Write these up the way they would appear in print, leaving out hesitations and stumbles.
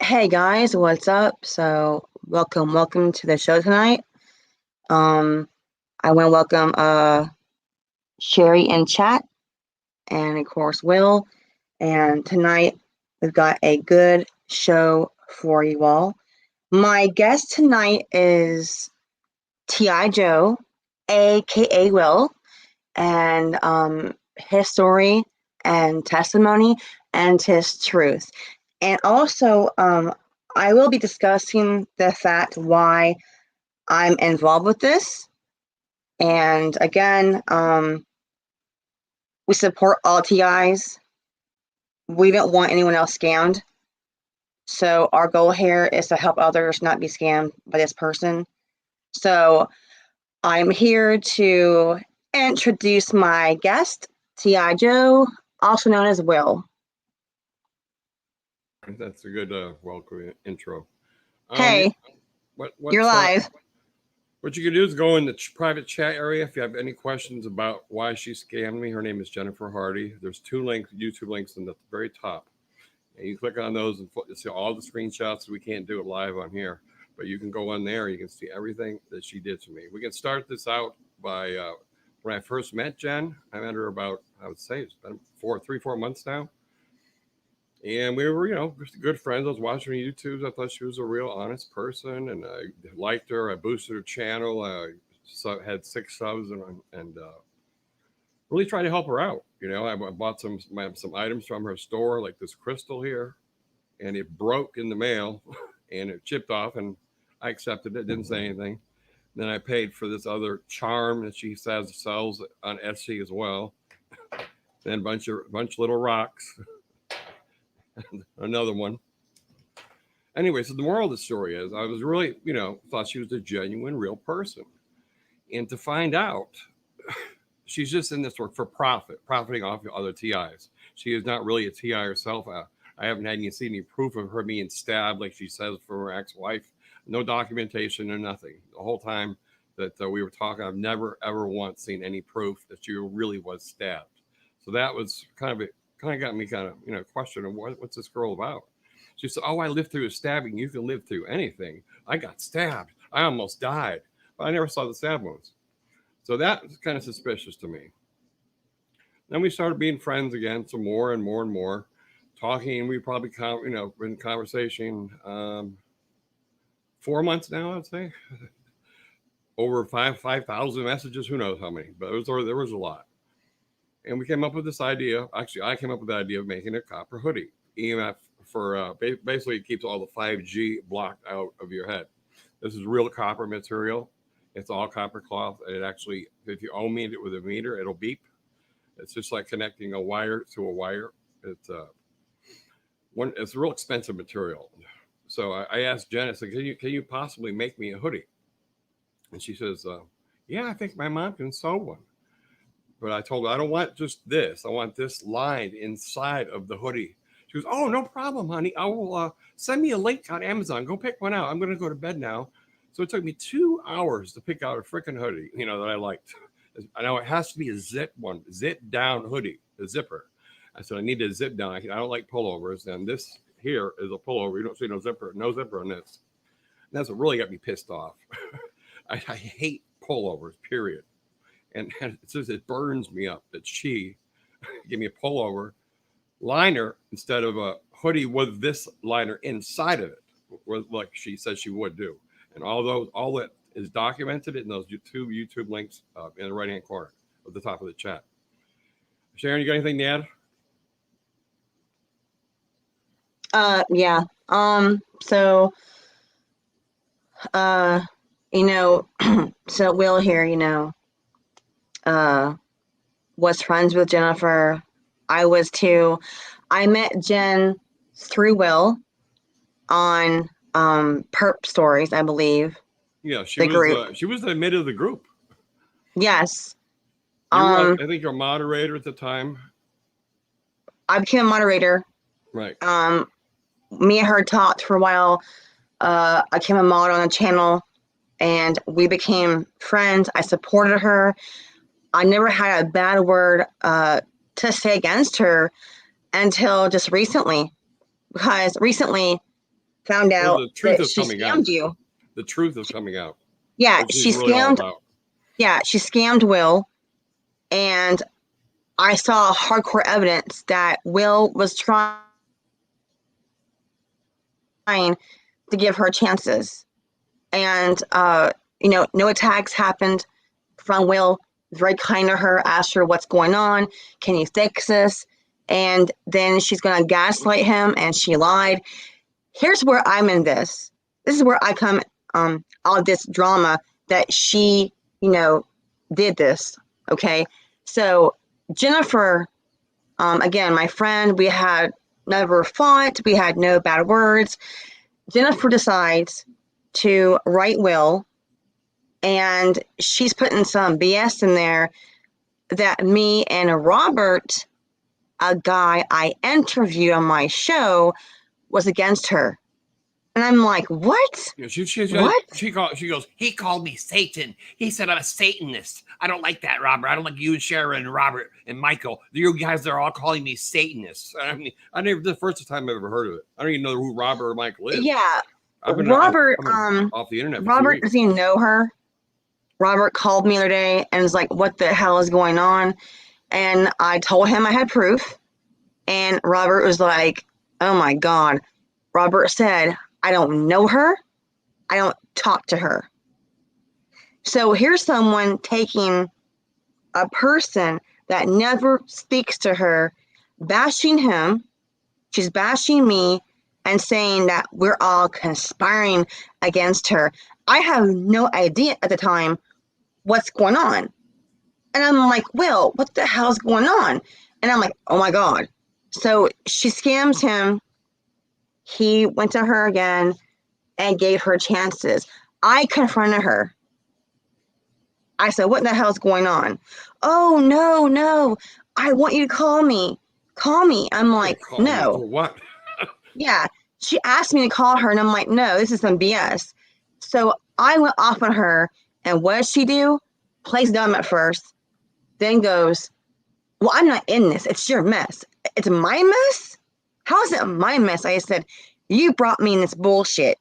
Hey guys, what's up? So welcome to the show tonight. Um, I want to welcome Sherry in chat and of course Will. And tonight we've got a good show for you all. My guest tonight is T.I. Joe, aka Will, and his story and testimony and his truth. And also, I will be discussing the fact why I'm involved with this. And again, we support all TIs. We don't want anyone else scammed. So our goal here is to help others not be scammed by this person. So I'm here to introduce my guest, T.I. Joe, also known as Will. That's a good welcome intro. Hey, you're live. What you can do is go in the private chat area if you have any questions about why she scammed me. Her name is Jennifer Hardy. There's two YouTube links in the very top. And you click on those and see all the screenshots. We can't do it live on here, but you can go on there. You can see everything that she did to me. We can start this out by when I first met Jen. I met her about, I would say it's been 4 months now. And we were, good friends. I was watching her YouTubes. I thought she was a real honest person, and I liked her. I boosted her channel. I had 6 subs, and really tried to help her out. I bought some items from her store, like this crystal here, and it broke in the mail, and it chipped off, and I accepted it. Didn't say anything. Then I paid for this other charm that she says sells on Etsy as well. Then a bunch of little rocks. Another one. Anyway, so the moral of the story is I was really, thought she was a genuine, real person. And to find out, she's just in this work for profiting off of other TIs. She is not really a TI herself. I haven't had seen any proof of her being stabbed like she says from her ex-wife. No documentation or nothing. The whole time that we were talking, I've never, ever once seen any proof that she really was stabbed. So that was kind of got me questioning what's this girl about. She said, "Oh, I lived through a stabbing. You can live through anything. I got stabbed. I almost died, but I never saw the stab wounds." So that was kind of suspicious to me. Then we started being friends again, some more and more and more, talking. We probably been in conversation 4 months now, I'd say. Over 5,000 messages. Who knows how many? But there was a lot. And we came up with this idea. Actually, I came up with the idea of making a copper hoodie. EMF for basically it keeps all the 5G blocked out of your head. This is real copper material. It's all copper cloth. And it actually, if you ohmmeter it with a meter, it'll beep. It's just like connecting a wire to a wire. It's a real expensive material. So I asked Jen, I said, can you possibly make me a hoodie? And she says, yeah, I think my mom can sew one. But I told her, I don't want just this. I want this lined inside of the hoodie. She goes, oh, no problem, honey. I will send me a link on Amazon. Go pick one out. I'm going to go to bed now. So it took me 2 hours to pick out a freaking hoodie, that I liked. I know it has to be a zip down hoodie, a zipper. I said, I need a zip down. I don't like pullovers. And this here is a pullover. You don't see no zipper on this. And that's what really got me pissed off. I hate pullovers, period. And it burns me up that she gave me a pullover liner instead of a hoodie with this liner inside of it, like she said she would do. And all that is documented in those YouTube links in the right-hand corner at the top of the chat. Sharon, you got anything to add? Yeah. So so Will here, was friends with Jennifer. I was too. I met Jen through Will on Perp Stories, I believe. Yeah, she was the mid of the group. Yes. I think you're a moderator at the time. I became a moderator. Right. Me and her talked for a while. I became a mod on the channel, and we became friends. I supported her. I never had a bad word to say against her until just recently, because recently found Or out the truth that is she coming out. scammed you. The truth is coming out. Yeah, What she she's really all scammed. about. Yeah, she scammed Will, and I saw hardcore evidence that Will was trying to give her chances. And, no attacks happened from Will. Very kind to her, asked her what's going on. Can you fix this? And then she's going to gaslight him, and she lied. Here's where I'm in this. This is where I come, all this drama that she, did this. Okay. So Jennifer, again, my friend, we had never fought. We had no bad words. Jennifer decides to write Will, and she's putting some BS in there that me and Robert, a guy I interviewed on my show, was against her. And I'm like, what? Yeah, What? she goes, he called me Satan. He said I'm a Satanist. I don't like that, Robert. I don't like you and Sharon and Robert and Michael. You guys are all calling me Satanists. I mean, this is the first time I've ever heard of it. I don't even know who Robert or Michael is. Yeah. I've been Robert, off the internet for 2 Robert weeks. doesn't even know her. Robert called me the other day and was like, what the hell is going on? And I told him I had proof. And Robert was like, oh my God. Robert said, I don't know her. I don't talk to her. So here's someone taking a person that never speaks to her, bashing him. She's bashing me and saying that we're all conspiring against her. I have no idea at the time what's going on. And I'm like, Will, what the hell's going on? And I'm like, oh my God. So she scams him. He went to her again and gave her chances. I confronted her. I said, what the hell's going on? Oh, no. I want you to call me. Call me. I'm like, Call me no. for what? Yeah. She asked me to call her, and I'm like, no, this is some BS. So I went off on her, and what does she do? Plays dumb at first, then goes, well, I'm not in this. It's your mess. It's my mess? How is it my mess? I said, you brought me in this bullshit.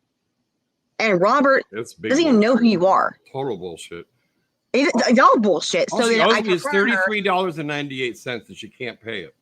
And Robert doesn't even know who you are. Total bullshit. It's all bullshit. All So she then owes I me is confronted her. $33.98, and she can't pay it.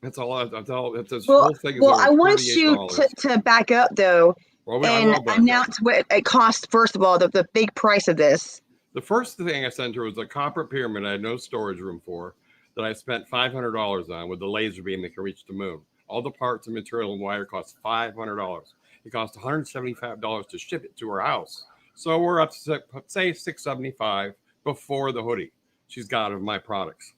That's all. That's all. That's this Well, whole thing is over I want you $38. to back up, though, Well, I and will back announce up. what it costs, first of all, the big price of this. The first thing I sent her was a copper pyramid I had no storage room for, that I spent $500 on with the laser beam that can reach the moon. All the parts and material and wire cost $500. It cost $175 to ship it to her house. So we're up to, say, $675 before the hoodie she's got of my products.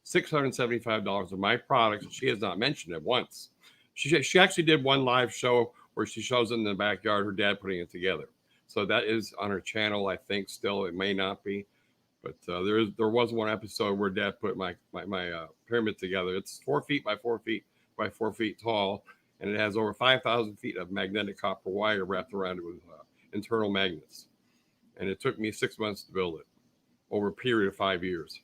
$675 of my products. She has not mentioned it once. She actually did one live show where she shows in the backyard her dad putting it together. So that is on her channel, I think. Still, it may not be, but there was one episode where Dad put my pyramid together. It's 4 feet by 4 feet by 4 feet tall, and it has over 5,000 feet of magnetic copper wire wrapped around it with internal magnets. And it took me 6 months to build it over a period of 5 years.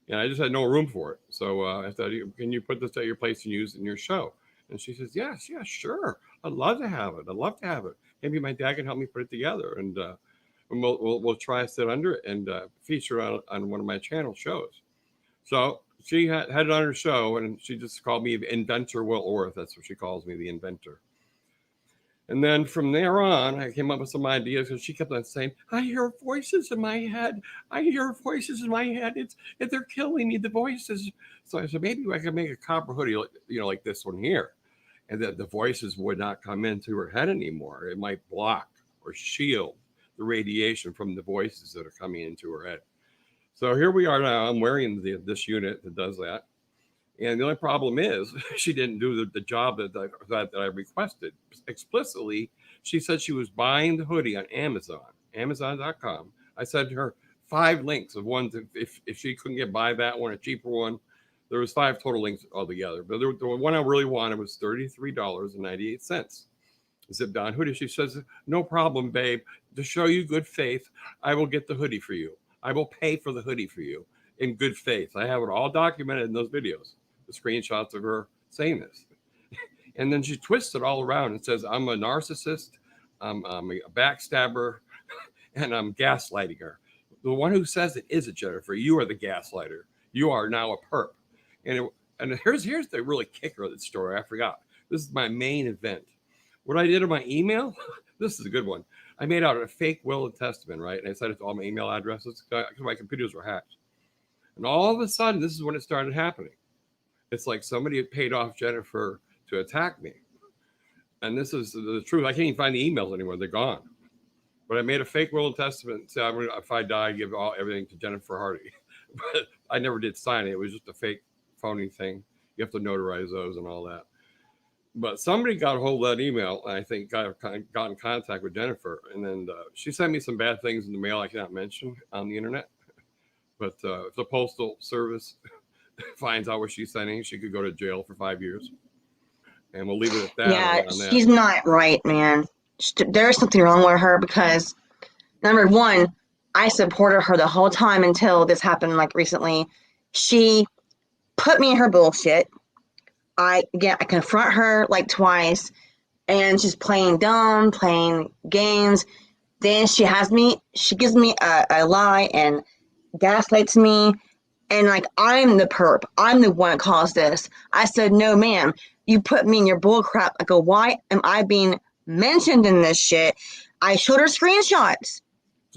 And I just had no room for it. So I said, can you put this at your place and use it in your show? And she says, yes, sure. I'd love to have it. Maybe my dad can help me put it together. And we'll try to sit under it and feature on one of my channel shows. So she had it on her show, and she just called me Inventor Will Orth. That's what she calls me, the inventor. And then from there on, I came up with some ideas, because she kept on saying, I hear voices in my head. They're killing me, the voices. So I said, maybe I could make a copper hoodie, like this one here. And that the voices would not come into her head anymore. It might block or shield the radiation from the voices that are coming into her head. So here we are now. I'm wearing this unit that does that. And the only problem is she didn't do the job that I requested. Explicitly, she said she was buying the hoodie on Amazon.com. I said to her 5 links of ones, if she couldn't buy that one, a cheaper one. There was 5 total links altogether. But the one I really wanted was $33.98. Zip down hoodie. She says, no problem, babe. To show you good faith, I will get the hoodie for you. I will pay for the hoodie for you in good faith. I have it all documented in those videos, the screenshots of her saying this. And then she twists it all around and says, I'm a narcissist, I'm a backstabber, and I'm gaslighting her. The one who says it isn't, Jennifer. You are the gaslighter. You are now a perp. And here's the really kicker of the story. I forgot. This is my main event. What I did in my email, this is a good one. I made out a fake will and testament, right? And I sent it to all my email addresses because my computers were hacked. And all of a sudden, this is when it started happening. It's like somebody had paid off Jennifer to attack me. And this is the truth. I can't even find the emails anymore. They're gone. But I made a fake will and testament. Say, if I die, I give everything to Jennifer Hardy. But I never did sign it. It was just a fake phony thing. You have to notarize those and all that. But somebody got a hold of that email, and I think got in contact with Jennifer. And then she sent me some bad things in the mail I cannot mention on the internet. But if the Postal Service finds out what she's sending, she could go to jail for 5 years. And we'll leave it at that. Yeah, she's not right, man. There's something wrong with her because, number one, I supported her the whole time until this happened, like recently. She put me in her bullshit. I confront her like twice, and she's playing dumb, playing games. Then she gives me a lie and gaslights me. And like, I'm the perp. I'm the one that caused this. I said, no, ma'am. You put me in your bull crap. I go, why am I being mentioned in this shit? I showed her screenshots.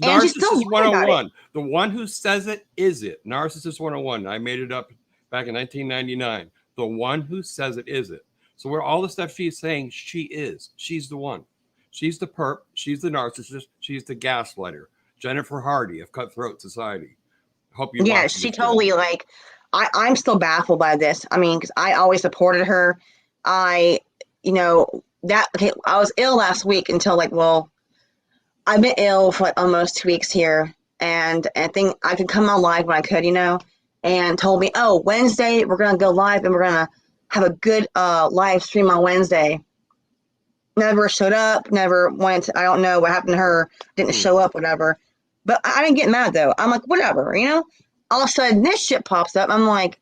And she's still Narcissist 101. The one who says it is it. Narcissist 101. I made it up back in 1999. The one who says it is it. So where all the stuff she's saying, she is. She's the one. She's the perp. She's the narcissist. She's the gaslighter. Jennifer Hardy of Cutthroat Society. Hope you. Yeah, she totally like. I'm still baffled by this. I mean, because I always supported her. I was ill last week until I've been ill for like almost 2 weeks here, and I think I could come on live when I could, and told me, oh, Wednesday we're gonna go live and we're gonna have a good live stream on Wednesday. Never showed up. Never went. I don't know what happened to her. Didn't show up. Whatever. But I didn't get mad though. I'm like, whatever, All of a sudden, this shit pops up. I'm like,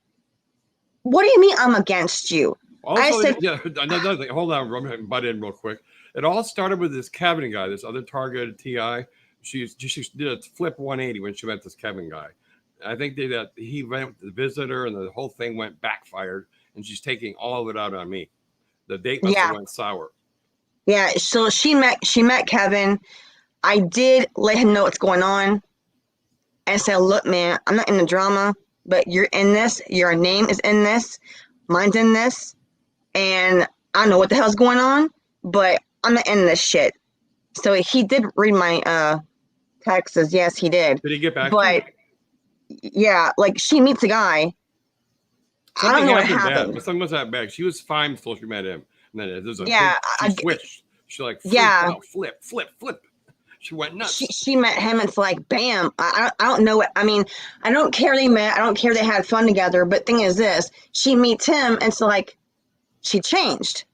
what do you mean I'm against you? Also, I said, another thing. Hold on, I'm butt in real quick. It all started with this Kevin guy, this other targeted TI. She did a flip 180 when she met this Kevin guy. I think that he went with the visitor and the whole thing went backfired, and she's taking all of it out on me. The date must have went sour. Yeah, so she met Kevin. I did let him know what's going on and said, look, man, I'm not in the drama, but you're in this. Your name is in this. Mine's in this. And I don't know what the hell's going on, but I'm not in this shit. So he did read my texts. Yes, he did. Did he get back to you? Yeah, like she meets a guy. I don't know what happened. But something was that bad. She was fine until she met him. And then there's a big switch. She like flip. She went nuts. She met him. It's like, bam. I don't know what. I mean, I don't care they met. I don't care they had fun together. But thing is this, she meets him. And it's like, she changed.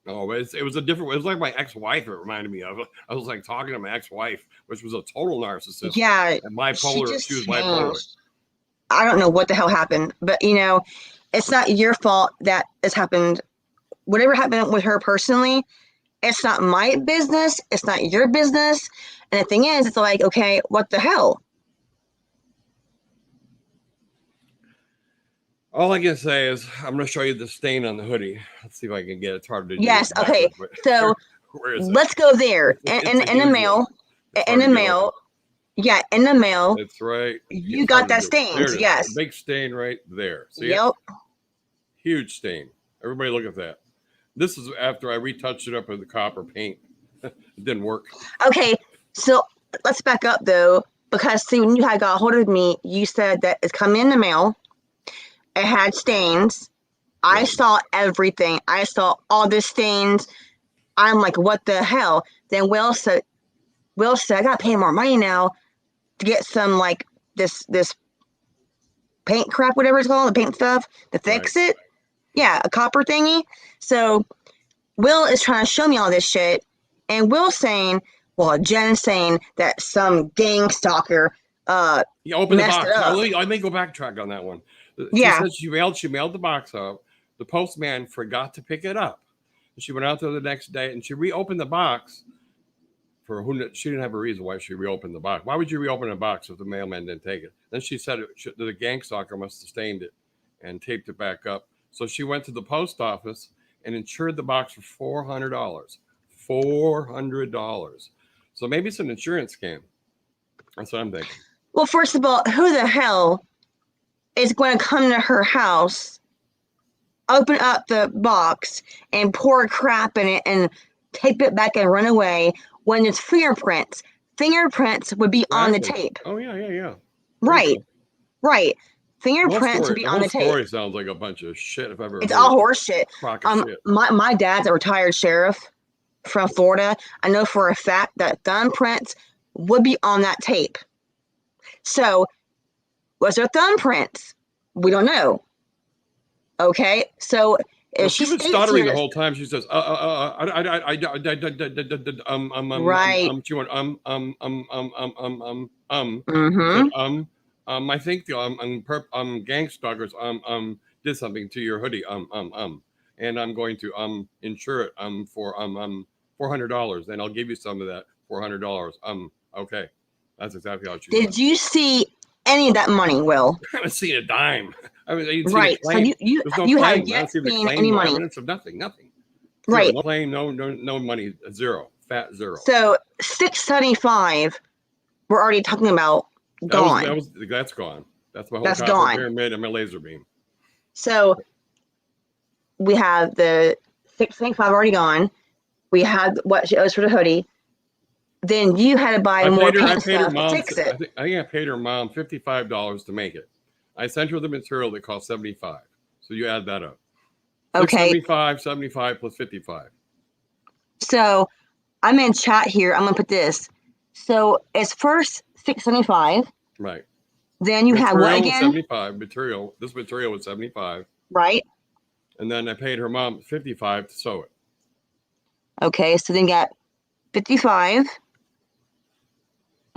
Oh, it was a different. It was like my ex-wife. It reminded me of. I was like talking to my ex-wife, which was a total narcissist. Yeah, and bipolar. She was bipolar. I don't know what the hell happened, but it's not your fault that this happened. Whatever happened with her personally, it's not my business. It's not your business. And the thing is, it's like, okay, what the hell? All I can say is I'm going to show you the stain on the hoodie. Let's see if I can get it. It's hard to do. Yes. Okay. So let's go there. In the mail. In the mail. Yeah. In the mail. That's right. You got that stain. Yes. Big stain right there. See yep. It? Huge stain. Everybody look at that. This is after I retouched it up with the copper paint. It didn't work. Okay. So let's back up though, because see, when you had got a hold of me, you said that it's coming in the mail. It had stains. I saw everything. I saw all the stains. I'm like, what the hell? Then Will said, I gotta pay more money now to get some like this paint crap, whatever it's called, the paint stuff to fix it. Yeah, a copper thingy. So Will is trying to show me all this shit, and Will's saying, well, Jen's saying that some gang stalker you opened the box. Let me go backtrack on that one. She said she mailed the box up. The postman forgot to pick it up. And she went out there the next day and she reopened the box for who she didn't have a reason why she reopened the box. Why would you reopen a box if the mailman didn't take it? Then she said the gang stalker must have stained it and taped it back up. So she went to the post office and insured the box for $400. $400. So maybe it's an insurance scam. That's what I'm thinking. Well, first of all, who the hell is going to come to her house, open up the box, and pour crap in it and tape it back and run away when there's fingerprints? Fingerprints would be on the tape. Oh, yeah. Right. Fingerprints would be on the tape. The story sounds like a bunch of shit if I've ever It's all horse shit. Shit. My dad's a retired sheriff from Florida. I know for a fact that thumbprints would be on that tape. So, was there thumbprints? We don't know. Okay, so if she was stuttering the whole time. She says, right. She went, I think the gang stalkers did something to your hoodie, and I'm going to insure it for $400, and I'll give you some of that $400. Okay, that's exactly how she. Did you see any of that money, Will? I haven't seen a dime. I didn't right. See so you have yet seen any money. Evidence of nothing. Right. No claim. No money. Zero. Fat zero. So $675. We're already talking about gone. That's gone. That's my whole copper pyramid and my laser beam. So we have the $675 already gone. We had what she owes for the hoodie. Then you had to buy more paint stuff to fix it. I think I paid her mom $55 to make it. I sent her the material that cost $75. So you add that up. Okay. 75 plus 55. So I'm in chat here. I'm gonna put this. So it's first $675. Right. Then you have what again? 75 material. This material was 75. Right. And then I paid her mom 55 to sew it. Okay, so then you got 55.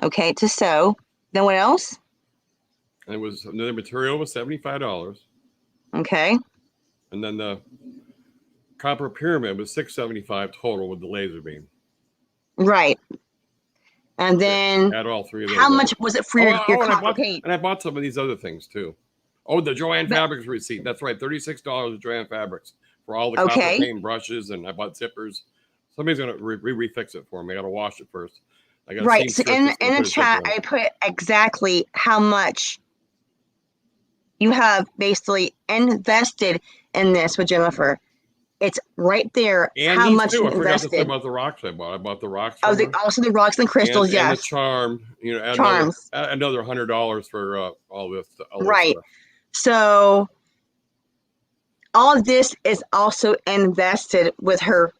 Okay, to sew. Then what else? And the material was $75. Okay. And then the copper pyramid was $675 total with the laser beam. Right. And then add all three of those. How much was it for your copper paint? And I bought some of these other things too. Oh, the Joann Fabrics receipt. That's right, $36 of Joann Fabrics for all the copper paint brushes, and I bought zippers. Somebody's gonna refix it for me. I gotta wash it first. Right. So in the chat, I put exactly how much you have basically invested in this with Jennifer. It's right there. And how much you invested. I forgot to say about the rocks I bought. I bought the rocks. Also the rocks and crystals. Yes. And the charm. Charms. Another $100 for all this. Right. So all of this is also invested with her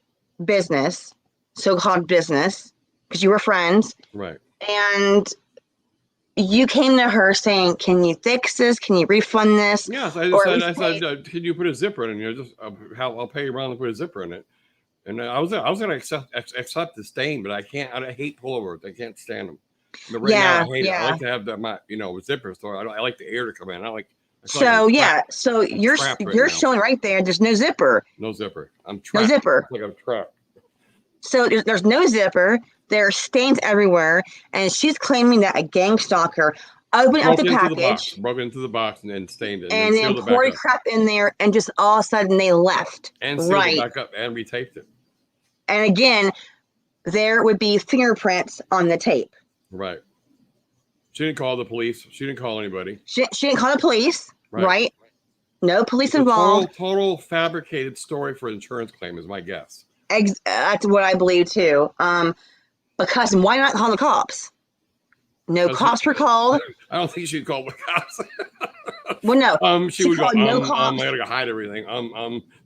business, so-called business, because you were friends. Right. And you came to her saying, "Can you fix this? Can you refund this?" Yes, I said, "Can you put a zipper in it? I'll pay you around to put a zipper in it." And I was going to accept the stain, but I can't. I hate pullovers. I can't stand them. But right now, I hate it. I like to have that, zipper. So I like the air to come in. So you're showing right there. There's no zipper. No zipper. I'm trapped. No zipper. Like I'm trapped. So there's no zipper. There are stains everywhere, and she's claiming that a gang stalker opened up the package, broke into the box, and then stained it, and then poured crap in there, and just all of a sudden they left. And sealed it back up, and retaped it. And again, there would be fingerprints on the tape. Right. She didn't call the police. She didn't call anybody. She didn't call the police. Right. No police involved. Total fabricated story for insurance claim is my guess. That's what I believe too. Because why not call the cops? No cops were called. I don't think she'd call the cops. Well, no. She would go, no cops. I gotta hide everything.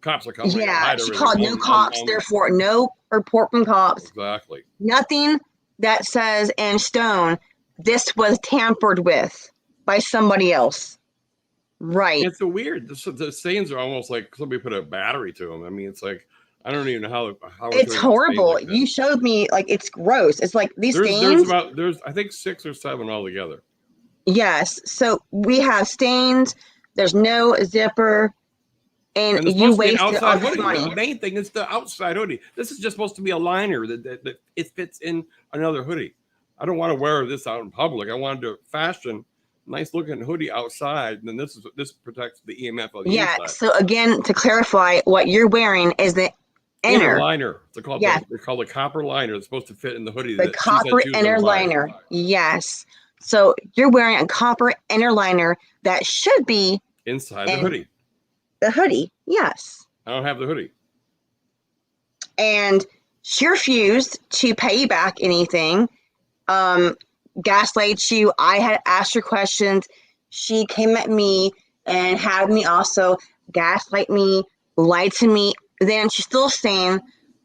Cops are coming. Yeah, she called no cops. Therefore, no report from cops. Exactly. Nothing that says in stone this was tampered with by somebody else. Right. It's so weird. The stains are almost like somebody put a battery to them. I mean, it's like I don't even know how it's horrible. Like you showed me, like, it's gross. It's like these stains. There's I think 6 or 7 altogether. Yes. So we have stains. There's no zipper. and And it's you supposed to be an wasted all outside this hoodie. money. The main thing is the outside hoodie. This is just supposed to be a liner that it fits in another hoodie. I don't want to wear this out in public. I wanted to fashion nice looking hoodie outside, and then this protects the EMF on the Yeah. inside. So again, to clarify, what you're wearing is the Inner liner. They're called Yeah. they're called a copper liner. It's supposed to fit in the hoodie. The That she said copper she was inner gonna buy. liner. Yes. So you're wearing a copper inner liner that should be Inside the in hoodie. the hoodie. Yes. I don't have the hoodie. And she refused to pay you back anything. Gaslight you. I had asked her questions. She came at me and had me also gaslight me, lie to me. Then she's still saying,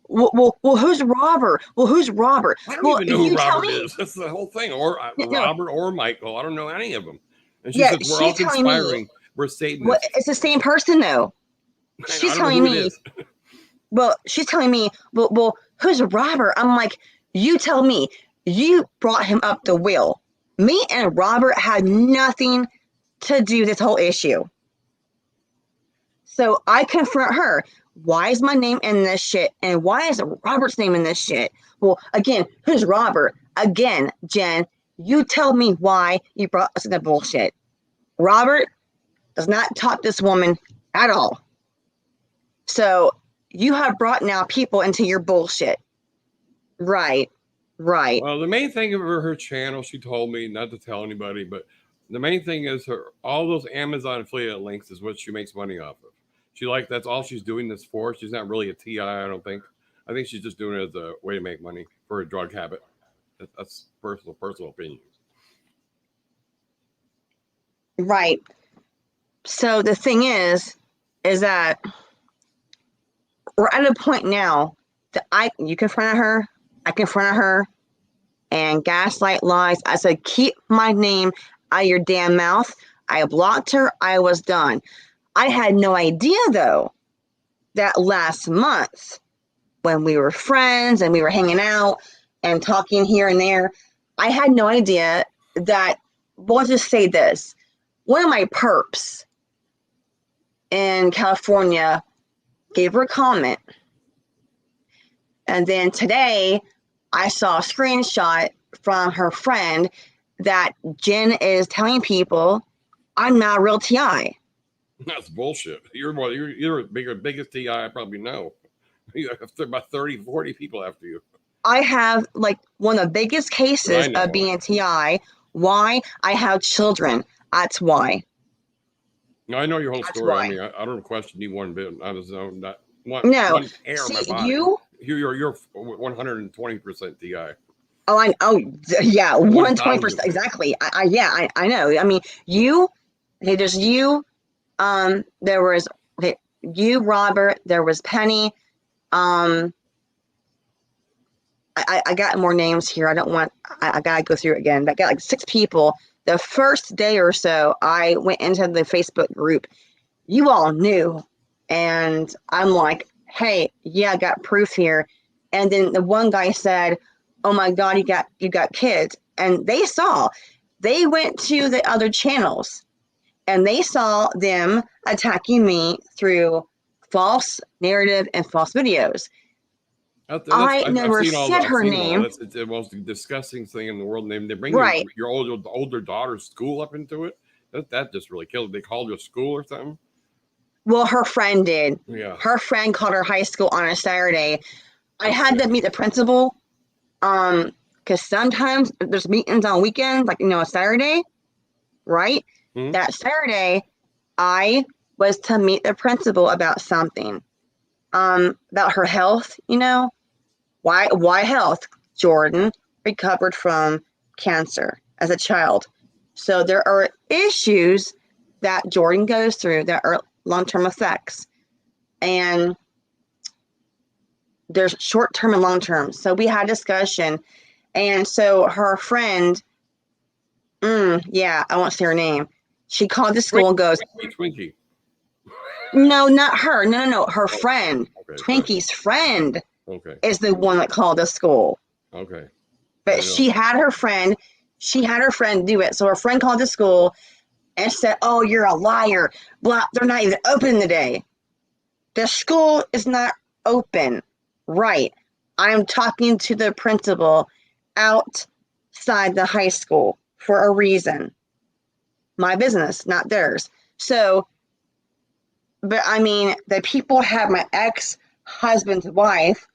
well, who's Robert? Well, who's Robert? I don't Well, even know who you tell Robert me. is. That's the whole thing. Or No, Robert or Michael. I don't know any of them. And she yeah, says we're all she's telling me. conspiring. We're Satanists. Well, it's the same person though. I She's don't know telling who it me. is. Well, she's telling me. Well, who's Robert? I'm like, you tell me. You brought him up the will. Me and Robert had nothing to do with this whole issue. So I confront her. Why is my name in this shit? And why is Robert's name in this shit? Well, again, who's Robert? Again, Jen, you tell me why you brought us into bullshit. Robert does not talk this woman at all. So you have brought now people into your bullshit. Right. Well, the main thing of her channel, she told me not to tell anybody, but the main thing is all those Amazon affiliate links is what she makes money off of. That's all she's doing this for. She's not really a TI, I don't think. I think she's just doing it as a way to make money for a drug habit. That's personal opinion. Right. So the thing is that we're at a point now that you confronted her, I confronted her, and gaslight lies. I said, keep my name out of your damn mouth. I blocked her. I was done. I had no idea, though, that last month when we were friends and we were hanging out and talking here and there, I had no idea that, we'll just say this, one of my perps in California gave her a comment. And then today, I saw a screenshot from her friend that Jen is telling people, I'm not a real TI. That's bullshit. You're biggest TI I probably know. You have about 30, 40 people after you. I have like one of the biggest cases of being a TI. Why? I have children. That's why. No, I know your whole story. Why. I mean, I don't question you one bit. I was not one hair of my body. You're 120% TI. Yeah, 120%. Exactly. I know. I mean, there's you, there was you, Robert, there was Penny. I got more names here. I gotta go through it again. But I got like 6 people. The first day or so, I went into the Facebook group. You all knew. And I'm like, hey, yeah, I got proof here. And then the one guy said, oh my God, you got kids. And they went to the other channels and they saw them attacking me through false narrative and false videos. I never said her name. It's the most disgusting thing in the world. They bring your older daughter's school up into it. That just really killed it. They called your school or something. Well, her friend did. Yeah. Her friend called her high school on a Saturday. I had to meet the principal, because sometimes there's meetings on weekends, like, a Saturday, right? Mm-hmm. That Saturday, I was to meet the principal about something, about her health, Why health? Jordan recovered from cancer as a child. So there are issues that Jordan goes through that are long-term effects. And there's short-term and long-term. So we had a discussion. And so her friend, I won't say her name. She called the school and goes, Twinkie. No, not her. No. Her friend. Okay, Twinkie's friend. Okay. Is the one that called the school. Okay. But she had her friend do it. So her friend called the school and said, oh, you're a liar. Blah, they're not even open today. The school is not open. Right. I'm talking to the principal outside the high school for a reason. My business, not theirs. So, but I mean, the people had my ex-husband's wife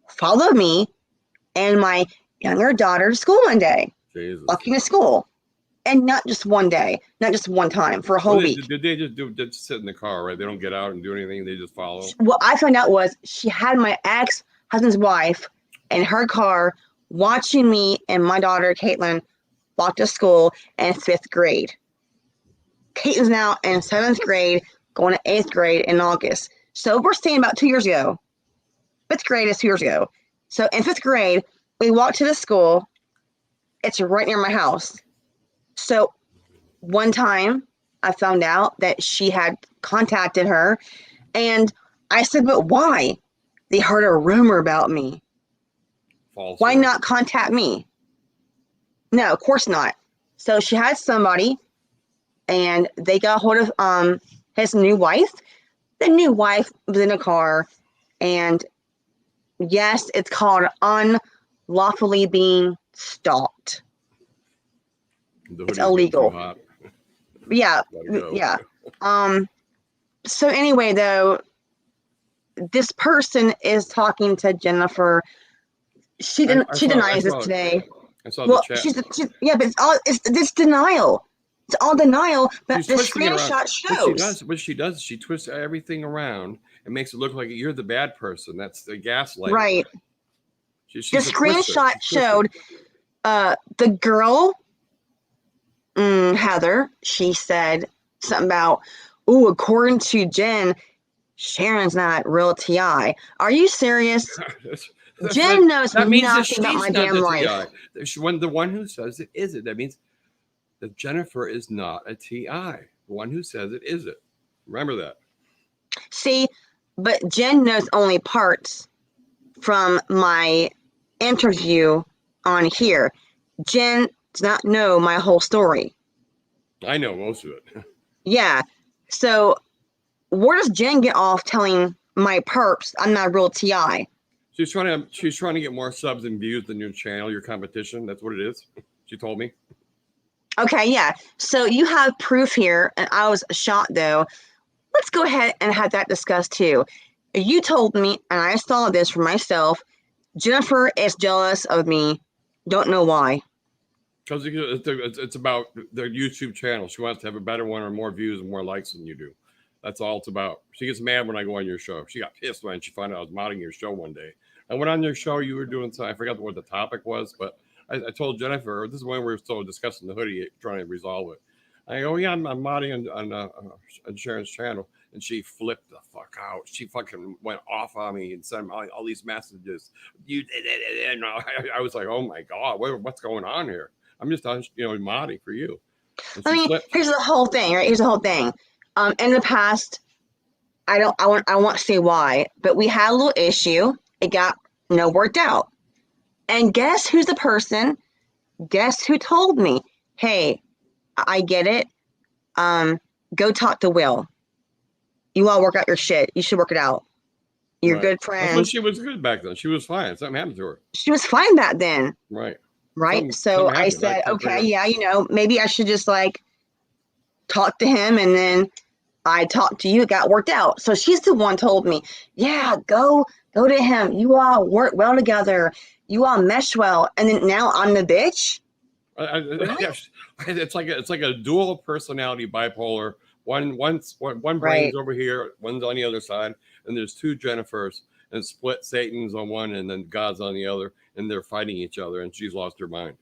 follow me and my younger daughter to school one day, Jesus. walking to school. And not just one day, not just one time, for a whole week. Did they just sit in the car, right? They don't get out and do anything. They just follow. What I found out was she had my ex-husband's wife in her car watching me and my daughter, Caitlin, walk to school in 5th grade. Caitlin's now in 7th grade, going to 8th grade in August. So we're saying about 2 years ago. 5th grade is 2 years ago. So in 5th grade, we walked to the school. It's right near my house. So one time I found out that she had contacted her, and I said, but why? They heard a rumor about me. False. Why not contact me? No, of course not. So she had somebody, and they got hold of his new wife. The new wife was in a car, and yes, it's called unlawfully being stalked. It's illegal. Yeah. So anyway, though, this person is talking to Jennifer. She denies this today. I saw the chat. But it's denial. It's all denial. But the screenshot shows. What she does is she twists everything around and makes it look like you're the bad person. That's the gaslight. Right. The screenshot showed the girl. Heather, she said something about, according to Jen, Sharon's not real TI. Are you serious? Jen knows nothing about my damn life. When the one who says it isn't, that means that Jennifer is not a TI. The one who says it isn't. Remember that. See, but Jen knows only parts from my interview on here. Jen does not know my whole story. I know most of it. Yeah. So where does Jen get off telling my perps I'm not a real TI? She's trying to get more subs and views than your channel, your competition. That's what it is. She told me. Okay, yeah. So you have proof here, and I was shocked though. Let's go ahead and have that discussed too. You told me, and I saw this for myself, Jennifer is jealous of me. Don't know why. Because it's about their YouTube channel. She wants to have a better one or more views and more likes than you do. That's all it's about. She gets mad when I go on your show. She got pissed when she found out I was modding your show one day. I went on your show. You were doing something. I forgot what the topic was, but I told Jennifer, this is when we were still discussing the hoodie, trying to resolve it. I go, yeah, I'm modding on Sharon's channel. And she flipped the fuck out. She fucking went off on me and sent all these messages. I was like, oh my God, what's going on here? I'm just modding for you. I mean, here's the whole thing, right? Here's the whole thing. In the past, I won't say why, but we had a little issue. It got worked out. And guess who's the person? Guess who told me, hey, I get it. Go talk to Will. You all work out your shit. You should work it out. You're good friends. Well, she was good back then. She was fine. Something happened to her. She was fine back then. Right. So I said, okay, yeah, maybe I should just talk to him, and then I talked to you. It got worked out. So she's the one told me, yeah, go to him. You all work well together. You all mesh well. And then now I'm the bitch. It's like a dual personality, bipolar. One brain's over here, one's on the other side, and there's two Jennifers, and split Satan's on one and then God's on the other, and they're fighting each other, and she's lost her mind.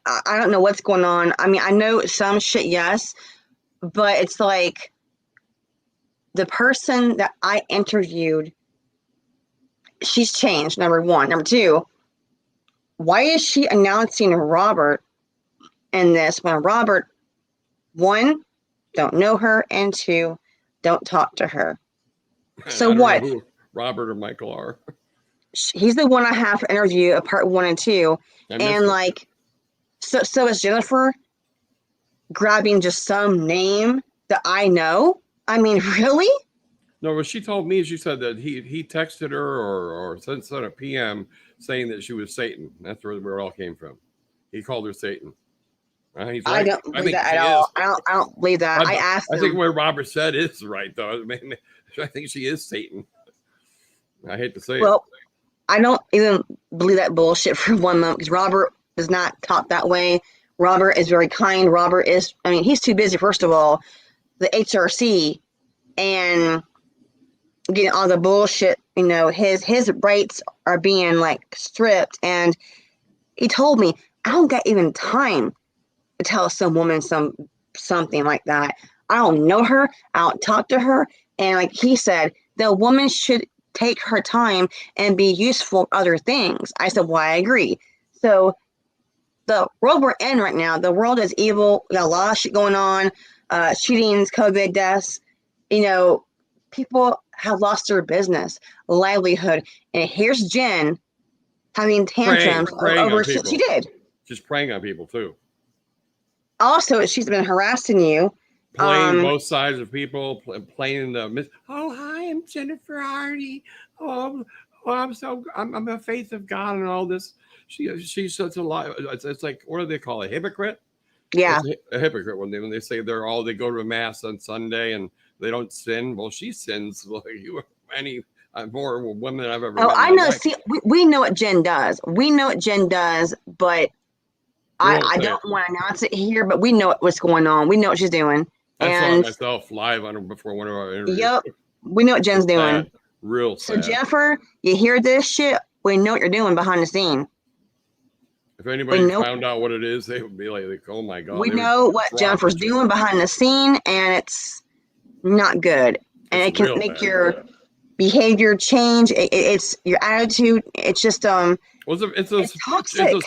I don't know what's going on. I mean, I know some shit, yes, but it's like the person that I interviewed, she's changed, number one. Number two, why is she announcing Robert in this when Robert, one, don't know her, and two, don't talk to her? So what? Who Robert or Michael are. He's the one I have to interview a part 1 and 2. And so is Jennifer grabbing just some name that I know? I mean, really? No, what she told me, she said that he texted her or sent a PM saying that she was Satan. That's where it all came from. He called her Satan. He's I right. don't I believe think that she at is. all. I don't believe that. I asked I think him. what Robert said is right, though. I think she is Satan. I hate to say it. Well, I don't even believe that bullshit for 1 month because Robert does not talk that way. Robert is very kind. Robert is, I mean, he's too busy, first of all, the HRC and getting all the bullshit, his rights are being like stripped. And he told me, I don't got even time to tell some woman something like that. I don't know her. I don't talk to her. And like he said, the woman should take her time and be useful for other things. I said, well, I agree. So the world we're in right now, the world is evil. We got a lot of shit going on, shootings, COVID deaths. People have lost their business, livelihood. And here's Jen having tantrums Preying over on shit people. she did. She's preying on people, too. Also, she's been harassing you. Playing both sides of people, playing the oh, hi, I'm Jennifer Hardy. Oh, I'm a faith of God and all this. She's such a lie. It's like, what do they call it? A hypocrite? Yeah. It's a hypocrite when they say they go to mass on Sunday and they don't sin. Well, she sins like you any more women than I've ever met. I know. Life. See, we know what Jen does. We know what Jen does, but I don't want to announce it here. But we know what's going on. We know what she's doing. I saw it myself live before one of our interviews. Yep, we know what Jen's doing. Sad. Real sad. So Jennifer, you hear this shit? We know what you're doing behind the scene. If anybody found out what it is, they would be like, oh my God. We know what Jennifer's doing behind the scene, and it's not good. And it can make your behavior change. It's your attitude. It's just it's those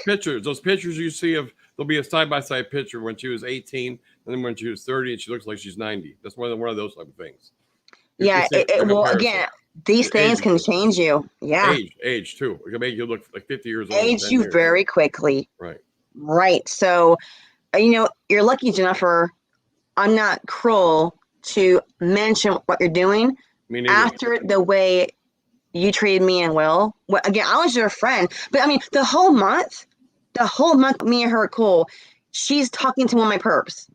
pictures. Those pictures you see there'll be a side-by-side picture when she was 18 and then when she was 30 and she looks like she's 90. That's one of those type of things. Yeah, well, again, these things can change you. Yeah. Age too. It can make you look like 50 years old. Age you very quickly. Right. So, you're lucky, Jennifer. I'm not cruel to mention what you're doing after the way you treated me and Will. Well, again, I was your friend, but I mean, the whole month, me and her are cool. She's talking to one of my perps.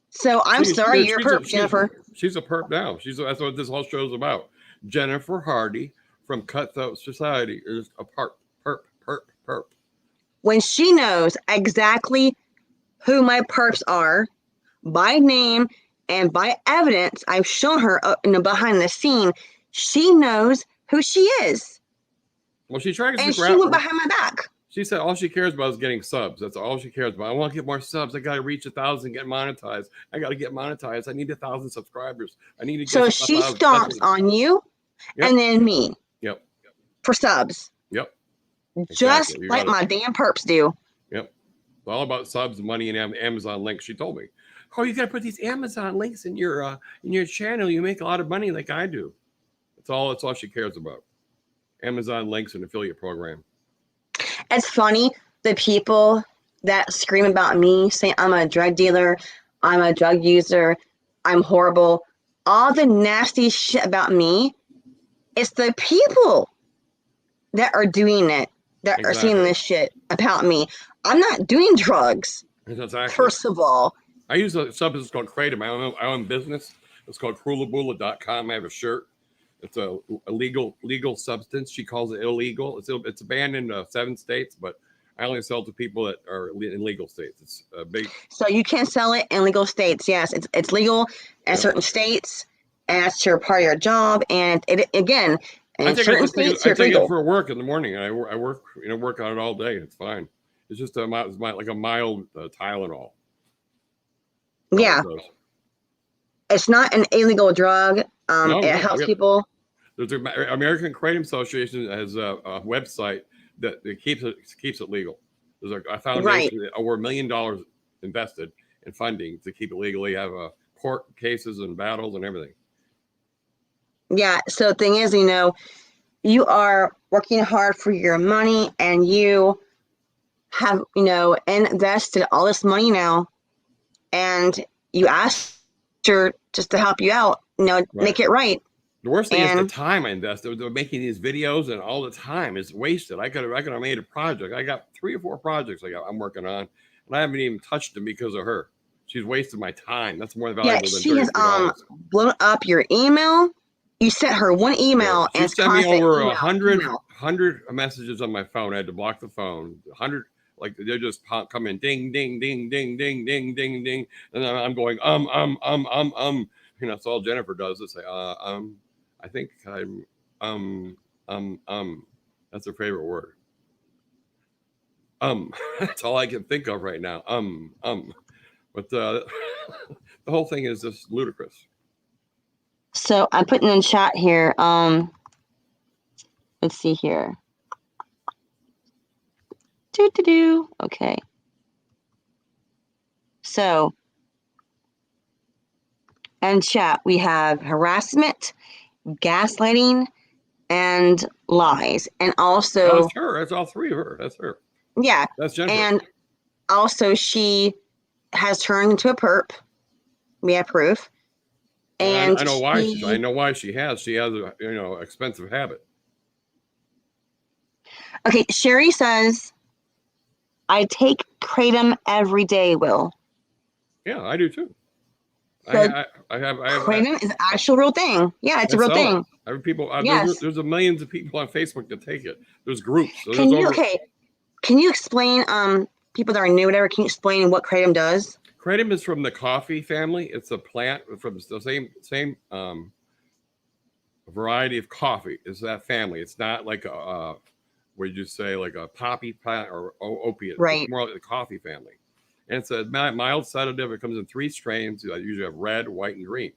So I'm sorry, you're a perp, Jennifer. She's a perp now. That's what this whole show is about. Jennifer Hardy from Cutthroat Society is a perp. When she knows exactly who my perps are by name and by evidence, I've shown her behind the scene. She knows who she is. Well, she tries and she went behind my back. She said all she cares about is getting subs. That's all she cares about. I want to get more subs. I got to reach 1,000, get monetized. I got to get monetized. I need 1,000 subscribers. I need to get. So she stomps on you and then me. Yep. For subs. Yep. Just like my damn perps do. Yep. It's all about subs, money, and Amazon links. She told me, "Oh, you got to put these Amazon links in your channel. You make a lot of money, like I do." That's all she cares about. Amazon links and affiliate program. It's funny, the people that scream about me, saying I'm a drug dealer, I'm a drug user, I'm horrible, all the nasty shit about me, it's the people that are doing it, that are seeing this shit about me. I'm not doing drugs, first of all. I use a substance called Kratom. I own business. It's called Krulabula.com. I have a shirt. It's a legal substance. She calls it illegal. It's banned in 7 states, but I only sell to people that are in legal states. It's a big. So you can sell it in legal states. Yes, it's legal in certain states, and that's your part of your job. And it again, in certain states, I take it for work in the morning, and I work work on it all day. It's fine. It's just like a mild Tylenol. Yeah. It's not an illegal drug. It helps people. There's the American Kratom Association has a website that keeps it legal. There's a foundation over $1 million invested in funding to keep it legal. You have court cases and battles and everything. Yeah. So the thing is, you are working hard for your money, and you have invested all this money now, and you asked her just to help you out, make it right. The worst thing is the And time I invested. They're making these videos, and all the time is wasted. I could have made a project. I got 3 or 4 projects I'm working on, and I haven't even touched them because of her. She's wasted my time. That's more valuable than she has $33. blown up your email. You sent her one email, and She it's sent me constant over email, 100 messages on my phone. I had to block the phone. 100, like they're just come in, ding, ding, ding, ding, ding, ding, ding, ding, and then I'm going, You know, that's all Jennifer does is say, I think I'm, That's her favorite word. That's all I can think of right now. But the whole thing is just ludicrous. So I'm putting in chat here. Let's see here. Okay. So, in chat, we have harassment, gaslighting, and lies. And also, that's her. That's all 3 of her. That's her. Yeah. That's Jennifer. And also, she has turned into a perp. We have proof. And I know why. I know why she has. She has a expensive habit. Okay, Sherry says, I take kratom every day, Will. Yeah, I do too. So I have kratom is an actual real thing. Yeah, it's a real thing. Every people, Yes. there's a millions of people on Facebook that take it. There's groups. So Can you explain, people that are new, whatever, can you explain what kratom does? Kratom is from the coffee family. It's a plant from the same variety of coffee. It's that family. It's not like what you say, like a poppy plant or opiate. Right. It's more like the coffee family. And it's a mild sedative. It comes in 3 strains. You usually have red, white, and green.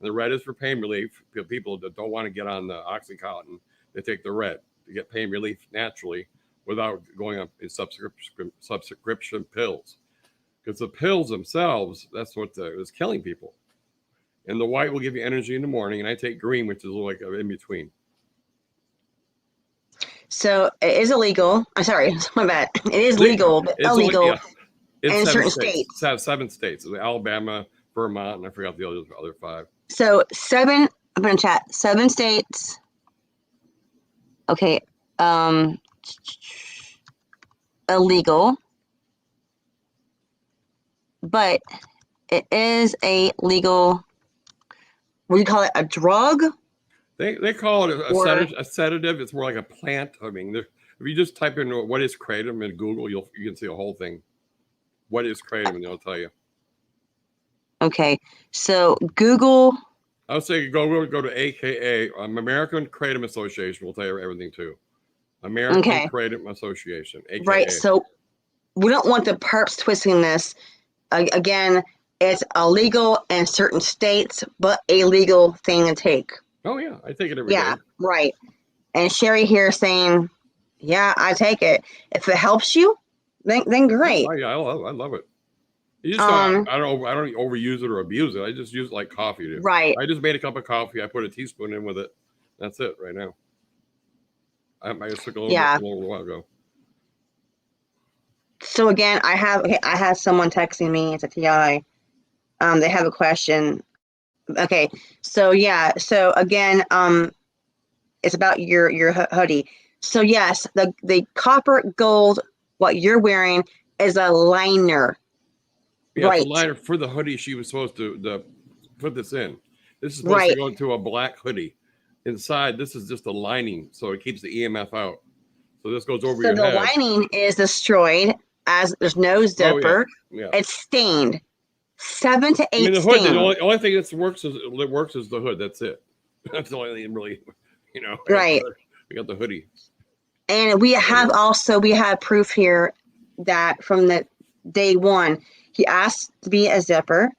And the red is for pain relief. People that don't want to get on the Oxycontin, they take the red to get pain relief naturally without going on subscription pills. Because the pills themselves, that's what is killing people. And the white will give you energy in the morning. And I take green, which is like in between. So it is illegal. I'm sorry, my bad. It is legal, but illegal in certain states. 7 states. Alabama, Vermont, and I forgot the other 5. So 7, I'm going to chat. 7 states. Okay. Illegal. But it is a legal, what do you call it, a drug? They call it a sedative. It's more like a plant. I mean, if you just type in what is kratom in Google, you can see a whole thing. What is kratom, and they'll tell you. Okay, so Google. I would say go to AKA American Kratom Association. Will tell you everything too. American Kratom Association. AKA. Right. So we don't want the perps twisting this. Again, it's illegal in certain states, but a legal thing to take. Oh yeah, I take it every day. Yeah, right. And Sherry here saying, "Yeah, I take it. If it helps you, then great." Oh, yeah, I love it. You just I don't overuse it or abuse it. I just use it like coffee do. Right. I just made a cup of coffee. I put a teaspoon in with it. That's it right now. I just took a little while ago. So again, I have someone texting me. It's a TI. They have a question. Okay, so yeah, so again, it's about your hoodie. So yes, the copper gold, what you're wearing is a liner. Yeah, right. It's a liner for the hoodie. She was supposed to put this in. This is supposed to go into a black hoodie. Inside, this is just a lining, so it keeps the EMF out. So this goes over your head. So the lining is destroyed as there's no zipper. Oh, yeah. It's stained. 7 to 8 the stains. hood, the only thing that works is the hood. That's it. That's the only thing really, Right. We got the hoodie. And we have proof here that from the day one, he asked to be a zipper.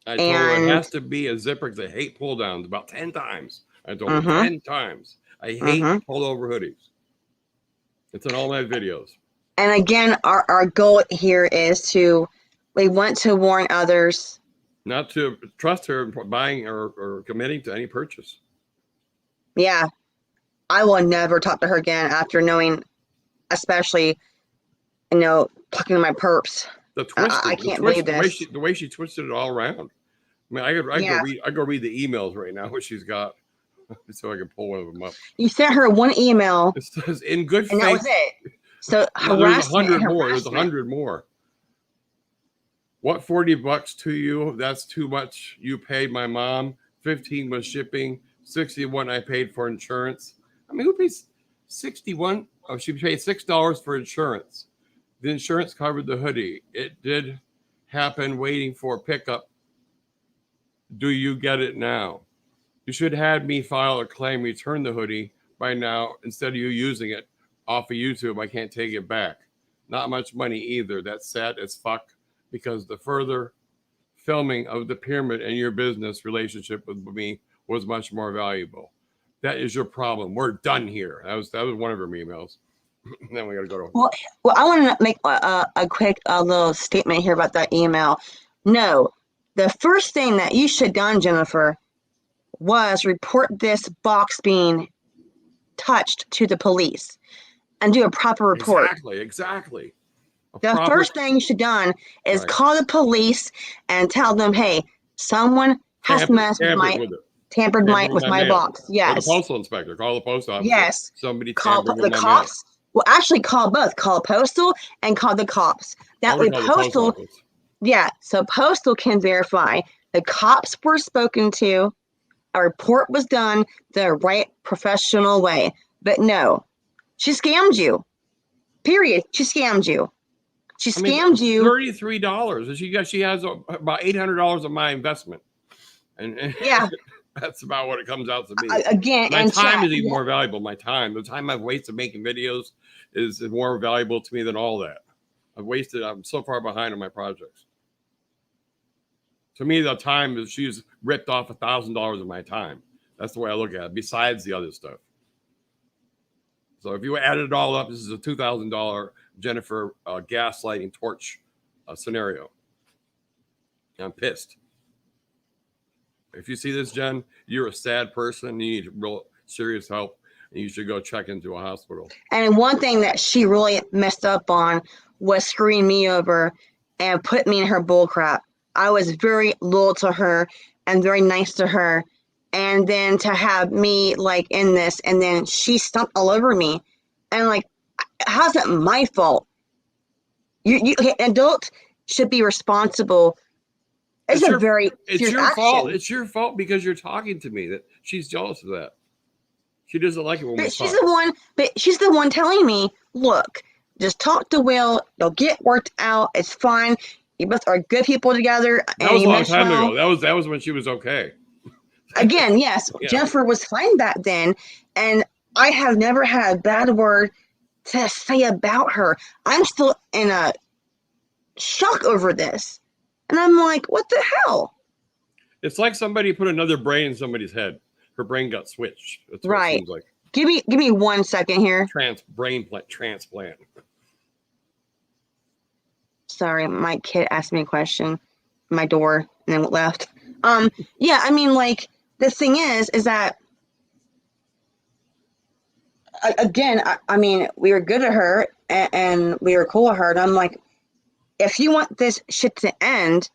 I told her it has to be a zipper because I hate pull downs about 10 times. I told her 10 times. I hate pull over hoodies. It's in all my videos. And again, our goal here is we want to warn others. Not to trust her buying or committing to any purchase. Yeah. I will never talk to her again after knowing, especially, plucking my perps. The twisting. I can't believe this. The way she twisted it all around. I mean, I Yeah. go read the emails right now, what she's got, so I can pull one of them up. You sent her one email. It says, in good and faith. that was it. So There's harassment. 100 more. There's 100 more. What, $40 to you? That's too much. You paid my mom. 15 was shipping. 61 I paid for insurance. I mean, who pays 61? Oh, she paid $6 for insurance. The insurance covered the hoodie. It did happen waiting for pickup. Do you get it now? You should have me file a claim, return the hoodie by now instead of you using it off of YouTube. I can't take it back. Not much money either. That's sad as fuck because the further filming of the pyramid and your business relationship with me was much more valuable. That is your problem. We're done here. That was one of her emails. Then we got to go to. Well, I want to make a quick little statement here about that email. No, the first thing that you should have done, Jennifer, was report this box being touched to the police and do a proper report. Exactly. The first thing you should have done is call the police and tell them, hey, someone has tampered with my box. Yes. Or the postal inspector. Call the post office. Yes. Somebody call tampered the with my cops. mail. Well, actually, call both. Call postal and call the cops. That way, postal. Yeah. So postal can verify the cops were spoken to. A report was done the right professional way. But no, she scammed you. Period. She scammed you. She scammed you. $33. She has about $800 of my investment. And yeah. That's about what it comes out to be. Again, my time is even more valuable. The time I've wasted making videos is more valuable to me than all that. I'm so far behind on my projects. To me, the time is she's ripped off $1,000 of my time. That's the way I look at it, besides the other stuff. So if you add it all up, this is a $2,000 Jennifer gaslighting torch scenario. I'm pissed. If you see this, Jen, you're a sad person. You need real serious help, and you should go check into a hospital. And one thing that she really messed up on was screwing me over and put me in her bullcrap. I was very loyal to her and very nice to her. And then to have me like in this, and then she stumped all over me. And like, how's that my fault? You adult should be responsible. It's your fault. It's your fault because you're talking to me that she's jealous of that. She doesn't like it when we talk. She's the one telling me, look, just talk to Will. They'll get worked out. It's fine. You both are good people together. That was a long time ago. That was when she was okay. Again, yes, yeah. Jennifer was fine back then, and I have never had a bad word to say about her. I'm still in a shock over this, and I'm like, what the hell? It's like somebody put another brain in somebody's head. Her brain got switched. That's what right. It seems like. Give me 1 second here. Brain transplant. Sorry, my kid asked me a question. My door and then left. Yeah, I mean, like, the thing is that, again, I mean, we were good to her and we were cool with her. And I'm like, if you want this shit to end,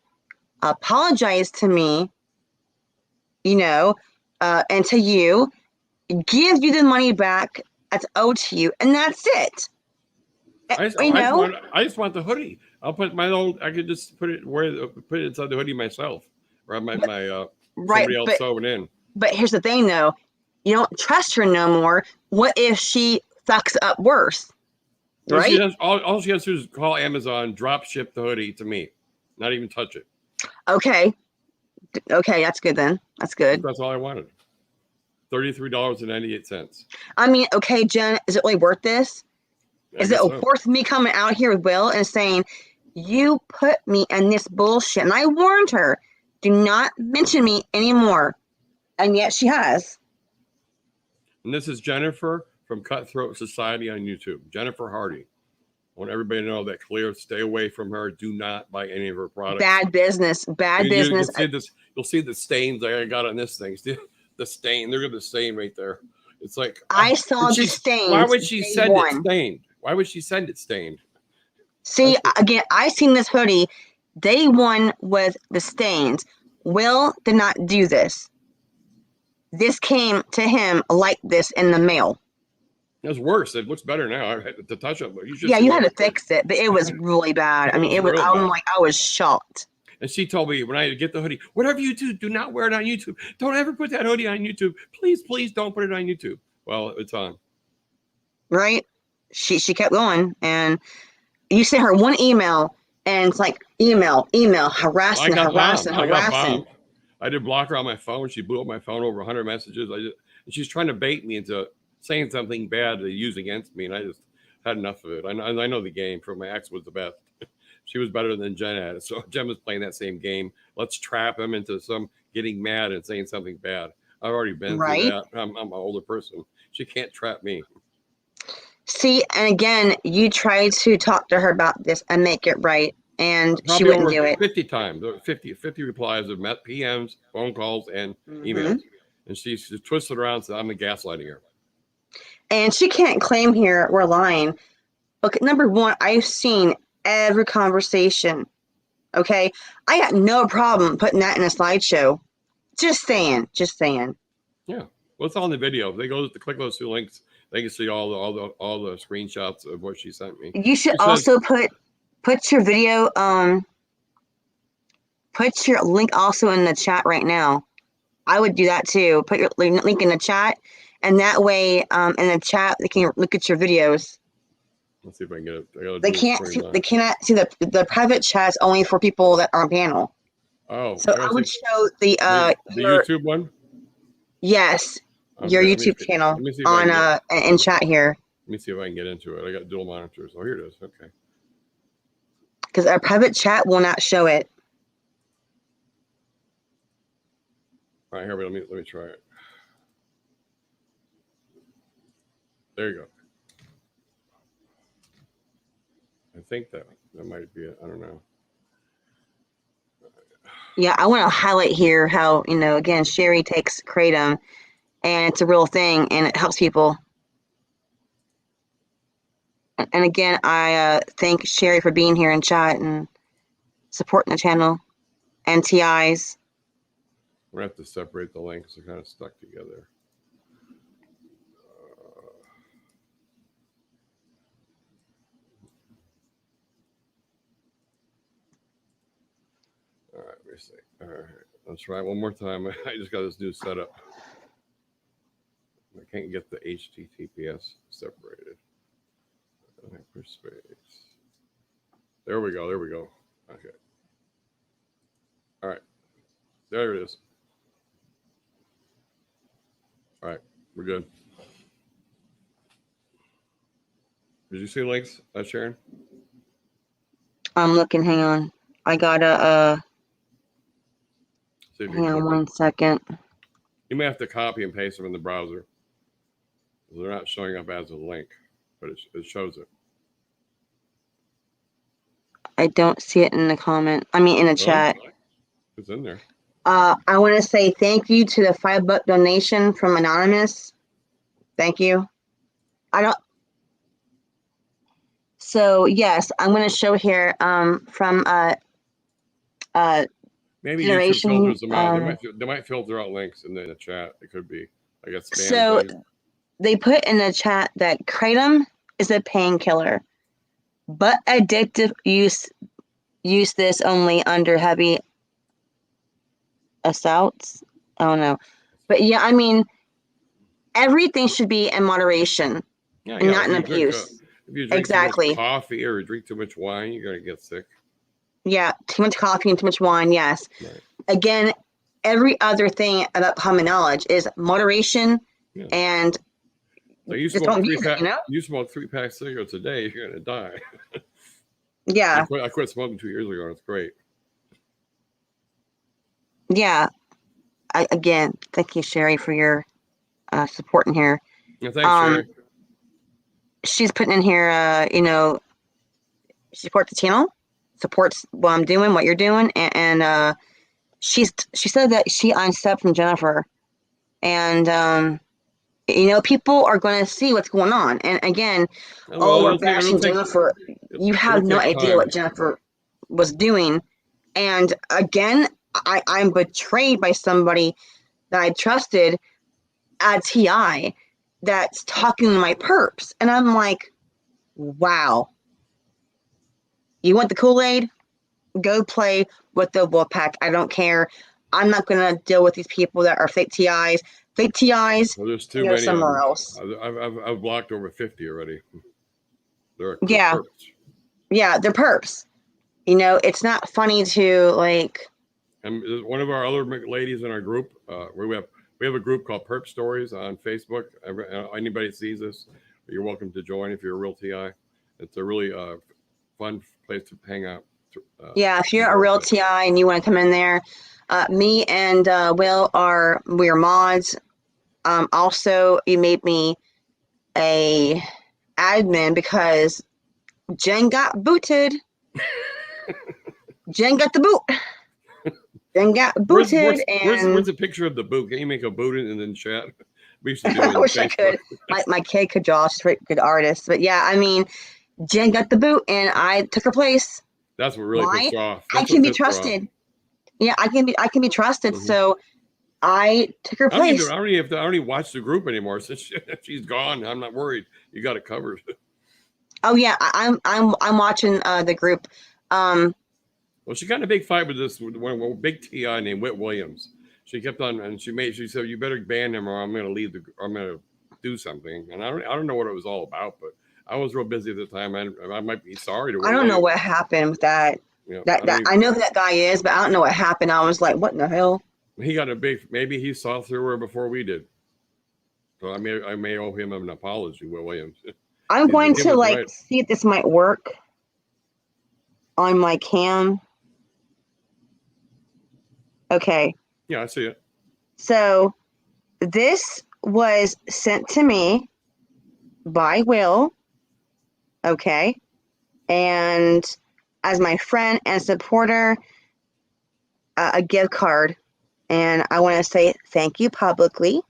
apologize to me, and to you, give you the money back that's owed to you, and that's it. I just want the hoodie. I'll put my own. I could just put it inside the hoodie myself, or somebody else sew it in. But here's the thing, though, you don't trust her no more. What if she fucks up worse? Right? All she has to do is call Amazon, drop ship the hoodie to me, not even touch it. Okay, that's good then. That's good. That's all I wanted. $33.98. I mean, okay, Jen, is it really worth this? Is it worth me coming out here with Will and saying, you put me in this bullshit? And I warned her, do not mention me anymore. And yet she has. And this is Jennifer from Cutthroat Society on YouTube. Jennifer Hardy. I want everybody to know that clear. Stay away from her. Do not buy any of her products. Bad business. Business. You'll see the stains I got on this thing. See the stain. Look at the stain right there. It's like I saw the stains. Why would she send it stained? Why would she send it stained? See, again, I seen this hoodie day one with the stains. Will did not do this. This came to him like this in the mail. It was worse. It looks better now. I had to touch up. Yeah, you had to fix it, but it was really bad. I mean, it was. I'm like, I was shocked. And she told me when I get the hoodie, whatever you do not wear it on YouTube. Don't ever put that hoodie on YouTube. Please, please don't put it on YouTube. Well, it's on. Right? She kept going, and you sent her one email, and it's like email, harassing. I did block her on my phone. She blew up my phone over 100 messages. And she's trying to bait me into saying something bad to use against me, and I just had enough of it. I know the game. For my ex was the best. She was better than Jen at it. So Jen was playing that same game. Let's trap him into some getting mad and saying something bad. I've already been through that. I'm an older person. She can't trap me. See, and again, you tried to talk to her about this and make it right, and she wouldn't do it. 50 times, 50 replies of PMs, phone calls, and emails. And she's twisted around and said, I'm gaslighting her. And she can't claim here we're lying. Okay, number one, I've seen every conversation. Okay, I got no problem putting that in a slideshow. Just saying. Yeah, well, it's on the video. If they go to click those two links, they can see all the screenshots of what she sent me. You should also put your video. Put your link also in the chat right now. I would do that too. Put your link in the chat, and that way, in the chat, they can look at your videos. Let's see if I can get it. They cannot see the private chat's only for people that are on panel. Oh, so I would show the YouTube one. Yes, okay, your YouTube channel on in chat here. Let me see if I can get into it. I got dual monitors. Oh, here it is. Okay. Because our private chat will not show it. All right, here, let me try it. There you go. I think that might be it. I don't know. Yeah, I want to highlight here how, again, Sherry takes Kratom, and it's a real thing, and it helps people. And again, I thank Sherry for being here in chat and supporting the channel. And TIs. We're going to have to separate the links. They're kind of stuck together. All right, let me see. All right, let's try it one more time. I just got this new setup. I can't get the HTTPS separated. Hyperspace. There we go. Okay. All right. There it is. All right, we're good. Did you see links, Sharon? I'm looking. Hang on. I gotta hang on 1 second. You may have to copy and paste them in the browser. They're not showing up as a link, but it shows it. I don't see it in the comment. I mean, in the chat. It's in there. I want to say thank you to the $5 donation from Anonymous. Thank you. So yes, I'm going to show here from maybe YouTube filters them out. They might filter out links in the chat. It could be. I guess. So they put in the chat that Kratom is a painkiller, but addictive use this only under heavy assaults. I don't know, but yeah, I mean, everything should be in moderation, and not in abuse. If you drink too much coffee or drink too much wine, you're gonna get sick. Yeah, too much coffee and too much wine. Yes. Right. Again, every other thing about common knowledge is moderation, and so you smoke you smoke 3-pack cigarettes a day, you're gonna die. Yeah. I quit smoking 2 years ago. It's great. Yeah. Again, thank you, Sherry, for your support in here. Yeah, thanks, Sherry. She's putting in here, she supports the channel, supports what I'm doing, what you're doing, and she said that she unstepped from Jennifer, and people are going to see what's going on. And again, we're bashing Jennifer. You have no idea what Jennifer was doing. And again, I'm betrayed by somebody that I trusted at TI that's talking to my perps. And I'm like, wow. You want the Kool-Aid? Go play with the Wolfpack. I don't care. I'm not going to deal with these people that are fake TIs. Fake TIs, Well, there's too go many somewhere of them. else. I've blocked over 50 already. They're Yeah. perps. Yeah, they're perps. You know, it's not funny to like. And one of our other ladies in our group, we have a group called Perp Stories on Facebook. Anybody sees this, you're welcome to join if you're a real TI. It's a really fun place to hang out. Yeah, if you're a real TI and you want to come in there, me and Will we're mods. Also, you made me a admin because Jen got booted. Jen got the boot. Jen got booted, where's the picture of the boot? Can you make a boot and then chat? We used to do it. I wish I could. My kid could draw. She's a very good artist. But yeah, I mean, Jen got the boot, and I took her place. That's what really pissed her off. I can be trusted. Yeah, I can be trusted. Mm-hmm. So I took her place. I don't even watch the group anymore since she's gone. I'm not worried. You got it covered. Oh yeah, I'm watching the group. Well, she got in a big fight with this one big TI named Whit Williams. She kept on, and she said, "You better ban him, or I'm going to leave I'm going to do something." And I don't know what it was all about, but I was real busy at the time. I might be sorry to. I don't know what happened with that. You know, I know who that guy is, but I don't know what happened. I was like, "What in the hell?" He got maybe he saw through her before we did. So I may owe him an apology, Will Williams. I'm going to see if this might work on my cam. Okay. Yeah, I see it. So this was sent to me by Will. Okay. And as my friend and supporter, a gift card. And I want to say thank you publicly.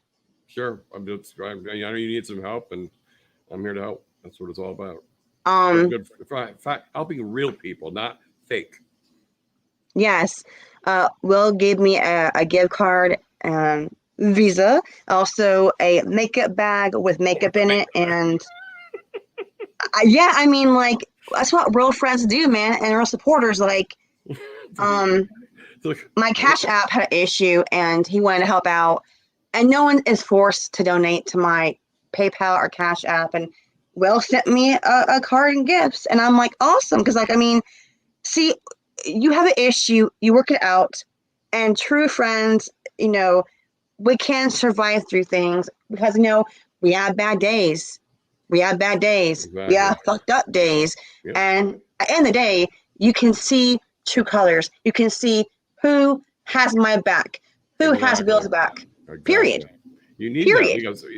Sure. I know you need some help, and I'm here to help. That's what it's all about. Helping real people, not fake. Yes. Will gave me a gift card, Visa, also a makeup bag with makeup in it. And yeah, I mean, like, that's what real friends do, man. And real supporters, like, my Cash App had an issue and he wanted to help out. And no one is forced to donate to my PayPal or Cash App. And Will sent me a card and gifts. And I'm like, awesome. Because, like, I mean, see, you have an issue, you work it out. And true friends, you know, we can survive through things because, you know, we have bad days. We have bad days. Exactly. We have fucked up days. Yep. And at the end of the day, you can see true colors. You can see who has my back, who has Will's back. Exactly. Period. You need that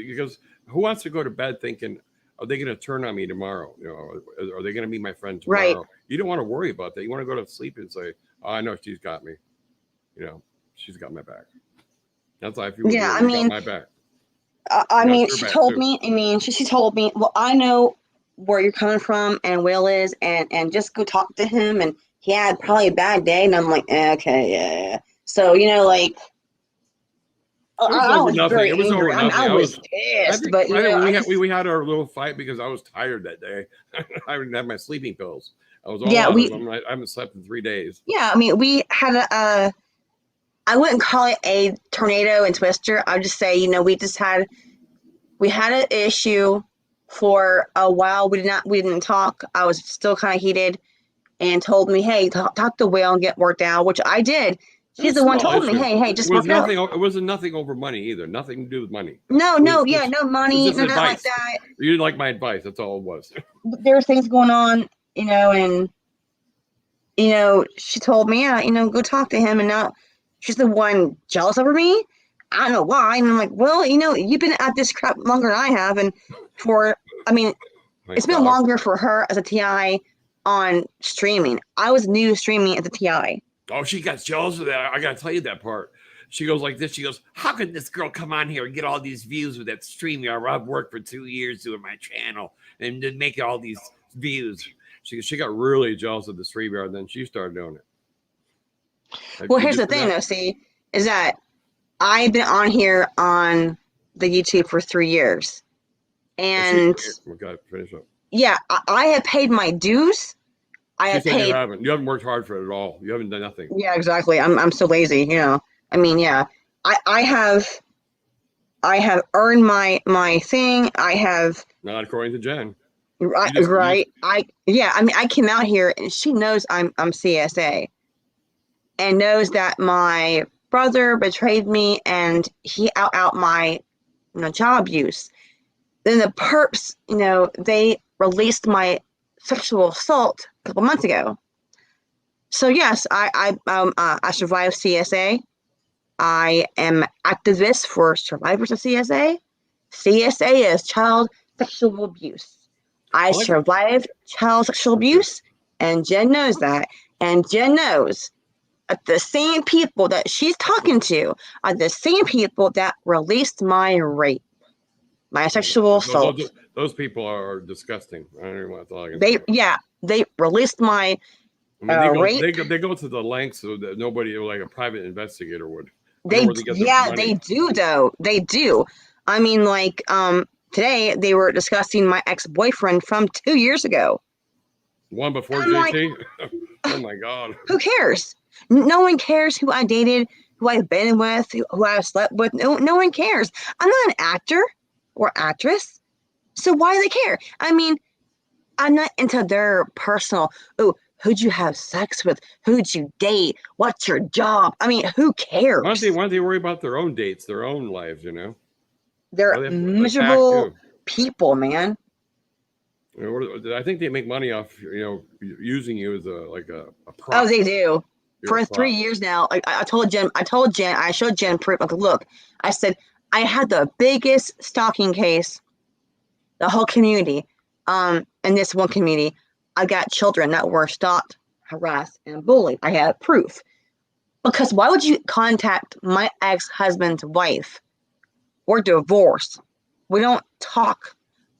because who wants to go to bed thinking, are they going to turn on me tomorrow? You know, are they going to be my friend tomorrow? Right. You don't want to worry about that. You want to go to sleep and say, "Oh, I know she's got me. You know, she's got my back." That's how I feel. Yeah, I mean, got my back. I mean, she told me. I mean, she told me. Well, I know where you're coming from, and Will is, and just go talk to him. And he had probably a bad day, and I'm like, okay, yeah. So you know, like. I was very angry. I was pissed, but you know, we had our little fight because I was tired that day. I didn't have my sleeping pills. I was all I haven't slept in 3 days. Yeah, I mean, we had I wouldn't call it a tornado and twister. I would just say, you know, we had an issue for a while. We didn't talk. I was still kind of heated, and told me, hey, talk to Will and get worked out, which I did. She's the one told me, hey, just work out. It wasn't nothing over money either. Nothing to do with money. No money, nothing like that. You didn't like my advice. That's all it was. There were things going on, you know, and, you know, she told me, yeah, you know, go talk to him. And now she's the one jealous over me. I don't know why. And I'm like, well, you know, you've been at this crap longer than I have. And it's been longer for her as a TI on streaming. I was new to streaming as a TI. Oh, she got jealous of that. I got to tell you that part. She goes like this. She goes, how could this girl come on here and get all these views with that stream? I've worked for 2 years doing my channel and then make all these views. She got really jealous of the StreamYard, and then she started doing it. Well, You here's the just thing, forgot? though. See, is that I've been on here on the YouTube for 3 years, Well, she, and we got to finish up. yeah, I have paid my dues. I She have said you paid. haven't. You haven't worked hard for it at all. You haven't done nothing. Yeah, exactly. I'm so lazy. I mean, yeah. I have earned my thing. I have. Not according to Jen. Right, You right. I mean, I came out here and she knows I'm CSA and knows that my brother betrayed me and he out my job use. Then the perps, they released my sexual assault a couple months ago. So yes, I survived CSA. I am activist for survivors of CSA. CSA is child sexual abuse. I like survived child sexual okay. abuse, and Jen knows that. And Jen knows that the same people that she's talking to are the same people that released my rape, my sexual assault. Those people are disgusting. I don't even want to talk. They released my I mean, rape. they go to the lengths so that nobody like a private investigator would. I don't know They where they get their yeah, money. they do though. They do. I mean, like today they were discussing my ex-boyfriend from 2 years ago. One before I'm like, JT. Oh my God. who cares? No one cares who I dated, who I've been with, who I've slept with. No one cares. I'm not an actor or actress, so why do they care? I mean, I'm not into their personal. Oh, who'd you have sex with? Who'd you date? What's your job? I mean, who cares? Why don't they worry about their own dates, their own lives? You know. They're Why they have to attack miserable you? people, man. I think they make money off using you as a Oh, prop. they do. You're a For prop. 3 years now, I told Jen, I showed Jen proof. Like, look, I said, I had the biggest stalking case, the whole community. In this one community, I got children that were stalked, harassed, and bullied. I had proof. Because why would you contact my ex-husband's wife? We're divorced. We don't talk.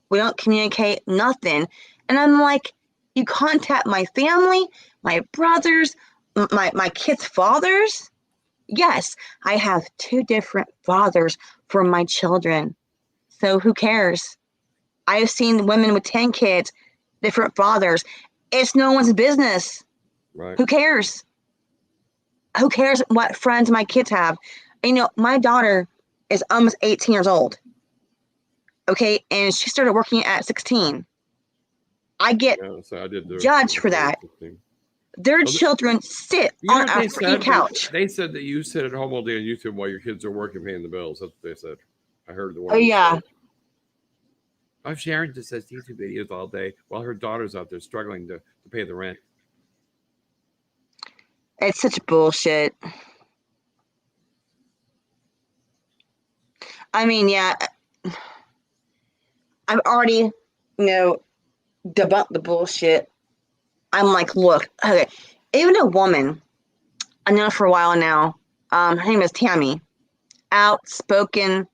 We don't communicate, nothing. And I'm like, you contact my family, my brothers, my kids' fathers? Yes, I have 2 different fathers for my children. So who cares? I've seen women with 10 kids, different fathers. It's no one's business. Right. Who cares? Who cares what friends my kids have? My daughter is almost 18 years old. Okay, and she started working at 16. I get So I did judged for that. Their children sit on a freaking couch. They said that you sit at home all day on YouTube while your kids are working paying the bills. That's what they said. I heard the one. Oh yeah. Sharon just says YouTube videos all day while her daughter's out there struggling to pay the rent. It's such bullshit. I mean, yeah, I've already, debunked the bullshit. I'm like, look, okay, even a woman I know for a while now, her name is Tammy, outspoken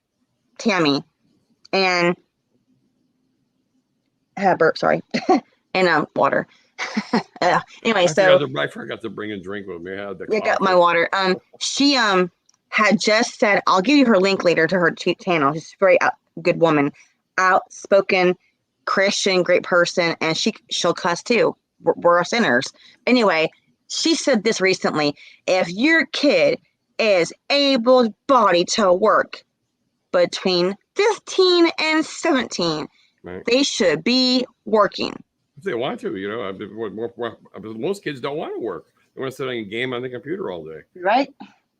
Tammy, and I had a burp, sorry, and water. Anyway, I forgot to bring a drink with me. I had the coffee. Got my water. She had just said, I'll give you her link later to her channel. She's a very good woman, outspoken Christian, great person, and she'll cuss too. We're sinners. Anyway, she said this recently: if your kid is able-bodied to work between 15 and 17, right, they should be working. If they want to, most kids don't want to work. They want to sit on a game on the computer all day. Right.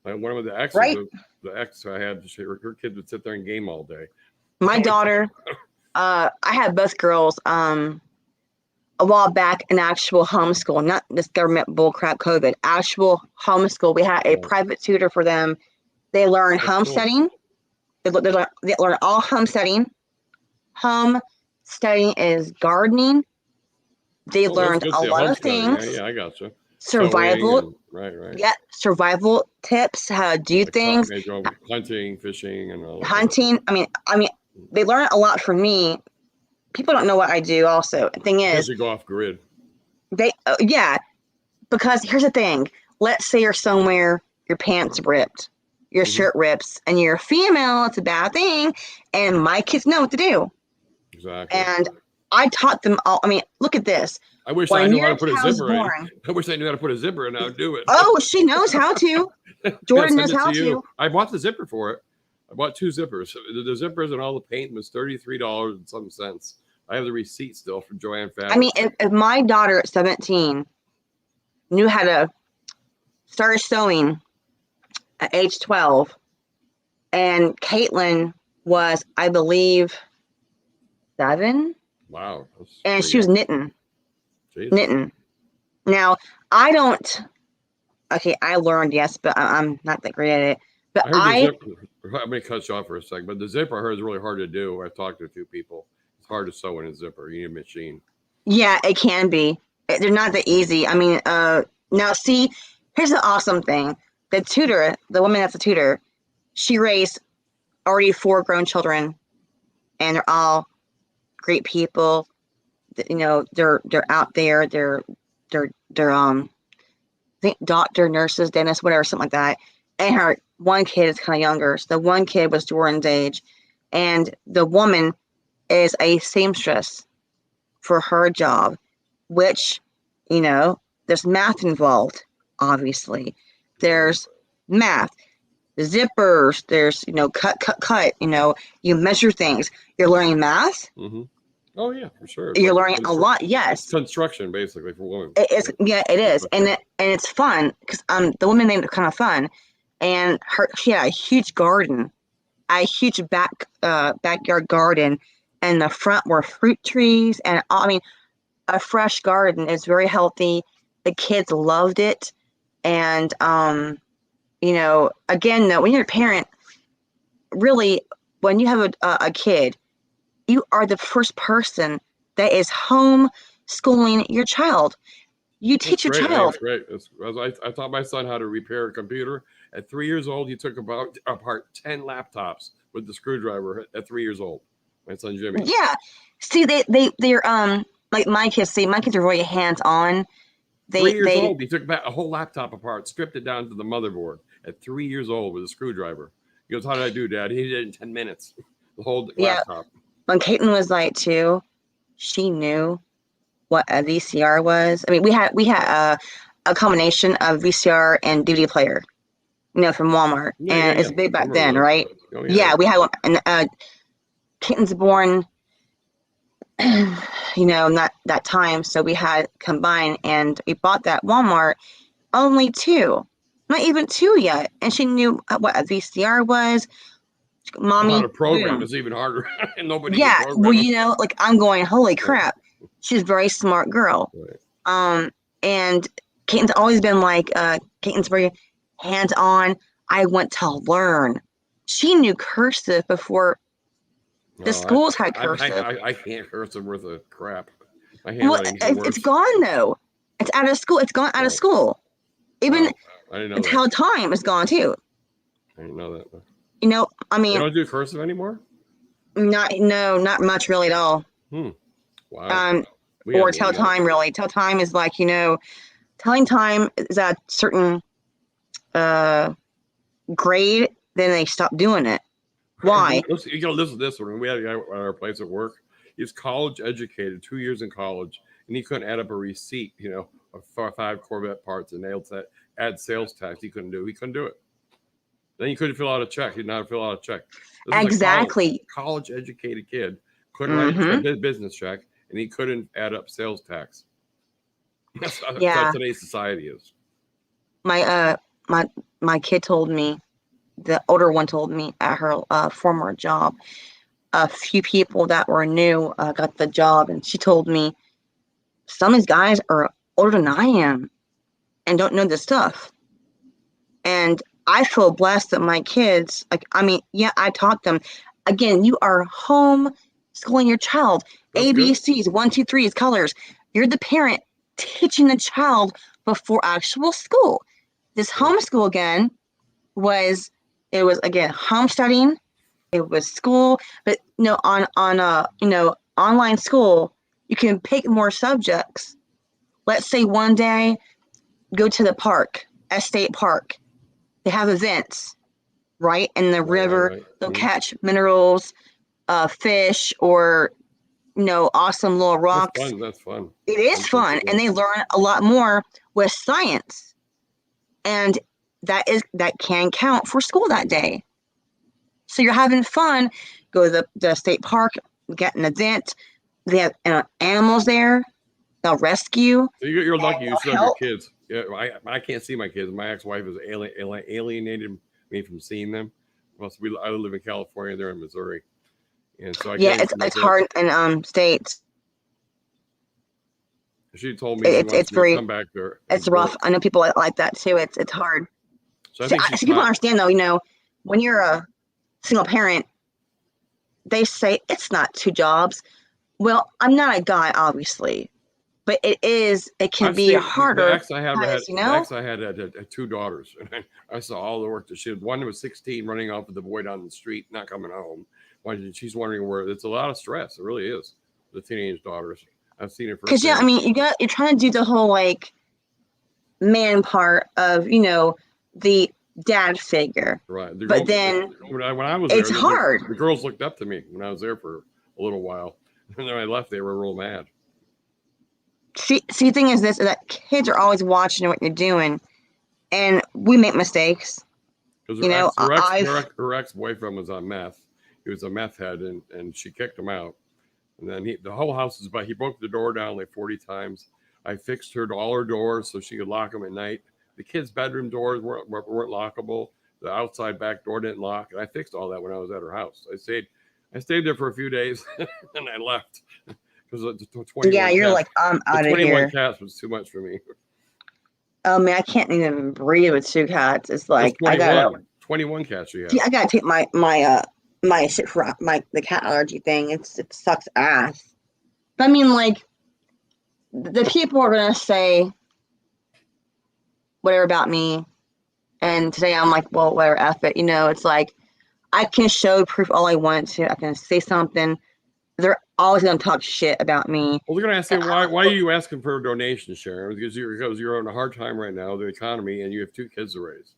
Like one of the exes, right? The ex I had, her kids would sit there and game all day. My daughter, I had both girls a while back in actual homeschool, not this government bullcrap COVID, actual homeschool. We had a private tutor for them. They learn homesteading. Cool. They learn all homesteading. Homesteading is gardening. They learned a lot of things. Yeah, I gotcha. Survival. Right. Yeah, survival tips, how to do things. Hunting, fishing, and all that. Hunting. I mean, they learn a lot from me. People don't know what I do. Also, the thing is, you go off grid. Because here's the thing: let's say you're somewhere, your pants ripped, your shirt rips, and you're a female, it's a bad thing. And my kids know what to do. Exactly. And I taught them all. I mean, look at this. I wish I knew how to put a zipper in. I wish I knew how to put a zipper in. I would do it. Oh, she knows how to. Jordan knows how to. I bought the zipper for it. I bought 2 zippers. The zippers and all the paint was $33 and some cents. I have the receipt still from Joanne Fabric. I mean, if my daughter at 17 knew how to start sewing at age 12, and Caitlin was, I believe, 7. Wow. And she was knitting. Jeez. Knitting. Now, I don't. Okay, I learned, yes, but I'm not that great at it. But I'm going to cut you off for a second. But the zipper, I heard, is really hard to do. I've talked to a few people. It's hard to sew in a zipper. You need a machine. Yeah, it can be. They're not that easy. I mean, now see, here's the awesome thing. The tutor, the woman that's a tutor, she raised already 4 grown children, and they're all great people. You know, they're out there. They're I think doctor, nurses, dentists, whatever, something like that. And her one kid is kind of younger. So the one kid was Jordan's age, and the woman is a seamstress for her job, which, you know, there's math involved. Obviously, there's math, zippers. There's, you know, cut. You know, you measure things. You're learning math. Mm-hmm. Oh yeah, for sure. You're learning a lot. Yes, construction basically for women. It is, and it's fun because the woman named it kind of fun, and she had a huge garden, a huge backyard garden, and the front were fruit trees, and I mean, a fresh garden is very healthy. The kids loved it, and you know, again, though, when you're a parent, really, when you have a kid, you are the first person that is homeschooling your child. You teach your child. That's great. I taught my son how to repair a computer. At 3 years old, he took apart 10 laptops with the screwdriver at 3 years old. My son Jimmy. Yeah. See, they're like my kids. See, my kids are really hands-on. 3 years old, he took a whole laptop apart, stripped it down to the motherboard at 3 years old with a screwdriver. He goes, "How did I do, Dad?" He did it in 10 minutes. The whole laptop. When Caitlin was like 2, she knew what a VCR was. I mean, we had a combination of VCR and DVD player, you know, from Walmart, and it's big back then, right? Oh, yeah, we had one. And Caitlin's born, you know, not that time, so we had combined, and we bought that Walmart. Only 2, not even 2 yet, and she knew what a VCR was. Mommy, how to program is even harder. And nobody. Yeah, well, you know, like I'm going, holy crap. She's a very smart girl. Right. And Caitlin's always been like, Caitlin's very hands-on. I want to learn. She knew cursive before the schools had cursive. I can't cursive worth a crap. It's gone though. It's out of school. It's gone out of school. Even I didn't know until time is gone too. I didn't know that. You know, I mean, they don't do cursive anymore? Not much really at all. Wow. Or tell time really. Tell time is like, you know, telling time is a certain grade, then they stop doing it. Why? You gotta listen to this one. We had a guy at our place at work. He's college educated, 2 years in college, and he couldn't add up a receipt, you know, of 5 Corvette parts and add sales tax. He couldn't do it. Then you couldn't fill out a check. He did not fill out a check. Exactly. College educated kid couldn't write a business check, and he couldn't add up sales tax. That's how today's society is. My kid told me, the older one told me at her former job, a few people that were new got the job, and she told me some of these guys are older than I am and don't know this stuff. And I feel blessed that my kids, I taught them. Again, you are homeschooling your child. That's ABCs, good. 1, 2, 3 is colors. You're the parent teaching the child before actual school. This homeschool again was again home studying. It was school, but on online school, you can pick more subjects. Let's say one day, go to the park a state park. They have events, right? In the river, right. they'll catch minerals, fish, or awesome little rocks. That's fun. It is fun, and they learn a lot more with science, and that can count for school that day. So you're having fun. Go to the state park, get an event. They have animals there. They'll rescue. So you're lucky you still have your help. kids. Yeah, I can't see my kids. My ex-wife has alienated me from seeing them. Plus, I live in California. They're in Missouri, and so it's hard in states. She told me she wants me to come back there. It's rough. I know people like that too. It's hard. So I think people understand though. When you're a single parent, they say it's not 2 jobs. Well, I'm not a guy, obviously, but it can be harder. The ex I had 2 daughters, and I saw all the work that she did. One was 16, running off with the boy down the street, not coming home. She's wondering where. It's a lot of stress. It really is. The teenage daughters. I've seen it because you're trying to do the whole like man part of the dad figure, right? But then when I was there, it's hard. The girls looked up to me when I was there for a little while, and then I left. They were real mad. See, the thing is that kids are always watching what you're doing, and we make mistakes. Because her ex-boyfriend was on meth. He was a meth head, and she kicked him out. And then the whole house he broke the door down like 40 times. I fixed all her doors so she could lock them at night. The kids' bedroom doors weren't lockable. The outside back door didn't lock. And I fixed all that when I was at her house. I stayed there for a few days and I left. Because you're like, I'm out of here. 21 cats was too much for me. Oh man, I can't even breathe with 2 cats. It's like 21 cats you have. I gotta take my shit for the cat allergy thing. It sucks ass. But I mean, like, the people are gonna say whatever about me, and today I'm like, well, whatever, F it. It's like I can show proof all I want to. I can say something. They're always gonna talk shit about me. Well, they're gonna ask you why are you asking for a donation, Sharon? Because you're on a hard time right now, the economy, and you have 2 kids to raise.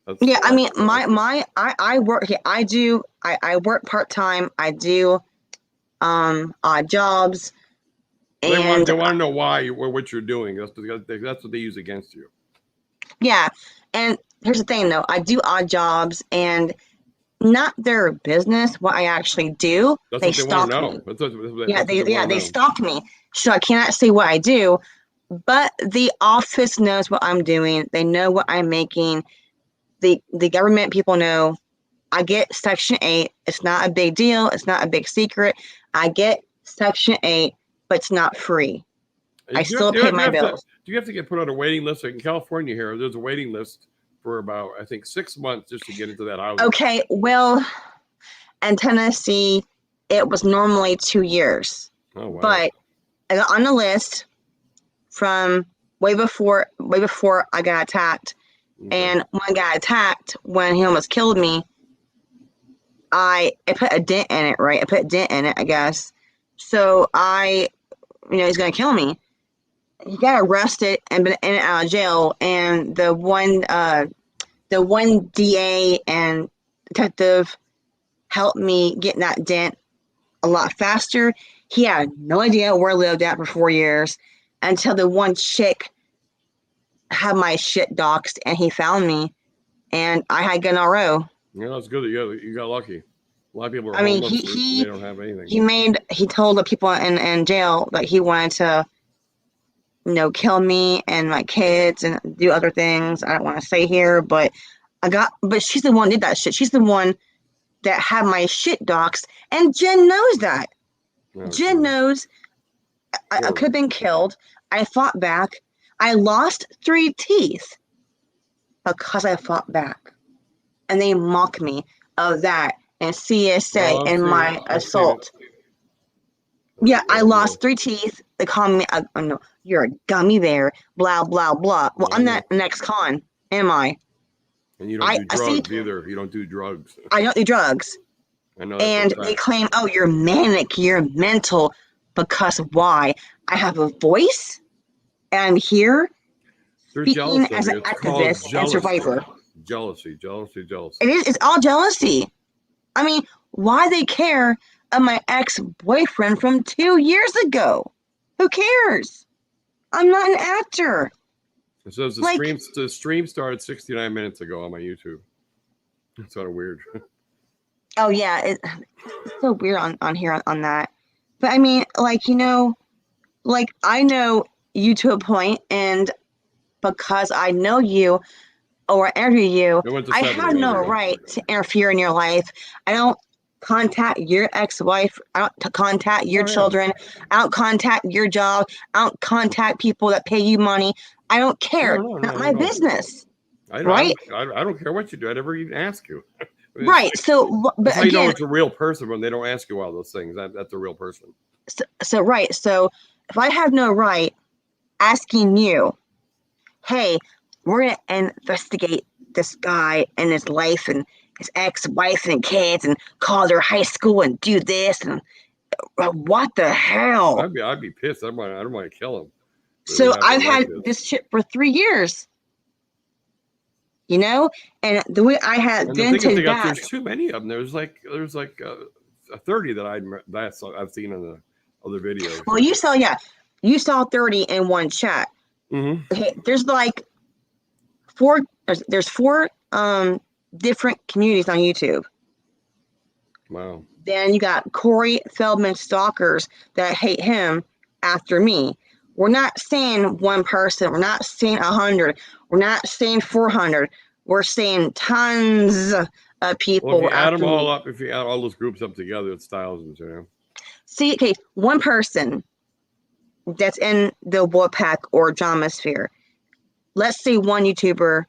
I mean, I work here. I work part-time. I do odd jobs. They want to know why what you're doing. That's what they use against you. Yeah, and here's the thing, though. I do odd jobs, and not their business what I actually do. That's they what they stalk want to know. They stalk me, so I cannot say what I do. But the office knows what I'm doing. They know what I'm making. The government people know I get Section 8. It's not a big deal. It's not a big secret. I get Section 8, but it's not free. I still pay my bills. Do you have to get put on a waiting list? Like in California here, there's a waiting list for about, I think, 6 months just to get into that house. Okay, well, in Tennessee, it was normally 2 years. Oh, wow. But I got on the list from way before I got attacked. Okay. And when I got attacked, when he almost killed me, I put a dent in it, right? I put a dent in it, I guess. So he's going to kill me. He got arrested and been in and out of jail. And the one DA and detective helped me get that dent a lot faster. He had no idea where I lived at for 4 years until the one chick had my shit doxed and he found me and I had gun RO. Yeah, that's good that you got lucky. A lot of people are homeless. They don't have anything. He told the people in jail that he wanted to kill me and my kids and do other things. I don't want to say here, but she's the one who did that shit. She's the one that had my shit doxed, and Jen knows that. Jen knows I could have been killed. I fought back. I lost 3 teeth because I fought back. And they mock me of that and CSA and my assault. Yeah, I lost 3 teeth. They call me, no, you're a gummy bear, blah, blah, blah. Well, I'm not next con, am I? And you don't do drugs either. You don't do drugs. I don't do drugs. I know. And they claim, oh, you're manic, you're mental. Because why? I have a voice, and I'm here. They're speaking jealous of as an you. It's called activist and jealousy. survivor. Jealousy. It is. It's all jealousy. I mean, why they care of my ex-boyfriend from 2 years ago? Who cares? I'm not an actor. It says the stream started 69 minutes ago on my YouTube. It's sort of weird. Oh yeah, it's so weird on here on that. But I mean, like, you know, like I know you to a point, and because I know you or interview you, I have no right to interfere in your life. I don't contact your ex-wife. I don't contact your children. I don't contact your job. I don't contact people that pay you money. I don't care. Not my business. Right? I don't care what you do. I never even ask you. Right. So, but that's how you again, know it's a real person when they don't ask you all those things. That's a real person. So right. So if I have no right asking you, hey, we're going to investigate this guy and his life and his ex-wife and kids and call their high school and do this and what the hell? I'd be pissed. I don't want to kill him. So I've had this shit for 3 years. You know, and the way I had vented back. There's too many of them. There's like 30 that I've seen in the other videos. Well, you saw 30 in one chat. Mm-hmm. Okay, there's like there's four different communities on YouTube. Wow. Then you got Corey Feldman stalkers that hate him after me. We're not saying one person. We're not saying 100. We're not saying 400. We're saying tons of people. Well, if you add them all up, if you add all those groups up together, it's thousands, you know. See, okay, one person that's in the Wolfpack or drama sphere. Let's say one YouTuber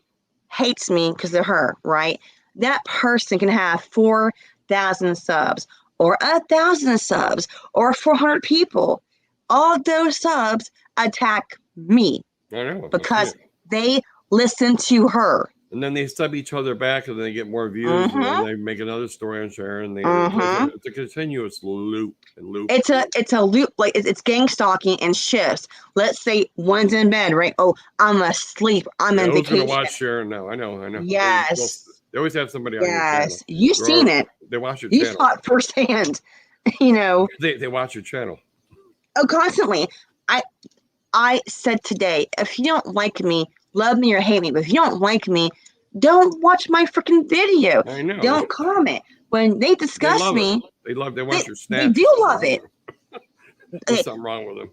hates me because of her, right? That person can have 4,000 subs or 1,000 subs or 400 people. All those subs attack me. I know. Because they listen to her. And then they sub each other back and they get more views. And then they make another story on Sharon. It's a continuous loop and loop. It's a loop, like it's gang stalking and shifts. Let's say one's in bed, right? Oh, I'm asleep. I'm in vacation. Who's gonna watch Sharon now? I know. Yes. They always have somebody on your channel. Yes. You've seen it. They watch your channel. You saw it firsthand. You know. They watch your channel. Oh, constantly. I said today, if you don't like me, love me or hate me, but if you don't like me, don't watch my freaking video. I know. Don't comment. When they discuss me, they watch your snaps. They do love it. There's something wrong with them.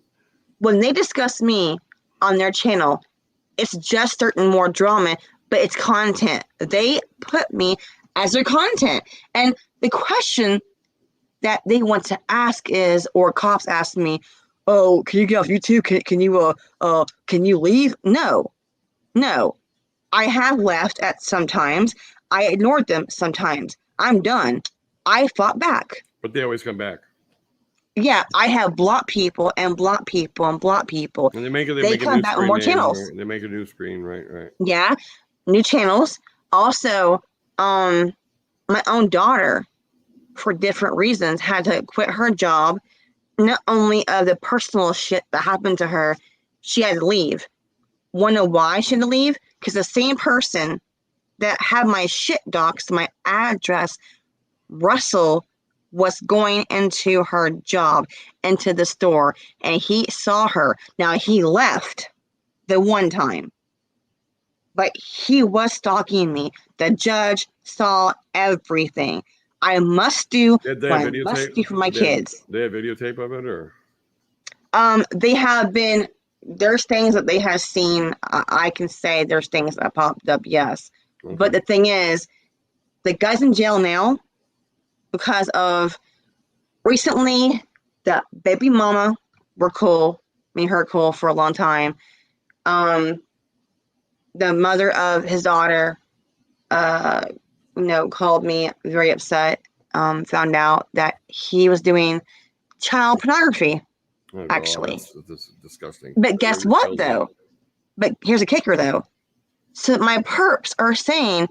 When they discuss me on their channel, it's just certain more drama, but it's content. They put me as their content. And the question that they want to ask is, or cops ask me, oh, can you get off YouTube? Can you leave? No. I have left at sometimes. I ignored them sometimes. I'm done. I fought back. But they always come back. Yeah, I have blocked people and blocked people and blocked people. And they come back with more channels. They make a new screen, right. Yeah, new channels. Also, my own daughter, for different reasons, had to quit her job. Not only of the personal shit that happened to her, she had to leave. Want to know why she had to leave? Because the same person that had my shit doxed, my address, Russell, was going into her job, into the store, and he saw her. Now, he left the one time, but he was stalking me. The judge saw everything. I must do what I must do for my kids. They have videotape of it, or? They have been, there's things that they have seen. I can say there's things that popped up, yes. Okay. But the thing is, the guy's in jail now because of recently the baby mama were cool. Me and her cool for a long time. The mother of his daughter, called me very upset. Found out that he was doing child pornography. Oh, actually, that's disgusting. But guess what, though? But here's a kicker, though. So my perps are saying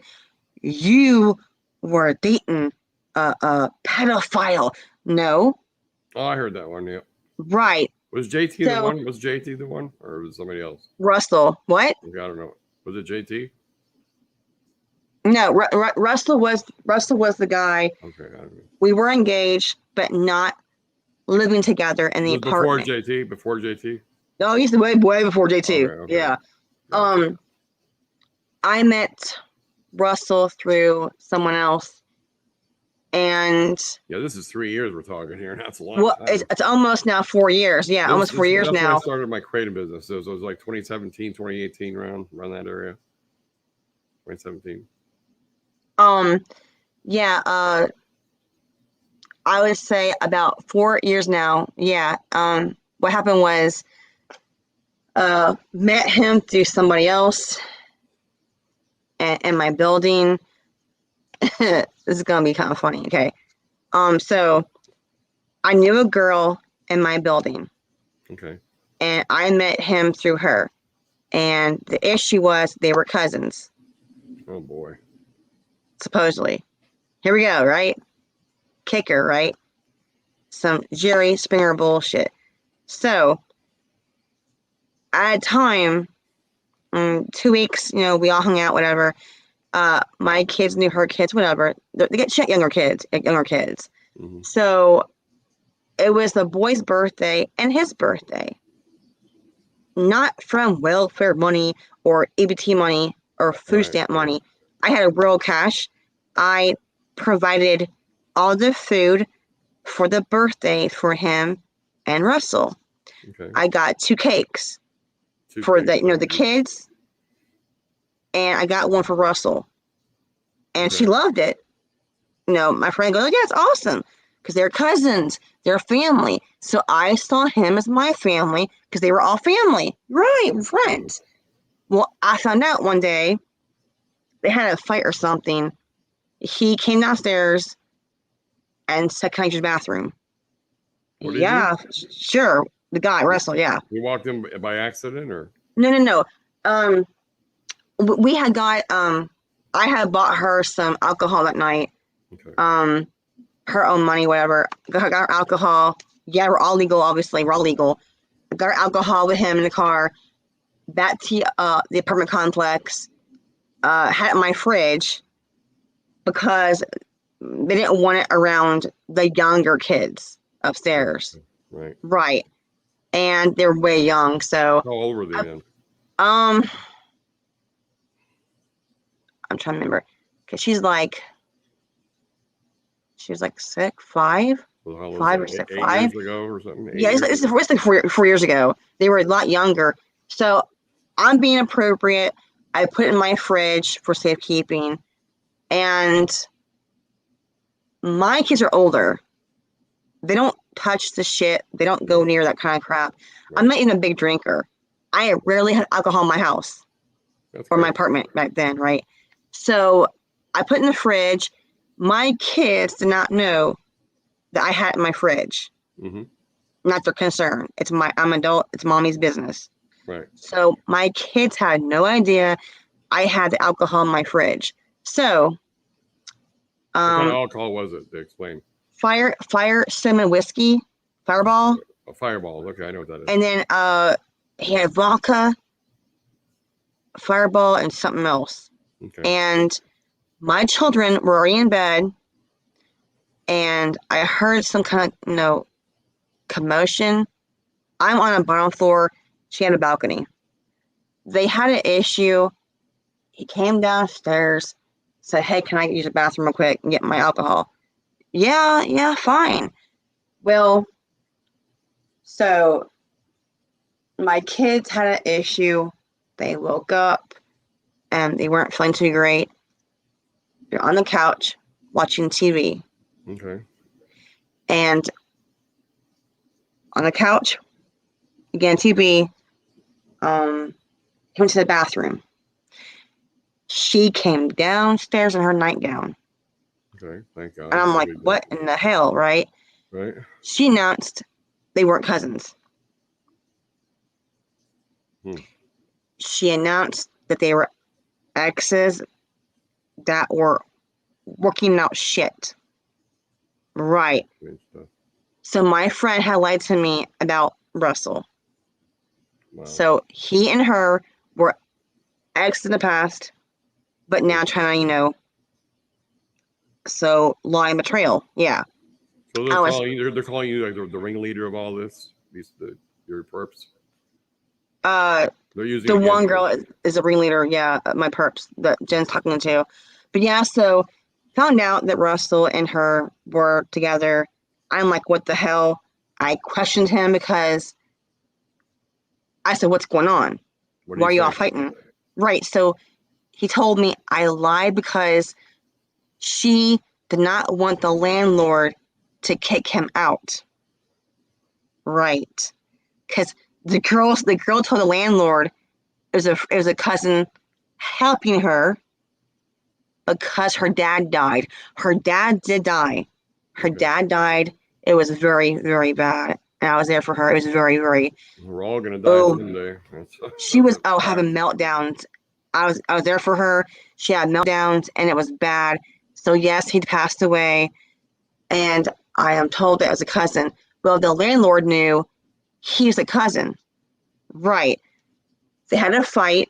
you were dating a pedophile. No. Oh, I heard that one. Yeah. Right. Was JT the So one? Was JT the one, or was it somebody else? Russell, what? Okay, I don't know. Was it JT? No, Russell was the guy. Okay, I don't know. We were engaged, but not living together in the It was before apartment. JT. Before JT. No, he's way before JT. Okay. Yeah. Gotcha. I met Russell through someone else, and Yeah, this is 3 years we're talking here, and that's a lot. well, it's almost now 4 years. Yeah, almost 4 years that's now. when I started my crating business. It was like 2017, 2018, around that area. 2017. Yeah. I would say about 4 years now. Yeah. What happened was, met him through somebody else, in my building. This is gonna be kind of funny. Okay. So I knew a girl in my building. Okay. And I met him through her. And the issue was they were cousins. Oh boy. Supposedly. Here we go, right? Kicker, right? Some Jerry Springer bullshit. So at a time, 2 weeks, we all hung out, whatever. My kids knew her kids, whatever. They get younger kids. Mm-hmm. So it was the boy's birthday and his birthday. Not from welfare money or EBT money or food stamp money. I had a real cash. I provided all the food for the birthday for him and Russell. Okay. I got 2 cakes for the kids, and I got one for Russell. And she loved it. My friend goes, "Yeah, it's awesome," because they're cousins, they're family. So I saw him as my family because they were all family, right? Friends. Well, I found out one day they had a fight or something. He came downstairs and said, "Can I use the bathroom?" Yeah, sure. The guy, Russell, yeah. You walked in by accident, or? No. We had got, I had bought her some alcohol that night. Okay. Her own money, whatever. Got her alcohol. Yeah, we're all legal, obviously. We're all legal. Got her alcohol with him in the car. Back to the apartment complex. Had it in my fridge because they didn't want it around the younger kids upstairs. Right. Right. And they're way young, so. How old were they then? I'm trying to remember. Because she was like 5. Well, 5 or 6, 8 5 years ago or something. Yeah, it's like 4 years ago. They were a lot younger. So I'm being appropriate. I put it in my fridge for safekeeping. And my kids are older. They don't touch the shit. They don't go near that kind of crap. Right. I'm not even a big drinker. I rarely had alcohol in my house or my apartment back then, right? So I put it in the fridge. My kids did not know that I had it in my fridge. Mm-hmm. Not their concern. I'm adult. It's mommy's business. Right. So my kids had no idea I had the alcohol in my fridge. So, what kind of alcohol was it? To explain. Fire cinnamon whiskey, Fireball. A Fireball. Okay, I know what that is. And then he had vodka, Fireball, and something else. Okay. And my children were already in bed, and I heard some kind of, commotion. I'm on a bottom floor. She had a balcony. They had an issue. He came downstairs, said, "Hey, can I use the bathroom real quick and get my alcohol?" Yeah, fine. Well, so my kids had an issue. They woke up and they weren't feeling too great. They're on the couch watching TV. Okay. And on the couch, again, TV, he went to the bathroom. She came downstairs in her nightgown. Okay, thank God. And I'm like, what in the hell, right? Right. She announced they weren't cousins. She announced that they were exes that were working out shit. Right. So my friend had lied to me about Russell. Wow. So he and her were ex in the past, but now trying to, so lying betrayal. Yeah. So they're calling you. They're calling you like the ringleader of all this. Your perps. They're using the one girl is a ringleader. Yeah, my perps that Jen's talking to. But yeah, so found out that Russell and her were together. I'm like, what the hell? I questioned him because I said, what's going on? Why are you all fighting? Right. So he told me I lied because she did not want the landlord to kick him out. Right. Because the girl told the landlord it was a cousin helping her because her dad died. Her dad did die. Her dad died. It was very, very bad. And I was there for her. It was very, very. We're all gonna die someday. She was having meltdowns. I was there for her. She had meltdowns, and it was bad. So yes, he'd passed away, and I am told that it was a cousin. Well, the landlord knew he's a cousin, right? They had a fight.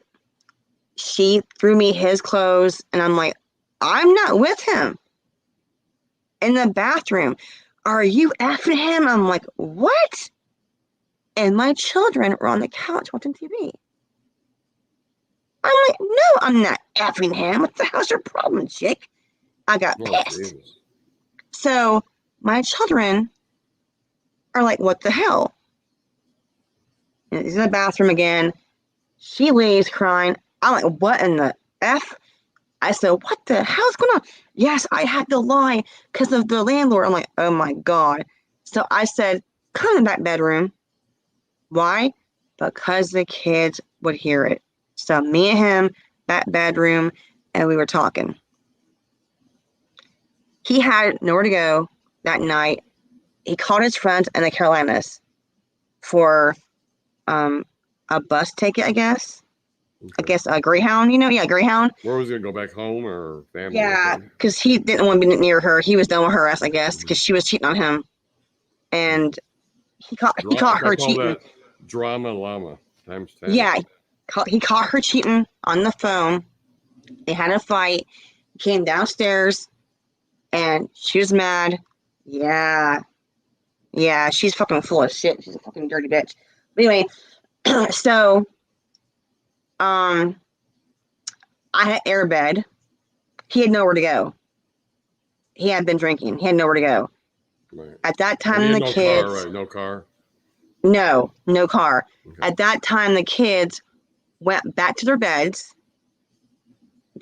She threw me his clothes, and I'm like, I'm not with him. In the bathroom, are you effing him? I'm like, what? And my children were on the couch watching TV. I'm like, no, I'm not effing him. What the hell's your problem, chick? I got pissed. Jesus. So my children are like, what the hell? And he's in the bathroom again. She leaves crying. I'm like, what in the F? I said, what the hell's going on? Yes, I had to lie because of the landlord. I'm like, oh my God. So I said, come in that bedroom. Why? Because the kids would hear it. So me and him, that bedroom, and we were talking. He had nowhere to go that night. He called his friends in the Carolinas for a bus ticket, I guess. Okay. I guess a Greyhound, Yeah, Greyhound. Where was he going to go back home or family? Yeah, because he didn't want to be near her. He was done with her ass, I guess, because she was cheating on him. And he caught her cheating. That drama llama times 10. Yeah, he caught her cheating on the phone. They had a fight. He came downstairs, and she was mad. Yeah, she's fucking full of shit. She's a fucking dirty bitch. But anyway, so I had airbed. He had nowhere to go. He had been drinking. He had nowhere to go. Right. At that time, the kids. Car, right? No car. No car. Okay. At that time, the kids went back to their beds.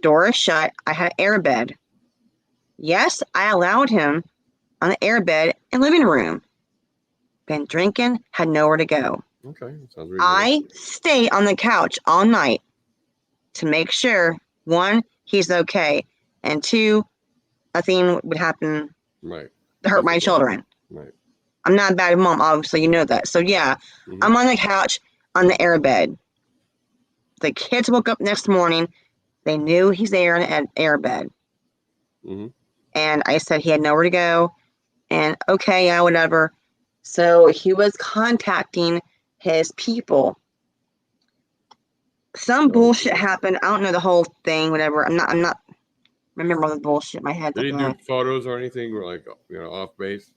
Door is shut. I had an airbed. Yes, I allowed him on the airbed in the living room. Been drinking, had nowhere to go. Okay, sounds reasonable. I stayed on the couch all night to make sure, one, he's okay, and two, nothing would happen to hurt my children. Right. I'm not a bad mom, obviously, you know that. So yeah, I'm on the couch on the airbed. The kids woke up next morning. They knew he's there in an airbed. Mm-hmm. And I said he had nowhere to go. And okay, yeah, whatever. So he was contacting his people. Some bullshit happened. I don't know the whole thing, whatever. I'm not remember all the bullshit in my head. Did he do photos or anything like, off base?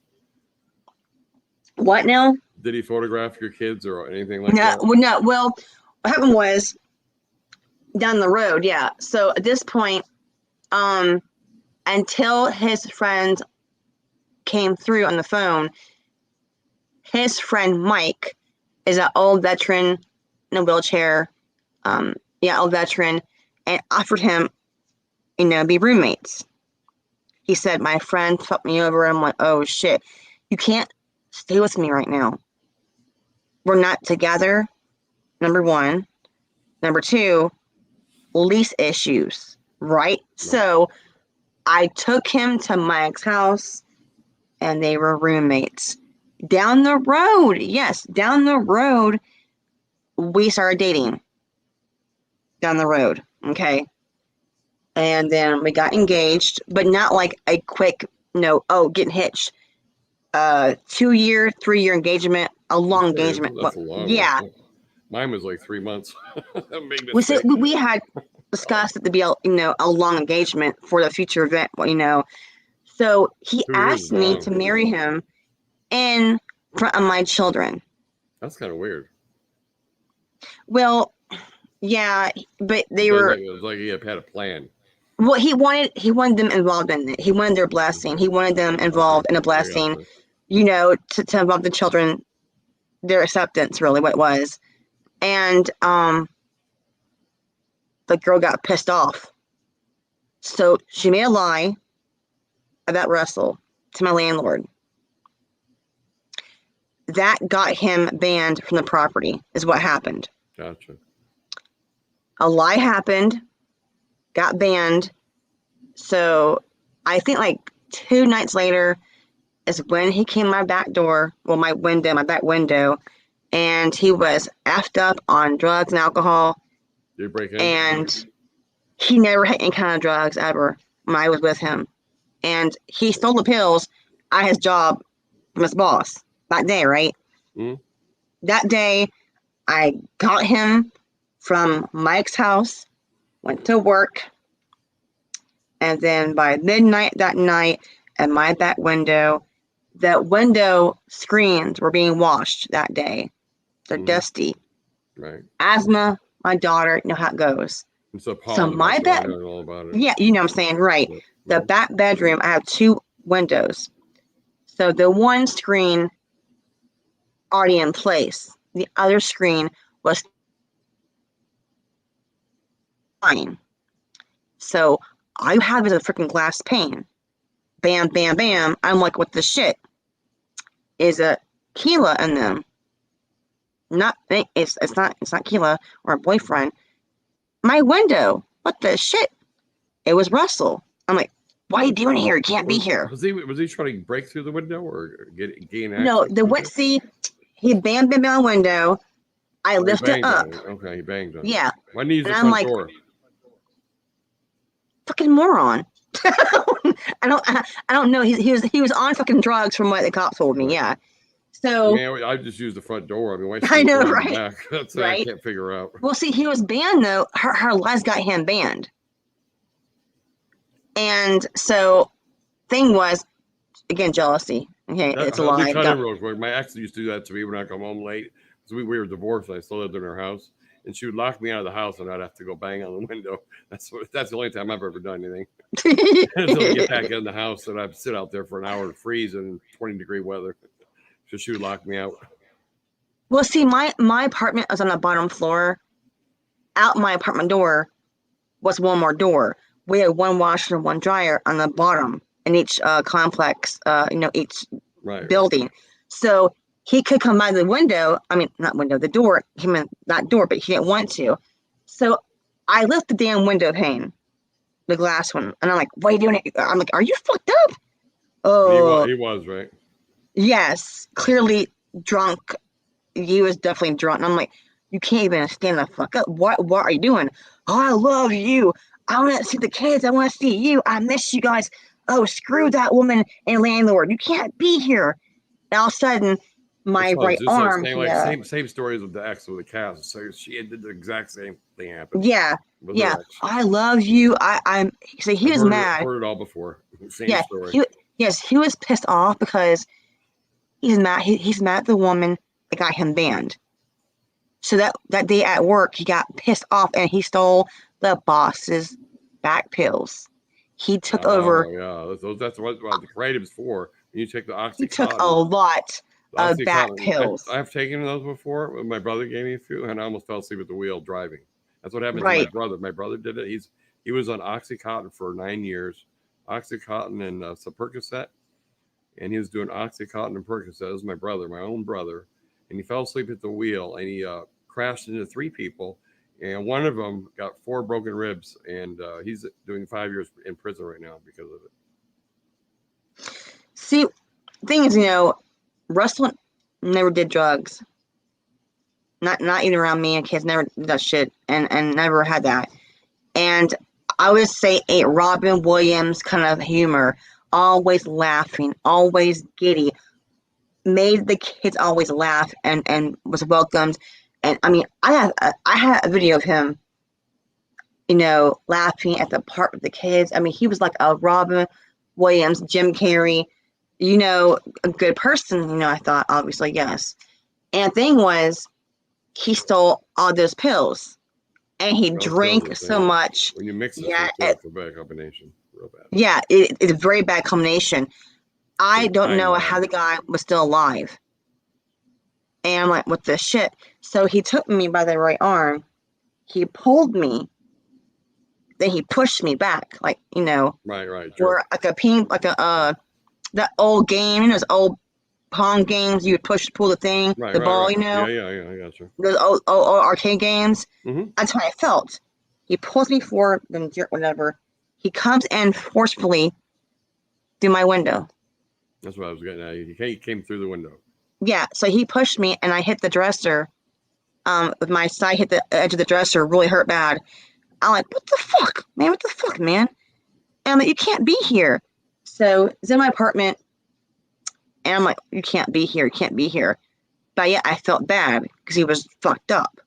What now? Did he photograph your kids or anything like that? No. Well, what happened was down the road, yeah. So at this point, until his friends came through on the phone, his friend Mike is an old veteran in a wheelchair. Old veteran, and offered him, be roommates. He said, my friend fucked me over. I'm like, oh shit, you can't stay with me right now. We're not together, number one. Number two, lease issues, right? So I took him to Mike's house, and they were roommates. Down the road, we started dating. Down the road, okay? And then we got engaged, but not like a quick, getting hitched. 2-year, 3-year engagement, a long That's engagement. That's a long yeah. one. Mine was like 3 months. We had discussed it to be a long engagement for the future event. So he 2 years is asked me long. to marry him in front of my children. That's kind of weird. Well, yeah, but they It were. was like he had a plan. Well, he wanted them involved in it. He wanted their blessing. He wanted them involved in a blessing. To involve the children, their acceptance, really, what it was. And the girl got pissed off. So she made a lie about Russell to my landlord. That got him banned from the property, is what happened. Gotcha. A lie happened, got banned. So I think like 2 nights later is when he came my back door, well, my back window, and he was effed up on drugs and alcohol. Did you break in? And he never had any kind of drugs ever when I was with him. And he stole the pills at his job from his boss that day, right? Mm-hmm. That day, I got him from Mike's house, went to work, and then by midnight that night at my back window, the window screens were being washed that day. They're dusty. Right. Asthma, my daughter, you know how it goes. So my back, all about it. yeah, you know what I'm saying, right. Yep. The back bedroom, I have 2 windows. So the one screen already in place. The other screen was fine. So all you have is a freaking glass pane. Bam, bam, bam. I'm like, what the shit? Is a Keela in them? It's not Keela or a boyfriend. My window. What the shit? It was Russell. I'm like, why are you doing here? You can't be here. Was he trying to break through the window or gain access? No, he banged on the window. I lifted up. Okay, he banged on it. Yeah. Why didn't he use the front door? Fucking moron. I don't know. He was on fucking drugs from what the cops told me. Right. Yeah. So I just used the front door. I mean, why I know, right? Back? That's what I can't figure out. Well, see, he was banned though. Her lies got him banned. And so, thing was, again, jealousy. Okay, it's a lie. My ex used to do that to me when I come home late because we were divorced and I still lived in her house, and she would lock me out of the house and I'd have to go bang on the window. That's the only time I've ever done anything. Until I get back in the house and I'd sit out there for an hour to freeze in 20-degree weather. So she would lock me out. Well, see, my apartment was on the bottom floor. Out my apartment door was one more door. We had one washer and one dryer on the bottom in each complex, each building. Right. So he could come by the window. I mean, not window, the door. He meant that door, but he didn't want to. So I left the damn window pane, the glass one, and I'm like, "What are you doing?" I'm like, "Are you fucked up?" Oh, he was right. Yes, clearly drunk. He was definitely drunk. And I'm like, "You can't even stand the fuck up. What are you doing?" "Oh, I love you. I want to see the kids. I want to see you. I miss you guys. Oh, screw that woman and landlord. You can't be here." And all of a sudden, my right arm. Same stories with the ex with the cast. So she did the exact same thing happen. Yeah. Yeah. I love you. I'm. So he was mad. I've heard it all before. Same story. He was pissed off because he's mad. He's mad at the woman that got him banned. So that day at work, he got pissed off and he stole the boss's back pills. He took over. Oh, yeah. That's what the creative's for. You take the Oxycontin. He took a lot of back pills. I've taken those before. My brother gave me a few, and I almost fell asleep at the wheel driving. That's what happened to my brother. My brother did it. He was on Oxycontin for 9 years. Oxycontin and some Percocet. And he was doing Oxycontin and Percocet. It was my brother, my own brother. And he fell asleep at the wheel, and he crashed into 3 people. And one of them got 4 broken ribs, and he's doing 5 years in prison right now because of it. See, the thing is, Russell never did drugs. Not even around me and kids. Never did that shit, and never had that. And I would say a Robin Williams kind of humor, always laughing, always giddy. made the kids always laugh and was welcomed. And I mean, I had a video of him, laughing at the part with the kids. I mean, he was like a Robin Williams, Jim Carrey, a good person. I thought, obviously, yes. And the thing was, he stole all those pills, and he drank so much. When you mix it, Yeah, it's a bad combination. Real bad. Yeah, it's a very bad combination. I don't know how the guy was still alive. And I'm like, what the shit? So he took me by the right arm. He pulled me. Then he pushed me back, like, Right. Sure. Or like that old game, those old Pong games, you would pull the thing, the ball, Yeah, I got you. Those old arcade games. Mm-hmm. That's how I felt. He pulls me forward, then whatever. He comes in forcefully through my window. That's what I was getting at. He came through the window. Yeah, so he pushed me, and I hit the dresser. With my side hit the edge of the dresser, really hurt bad. I'm like, what the fuck, man? What the fuck, man? And I'm like, you can't be here. So it's in my apartment, and I'm like, you can't be here. You can't be here. But yeah, I felt bad because he was fucked up.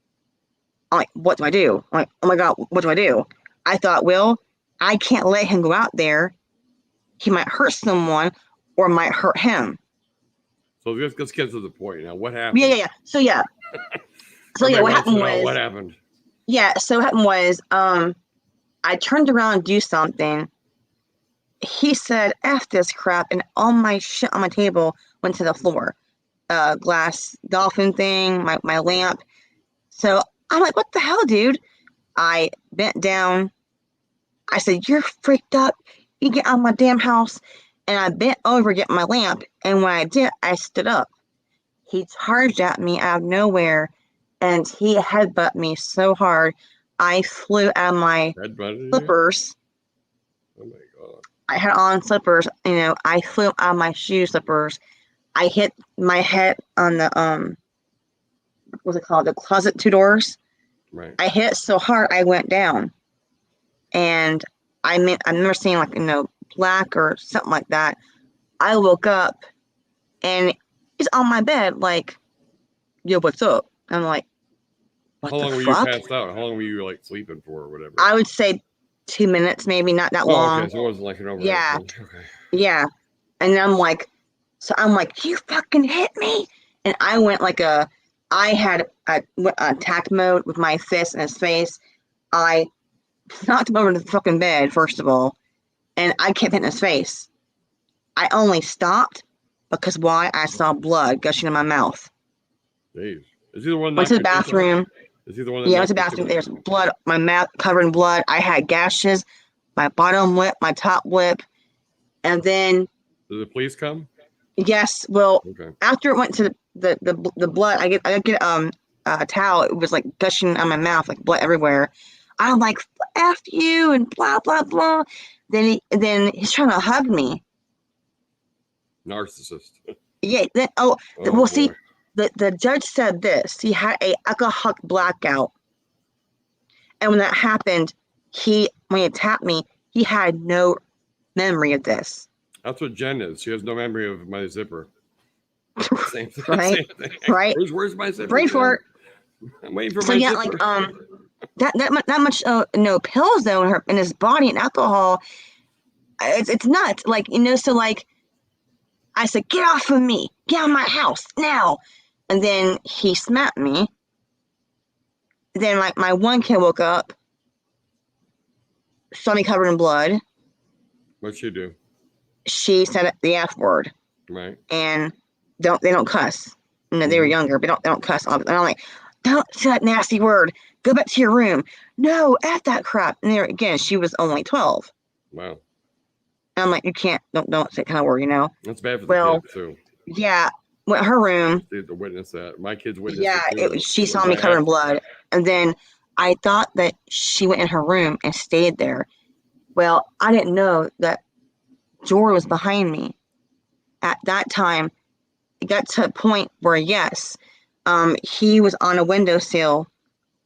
I'm like, what do I do? I'm like, oh my God, what do I do? I thought, well, I can't let him go out there. He might hurt someone or might hurt him. So let's get to the point now. What happened? Yeah. So yeah. What happened was. What happened? Yeah, so what happened was, I turned around to do something. He said, F this crap, and all my shit on my table went to the floor. Glass dolphin thing, my lamp. So I'm like, what the hell, dude? I bent down. I said, you're freaked up. You get out of my damn house. And I bent over to get my lamp, and when I did, I stood up. He charged at me out of nowhere, and he headbutted me so hard, I flew out of my slippers. Oh my God. I had on slippers, I flew out of my shoe slippers. I hit my head on the, what's it called? The closet 2 doors. Right. I hit it so hard, I went down. And I remember seeing black or something like that. I woke up, and he's on my bed, like, yo, what's up? I'm like, what the fuck? How long were you passed out? How long were you sleeping for or whatever? I would say 2 minutes, maybe, not that long. Okay, so it wasn't like an overnight. Yeah. Okay. Yeah. And I'm like, you fucking hit me. And I went I had a attack mode with my fist in his face. I knocked him over to the fucking bed, first of all, and I kept hitting his face. I only stopped because why? I saw blood gushing in my mouth. Jeez. Is he the one? Went to the bathroom. Is he the one? Yeah, I went to the bathroom. There's blood. My mouth covered in blood. I had gashes, my bottom lip, my top lip, and then. Did the police come? Yes. Well, okay. After it went to the blood, I get a towel. It was like gushing out my mouth, like blood everywhere. I'm like, F you and blah blah blah. Then he's trying to hug me. Narcissist. Yeah. See. The judge said this. He had a alcoholic blackout. And when that happened, when he attacked me, he had no memory of this. That's what Jen is. She has no memory of my zipper. Same thing. Right? Same thing. Right? Where's my zipper? Wait for it. I'm waiting for my zipper. That much no pills though in his body and alcohol. It's nuts. So I said, get off of me. Get out of my house now. And then he smacked me. Then my one kid woke up, saw me covered in blood. What'd she do? She said the F word. Right. And they don't cuss. They were younger, but they don't cuss. And I'm like, don't say that nasty word. Go back to your room. No, F that crap. And there again, she was only 12. Wow. And I'm like, you can't, don't say that kind of word, That's bad for the kids too. Yeah. Went her room. To witness that. My kids witnessed it. She saw me covered in blood. And then I thought that she went in her room and stayed there. Well, I didn't know that Jordan was behind me. At that time, it got to a point where, yes, he was on a windowsill,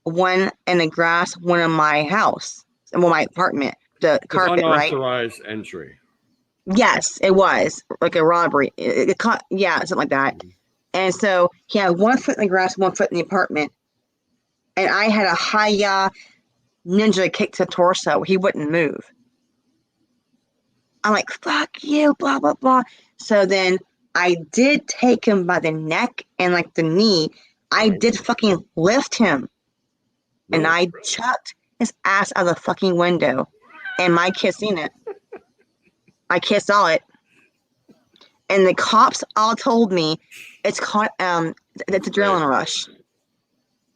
one in the grass, one in my house, my apartment, the carpet, right? Unauthorized entry. Yes, it was like a robbery. It caught, yeah, something like that. And so he had 1 foot in the grass, 1 foot in the apartment. And I had a high ninja kick to torso. He wouldn't move. I'm like, fuck you, blah, blah, blah. So then I did take him by the neck and like the knee. I did fucking lift him. And No. I chucked his ass out of the fucking window. And my kid seen it. My kid saw it. And the cops all told me it's called it's adrenaline rush.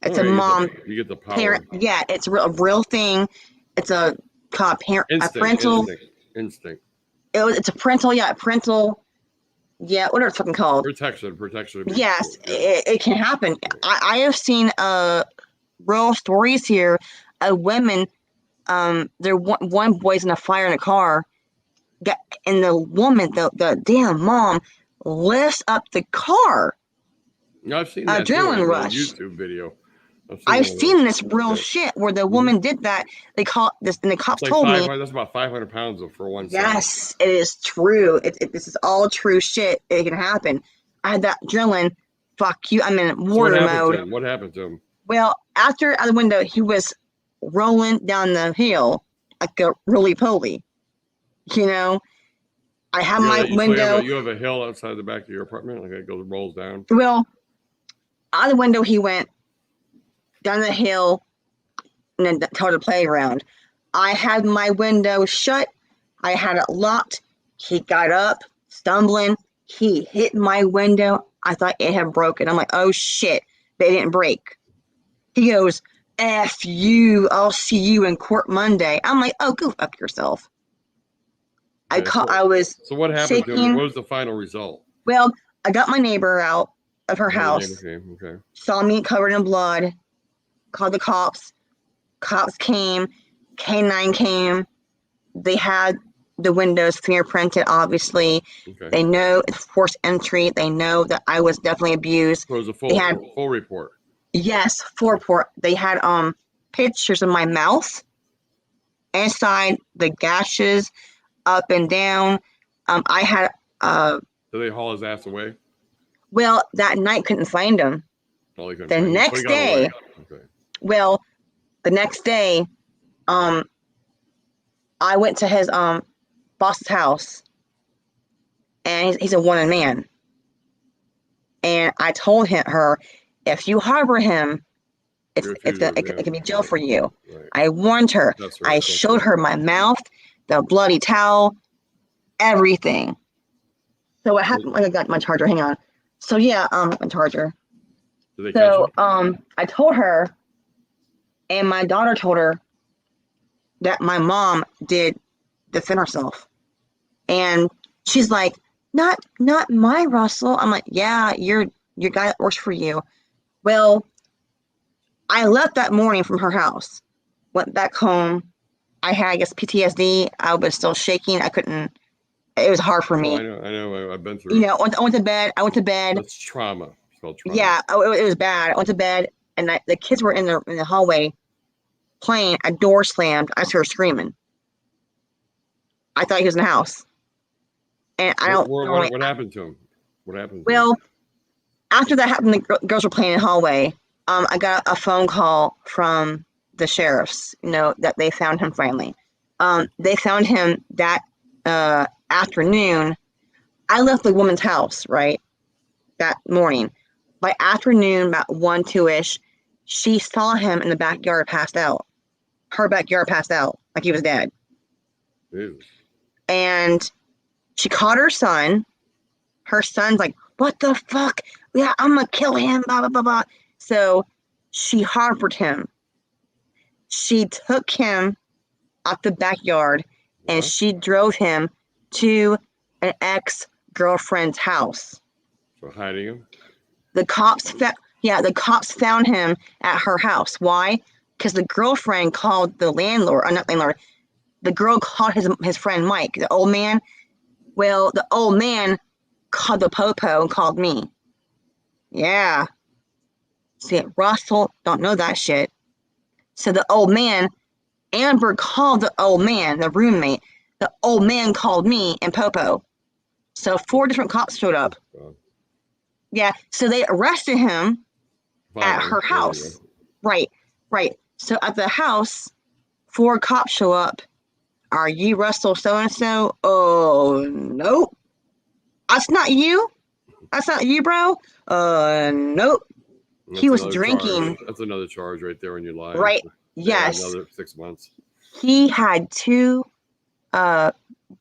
It's a mom You get the power. parent. Yeah, it's a real thing. It's a parent, a parental Instinct. It's a parental. Yeah, parental. Yeah, whatever it's fucking called. Protection. Yes, it can happen. I have seen real stories here of women. There one boy's in a fire in a car. And the woman, the damn mom, lifts up the car. I've seen that adrenaline rush. YouTube video. I've seen this real shit where the woman did that. They call this, and the cops told me that's about 500 pounds for one. Yes, it is true. This is all true shit. It can happen. I had that adrenaline. Fuck you. I'm in warrior mode. What happened to him? Well, out the window, he was rolling down the hill like a roly-poly. You know, I have my window. You have a hill outside the back of your apartment, like it rolls down. Well, out the window, he went down the hill and then toward the playground. I had my window shut. I had it locked. He got up, stumbling. He hit my window. I thought it had broken. I'm like, oh shit, but it didn't break. He goes, F you, I'll see you in court Monday. I'm like, oh, go fuck yourself. I was So what happened shaking. to him? What was the final result? Well, I got my neighbor out of her house. Okay. Saw me covered in blood. Called the cops. Cops came. K9 came. They had the windows fingerprinted, obviously. Okay. They know it's forced entry. They know that I was definitely abused. So it was a full report. Yes, full report. They had pictures of my mouth, inside the gashes, up and down. I had Did they haul his ass away? Well, that night couldn't find him. The next day. Okay. Well, the next day, I went to his boss's house, and he's a wanted man. And I told her, if you harbor him, it can be jail for you. Right. I warned her. Right. I showed her my mouth, the bloody towel, everything. So what happened? I got my charger. Hang on. So yeah, my charger. So I told her, and my daughter told her that my mom did defend herself, and she's like, not my Russell. I'm like, yeah, your guy that works for you. Well, I left that morning from her house, went back home. I had, I guess, PTSD. I was still shaking. I couldn't. It was hard for me. I know. I've been through. You know, I went to bed. That's trauma. It's called trauma. Yeah, it was bad. I went to bed, and the kids were in the hallway playing. A door slammed. I started screaming. I thought he was in the house, and I don't. What happened to him? What happened? Well, after that happened, the girls were playing in the hallway. I got a phone call from the sheriffs. You know that they found him finally. They found him that afternoon. I left the woman's house right that morning. By afternoon, about 1, 2-ish, she saw him in the backyard, passed out. Her backyard, passed out like he was dead. Ew. And she called her son. Her son's like, "What the fuck? Yeah, I'm gonna kill him." Blah blah blah blah. So she harbored him. She took him out the backyard, and she drove him to an ex-girlfriend's house. For hiding him? The cops found him at her house. Why? Because the girlfriend called the landlord, or not landlord. The girl called his friend Mike, the old man. Well, the old man called the popo and called me. Yeah. See, Russell don't know that shit. So the old man, Amber called the old man, the roommate. the old man called me and Popo. So 4 different cops showed up. Yeah, so they arrested him at her house. Right. So at the house, 4 cops show up. Are you Russell so-and-so? Oh, nope. That's not you. That's not you, bro. Nope. He was drinking. That's another charge right there when you lie. Right. Yes. Another 6 months. He had 2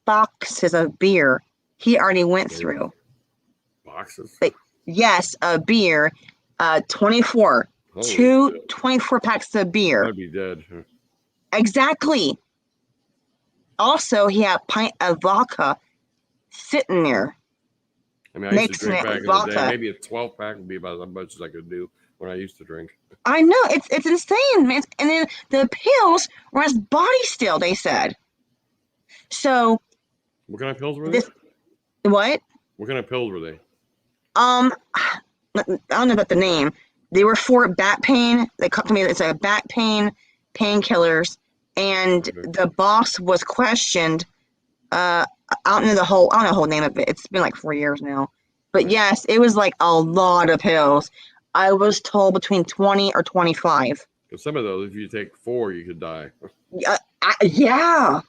boxes of beer he already went through. Boxes? Yes, a beer. 24. Holy 2 shit. 24 packs of beer. I'd be dead. Exactly. Also, he had a pint of vodka sitting there. I mean, I used to drink back in the day. Maybe a 12-pack would be about as much as I could do when I used to drink. I know. It's insane, man. And then the pills were his body still, they said. So. What kind of pills were they? What? What kind of pills were they? I don't know about the name. They were for back pain. They called to me. It's like back pain, painkillers. And the boss was questioned. I don't know the whole name of it. It's been like 4 years now. But yes, it was like a lot of pills. I was told between 20 or 25. Because some of those, if you take 4, you could die. Yeah.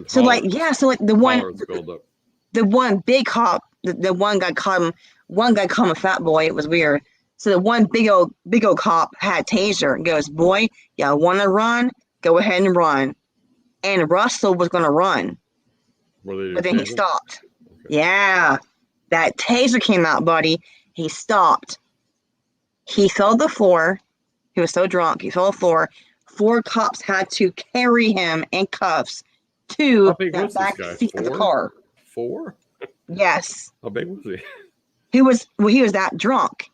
So like the one big cop, the one guy called him a fat boy. It was weird. So the one big old cop had taser and goes, boy, you want to run? Go ahead and run. And Russell was going to run. But then he stopped. Okay. Yeah. That taser came out, buddy. He stopped. He fell to the floor. He was so drunk. He fell to the floor. 4 cops had to carry him in cuffs to the back seat of the car. 4? Yes. How big was he? He was that drunk.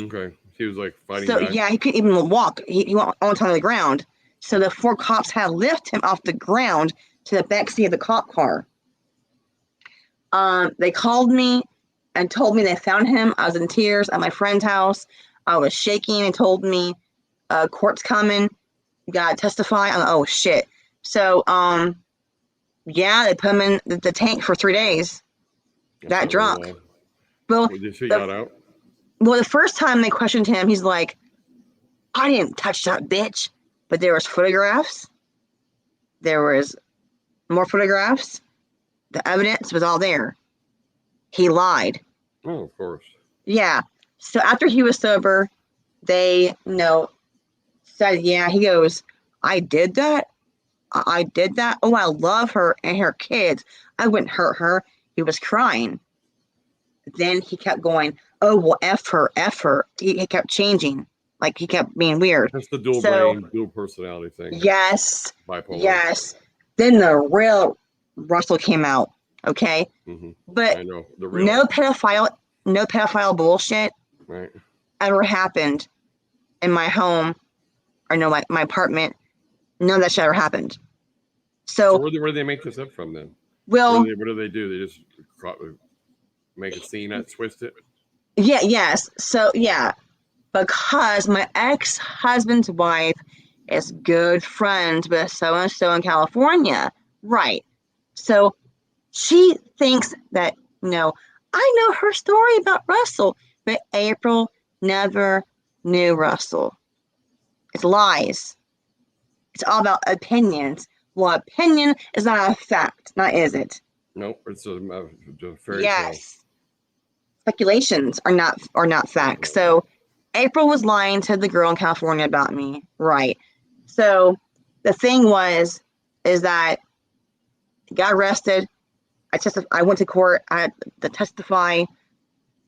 Okay. He was like fighting back. Yeah, he couldn't even walk. He went on top of the ground. So the 4 cops had to lift him off the ground to the back seat of the cop car. They called me and told me they found him. I was in tears at my friend's house. I was shaking and told me, court's coming. You gotta testify. I'm like, oh shit. So, they put him in the tank for 3 days. That drunk. Well, got out? Well, the first time they questioned him, he's like, I didn't touch that bitch. But there was photographs. There was more photographs. The evidence was all there. He lied. Oh, of course. Yeah. So after he was sober, they, said, yeah, he goes, I did that. I did that. Oh, I love her and her kids. I wouldn't hurt her. He was crying. Then he kept going, oh, well, F her. He kept changing. Like, he kept being weird. That's the dual brain, dual personality thing. Yes. Bipolar. Yes. Then the real Russell came out. Okay. Mm-hmm. But I know, the real no pedophile bullshit ever happened in my home or my apartment. None of that shit ever happened. So where do they make this up from then? Well, what do they do? They just make a scene and twist it? Yeah, yes. So, yeah. Because my ex-husband's wife is good friends with so-and-so in California. Right. So she thinks that, I know her story about Russell, but April never knew Russell. It's lies. It's all about opinions. Well, opinion is not a fact, not is it? Nope, it's a fairy tale. Yes. Speculations are not facts. So April was lying to the girl in California about me. Right. So the thing is that I got arrested. I went to court. I had to testify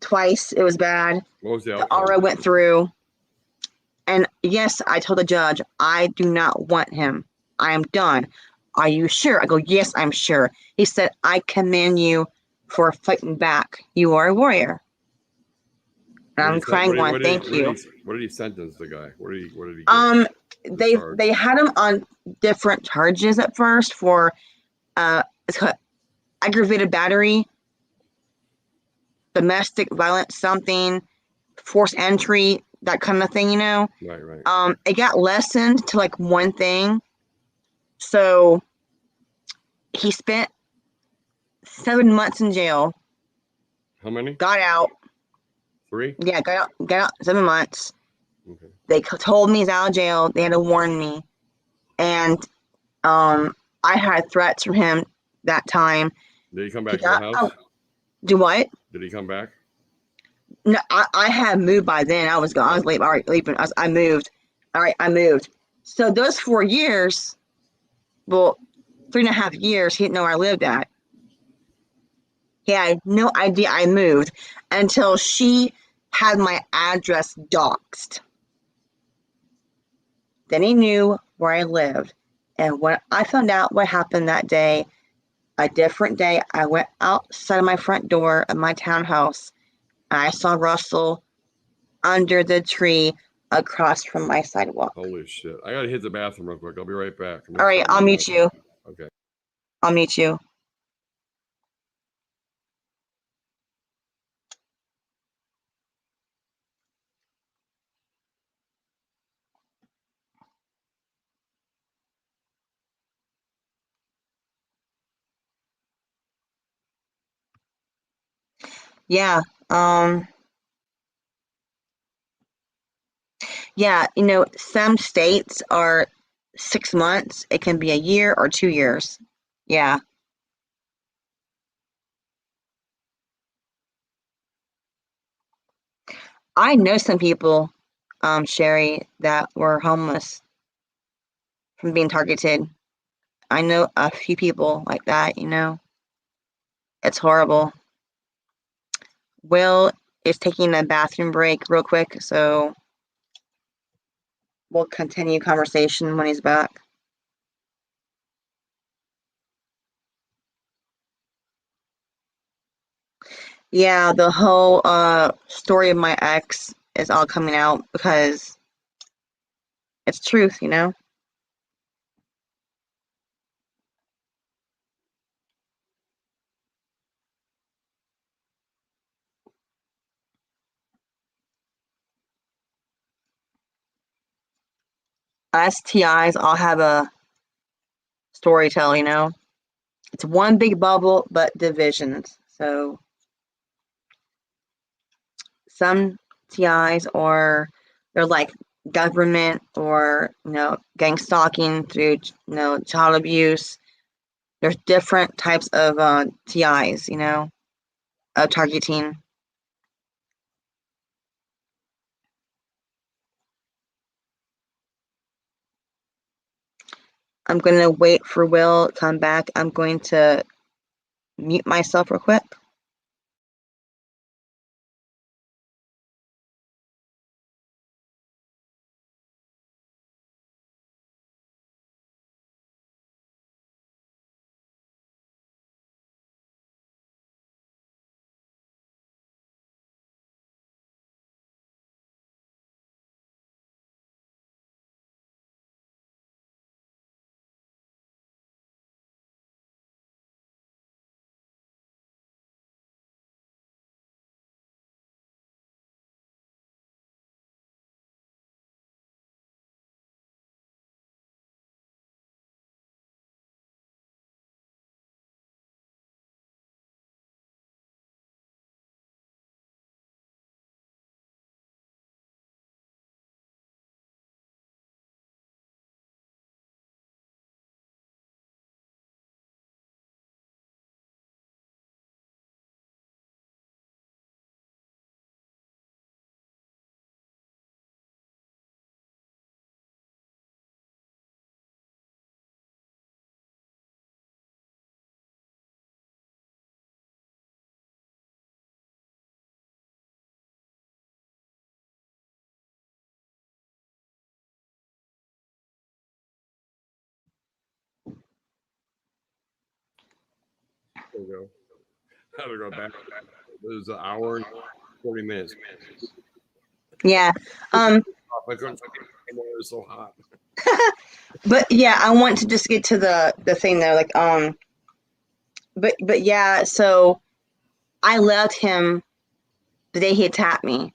twice. It was bad. What was the RO went through. And yes, I told the judge, I do not want him. I am done. Are you sure? I go, yes, I'm sure. He said, I commend you for fighting back. You are a warrior. And I'm crying going, thank you. What did he sentence the guy? What did he get? They had him on different charges at first for it's called aggravated battery, domestic violence, something, forced entry, that kind of thing, Right. It got lessened to like one thing. So He spent 7 months in jail. How many? Got out. 3? Yeah, got out 7 months. Okay. They told me he's out of jail. They had to warn me. And I had threats from him that time. Did he come back to the house? Oh, do what? Did he come back? No, I had moved by then. I was gone. I was late. All right, leaving. I moved. All right, I moved. So those 4 years, well, 3.5 years, he didn't know where I lived at. He had no idea I moved until she had my address doxed. Then he knew where I lived. And when I found out what happened that day, a different day, I went outside of my front door of my townhouse. And I saw Russell under the tree across from my sidewalk. Holy shit. I got to hit the bathroom real quick. I'll be right back. All right, I'll mute you. Okay. I'll mute you. Yeah. Yeah, some states are 6 months. It can be a year or 2 years. Yeah. I know some people, Sherry, that were homeless from being targeted. I know a few people like that, It's horrible. Will is taking a bathroom break real quick, so we'll continue conversation when he's back. Yeah, the whole story of my ex is all coming out because it's truth, STIs all have a story tell, It's one big bubble, but divisions. So some TIs are they're like government or gang stalking through child abuse. There's different types of TIs, of targeting. I'm gonna wait for Will to come back. I'm going to mute myself real quick. There we go. I had to go back. It was an hour and 40 minutes. Yeah. I couldn't it was so hot. But yeah, I want to just get to the thing though, like but yeah, so I left him the day he attacked me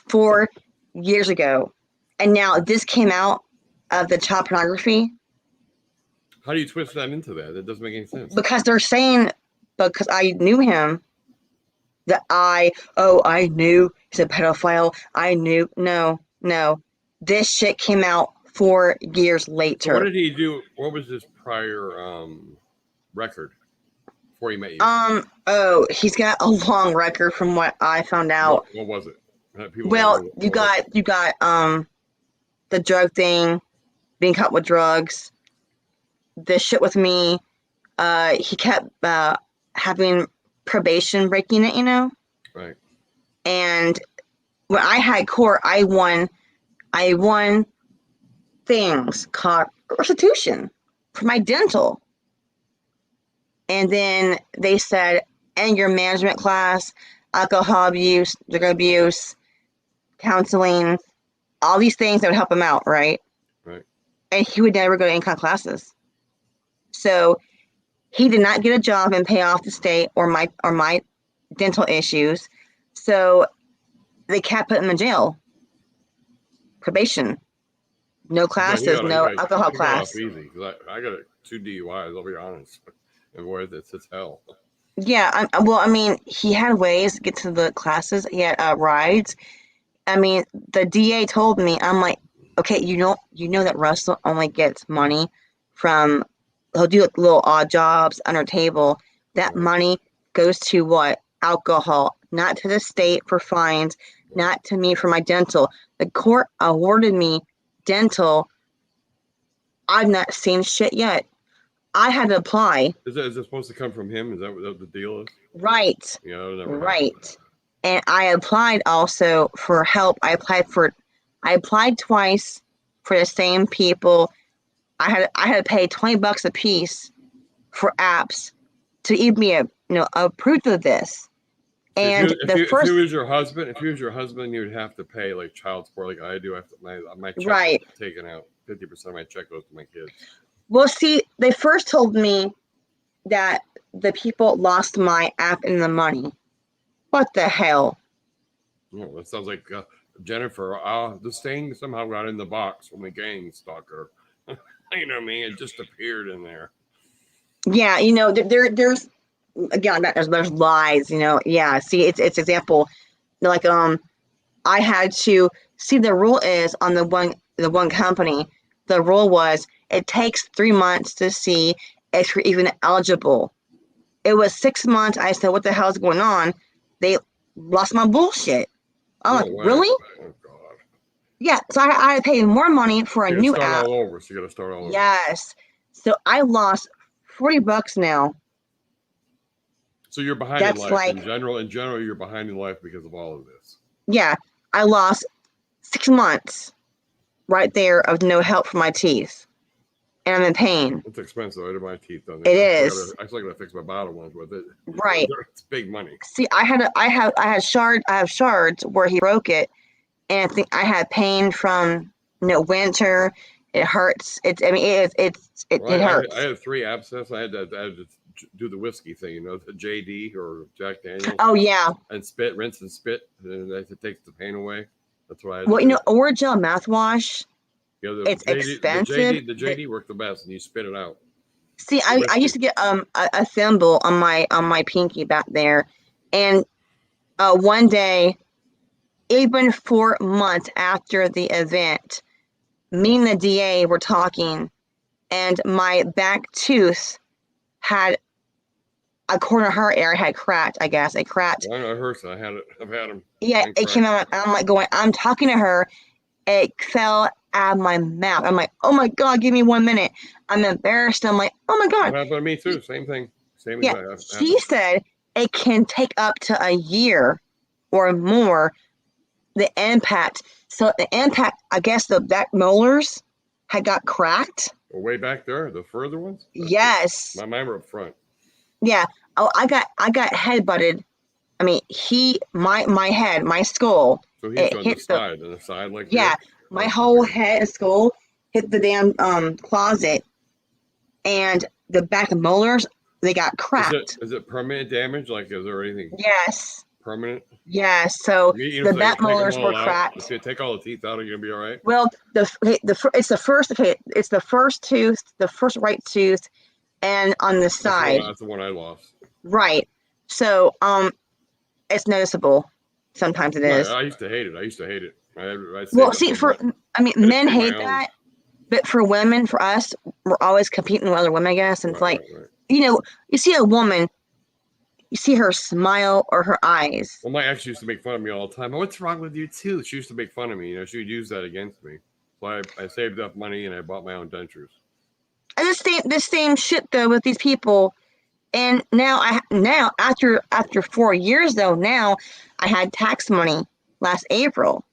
4 years ago, and now this came out of the child pornography. How do you twist that into that? That doesn't make any sense. Because they're saying, because I knew him, that I knew he's a pedophile. I knew. No. This shit came out 4 years later. So what did he do? What was his prior record before he met you? He's got a long record from what I found out. What was it? Well, you got the drug thing, being caught with drugs, this shit with me. He kept having probation breaking it, Right. And when I had court, I won things called restitution for my dental. And then they said, and your management class, alcohol abuse, drug abuse, counseling, all these things that would help him out, right? Right. And he would never go to any kind of classes. So he did not get a job and pay off the state or my dental issues. So they kept putting him in jail. Probation. No classes, no alcohol class. Easy, because I got 2 DUIs, I'll be honest. And boy, it's hell. Yeah, he had ways to get to the classes. He had rides. The DA told me, I'm like, okay, you know that Russell only gets money from, he'll do like little odd jobs under table. That money goes to what? Alcohol, not to the state for fines, not to me for my dental. The court awarded me dental. I've not seen shit yet. I had to apply. Is it supposed to come from him? Is that what the deal is? Right. Yeah, never right. And I applied also for help. I applied twice for the same people. I had to pay $20 a piece for apps to even be approved of this. And if he was your husband, you would have to pay like child support, like I do. I have to, my check is taken out. 50% of my check goes to my kids. Well, see, they first told me that the people lost my app and the money. What the hell? Oh, that sounds like Jennifer. This thing somehow got in the box from the gang stalker. You know what I mean? It just appeared in there. Yeah, there's again, there's lies. Yeah. See, it's example. Like I had to see the rule is on the one company. The rule was it takes 3 months to see if you're even eligible. It was 6 months. I said, what the hell is going on? They lost my bullshit. I'm like, really? Oh, God. Yeah. So I had to pay more money for a new app. All over. So you got to start all over. Yes. So I lost $40 now. So you're behind in life. Like, in general, you're behind in life because of all of this. Yeah. I lost 6 months right there of no help for my teeth. And I'm in pain. It's expensive. I do my teeth, though. It is. I still got to fix my bottom ones with it. Right. It's big money. See, I have shards where he broke it, and I think I had pain from winter. It hurts. It hurts. I had 3 abscesses. I had to do the whiskey thing, the JD or Jack Daniels. Oh yeah. And rinse and spit, and it takes the pain away. That's why. Orajel mouthwash. Yeah, it's expensive. The JD worked the best, and you spit it out. See, I used to get a thimble on my pinky back there, and one day, even 4 months after the event, me and the DA were talking, and my back tooth had a corner of her area had cracked. I guess it cracked. Well, I heard so. I've had them. Yeah, it came out. I'm like I'm talking to her. It fell out of my mouth. I'm like, oh my God, give me 1 minute. I'm embarrassed. I'm like, oh my God. It happened to me too. Same thing. Same. Yeah. She said it can take up to a year or more. The impact. So the impact, I guess the back molars had got cracked. Way back there, the further ones. Yes. Mine were up front. Yeah. Oh, I got headbutted. I mean, my head, my skull. So he hit the side like yeah, this? My whole head and skull hit the damn closet, and the back molars, they got cracked. Is it permanent damage? Like, is there anything? Yes. permanent. Yeah, so You the know, vet take them molars all were out. cracked. If you take all the teeth out, are you gonna be all right? Well, it's the first it's the first tooth, the first right tooth, and on the side. That's the one I lost. Right. So it's noticeable. Sometimes it is. I used to hate it. Well, see, men hate own. that, but for women, for us, we're always competing with other women, I guess. And it's like, you know, you see a woman, you see her smile or her eyes. Well, my ex used to make fun of me all the time. What's wrong with you too? She used to make fun of me. You know, she would use that against me. So I saved up money and I bought my own dentures. And the same shit though with these people. And now after 4 years though, now I had tax money last April.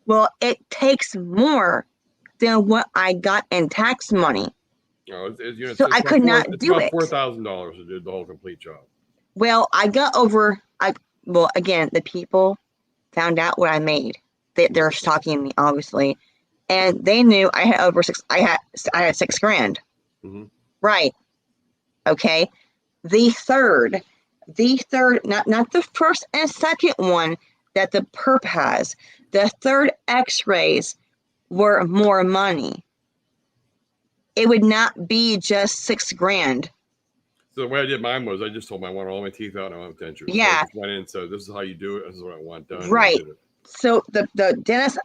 Well, it takes more than what I got in tax money. No, so I could not do it. It's about $4,000 to do the whole complete job. Well, I got over. Well, again, the people found out what I made. They're stalking me, obviously, and they knew I had over six. I had $6,000. Mm-hmm. Right. Okay. The third, not the first and second one that the perp has. The third X-rays were more money. It would not be just $6,000. So the way I did mine was I just told them I want all my teeth out and I want dentures. Yeah. So I just went in. So this is how you do it. This is what I want done. Right. So the dentist,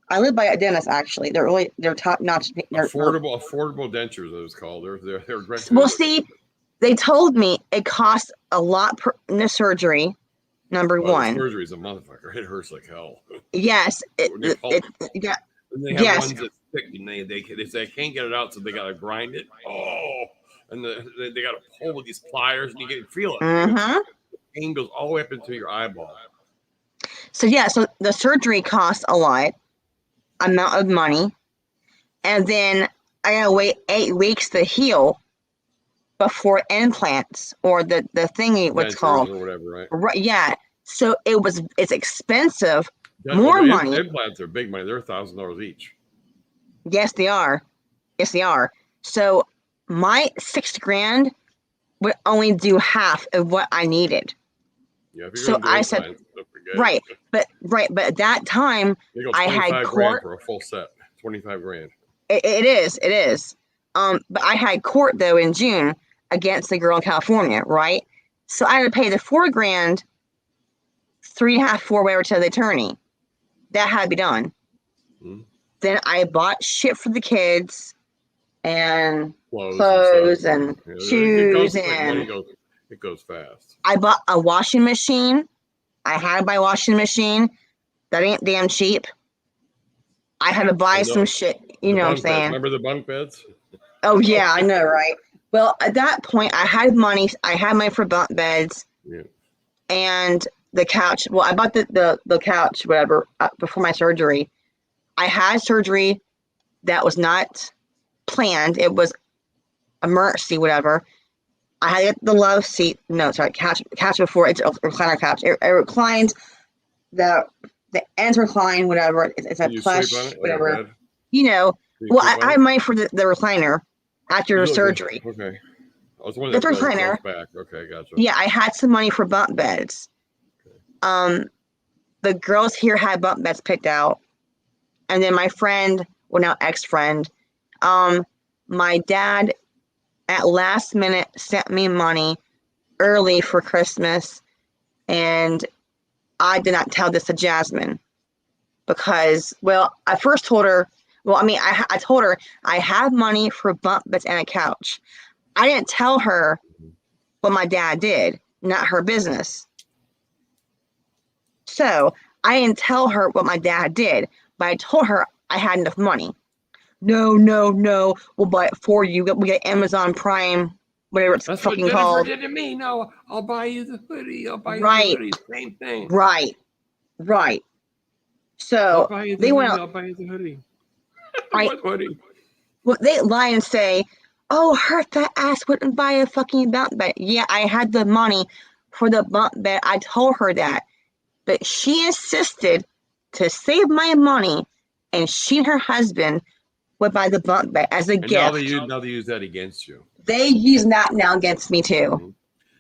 I live by a dentist actually. They're top notch. Affordable dentures, it was called. They're great. Well, see, they told me it costs a lot in the surgery. Number one. Surgery's a motherfucker. It hurts like hell. Yes. Yeah. And they have ones that stick and they say I can't get it out, so they gotta grind it. Oh, and they gotta pull with these pliers, and you can feel it. Mm-hmm. The pain goes all the way up into your eyeball. So so the surgery costs a lot amount of money, and then I gotta wait 8 weeks to heal before implants or the thingy, what's called, or whatever, right? Right. Yeah. So it's expensive. More money. Implants are big money. They're $1,000 each. Yes, they are. Yes, they are. So my $6,000 would only do half of what I needed. Yeah. So I said, right, but at that time I had court for a full set. $25,000. It is. But I had court though in June against the girl in California, right? So I had to pay the $4,000, 3.5, 4, whatever, to the attorney. That had to be done. Mm-hmm. Then I bought shit for the kids and clothes and shoes and it goes fast. I bought a washing machine. I had to buy a washing machine. That ain't damn cheap. I had to buy some shit. You know what I'm saying? Remember the bunk beds? Oh yeah, I know, right? Well, at that point, I had money. I had money for bunk beds, and the couch. Well, I bought the couch, whatever, before my surgery. I had surgery that was not planned. It was emergency, whatever. I had to get the love seat. No, sorry, couch before it's a recliner couch. It reclines. The ends recline, whatever. It's a plush, whatever. You know. Well, I had money for the recliner after surgery. Okay. I was wondering. The recliner. Back. Okay, gotcha. Yeah, I had some money for bunk beds. Okay. The girls here had bunk beds picked out, and then my friend, well now ex-friend, my dad, at last minute sent me money early for Christmas, and I did not tell this to Jasmine because, well, I first told her. Well, I mean, I told her I have money for bunk beds and a couch. I didn't tell her what my dad did, not her business. So I didn't tell her what my dad did, but I told her I had enough money. No, we'll buy it for you. We get Amazon Prime, whatever it's fucking called. That's what Jennifer did to me. No, I'll buy you the hoodie. I'll buy you the hoodie. Same thing. Right. So they went out. I'll buy you the hoodie. What hoodie? Well, they lie and say, "Oh, her fat ass wouldn't buy a fucking bunk bed." Yeah, I had the money for the bunk bed. I told her that, but she insisted to save my money, and she and her husband would buy the bunk bed as a gift. Now they use that against you. They use that now against me too.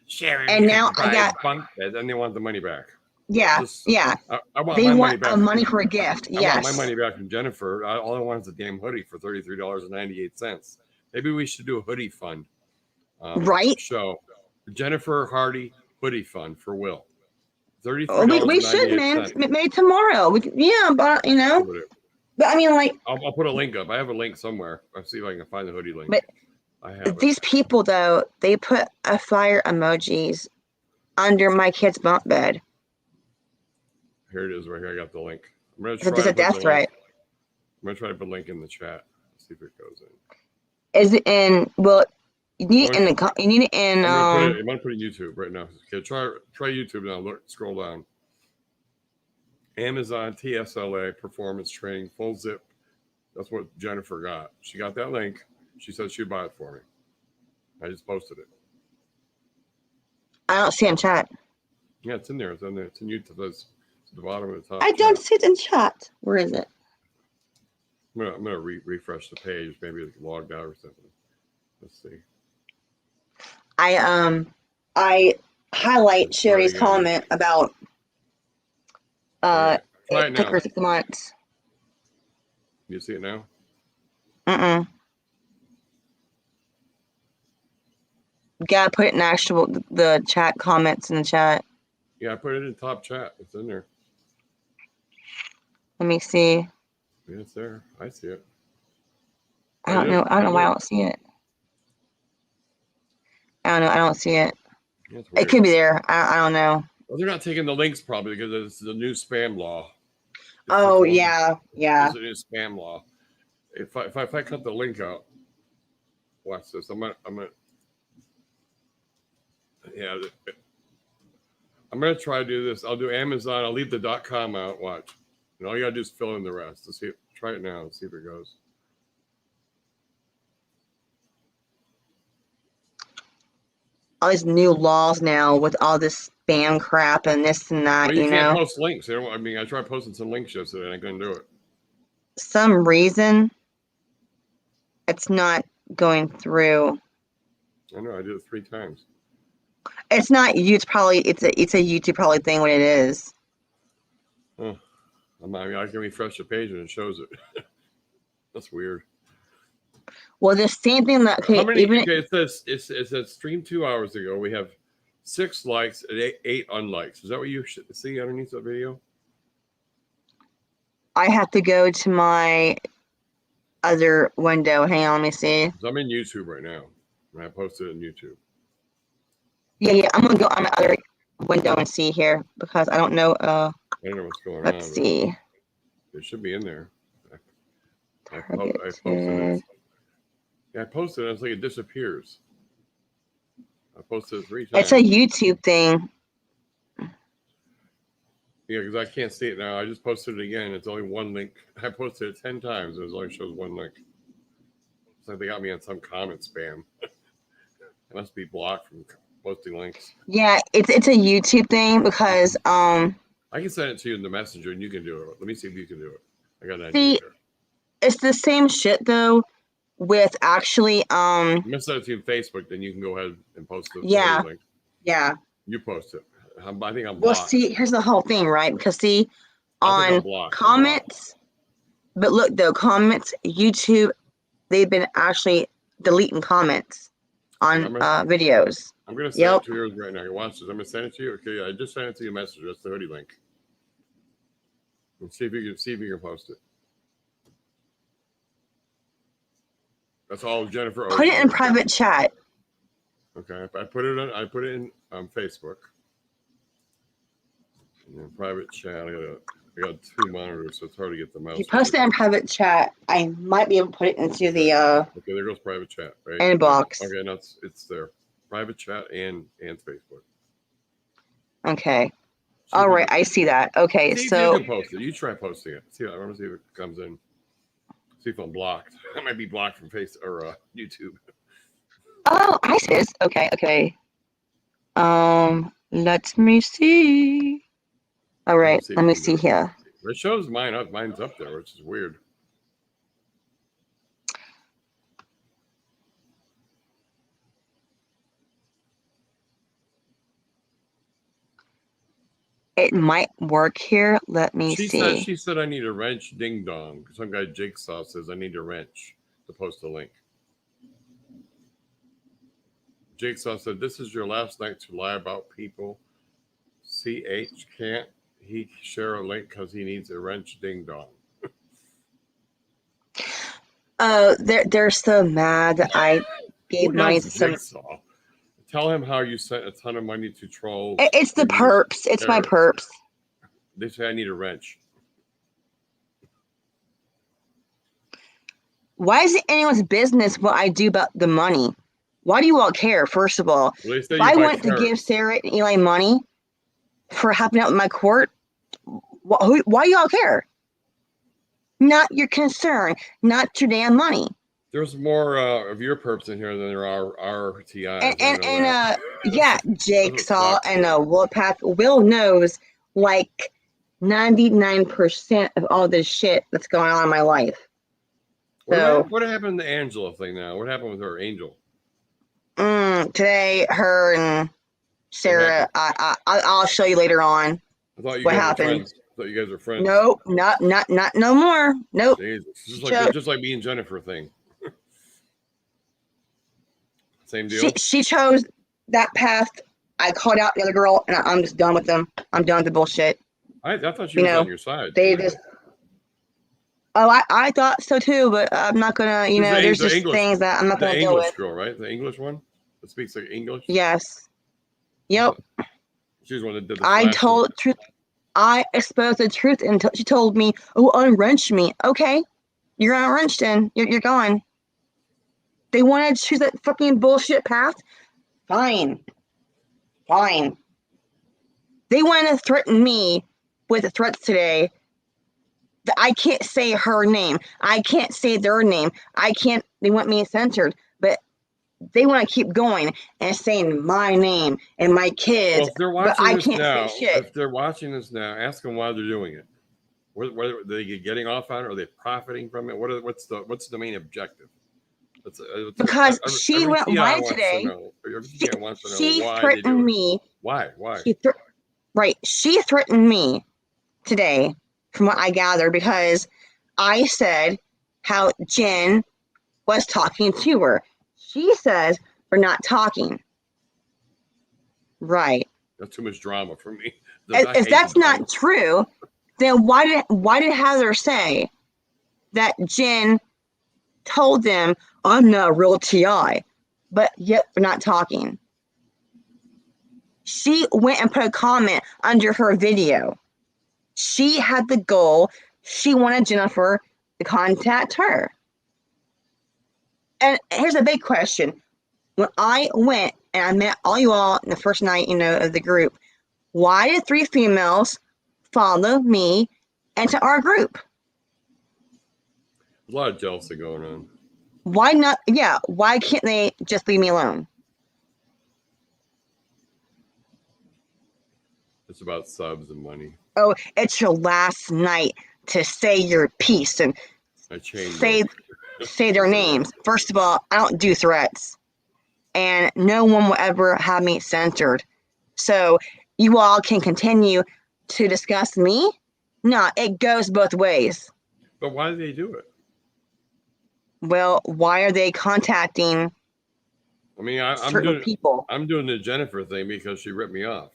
Sharon, and now I got bunk bed, and they want the money back. Yeah, Just yeah. I want They my money want back. money for a gift. I want my Yes. money back from Jennifer. All I want is a damn hoodie for $33.98. Maybe we should do a hoodie fund Right? show. Jennifer Hardy hoodie fund for Will. Oh, we should, man. Maybe tomorrow. Yeah, but but I mean, like, I'll put a link up. I have a link somewhere. I'll see if I can find the hoodie link. but I have these it. people though, they put a fire emojis under my kid's bunk bed. Here it is, right here. I got the link. I'm gonna So try there's to a put the death link. threat. I'm gonna try to put a link in the chat. See if it goes in. Is it in? Well, you need it in the. You need it in. I'm gonna put it in YouTube right now. Okay, try YouTube now. Look, scroll down. Amazon TSLA performance training full zip. That's what Jennifer got. She got that link. She said she'd buy it for me. I just posted it. I don't see it in chat. Yeah, it's in there. It's in there. It's in YouTube. It's at the bottom of the top. I don't see it in chat. Where is it? I'm gonna refresh the page. Maybe it's logged out or something. Let's see. I highlight Sherry's comment about try it took her 6 months. You see it now? You gotta put it in the chat comments in the chat. Yeah, I put it in top chat. It's in there. Let me see. Yeah, it's there. I see it. I don't know why I don't see it. I don't know. I don't see it. It could be there. I don't know. Well, they're not taking the links probably because it's the new spam law. Oh yeah. It's a new spam law. If I cut the link out, watch this. I'm gonna try to do this. I'll do Amazon. I'll leave the .com out. Watch. And all you gotta do is fill in the rest. Let's see. Try it now and see if it goes. All these new laws now with all this spam crap and this and that. Well, you can't post links. I mean, I tried posting some links yesterday and I couldn't do it. Some reason it's not going through. I know. I did it 3 times. It's not you. It's a YouTube probably thing. What it is. Huh. I mean, I can refresh the page and it shows it. That's weird. Well, the same thing that it says stream 2 hours ago. We have 6 likes and 8 unlikes. Is that what you should see underneath the video? I have to go to my other window. Hang on, let me see. I'm in YouTube right now, and I posted it in YouTube. Yeah. I'm gonna go on my other window and see here because I don't know. I don't know what's going on. Let's see. It should be in there. I posted it. Yeah, I posted it. It's like it disappears. I posted it 3 times. It's a YouTube thing. Yeah, because I can't see it now. I just posted it again. It's only 1 link. I posted it 10 times. It only shows 1 link. It's like they got me on some comment spam. I must be blocked from posting links. Yeah, it's a YouTube thing because I can send it to you in the messenger and you can do it. Let me see if you can do it. I got an idea there. It's the same shit though. With actually, I'm gonna send it to you on Facebook, then you can go ahead and post the link. Yeah. You post it. I think I'm blocked. Well, see, here's the whole thing, right? Because see, on comments, but look though, comments, YouTube, they've been actually deleting comments on videos. I'm gonna send it to yours right now. You watch this. I'm gonna send it to you. Okay, I just sent it to you a message. That's the hoodie link. And see if you can post it. That's all Jennifer. Put it in private chat. Okay, I put it in Facebook. And then private chat. I got 2 monitors, so it's hard to get the mouse. If you post it in private chat, I might be able to put it into the okay, there goes private chat, right? Inbox. Okay, no, it's there. Private chat and Facebook. Okay. All right, I see that. Okay, so you can post it. You try posting it. I want to see if it comes in. See if I'm blocked. I might be blocked from YouTube. Oh, I see this. Okay. Let me see. All right, let me see here. It shows mine up. Mine's up there, which is weird. It might work here. Let me see. She said I need a wrench. Ding dong. Some guy Jigsaw says I need a wrench to post a link. Jigsaw said, "This is your last night to lie about people. CH can't he share a link because he needs a wrench? Ding dong." They're so mad that I gave money to some. Jigsaw? Tell him how you sent a ton of money to trolls. It's the perps. It's my perps. They say I need a wrench. Why is it anyone's business what I do about the money? Why do you all care, first of all? Well, if I want to give Sarah and Eli money for helping out with my court, why do y'all care? Not your concern, not your damn money. There's more of your perps in here than there are RTIs. Yeah, Jigsaw and Wolfpack. Will knows like 99% of all this shit that's going on in my life. So what happened to the Angela thing now? What happened with her Angel? Today, her and Sarah. I'll show you later on. I thought you what guys happened. Were friends. I thought you guys were friends. Nope, not no more. Nope. Jesus. Just like me and Jennifer thing. Same deal. She chose that path. I called out the other girl, and I'm just done with them. I'm done with the bullshit. I thought she was on your side. They just. Oh, I thought so too, but I'm not gonna. There's just English, things that I'm not gonna deal with. The English girl, right? The English one that speaks like English. Yes. Yep. She's one that did the. I told the truth. I exposed the truth until she told me, "Oh, unwrench me." Okay, you're unwrenched, and you're gone. They wanted to choose that fucking bullshit path. Fine. They want to threaten me with the threats today. That I can't say her name. I can't say their name. They want me censored, but they want to keep going and saying my name and my kids. Well, if they're watching say shit. If they're watching this now, ask them why they're doing it. What are they getting off on it? Are they profiting from it? What's the main objective? Because she went live today. She threatened me. Why? She threatened me today, from what I gather, because I said how Jen was talking to her. She says we're not talking. Right. That's too much drama for me. If that's not true, then why did Heather say that Jen told them I'm not a real TI, but yet they're not talking? She went and put a comment under her video. She had the goal. She wanted Jennifer to contact her. And here's a big question. When I went and I met all you all in the first night, of the group, why did 3 females follow me into our group? There's a lot of jealousy going on. Why not? Yeah, why can't they just leave me alone? It's about subs and money. Oh, it's your last night to say your piece and say their names. First of all, I don't do threats. And no one will ever have me censored. So you all can continue to discuss me. No, it goes both ways. But why do they do it? Well, why are they contacting certain people? I'm doing the Jennifer thing because she ripped me off.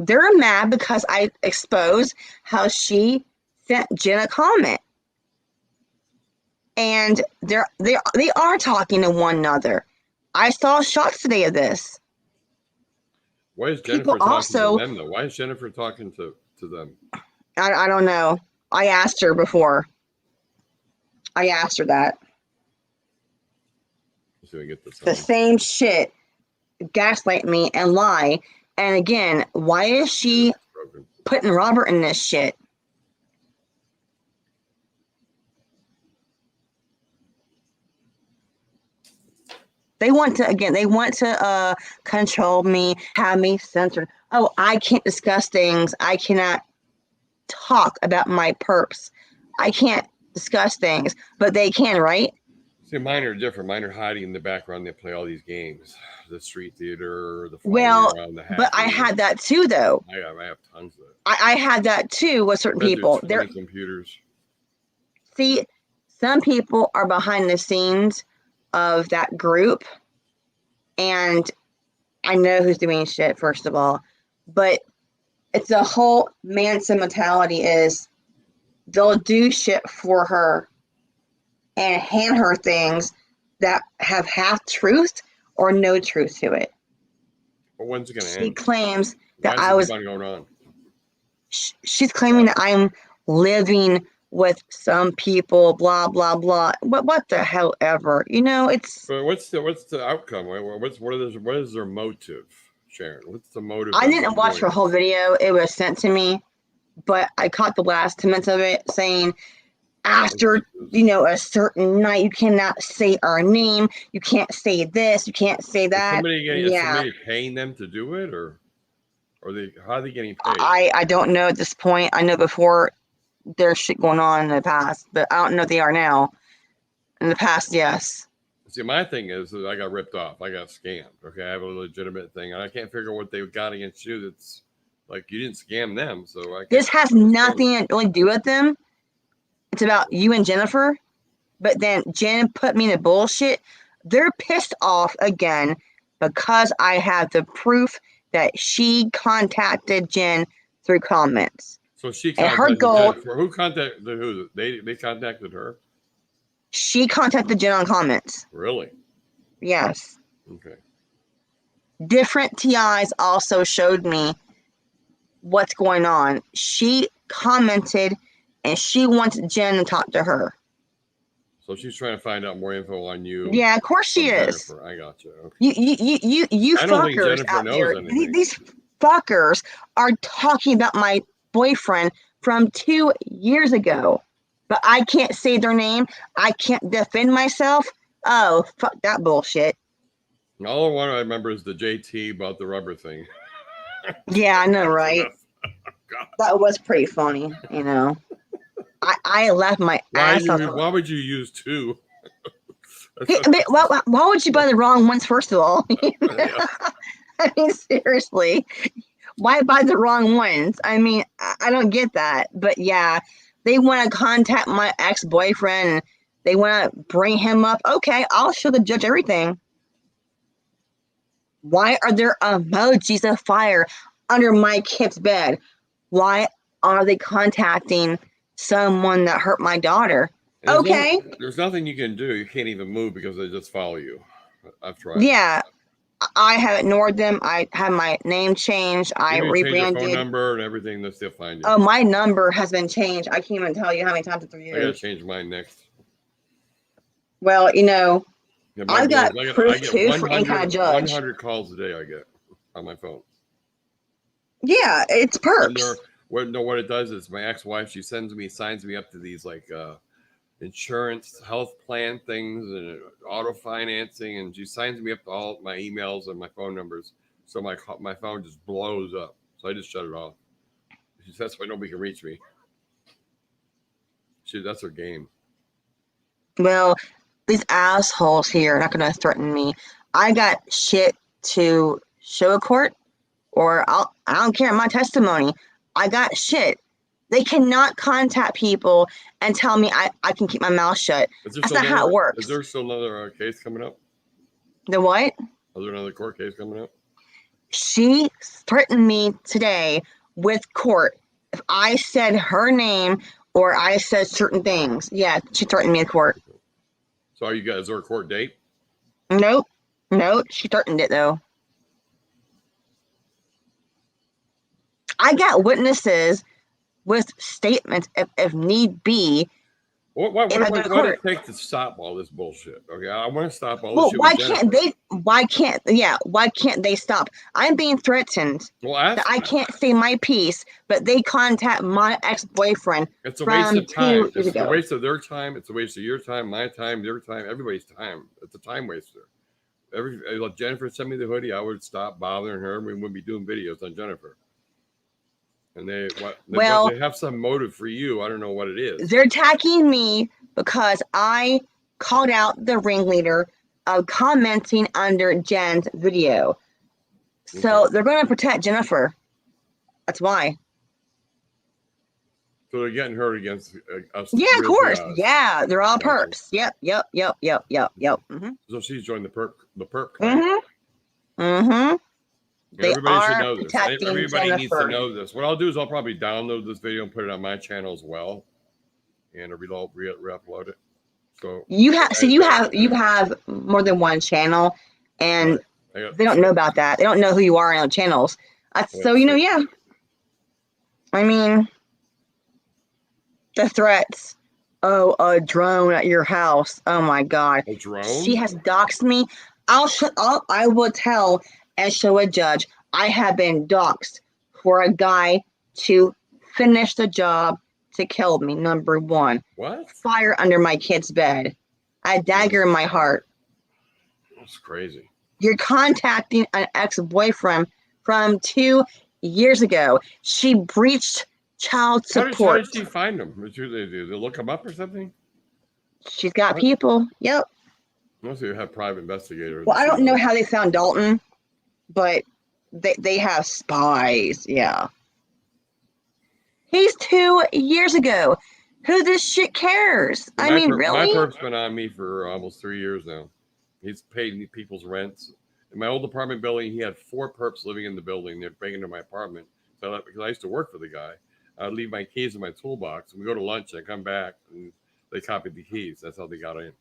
They're mad because I exposed how she sent Jen a comment. And they are talking to one another. I saw shots today of this. Why is Jennifer talking to them though? Why is Jennifer talking to them? I don't know. I asked her before. I asked her that. Let's see if I get this. The same shit. Gaslight me and lie. And again, why is she putting Robert in this shit? They want to control me, have me censored. Oh, I can't discuss things. I cannot talk about my perps. I can't discuss things, but they can, right? See, mine are different. Mine are hiding in the background. They play all these games, the street theater, the Well, around, the but I hacking. had that too, though. I have tons of it. I had that too with certain people. There, computers. See, some people are behind the scenes of that group, and I know who's doing shit, first of all, but it's a whole Manson mentality is they'll do shit for her and hand her things that have half truth or no truth to it. But when's it going to end? She claims that I was going on. She's claiming that I'm living with some people, blah blah blah. What the hell ever, you know? It's. But what's the outcome? What is their motive, Sharon? What's the motive? I didn't watch her whole video. It was sent to me, but I caught the last 2 minutes of it saying, after a certain night, you cannot say our name. You can't say this. You can't say that. Is somebody paying them to do it, or how are they getting paid? I don't know at this point. I know before there's shit going on in the past, but I don't know if they are now. In the past, yes. See, my thing is that I got ripped off. I got scammed. Okay, I have a legitimate thing, and I can't figure out what they've got against you. That's like you didn't scam them, so this has nothing to really do with them. It's about you and Jennifer. But then Jen put me in the bullshit. They're pissed off again because I have the proof that she contacted Jen through comments. So she contacted her goal. Who contacted who? They contacted her? She contacted Jen on comments. Really? Yes. Okay. Different TIs also showed me what's going on. She commented and she wants Jen to talk to her. So she's trying to find out more info on you. Yeah, of course she is. Jennifer. I got you. Okay. You fuckers out there. These fuckers are talking about my boyfriend from 2 years ago. But I can't say their name. I can't defend myself. Oh, fuck that bullshit. All one I remember is the JT about the rubber thing. Yeah, I know, right? That was pretty funny, you know. I left my ass off. Why would you use two? Why would you buy the wrong ones, first of all? I mean, seriously. Why buy the wrong ones? I mean, I don't get that. But yeah, they want to contact my ex-boyfriend. And they want to bring him up. Okay, I'll show the judge everything. Why are there emojis of fire under my kid's bed? Why are they contacting someone that hurt my daughter? There's nothing you can do. You can't even move because they just follow you. I've tried. Yeah, I have ignored them. I have my name changed. I rebranded. Phone number and everything. They'll still find you. Oh, my number has been changed. I can't even tell you how many times in 3 years. I gotta change mine next. Well, I've got proof too for any kind of judge. 100 calls a day I get on my phone. Yeah, it's perks. What it does is my ex-wife, she signs me up to these like insurance, health plan things and auto financing, and she signs me up to all my emails and my phone numbers. So my phone just blows up. So I just shut it off. She says that's why nobody can reach me. That's her game. Well, these assholes here are not going to threaten me. I got shit to show a court, or I don't care my testimony. I got shit. They cannot contact people and tell me I can keep my mouth shut. That's not how it works. Is there still another case coming up? The what? Is there another court case coming up? She threatened me today with court if I said her name or I said certain things. Yeah, she threatened me in court. So is there a court date? Nope. She threatened it though. I got witnesses with statements if need be. What does it take to stop all this bullshit? Okay, I want to stop all this shit. Why can't they stop? I'm being threatened. Well, I can't say my piece, but they contact my ex-boyfriend. It's a waste of time. It's a waste of their time. It's a waste of your time, my time, their time, everybody's time. It's a time waster. Jennifer sent me the hoodie, I would stop bothering her. We wouldn't be doing videos on Jennifer. And they have some motive for you. I don't know what it is. They're attacking me because I called out the ringleader of commenting under Jen's video. So they're going to protect Jennifer. That's why. So they're getting hurt against us. Yeah, of course. Yeah, they're all perps. Yep. Mm-hmm. So she's joined the perp clan. Mm-hmm. Everybody should know this. Everybody needs to know this. What I'll do is I'll probably download this video and put it on my channel as well, and re-upload it. So you have more than one channel, and they don't know about that. They don't know who you are on channels. So yeah. I mean, the threats. Oh, a drone at your house. Oh my God. A drone? She has doxed me. I will tell and show a judge I have been doxed for a guy to finish the job to kill me. Number one. What? Fire under my kid's bed. A dagger in my heart. That's crazy. You're contacting an ex-boyfriend from 2 years ago. She breached child support. How did she find them? What do they do? They look them up or something? She's got people. Yep. Must have private investigators. Well, I don't know how they found Dalton, but they have spies. Yeah. He's 2 years ago. Who this shit cares? I mean, really? My perp's been on me for almost 3 years now. He's paid people's rents. In my old apartment building, he had 4 perps living in the building. They'd break into my apartment. So because I used to work for the guy, I'd leave my keys in my toolbox. And we go to lunch and I come back and they copied the keys. That's how they got in.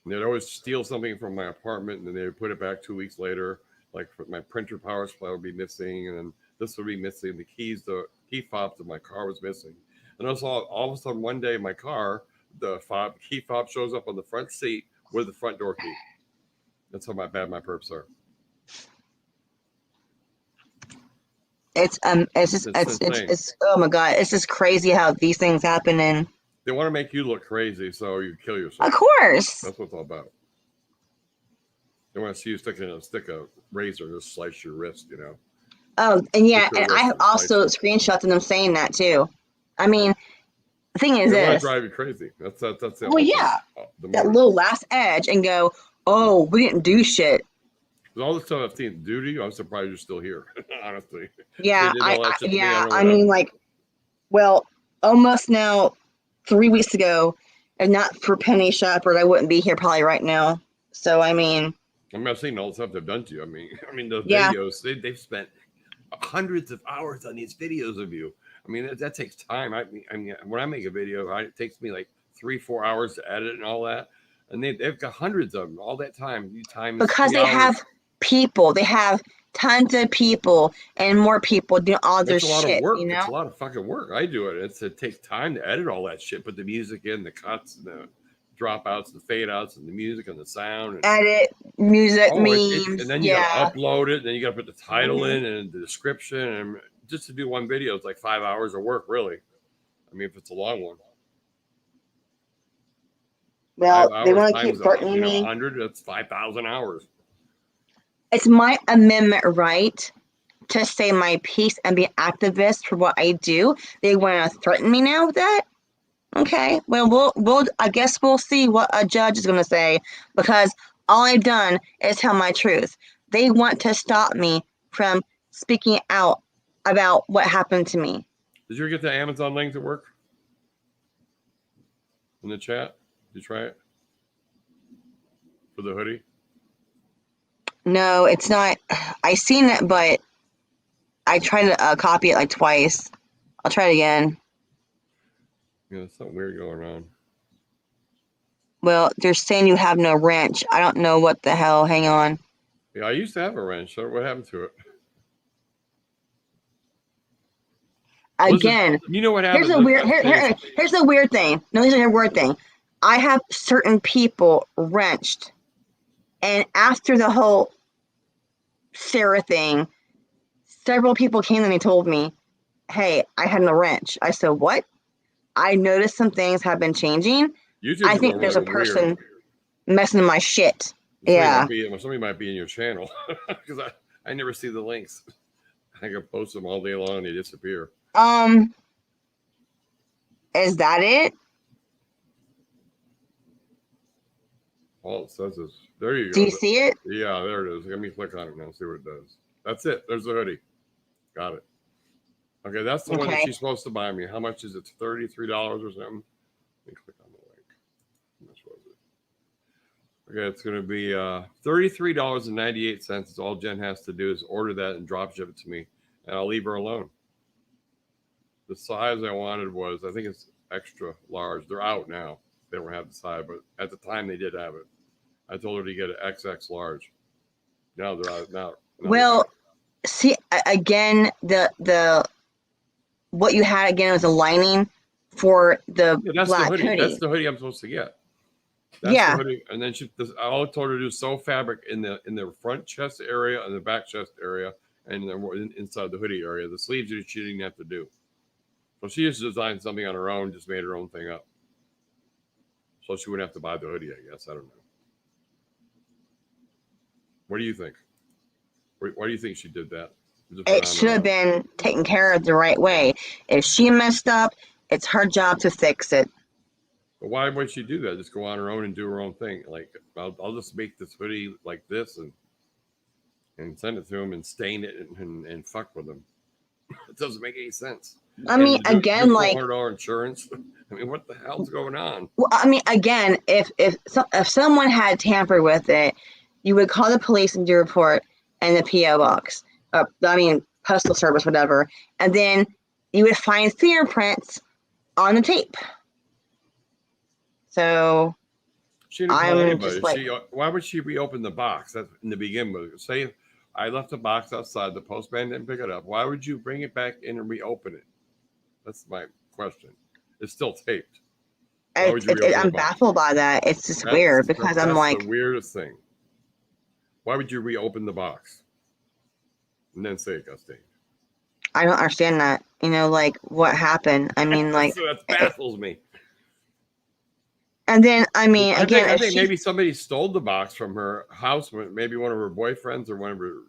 And they'd always steal something from my apartment and then they would put it back 2 weeks later. Like my printer power supply would be missing and then this would be missing. The key fobs of my car was missing. And also all of a sudden one day in my car, the key fob shows up on the front seat with the front door key. That's how bad my perps are. It's oh my God, it's just crazy how these things happen, and they want to make you look crazy so you kill yourself. Of course. That's what it's all about. They want to see you stick a razor and just slice your wrist, Oh, and yeah, and I have also screenshots of them saying that too. I mean, the thing is this. Drive you crazy. That's the well, yeah. That little last edge and go, oh, we didn't do shit. All the stuff I've seen do to you, I'm surprised you're still here, honestly. Yeah, I mean, like, well, almost now 3 weeks ago, and not for Penny Shepherd, I wouldn't be here probably right now. So, I mean, I've seen all the stuff they've done to you. I mean, the videos, they've spent hundreds of hours on these videos of you. I mean, that takes time. I mean, when I make a video, it takes me like 3-4 hours to edit and all that. And they've got hundreds of them all that time. Because they have people. They have tons of people and more people doing all their shit. It's a lot of work. It's a lot of fucking work. I do it. It takes time to edit all that shit. Put the music in, the cuts, and the dropouts, the fade outs, and the music and the sound. And edit, music, memes. And then you gotta upload it. And then you gotta put the title in and the description. And just to do one video, it's like 5 hours of work, really. I mean, if it's a long one. Well, they want to keep threatening me. 100, that's 5,000 hours. It's my amendment right to say my piece and be an activist for what I do. They want to threaten me now with that? Okay. Well, I guess we'll see what a judge is going to say, because all I've done is tell my truth. They want to stop me from speaking out about what happened to me. Did you ever get the Amazon link to work? In the chat? Did you try it? For the hoodie? No, it's not. I seen it, but I tried to copy it like twice. I'll try it again. Yeah, there's something weird going on. Well, they're saying you have no wrench. I don't know what the hell. Hang on. Yeah, I used to have a wrench. What happened to it? Again, listen, you know what happens? Here's the weird thing. No, here's a weird thing. I have certain people wrenched, and after the whole Sara thing, several people came and they told me, "Hey, I had no wrench." I said, "What?" I noticed some things have been changing. I think there's a person messing in my shit. Somebody might be in your channel because I never see the links. I can post them all day long and they disappear. Is that it? All it says is, there you go. Do you see it? Yeah, there it is. Let me click on it now, see what it does. That's it. There's the hoodie. Got it. Okay, that's the one that she's supposed to buy me. How much is it? $33 or something? Let me click on the link. How much was it? Okay, it's going to be $33.98. It's all Jen has to do is order that and drop ship it to me, and I'll leave her alone. The size I wanted was, I think it's extra large. They're out now. They don't have the size, but at the time they did have it. I told her to get an XX large. Now they're out now. Well, see, again, the what you had again was a lining for the black hoodie. That's the hoodie I'm supposed to get. That's the hoodie. And then I told her to do sew fabric in the front chest area and the back chest area and inside the hoodie area. The sleeves she didn't have to do. So she just designed something on her own, just made her own thing up. So she wouldn't have to buy the hoodie, I guess. I don't know. What do you think? Why do you think she did that? It should have been taken care of the right way. If she messed up, it's her job to fix it. But why would she do that? Just go on her own and do her own thing. Like, I'll just make this hoodie like this and send it to him and stain it and fuck with them. It doesn't make any sense. I mean, again, like $400 insurance. I mean, what the hell's going on? Well, I mean, again, if someone had tampered with it, you would call the police and do a report in the PO box. Postal service, whatever, and then you would find fingerprints on the tape. So she didn't call anybody. Why would she reopen the box? That's in the beginning. Say I left the box outside, the postman didn't pick it up. Why would you bring it back in and reopen it? That's my question. It's still taped. I'm baffled by that. It's just weird because I'm like, the weirdest thing. Why would you reopen the box and then say it got stained? I don't understand that. Like what happened? I mean, like so that baffles me. And then, I mean, I think maybe somebody stole the box from her house. Maybe one of her boyfriends or one of her,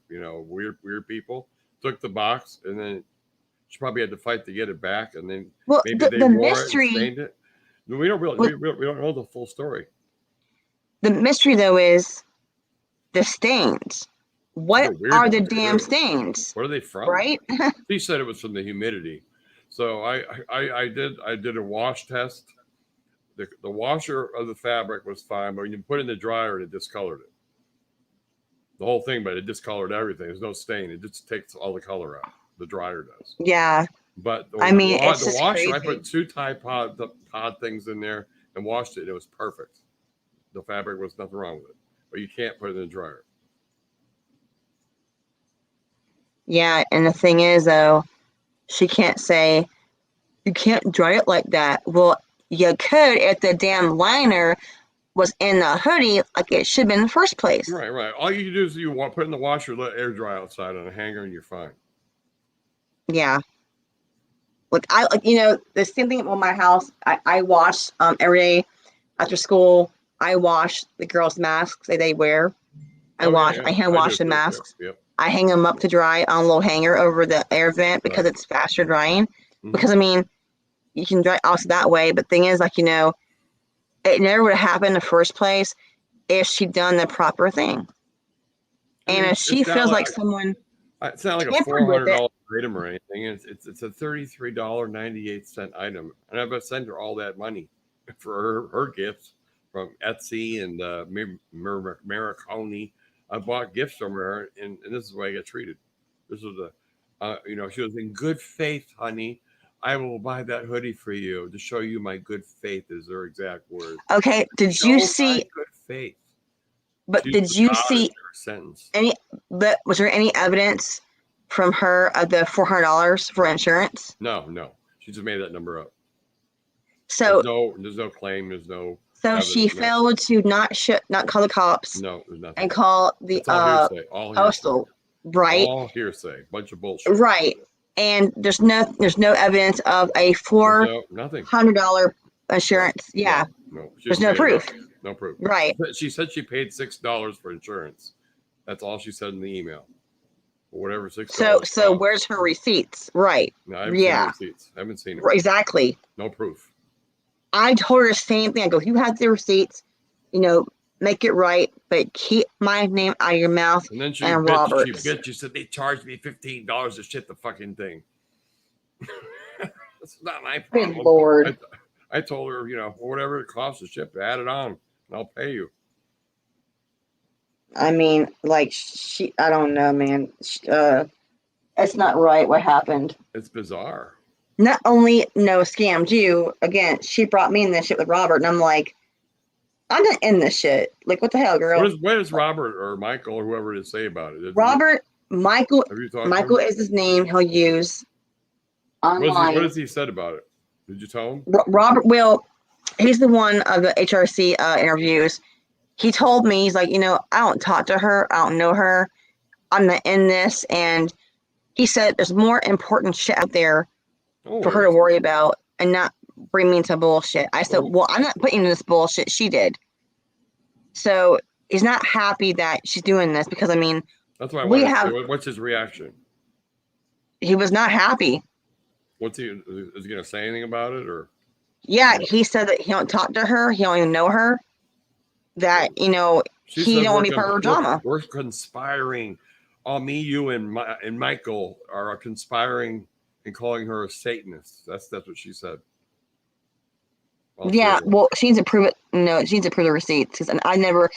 weird people took the box, and then she probably had to fight to get it back. And then maybe they wore mystery, it and stained it. We don't know the full story. The mystery, though, is the stains. What are the damn stains? Where are they from? Right? She said it was from the humidity. So I did a wash test. The washer of the fabric was fine, but when you put it in the dryer, it discolored it. The whole thing, but it discolored everything. There's no stain. It just takes all the color out. The dryer does. Yeah. But the washer, crazy. I put 2 Tide pod things in there and washed it. And it was perfect. The fabric was nothing wrong with it. But you can't put it in the dryer. Yeah, and the thing is, though, she can't say, you can't dry it like that. Well, you could if the damn liner was in the hoodie like it should have been in the first place. Right. All you do is put it in the washer, let air dry outside on a hanger, and you're fine. Yeah. Look, the same thing at my house. I wash every day after school. I wash the girls' masks that they wear. I hand wash the masks. Yep. I hang them up to dry on a little hanger over the air vent because it's faster drying. Mm-hmm. Because, I mean, you can dry also that way. But the thing is, like, it never would have happened in the first place if she'd done the proper thing. And if she feels like someone... It's not like a $400 item or anything. It's a $33.98 item. And I'm going to send her all that money for her gifts from Etsy and Mariconi. I bought gifts from her, and this is the way I get treated. This was she was in good faith, honey. I will buy that hoodie for you to show you my good faith is their exact word. Okay. Did you see good faith? But did you see but was there any evidence from her of the $400 for insurance? No. She just made that number up. So there's no claim. There's no. So she failed to not call the cops. No, there's nothing. And call the all postal, right? All hearsay, bunch of bullshit. Right, and there's no evidence of a $400 insurance. No, there's no proof. No proof. Right. She said she paid $6 for insurance. That's all she said in the email. Or whatever $6. So where's her receipts? Right. No, I haven't seen the receipts. I haven't seen it. Exactly. No proof. I told her the same thing. I go, you have the receipts, make it right, but keep my name out of your mouth And then she Robert's. bitched. She said they charged me $15 to ship the fucking thing. That's not my problem. Good Lord. I told her, whatever it costs to ship, add it on, and I'll pay you. I mean, like, I don't know, man. It's not right what happened. It's bizarre. Not only scammed you, again, she brought me in this shit with Robert, and I'm like, I'm not in this shit. Like, what the hell, girl? What does Robert or Michael or whoever it is say about it? Michael is his name he'll use online. What has he said about it? Did you tell him? Robert Will, he's the one of the HRC interviews. He told me, he's like, I don't talk to her. I don't know her. I'm not in this. And he said there's more important shit out there for her to worry about and not bring me into bullshit. I said, well, I'm not putting in this bullshit. She did. So he's not happy that she's doing this because, I mean, that's why what's his reaction? He was not happy. Is he going to say anything about it or? Yeah, he said that he don't talk to her. He don't even know her. That, he don't want to be part of her drama. We're conspiring. Me, you, and Michael are conspiring and calling her a Satanist. That's what she said. Yeah, well, she needs to prove it. No, she needs to prove the receipts. And I never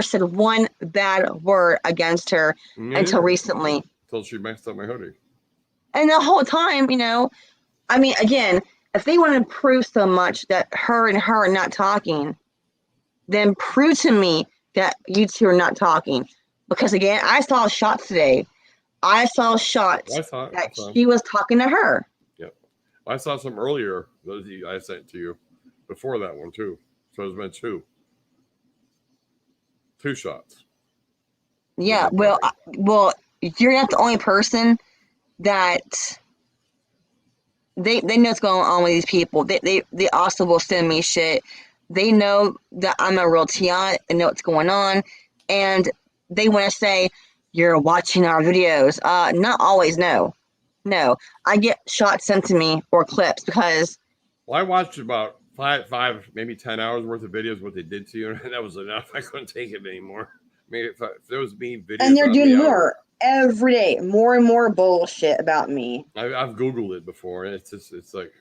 said one bad word against her until recently. Until she messed up my hoodie. And the whole time, I mean, again, if they want to prove so much that her and her are not talking, then prove to me that you two are not talking. Because again, I saw shots today. I saw shots that she was talking to her. Yep. I saw some earlier. Those I sent to you before that one too. So there's been two shots. Yeah. Well, you're not the only person that they know what's going on with these people. They also will send me shit. They know that I'm a real TI and know what's going on, and they want to say you're watching our videos. Not always. No, I get shots sent to me or clips because. Well, I watched about five, maybe 10 hours worth of videos. What they did to you, and that was enough. I couldn't take it anymore. I mean, if there was me videos, and they're doing more every day, more and more bullshit about me. I've Googled it before, and it's like,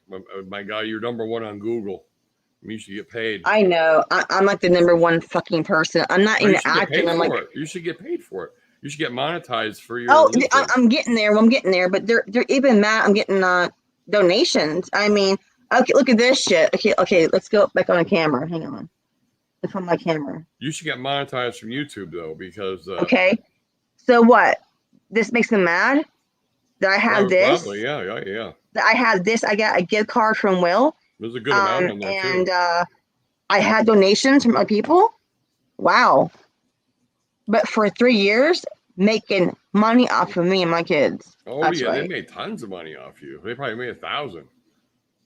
my God, you're number one on Google. I mean, you should get paid. I know. I'm like the number one fucking person. I'm not even acting. I'm like, you should get paid for it. You should get monetized for your. Oh, I'm getting there. Well, I'm getting there, but they're even mad. I'm getting donations. I mean, okay, look at this shit. Okay, let's go back on the camera. Hang on. It's on my camera. You should get monetized from YouTube though, because. Okay. So what? This makes them mad that I have this. Probably, yeah. That I have this. I got a gift card from Will. There's a good amount on there and I had donations from other people. Wow. But for 3 years, making money off of me and my kids. Oh, that's right. They made tons of money off you. They probably made 1,000.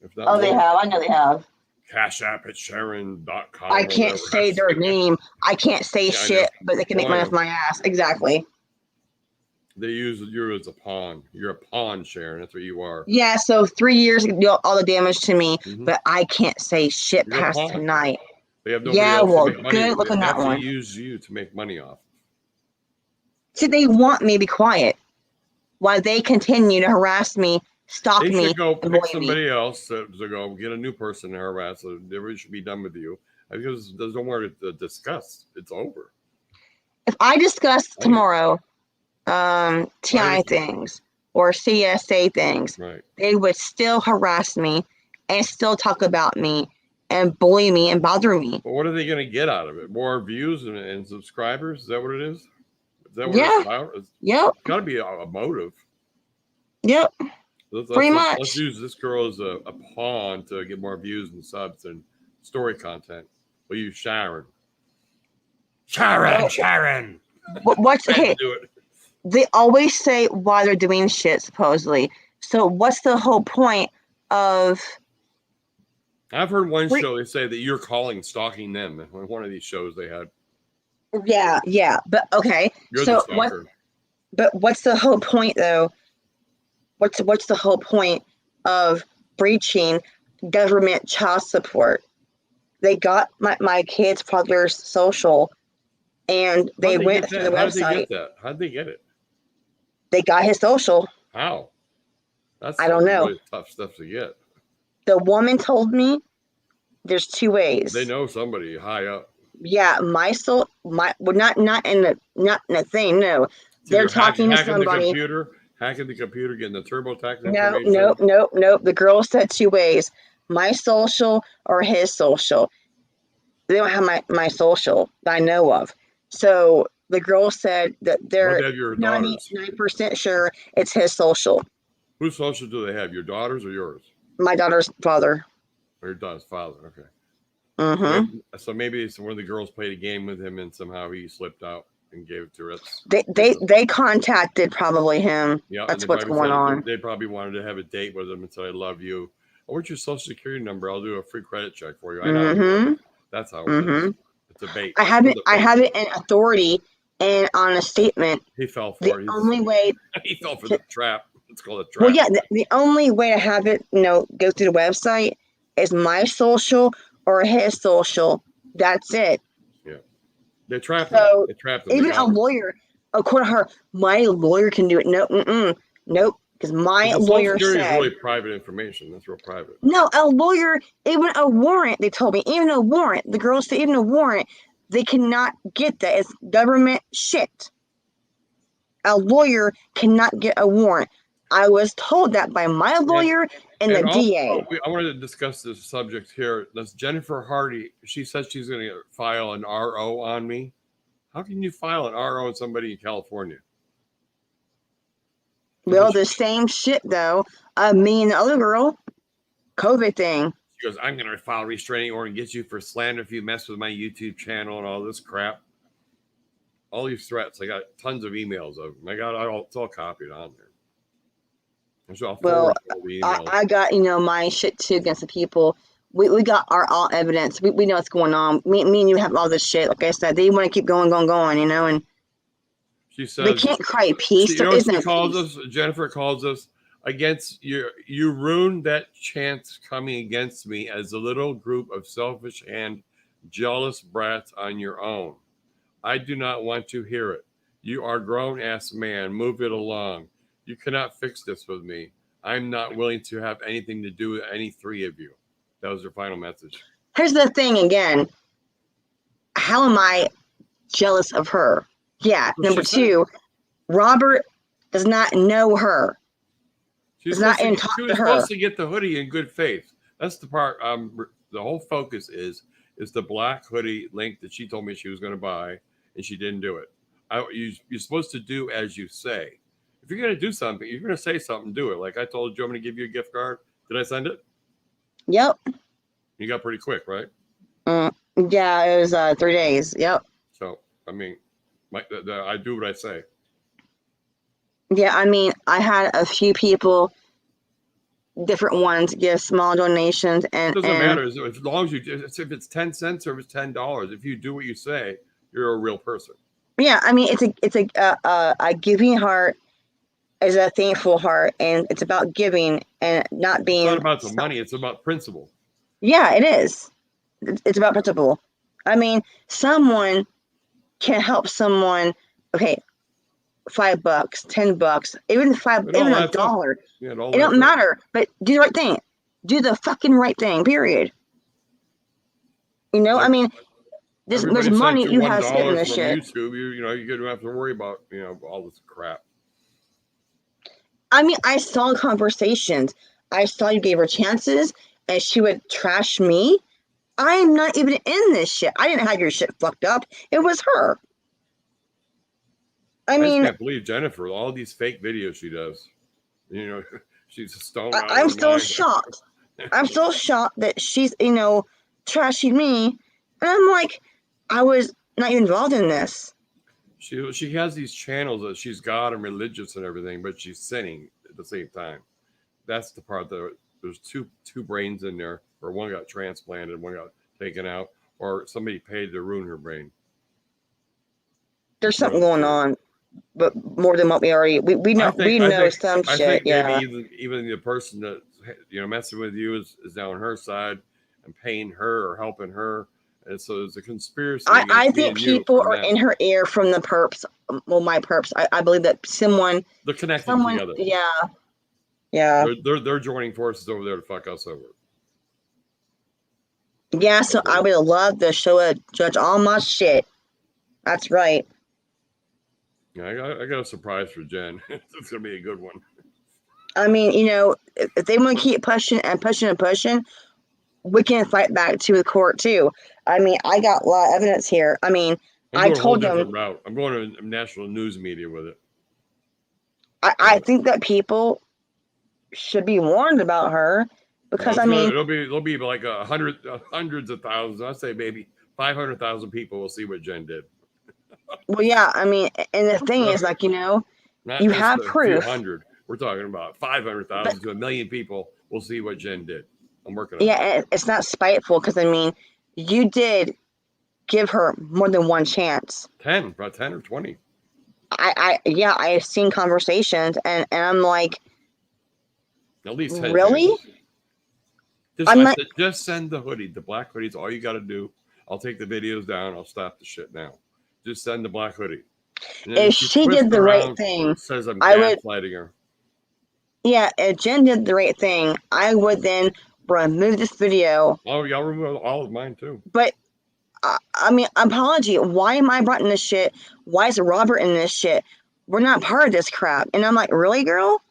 If not more. They have. I know they have. Cash App at Sharon.com. I can't say their name. I can't say shit, but they can make money off my ass. Exactly. They use you as a pawn. You're a pawn, Sharon. That's what you are. Yeah, so 3 years do all the damage to me, but I can't say shit past tonight. They have nobody else to make money. Good look on that one. They use you to make money off. See, they want me to be quiet while they continue to harass me, stalk me. They should go pick somebody else to go get a new person to harass. So they should be done with you because there's no more to discuss. It's over. If I discuss tomorrow TI things or CSA things, right, they would still harass me and still talk about me and bully me and bother me. But what are they going to get out of it? More views and subscribers? Is that what it is? Is that what it's about? Yep. It's got to be a motive. Yep. Pretty much. Let's use this girl as a pawn to get more views and subs and story content. We'll use Sharon. Sharon. What's hey? They always say why they're doing shit, supposedly. So what's the whole point of... I've heard one show, they say that you're stalking them. One of these shows they had. Yeah. But, okay. You're the stalker. But what's the whole point, though? What's the whole point of breaching government child support? they got my kid's father's social, and they went through the How did they website. get that? How did they get it? They got his social. How? That's I don't know. really tough stuff to get. The woman told me there's two ways. They know somebody high up. Yeah, well, not in the thing. No, they're talking to somebody. Hacking the computer, getting the TurboTax No, information. no. The girl said two ways: my social or his social. They don't have my social that I know of. So the girl said that they're 99% sure it's his social. Whose social do they have? Your daughter's or yours? My daughter's father. Or your daughter's father, okay. Mm-hmm. So maybe one of the girls played a game with him and somehow he slipped out and gave it to her. They contacted probably him. Yeah, that's what's going on. They probably wanted to have a date with him and said, "I love you. Oh, what's your social security number? I'll do a free credit check for you." I know. Mm-hmm. That's how it is. It's a bait. I have it in authority and on a statement. He fell for it. Only way he fell for the trap. It's called a trap. Well, yeah, the only way to have it, go through the website is my social or his social. That's it. Yeah. They trapped him. They trapped him. Even a lawyer, according to her, my lawyer can do it. No, nope. Because my lawyer said. It's really private information. That's real private. No, a lawyer, even a warrant, they told me, even a warrant, the girls said, even a warrant, they cannot get that. It's government shit. A lawyer cannot get a warrant. I was told that by my lawyer and the DA. I wanted to discuss this subject here. That's Jennifer Hardy. She says she's going to file an RO on me. How can you file an RO on somebody in California? Well, the same shit, though. Me and the other girl, COVID thing. She goes, I'm going to file a restraining order and get you for slander if you mess with my YouTube channel and all this crap. All these threats. I got tons of emails of them. It's all copied on there. Well, I got, my shit too against the people. We got all evidence. We know what's going on. Me and you have all this shit. Like I said, they want to keep going, and she says they can't cry peace. Jennifer calls us against you ruined that chance coming against me as a little group of selfish and jealous brats on your own. I do not want to hear it. You are a grown-ass man. Move it along. You cannot fix this with me. I'm not willing to have anything to do with any three of you. That was her final message. Here's the thing again. How am I jealous of her? Yeah. Number two, Robert does not know her. She was supposed to get the hoodie in good faith. That's the part. The whole focus is the black hoodie link that she told me she was going to buy, and she didn't do it. You're supposed to do as you say. If you're going to do something, you're going to say something, do it. Like I told you, I'm going to give you a gift card. Did I send it? Yep. You got pretty quick, right? Yeah, it was 3 days. Yep. So, I mean, I do what I say. Yeah, I mean, I had a few people, different ones, give small donations, and it doesn't matter as long as if it's 10 cents or if it's $10. If you do what you say, you're a real person. Yeah, I mean, it's a giving heart is a thankful heart, and it's about giving and not being. It's not about the money; it's about principle. Yeah, it is. It's about principle. I mean, someone can help someone. Okay, $5, $10, even $1. Yeah, it don't matter. But do the right thing. Do the fucking right thing. Period. I mean, there's money you have spent in this shit. YouTube, you don't have to worry about all this crap. I mean, I saw conversations. I saw you gave her chances, and she would trash me. I'm not even in this shit. I didn't have your shit fucked up. It was her. I mean, just can't believe Jennifer. All these fake videos she does. She's a stone. I'm still shocked. I'm still shocked that she's trashing me, and I'm like, I was not even involved in this. She has these channels that she's God and religious and everything, but she's sinning at the same time. That's the part that there's two brains in there, or one got transplanted, one got taken out, or somebody paid to ruin her brain. There's something going on, but more than what we know some shit. Maybe even the person that messing with you is down her side, and paying her or helping her. And so there's a conspiracy. I think people are in her ear from the perps. Well, my perps. I believe that they're connected together. Yeah. They're joining forces over there to fuck us over. Yeah, so I would love to show a judge all my shit. That's right. Yeah, I got a surprise for Jen. It's gonna be a good one. I mean, if they want to keep pushing and pushing and pushing, we can fight back to the court too. I mean, I got a lot of evidence here. I mean, I told them. Route. I'm going to national news media with it. I think that people should be warned about her because it'll be like hundreds of thousands. I'd say maybe 500,000 people will see what Jen did. Well, yeah, I mean, and the thing is, like, you have proof. We're talking about 500,000 to 1 million people will see what Jen did. I'm working on it. Yeah, it's not spiteful because, I mean, you did give her more than one chance. About 10 or 20. I've seen conversations and I'm like, at least 10 really? Just send the hoodie. The black hoodie's all you got to do. I'll take the videos down. I'll stop the shit now. Just send the black hoodie. If she did the right thing, says I'm gaslighting her. Yeah, if Jen did the right thing, I would then remove this video. Oh, y'all remove all of mine too. But I mean, apology. Why am I brought in this shit? Why is Robert in this shit? We're not part of this crap. And I'm like, really, girl?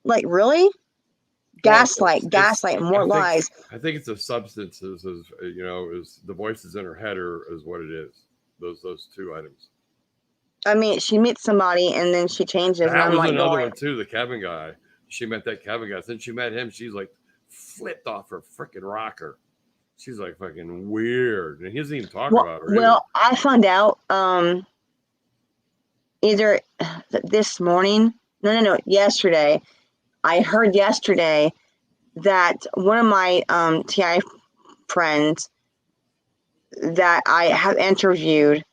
Like, really? Gaslight, more lies. I think it's the substances, is the voices in her head is what it is. Those two items. I mean, she meets somebody and then she changes. That and I'm was like, another one too. The Kevin guy. She met that Kevin guy. Since she met him, she's like flipped off her freaking rocker. She's like fucking weird, and he doesn't even talk about her. Well, I found out either this morning. No, yesterday. I heard yesterday that one of my TI friends that I have interviewed,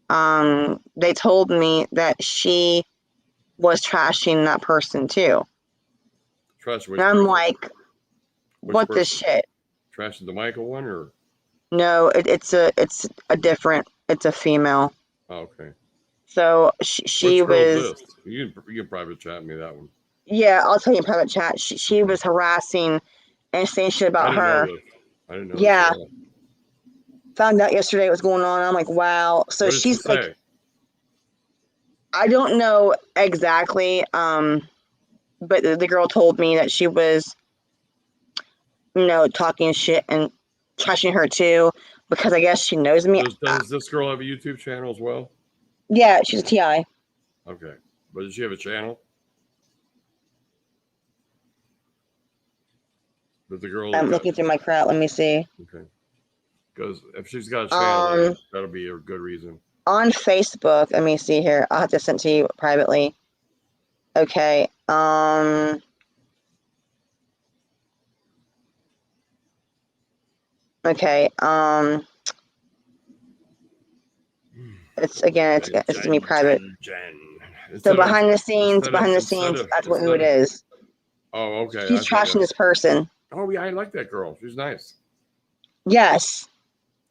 they told me that she was trashing that person too. And I'm like, what the shit? Trashing the Michael one, or no? It's a different. It's a female. Oh, okay. So she was. You can private chat me that one. Yeah, I'll tell you in private chat. She was harassing and saying shit about her. I didn't know. Yeah. Found out yesterday what was going on. I'm like, wow. So she's like, I don't know exactly, but the girl told me that she was, talking shit and trashing her too, because I guess she knows me. Does this girl have a YouTube channel as well? Yeah, she's a TI. Okay. But does she have a channel? Does the girl... I'm looking through my crowd. Let me see. Okay. Because if she's got a channel, that'll be a good reason. On Facebook, let me see here. I'll have to send to you privately. Okay. Okay. It's to me private. So behind the scenes, that's who it is. Oh, okay. She's trashing this person. Oh yeah, I like that girl. She's nice. Yes.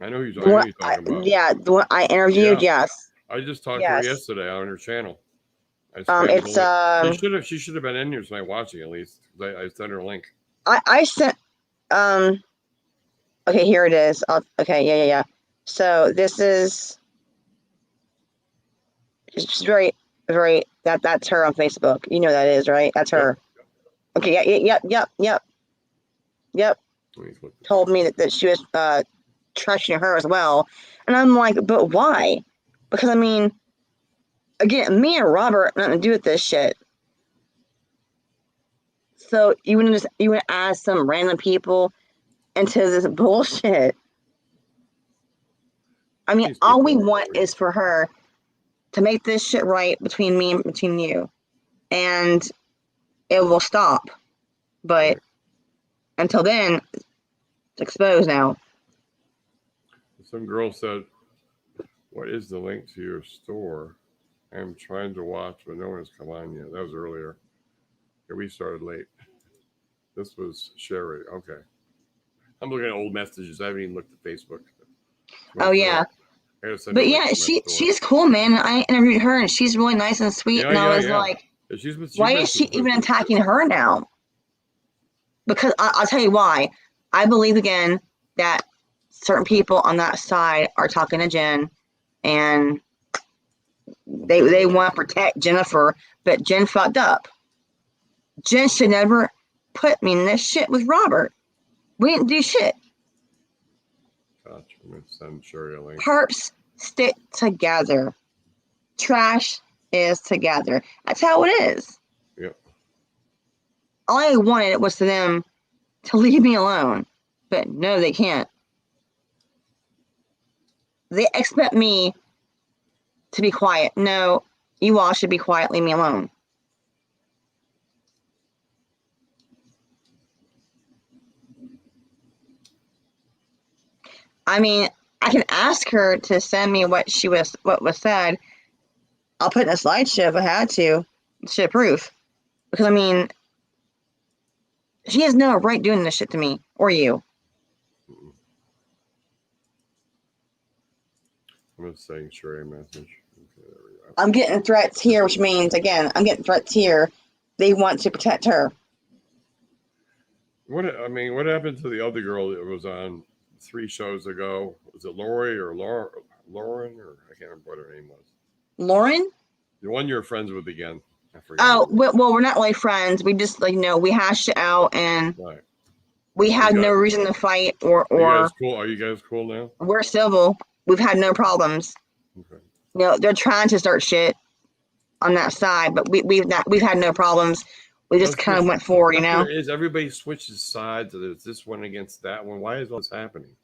I know who you're talking about. Yeah, the one I interviewed. Yeah. Yes. I just talked to her yesterday on her channel. She should have been in here tonight watching at least. I sent her a link. I sent. Okay, here it is. Okay, yeah. So this is. She's very, very. That's her on Facebook. You know that is, right? That's her. Yep. Okay. Yep. Told me that she was trashing her as well, and I'm like, but why? Because I mean, again, me and Robert nothing to do with this shit. So you want to add some random people into this bullshit? I mean, all we want is for her to make this shit right between me and between you, and it will stop. But until then, it's exposed now. Some girl said, "What is the link to your store? I'm trying to watch, but no one's come on yet." That was earlier. Okay, we started late. This was Sherry. Okay. I'm looking at old messages. I haven't even looked at Facebook. Oh yeah. But yeah, she's cool, man. I interviewed her, and she's really nice and sweet. And I was like, why is she even attacking her now? Because I'll tell you why. I believe again that certain people on that side are talking to Jen, and they want to protect Jennifer, but Jen fucked up. Jen should never put me in this shit with Robert. We didn't do shit. Gotcha. I'm gonna send Sherry a link. Perps stick together. Trash is together. That's how it is. Yep. All I wanted was for them to leave me alone, but no, they can't. They expect me to be quiet. No, you all should be quiet. Leave me alone. I mean, I can ask her to send me what was said. I'll put in a slideshow if I had to proof. Because I mean, she has no right doing this shit to me or you. I'm gonna send Sherry a message. Okay, there we go. I'm getting threats here, which means again, I'm getting threats here. They want to protect her. What happened to the other girl that was on 3 shows ago? Was it Lori or Lauren, or I can't remember what her name was. Lauren? The one you're friends with again. I forget. Oh, well, we're not really friends. We just we hashed it out, and right. We had no reason to fight or. Are you guys cool? Are you guys cool now? We're civil. We've had no problems. Okay. They're trying to start shit on that side, but we've had no problems. We just kind of went forward, Is everybody switches sides? There's this one against that one. Why is all this happening?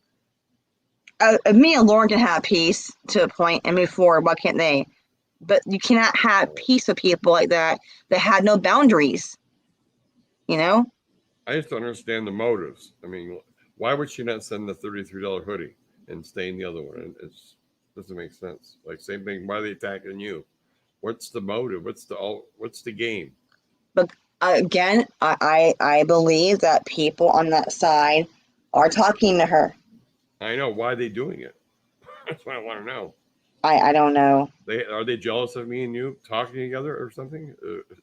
Me and Lauren can have peace to a point and move forward. Why can't they? But you cannot have peace with people like that had no boundaries. I just don't understand the motives. I mean, why would she not send the $33 hoodie and stay in the other one? It doesn't make sense. Like, same thing. Why are they attacking you? What's the motive? What's the game? But again, I believe that people on that side are talking to her. I know. Why are they doing it? That's what I want to know. I don't know. Are they jealous of me and you talking together or something?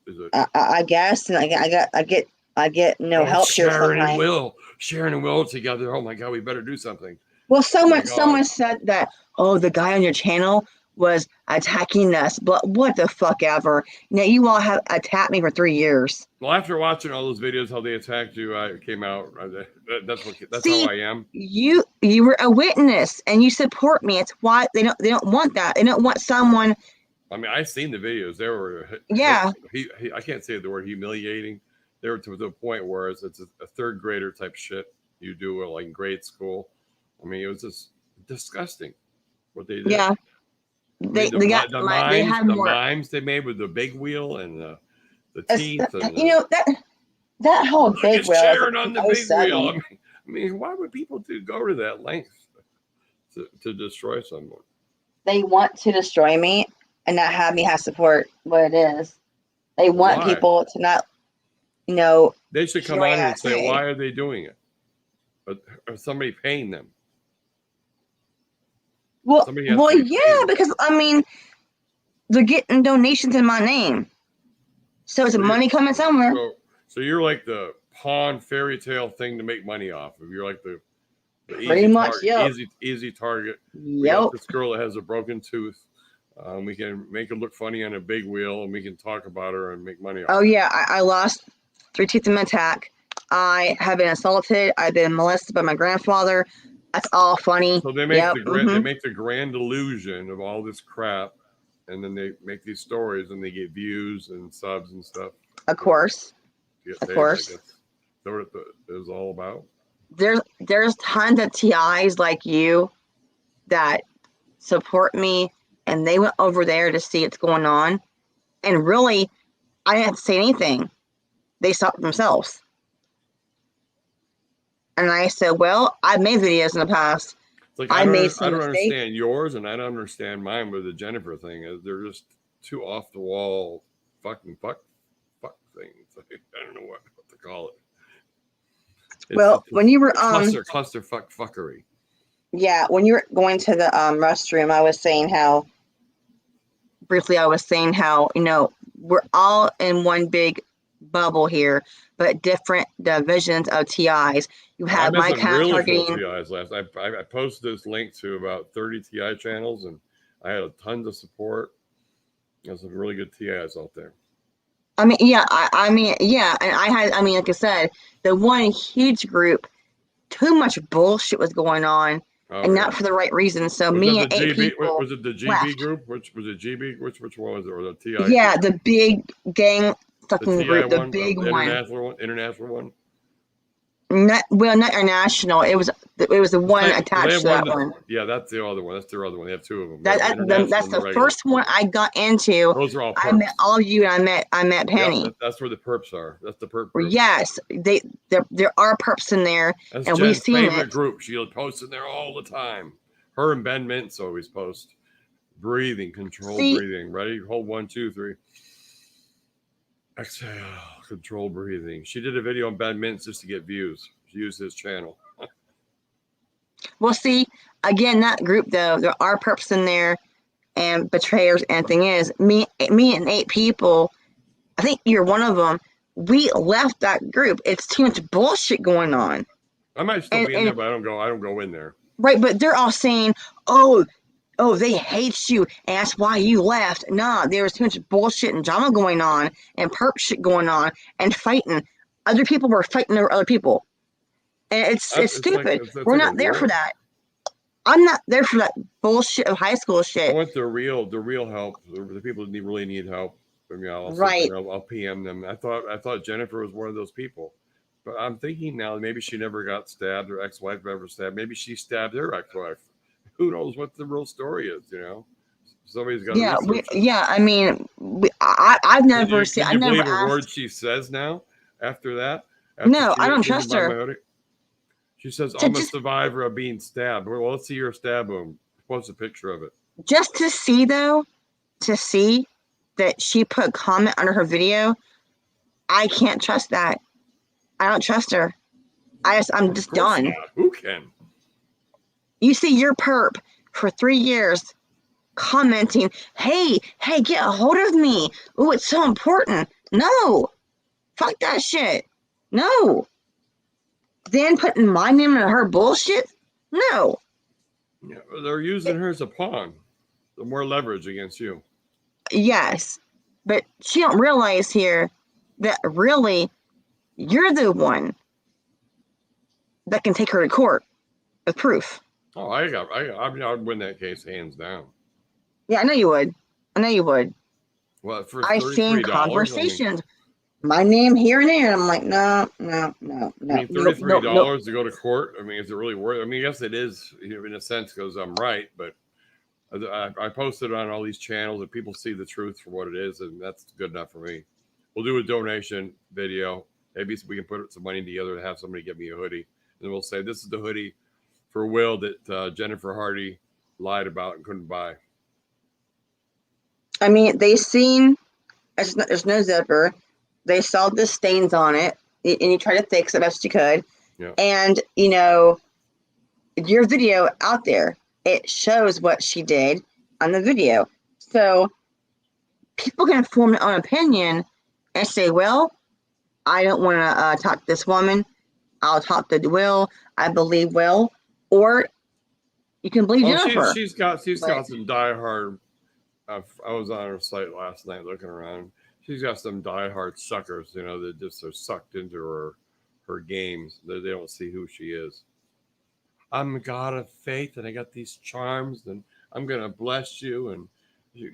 Is it? I guess, and I get no help here sometimes. Sharon and Will together. Oh my God, we better do something. Well, someone said that. Oh, the guy on your channel was attacking us, but what the fuck ever. You all have attacked me for 3 years. Well, after watching all those videos, how they attacked you, I came out. That's how I am. You were a witness, and you support me. It's why they don't want that. They don't want someone. I mean, I've seen the videos. They were I can't say the word humiliating. They were to the point where it's a third grader type shit you do like in grade school. I mean, it was just disgusting what they did. Yeah. They had more mimes they made with the big wheel and the teeth. And that whole big wheel. Sharon on the big wheel. I mean, why would people go to that length to destroy someone? They want to destroy me and not have me have support. What it is, they want people to not, They should come on and say, why are they doing it? Or somebody paying them. Well, yeah, because I mean, they're getting donations in my name, so it's money coming somewhere. So you're like the pawn fairy tale thing to make money off of. You're like the pretty much easy target. Yep. This girl that has a broken tooth. We can make her look funny on a big wheel, and we can talk about her and make money off. Oh yeah, I lost 3 teeth in my attack. I have been assaulted. I've been molested by my grandfather. That's all funny. So they make they make the grand illusion of all this crap, and then they make these stories and they get views and subs and stuff. Of course. Of course. That's what it is all about. There's tons of TIs like you that support me, and they went over there to see what's going on. And really, I didn't have to say anything. They saw it themselves. And I said, well, I've made videos in the past. It's like, I don't understand yours, and I don't understand mine with the Jennifer thing. They're just too off the wall fucking fuck things. I don't know what to call it. Well, when you were cluster fuckery. Yeah, when you were going to the restroom, I was saying how we're all in one big bubble here, but different divisions of TIs. You I have met my some kind of really cool targeting. TIs last. I posted this link to about 30 TI channels, and I had a tons of support. There's some really good TIs out there. I mean, yeah, and like I said, the one huge group, too much bullshit was going on, and not for the right reasons. So me and 8 people was it the GB left. group? Which was it GB? Which one was it? Or the TI? Yeah, the big gang fucking TI group, the one, big the one. international one. Not international. It was the one attached to that one. Yeah, that's the other one. That's their other one. They have two of them. That's the first one I got into. Those are all perps. I met all of you, and I met Penny. Yeah, that's where the perps are. That's the perp group. Yes, there are perps in there, that's and Jen's we've seen favorite it. group. She'll post in there all the time. Her and Ben Mintz always post. Breathing, breathing. Ready? Hold 1, 2, 3. Exhale, control breathing. She did a video on Ben Mintz just to get views. She used his channel. Well, see, again, that group though, there are perps in there and betrayers. And thing is, me and 8 people, I think you're one of them. We left that group. It's too much bullshit going on. I might still be in there, but I don't go in there. Right, but they're all saying, oh, they hate you, and that's why you left. Nah, there was too much bullshit and drama going on, and perp shit going on, and fighting. Other people were fighting over other people. And it's stupid. We're not there for that. I'm not there for that bullshit of high school shit. I want the real help. The people that really need help. I mean, I'll PM them. I thought Jennifer was one of those people. But I'm thinking now maybe she never got stabbed. Her ex-wife never stabbed. Maybe she stabbed her ex-wife. Who knows what the real story is? Somebody's got to research it. I mean, I've never seen. Can you believe a word she says now? After that, no, I don't trust her. She says, "I'm a survivor of being stabbed." Well, let's see your stab wound. Post a picture of it. Just to see that she put a comment under her video, I can't trust that. I don't trust her. I'm just done. Not. Who can? You see your perp for 3 years commenting, hey, get a hold of me. Oh, it's so important. No. Fuck that shit. No. Then putting my name in her bullshit? No. Yeah, they're using her as a pawn. The more leverage against you. Yes. But she don't realize here that really you're the one that can take her to court with proof. Oh, I'd win that case hands down. Yeah, I know you would. Well, for I've seen conversations. My name here and there. And I'm like, no. I mean, $33 to go to court. I mean, is it really worth it? I mean, yes, it is, in a sense, because I'm right. But I posted on all these channels and people see the truth for what it is. And that's good enough for me. We'll do a donation video. Maybe we can put some money together to have somebody get me a hoodie. And we'll say, this is the hoodie for Will that Jennifer Hardy lied about and couldn't buy. I mean, they seen, there's no zipper. They saw the stains on it, and you tried to fix it best you could. Yeah. And, your video out there, it shows what she did on the video. So people can form their own opinion and say, well, I don't want to talk to this woman. I'll talk to Will. I believe Will. Or you can believe Jennifer. She's got some diehard. I was on her site last night looking around. She's got some diehard suckers, that just are sucked into her games. They don't see who she is. I'm a god of faith, and I got these charms, and I'm gonna bless you. And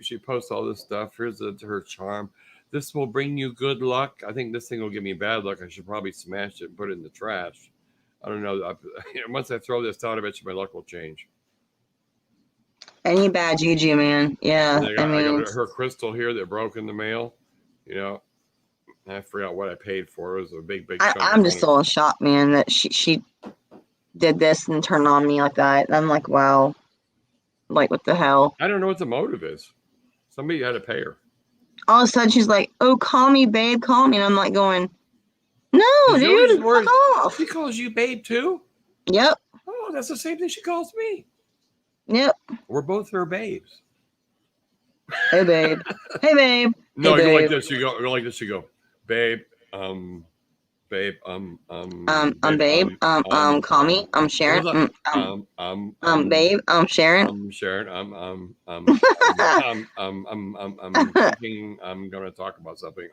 she posts all this stuff. Here's her charm. This will bring you good luck. I think this thing will give me bad luck. I should probably smash it and put it in the trash. I don't know. Once I throw this out, I bet you my luck will change. Any bad juju, man. Yeah. I got her crystal here that broke in the mail. I forgot what I paid for. It was a big I'm just so in shock, man, that she did this and turned on me like that. And I'm like, wow. Like, what the hell? I don't know what the motive is. Somebody had to pay her. All of a sudden, she's like, oh, call me, babe, call me. And I'm like going, No, Does Joey's dude, words, fuck off. she calls you babe too? Yep. Oh, that's the same thing she calls me. Yep. We're both her babes. Hey, babe. Hey, babe. No, hey, you go like babe. this. You go like this. You go, babe, babe, Babe. Call me. I'm Sharon. what was Babe. Sharon. Sharon. I'm thinking I'm gonna talk about something.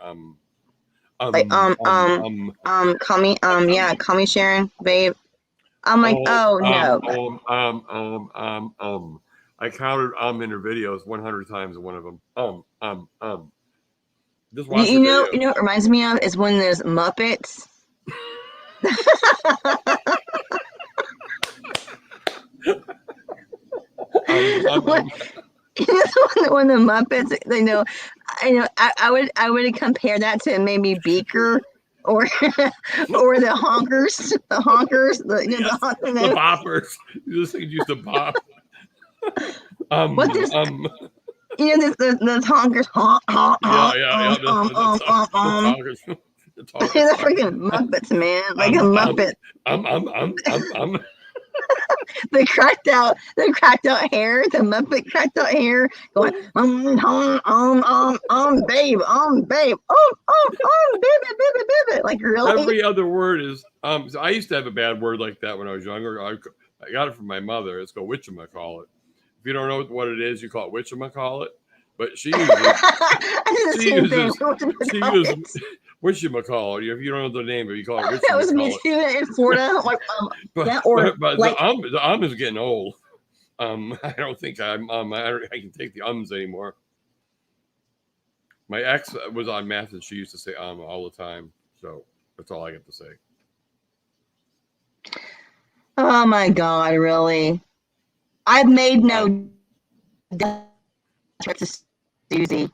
Like, call me. Yeah, call me Sharon, babe. I'm like, oh no. I counted in her videos 100 times in one of them. Just watch You the know, video. what it reminds me of is one of those Muppets. When the Muppets, I would compare that to maybe Beaker or or the honkers, the boppers. You just think use the bop. What this? The honkers, The freaking Muppets, man, like a Muppet. The cracked out hair, the Muppet cracked out hair, going babe, babe, baby, like really. Every other word is So I used to have a bad word like that when I was younger. I got it from my mother. It's called whatchamacallit. If you don't know what it is, you call it whatchamacallit. But she uses whatchamacallit. If you don't know the name, but you call it whatchamacallit. That was me too in Florida. Like but the is getting old. I don't think I can take the ums anymore. My ex was on math and she used to say all the time. So that's all I get to say. Oh my God, really? I've made no to Susie.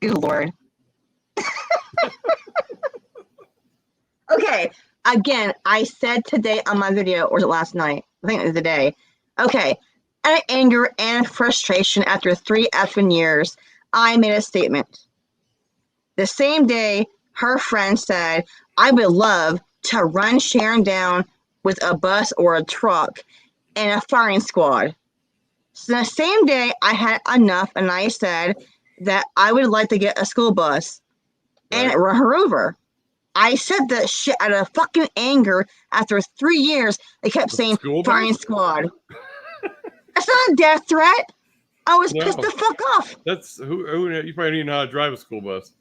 Good Lord. Okay, again, I said today on my video, or was it last night? I think it was the day. Okay, out of anger and frustration after 3 effing years, I made a statement. The same day, her friend said, I would love to run Sharon down with a bus or a truck and a firing squad. So the same day, I had enough and I said that I would like to get a school bus and run her over. I said that shit out of fucking anger. After 3 years, they kept saying firing squad. That's not a death threat. I was pissed the fuck off. That's who you probably need to know how to drive a school bus.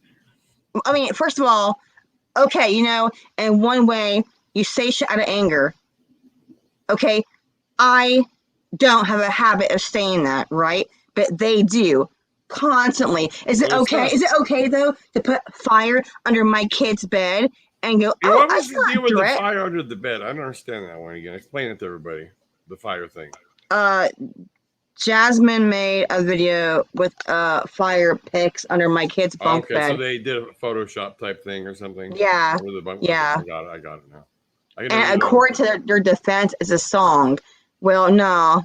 I mean, first of all, okay, in one way, you say shit out of anger. Okay, I don't have a habit of saying that, right? But they do constantly. Is it okay? Is it okay though to put fire under my kid's bed and go? What was the deal with the fire under the bed? I don't understand that one again. Explain it to everybody. The fire thing. Jasmine made a video with fire pics under my kid's bunk bed. So they did a Photoshop type thing or something. Yeah. Yeah. I got it now. And according to their defense, it's a song. Well, no.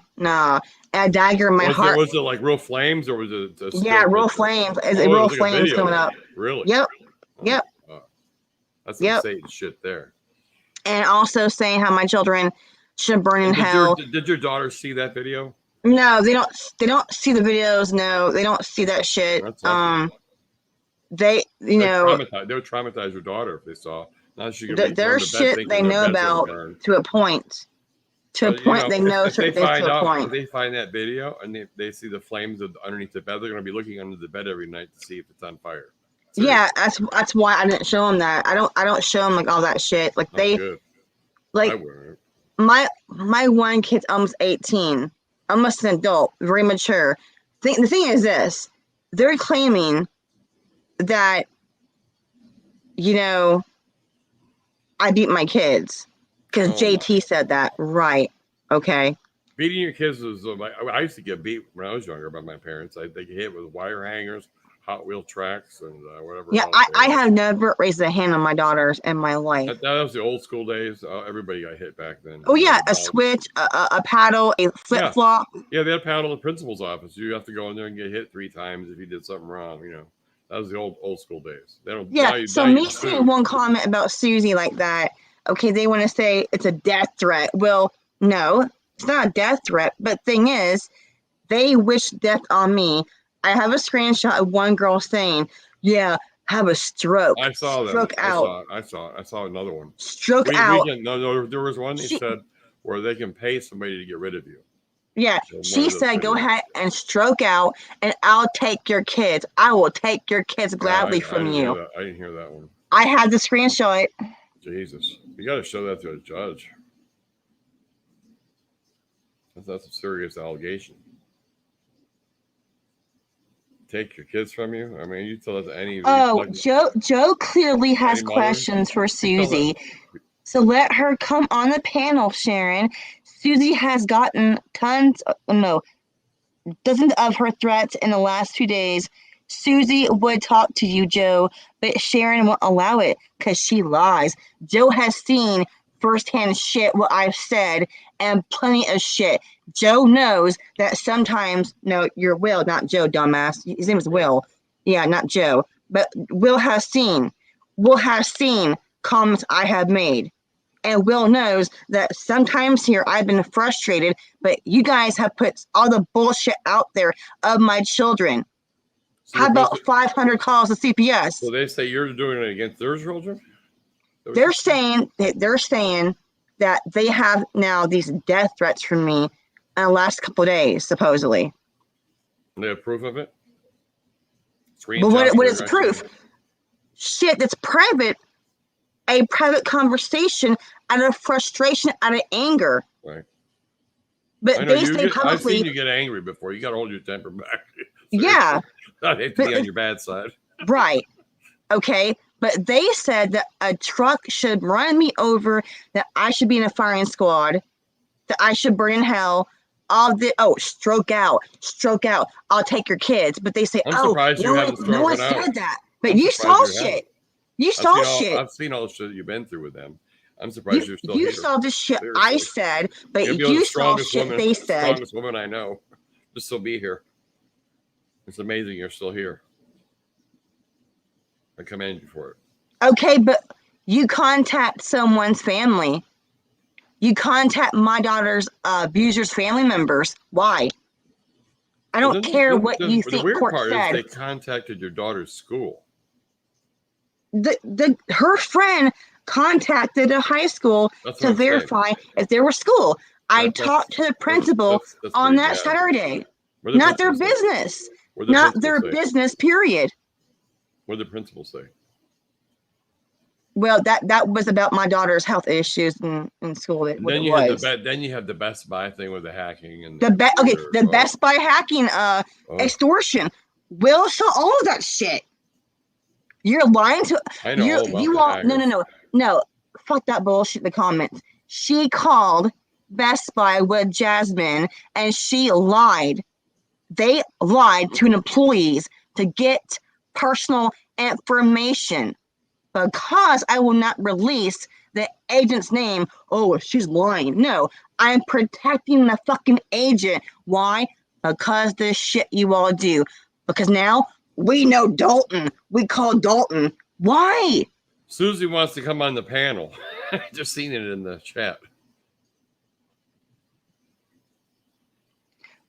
A dagger in my heart. Was it like real flames or was it? Real flames. Real flames coming up. Really? Yep. Yep. That's some Satan shit there. And also saying how my children should burn in hell. Did your daughter see that video? No, they don't. They don't see the videos. No, they don't see that shit. They would traumatize your daughter if they saw. Now she there's shit they know about to a point. To a point, they know certain things to a point. If they find that video and they see the flames underneath the bed, they're going to be looking under the bed every night to see if it's on fire. Seriously. Yeah, that's why I didn't show them that. I don't show them like all that shit. Like my one kid's almost 18, almost an adult, very mature. The thing is this: they're claiming that I beat my kids. Because JT said that, right? Okay. Beating your kids was. I used to get beat when I was younger by my parents. They get hit with wire hangers, Hot Wheel tracks, and whatever. Yeah, I have never raised a hand on my daughters in my life. That was the old school days. Everybody got hit back then. Oh yeah, a switch, a paddle, a flip flop. Yeah, they had a paddle in the principal's office. You have to go in there and get hit 3 times if you did something wrong. That was the old school days. They don't. Yeah. So now me you seeing sue. one comment about Suzi like that, okay, they want to say it's a death threat. Well, no, it's not a death threat. But thing is, they wish death on me. I have a screenshot of one girl saying, "Yeah, have a stroke. I saw that. Stroke out. I saw another one. Stroke We out." can, no, there was one they said where they can pay somebody to get rid of you. Yeah, So she said, "Go ahead and stroke out, and I'll take your kids. I will take your kids gladly from you." I didn't hear that one. I had the screenshot. Jesus, you got to show that to a judge. That's a serious allegation. Take your kids from you? I mean, you tell that to any. Oh, Joe clearly has questions for Suzi. So let her come on the panel, Sharon. Suzi has gotten dozens of her threats in the last 2 days. Suzi would talk to you, Joe, but Sharon won't allow it because she lies. Joe has seen firsthand shit what I've said and plenty of shit. Joe knows that sometimes, no, you're Will, not Joe, dumbass. His name is Will. Yeah, not Joe. But Will has seen comments I have made. And Will knows that sometimes here I've been frustrated, but you guys have put all the bullshit out there of my children. So how about 500 calls to CPS? So they say you're doing it against their children? They're saying that they have now these death threats from me in the last couple of days, supposedly. They have proof of it? But what is proof? Shit that's private. A private conversation out of frustration, out of anger. Right. But they say publicly. I've seen you get angry before. You got to hold your temper back. Yeah. I hate to be on your bad side. Right. Okay. But they said that a truck should run me over, that I should be in a firing squad, that I should burn in hell. Stroke out. I'll take your kids. But they say, no one said that. But you saw shit. You saw shit. I've seen all the shit you've been through with them. I'm surprised you're still here. You saw the shit I said, but you saw shit they said. Strongest woman I know to still be here. It's amazing you're still here. I commend you for it. Okay, but you contact someone's family. You contact my daughter's abuser's family members. Why? I don't care what you think court said. The weird part is they contacted your daughter's school. Her friend contacted a high school to verify if there was school. I talked to the principal on that Saturday. Not their business. Not their business, period. What did the principal say? Well, that was about my daughter's health issues in school. Then you have the Best Buy thing with the hacking and the Best Buy hacking extortion. Will saw all of that shit. You're lying to No. Fuck that bullshit in the comments. She called Best Buy with Jasmine and she lied. They lied to employees to get personal information. Because I will not release the agent's name. Oh, she's lying. No, I'm protecting the fucking agent. Why? Because the shit you all do. Because now we know Dalton. We call Dalton. Why? Suzi wants to come on the panel. Just seen it in the chat.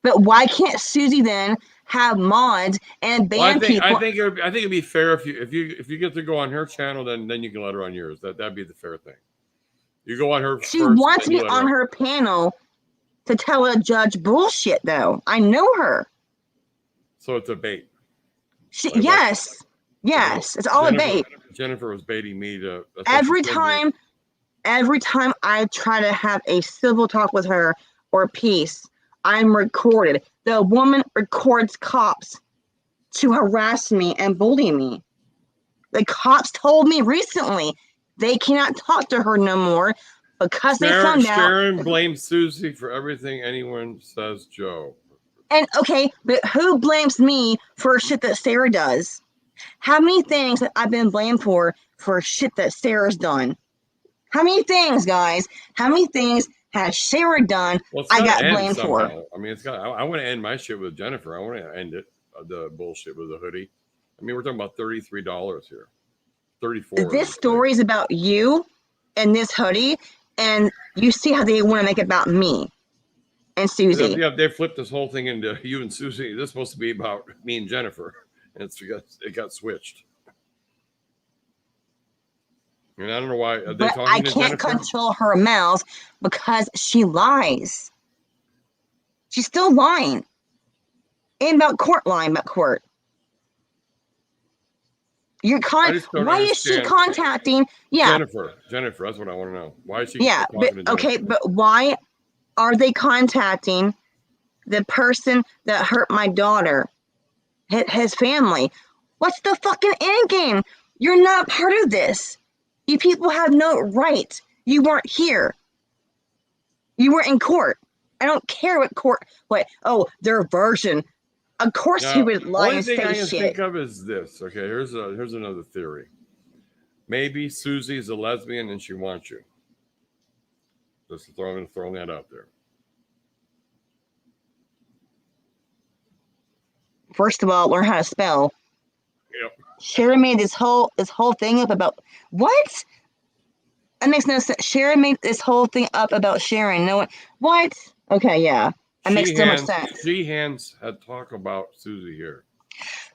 But why can't Suzi then have mods and ban people? I think it'd be fair if you get to go on her channel, then you can let her on yours. That'd be the fair thing. You go on her. She wants me on her panel to tell a judge bullshit, though. I know her. So it's a bait. Yes, it's all a bait. Jennifer was baiting me to. Every time I try to have a civil talk with her or peace, I'm recorded. The woman records cops to harass me and bully me. The cops told me recently they cannot talk to her no more because they found out. Sharon blames Suzi for everything anyone says, Joe. And okay, but who blames me for shit that Sara does? How many things that I've been blamed for shit that Sara's done? How many things, guys? How many things has Sharon done? I got blamed for. I mean, I want to end my shit with Jennifer. I want to end it, the bullshit with the hoodie. I mean, we're talking about $33 here. 34. This story is about you and this hoodie, and you see how they want to make it about me and Susie. Yeah, they flipped this whole thing into you and Susie. This is supposed to be about me and Jennifer, and it got switched. And I don't know why. Are they But talking I to can't Jennifer? control her mouth because she lies. She's still lying. And about court lying about court. Why is she contacting? Yeah. Jennifer, that's what I want to know. Why is she Yeah, talking but to Jennifer? okay, but why are they contacting the person that hurt my daughter? His family. What's the fucking end game? You're not part of this. You people have no right. You weren't here. You were in court. I don't care their version. Of course he would lie and say shit. Only thing I can think of is this. Okay, here's another theory. Maybe Susie's a lesbian and she wants you. Just throwing that out there. First of all, learn how to spell. Yep. Sharon made this whole thing up about what? That makes no sense. Sharon made this whole thing up about Sharon. No one. What? Okay, yeah. That makes so much sense. She had talk about Susie here.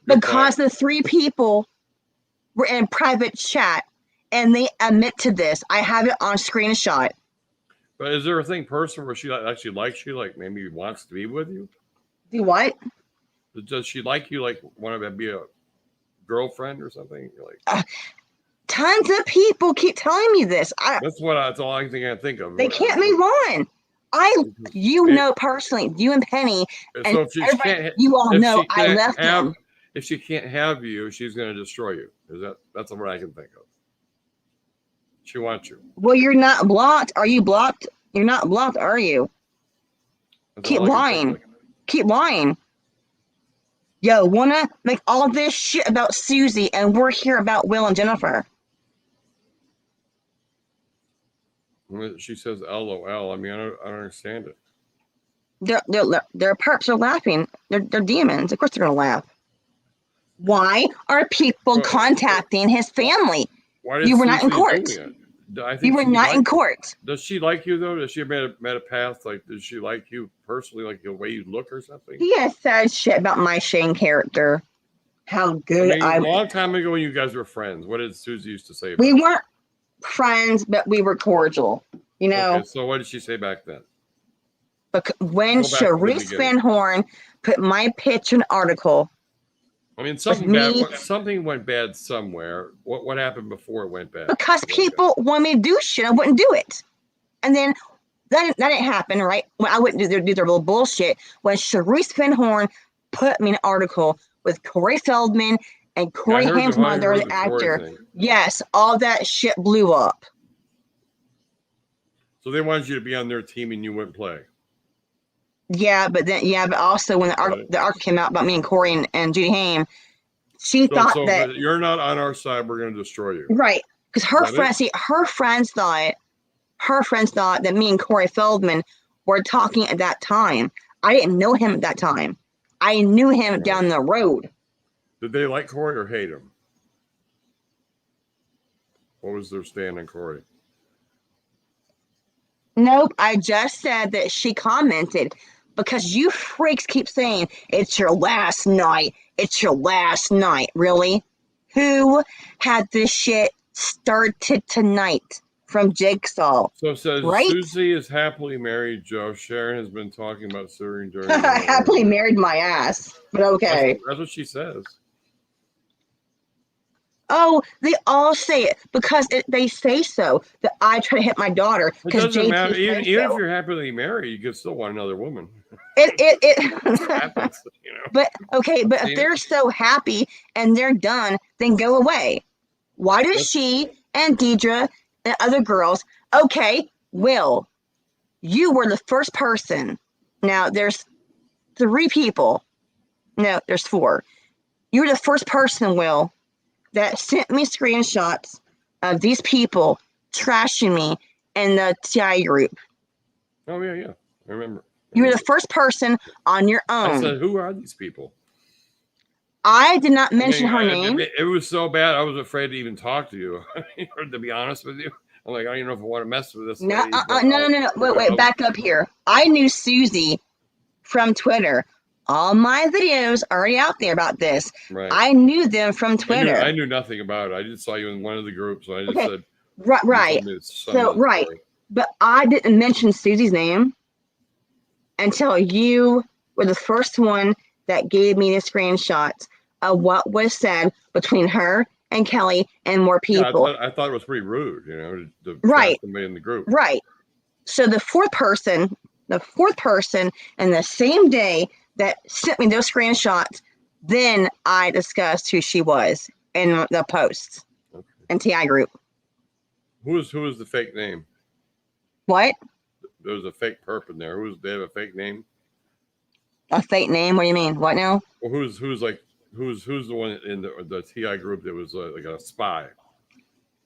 Because the three people were in private chat and they admit to this. I have it on screenshot. But is there a thing personal where she actually likes you, like maybe wants to be with you? Do what? Does she like you, like want to be a girlfriend or something? Like tons of people keep telling me this. That's all I think of. They can't move on. Know personally, you and Penny, and so if she can't, you all know I left them. If she can't have you, she's going to destroy you. That's what I can think of. She wants you. Well, you're not blocked. Are you blocked? You're not blocked, are you? Keep lying. Keep lying. Yo, wanna make all this shit about Susie, and we're here about Will and Jennifer. She says LOL. I mean, I don't understand it. Their perps are laughing. They're demons. Of course they're gonna laugh. Why are people contacting his family? Why you were not in court. You were not in court. Does she like you though? Does she have met a path? Like, does she like you personally, like the way you look or something? He has said shit about my Shane character. How good a long time ago when you guys were friends, what did Susie used to say about we weren't friends, but we were cordial. You know. Okay, so what did she say back then? When Sharice Van Horn put my picture in an article. I mean, something went bad somewhere. What happened before it went bad? Because people want me to do shit, I wouldn't do it. And then that didn't happen, right? When I wouldn't do their little bullshit. When Sharice Van Horn put me in an article with Corey Feldman and Corey Haim's mother, the actor. Yes, all that shit blew up. So they wanted you to be on their team and you wouldn't play. Yeah, but also when the arc came out about me and Corey and Judy Haim, she thought that you're not on our side. We're going to destroy you, right? Because her friends thought that me and Corey Feldman were talking at that time. I didn't know him at that time. I knew him down the road. Did they like Corey or hate him? What was their stand on Corey? Nope, I just said that she commented. Because you freaks keep saying, it's your last night. It's your last night. Really? Who had this shit started tonight from Jigsaw? So it says, right? Susie is happily married, Joe. Sharon has been talking about Siri during happily married my ass. But okay. That's what she says. Oh, they all say it because they say so that I try to hit my daughter. It doesn't matter. Even if you're happily married, you could still want another woman. It happens, you know. But okay, but if they're so happy and they're done, then go away. Why does she and Deidre and other girls? Okay, Will, you were the first person. Now there's 3 people. No, there's 4. You were the first person, Will, that sent me screenshots of these people trashing me in the TI group. Oh, yeah. I remember. You were the first person on your own. I said, who are these people? I did not I mention mean, her name. it was so bad. I was afraid to even talk to you. To be honest with you, I'm like, I don't even know if I want to mess with this No, lady. But no. Wait, back up here. I knew Susie from Twitter. All my videos are already out there about this. Right. I knew them from Twitter. I knew nothing about it. I just saw you in one of the groups, so I just said, right. So, right. But I didn't mention Susie's name until you were the first one that gave me the screenshots of what was said between her and Kelly and more people. Yeah, I thought it was pretty rude, to trash somebody in the group. Right. So the fourth person in the same day that sent me those screenshots, then I discussed who she was in the posts and TI group. Who was the fake name? What? There was a fake perp in there. They have a fake name? A fake name? What do you mean? What now? Well, who's the one in the TI group that was like a spy?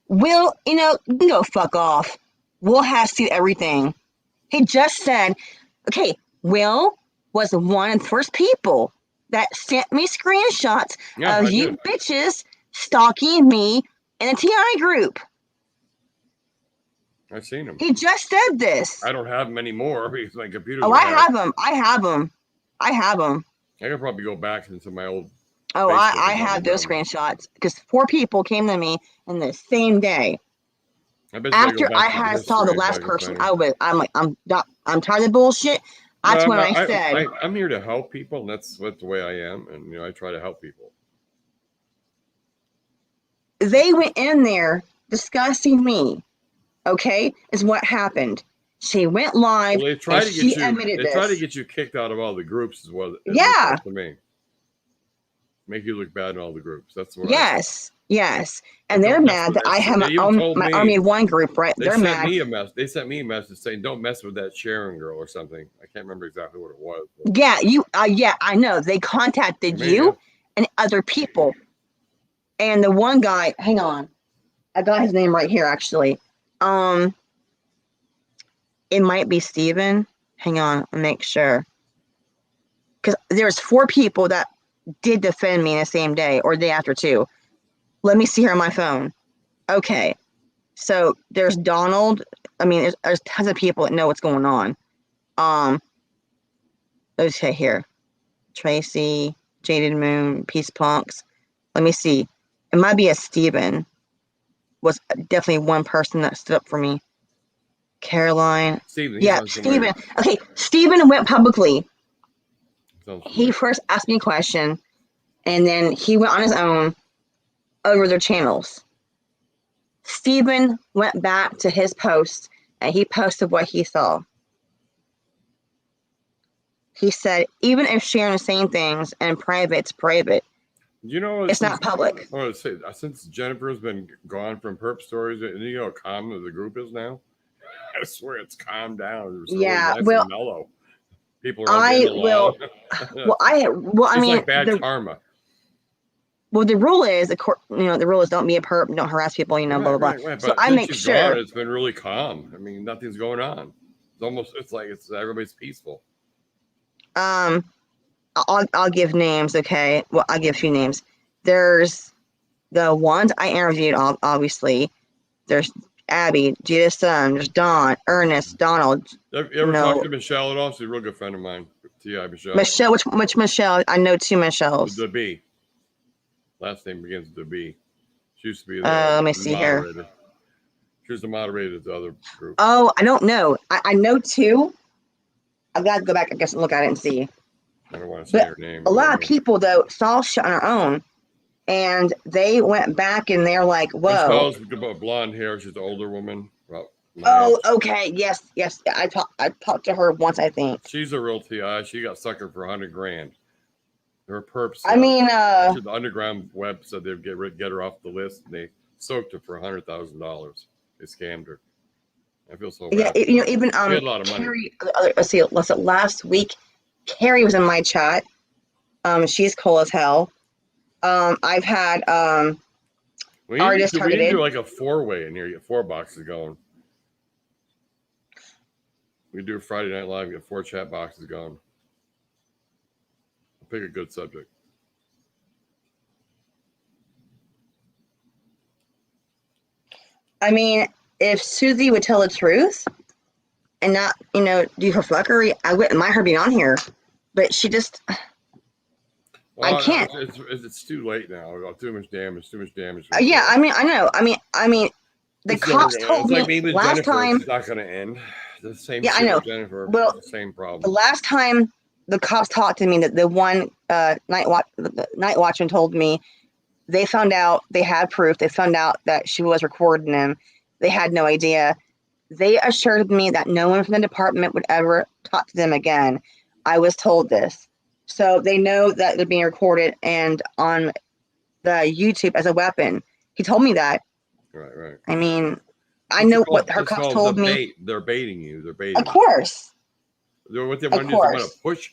Will, you can go fuck off. Will has seen everything. He just said, okay, Will was one of the first people that sent me screenshots of you bitches stalking me in a TI group. I've seen him. He just said this. I don't have them anymore because my computer's I have them. I could probably go back into my old. I have those screenshots because 4 people came to me in the same day. After I had saw the last person, I'm like, I'm tired of the bullshit. That's when I said, I'm here to help people, and that's the way I am, and I try to help people. They went in there discussing me. Okay, is what happened. She went live. Well, they tried to get you kicked out of all the groups as well. Yeah. To me, make you look bad in all the groups. That's what. Yes. And they're mad that I have my Army of One group, right? They're mad. They sent me a message saying, "Don't mess with that Sharon girl" or something. I can't remember exactly what it was. Yeah, I know. They contacted you and other people. And the one guy, hang on. I got his name right here, actually. It might be Steven. Hang on, I'll make sure. Because there's 4 people that did defend me in the same day or day after too. Let me see here on my phone. Okay. So there's Donald. I mean, there's tons of people that know what's going on. Let's say here. Tracy, Jaded Moon, Peace Punks. Let me see. It might be a Steven. Was definitely one person that stood up for me. Caroline. Steven. Yeah, Steven. Okay, Steven went publicly. He first asked me a question, and then he went on his own over their channels. Steven went back to his post, and he posted what he saw. He said, even if Sharon is saying things in private, it's private. It's not public. Since Jennifer's been gone from Perp Stories, and you know how calm the group is now? I swear it's calmed down. It's really nice and mellow. People are I mean, like bad karma. Well, the rule is, don't be a perp, don't harass people, blah, blah, blah. Right. So I make sure. It's been really calm. I mean, nothing's going on. It's like everybody's peaceful. I'll give names, okay? Well, I'll give a few names. There's the ones I interviewed, obviously. There's Abby, Gita's son, there's Don, Ernest, Donald. You ever talked to Michelle at all? She's a real good friend of mine. T.I. Michelle. Michelle, which Michelle? I know 2 Michelles. The B. Last name begins with the B. She used to be the let me see moderator. Here. She was the moderator of the other group. Oh, I don't know. I know 2. I've got to go back, I guess, and look at it and see. I don't want to say her name. A lot of people, though, saw shit on her own, and they went back and they're like, whoa. Michelle's about blonde hair. She's an older woman. Okay. Yes. I talked to her once, I think. She's a real TI. She got suckered for $100,000. Her perps. The underground web said they'd get her off the list, and they soaked her for $100,000. They scammed her. I feel so bad. Yeah, even she had a lot of Carrie. Let's see. Last week, Carrie was in my chat. She's cool as hell. I've had we need to do like a 4-way in here. Get 4 boxes going. We do a Friday Night Live. Get 4 chat boxes going. I'll pick a good subject. I mean, if Susie would tell the truth and not, do her fuckery, I wouldn't mind her being on here. But she just, I Well, can't. it's too late now. Too much damage. Too much damage. Yeah, I mean, I know. I mean, the It's never cops gonna. told It's like me me with last Jennifer. time. It's not gonna end. The same Yeah, I shit know. with Jennifer. Well, The same the problem. last time the cops talked to me, that the one the night watchman told me they found out, they had proof. They found out that she was recording them. They had no idea. They assured me that no one from the department would ever talk to them again. I was told this. So they know that they're being recorded and on the YouTube as a weapon. He told me that. Right. I mean, I know what her It's cops called the told me. bait. They're baiting you. They're baiting Of course. you. What they Of want to do is they want course. to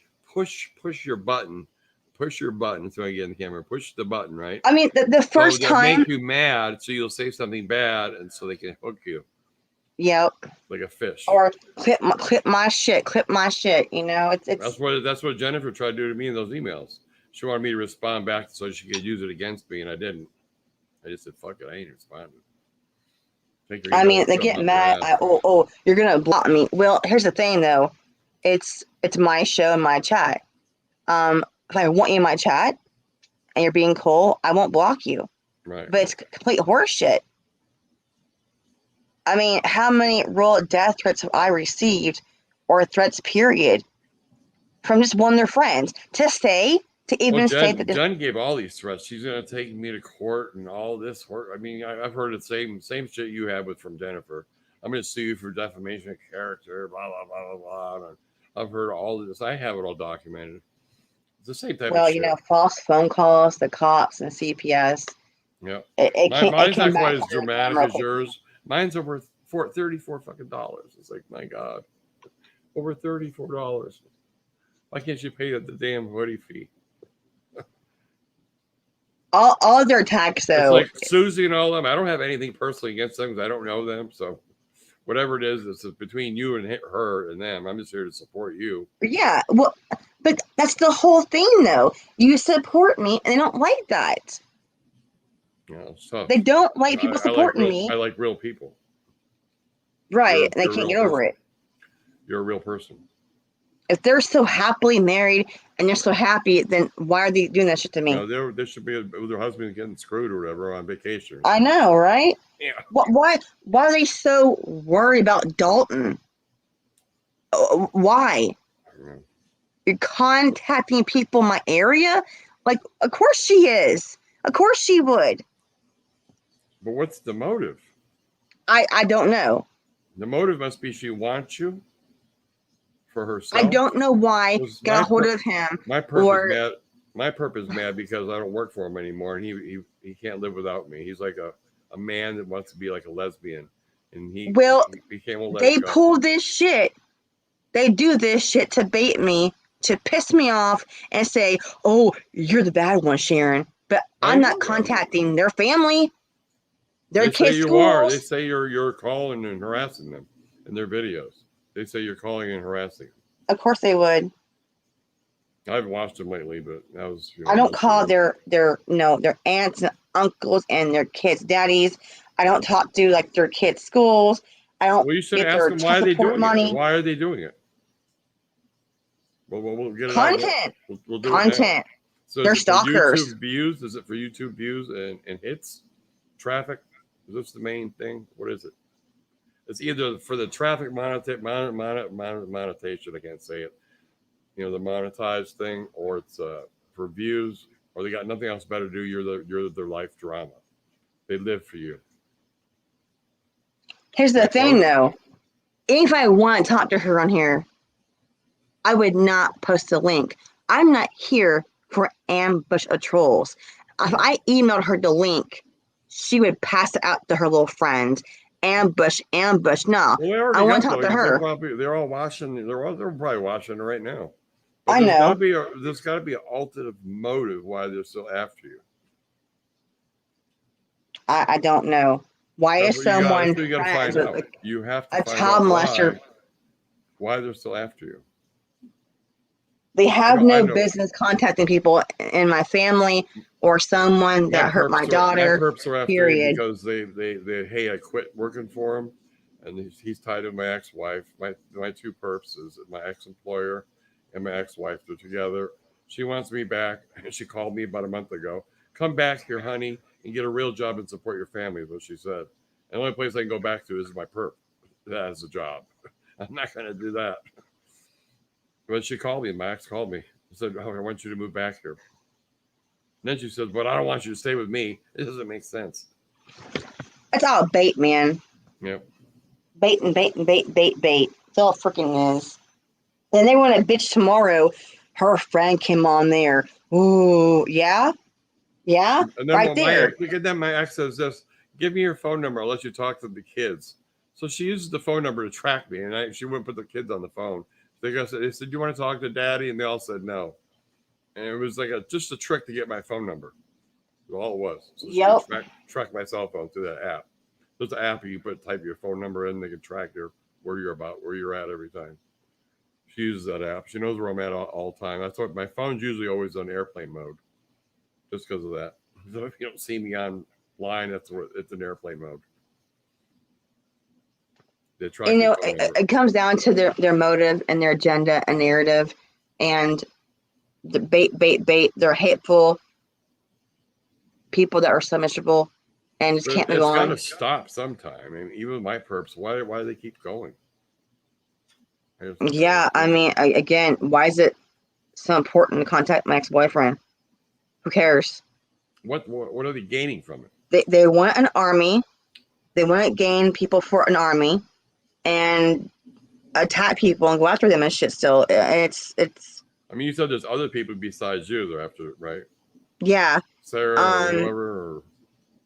push your button. Push your button. So I get in the camera. Push the button, right? I mean, the first they'll time. make you mad, so you'll say something bad, and so they can hook you. Yep. Like a fish. Or clip my shit. That's what Jennifer tried to do to me in those emails. She wanted me to respond back so she could use it against me, and I didn't. I just said, "Fuck it, I ain't responding." I mean, they get mad. You're gonna block me. Well, here's the thing, though. It's my show and my chat. If I want you in my chat and you're being cool, I won't block you. Right. But it's complete horseshit. I mean, how many real death threats have I received, or threats, period, from just one of their friends to say say that. Jen gave all these threats. She's gonna take me to court and all this work. I mean, I've heard the same shit you had with from Jennifer. I'm gonna sue you for defamation of character. Blah blah blah blah blah. I've heard all of this. I have it all documented. It's the same type of shit. False phone calls, the cops and CPS. Yeah. Mine's not quite as dramatic as yours. Mine's over $34 fucking dollars. It's like, my God, over $34. Why can't you pay the damn hoodie fee? All their attacks, though. It's like Susie and all them. I don't have anything personally against them because I don't know them. So whatever it is, it's between you and her and them. I'm just here to support you. Yeah, well, but that's the whole thing, though. You support me, and they don't like that. Yeah, they don't like people supporting me. I like real people. Right, and they can't get over it. You're a real person. If they're so happily married and they're so happy, then why are they doing that shit to me? No, there should be their husband getting screwed or whatever on vacation. I know, right? Yeah. Why are they so worried about Dalton? Why? I don't know. You're contacting people in my area? Like, of course she is. Of course she would. But what's the motive? I don't know. The motive must be she wants you for herself. I don't know why. Got a hold of him. My perp is mad. My perp is mad because I don't work for him anymore, and he can't live without me. He's like a man that wants to be like a lesbian, and he can't let they pull this shit. They do this shit to bait me, to piss me off, and say, "Oh, you're the bad one, Sharon." But I'm not contacting their family. Their kids' schools. They say you're calling and harassing them in their videos. They say you're calling and harassing them. Of course they would. I haven't watched them lately, but that was. I don't call their aunts and uncles and their kids' daddies. I don't talk to like their kids' schools. I don't. Well, you should ask them why are they doing it. Why are they doing it? Well, we'll get it content. We'll do content. It so they're stalkers. YouTube views? Is it for YouTube views and hits? Traffic? Is this the main thing? What is it? It's either for the traffic monetization. I can't say it. The monetized thing, or it's for views, or they got nothing else better to do. You're their life drama. They live for you. Here's the thing, though. If I want to talk to her on here, I would not post a link. I'm not here for ambush of trolls. If I emailed her the link, she would pass it out to her little friends. Ambush. No, well, I want to talk to her. They're all watching. They're probably watching it right now. But I know. There's got to be an alternative motive why they're still after you. I don't know. Why is someone you got to find out? You have to a child molester? Why they're still after you? They have no business contacting people in my family or someone that hurt my daughter. My perps are after period. because they hey, I quit working for him, and he's tied to my ex-wife. My two perps is my ex-employer and my ex-wife. They're together. She wants me back, and she called me about a month ago. Come back here, honey, and get a real job and support your family, is what she said. And the only place I can go back to is my perp. That is a job. I'm not going to do that. But she called me, my ex called me. She said, oh, I want you to move back here. And then she said, but I don't want you to stay with me. It doesn't make sense. It's all bait, man. Yep. Bait and bait and bait, bait, bait. It's all freaking is. And they want to bitch tomorrow. Her friend came on there. Ooh, yeah? Yeah? And then right there. My ex says this, give me your phone number. I'll let you talk to the kids. So she uses the phone number to track me. And she wouldn't put the kids on the phone. They said, do you want to talk to daddy? And they all said no. And it was like just a trick to get my phone number. That's all it was. So yep. Track my cell phone through that app. There's an app you type your phone number in, they can track where you're at every time. She uses that app. She knows where I'm at all the time. That's why my phone's usually always on airplane mode. Just because of that. So if you don't see me online, it's in airplane mode. It comes down to their motive and their agenda and narrative, and the bait. They're hateful people that are so miserable and just can't move on. It's got to stop sometime. I mean, even my perps, why do they keep going? Yeah, I mean, again, why is it so important to contact my ex-boyfriend? Who cares? What are they gaining from it? They want an army. They want to gain people for an army and attack people and go after them and shit still. It's I mean, you said there's other people besides you they're after, right? Yeah. Sarah or whoever. Or...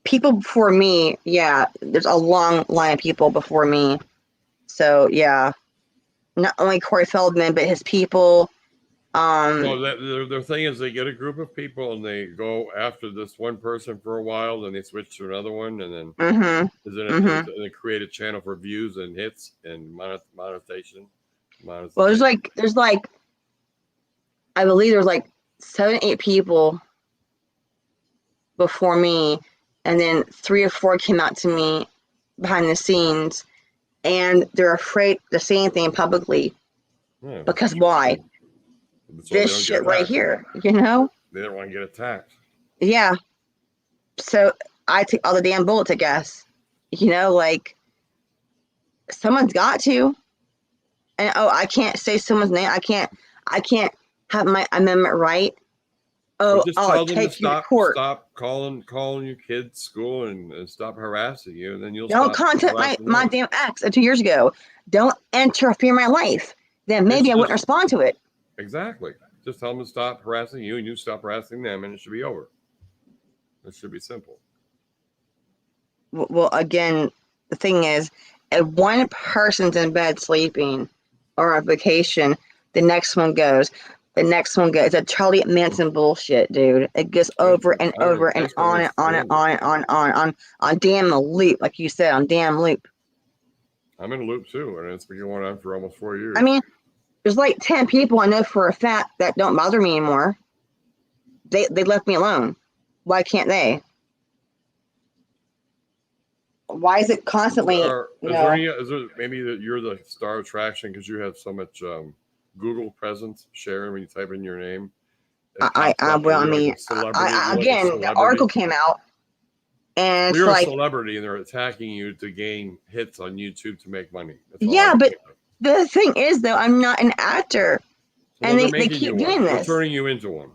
People before me, yeah. There's a long line of people before me. So, yeah. Not only Corey Feldman, but his people. Well, their thing is they get a group of people and they go after this one person for a while, then they switch to another one, and then they create a channel for views and hits and monetization. Well, there's like I believe there's like 7-8 people before me, and then 3 or 4 came out to me behind the scenes, and they're afraid to say anything publicly. Yeah, because why? This shit right here, you know? They don't want to get attacked. Yeah. So I take all the damn bullets, I guess. You know, like, someone's got to. And I can't say someone's name. I can't have my amendment right. Oh, I'll take you to court. Stop calling your kids school and stop harassing you, and then you'll don't contact my damn ex 2 years ago. Don't interfere in my life. Then maybe I wouldn't respond to it. Exactly. Just tell them to stop harassing you, and you stop harassing them, and it should be over. It should be simple. Well, again, the thing is, if one person's in bed sleeping or on vacation, the next one goes. The next one goes. It's a Charlie Manson bullshit, dude. It goes over and over and on and on and on and on damn loop, like you said, on damn loop. I'm in a loop too, and it's been going on for almost 4 years. I mean, there's like 10 people I know for a fact that don't bother me anymore. They left me alone. Why can't they? Why is it constantly? Is there maybe that you're the star attraction because you have so much Google presence, Sharon? When you type in your name, again, the article came out, and you're a celebrity, and they're attacking you to gain hits on YouTube to make money. Yeah, but the thing is, though, I'm not an actor, and they keep doing this. They're turning you into one.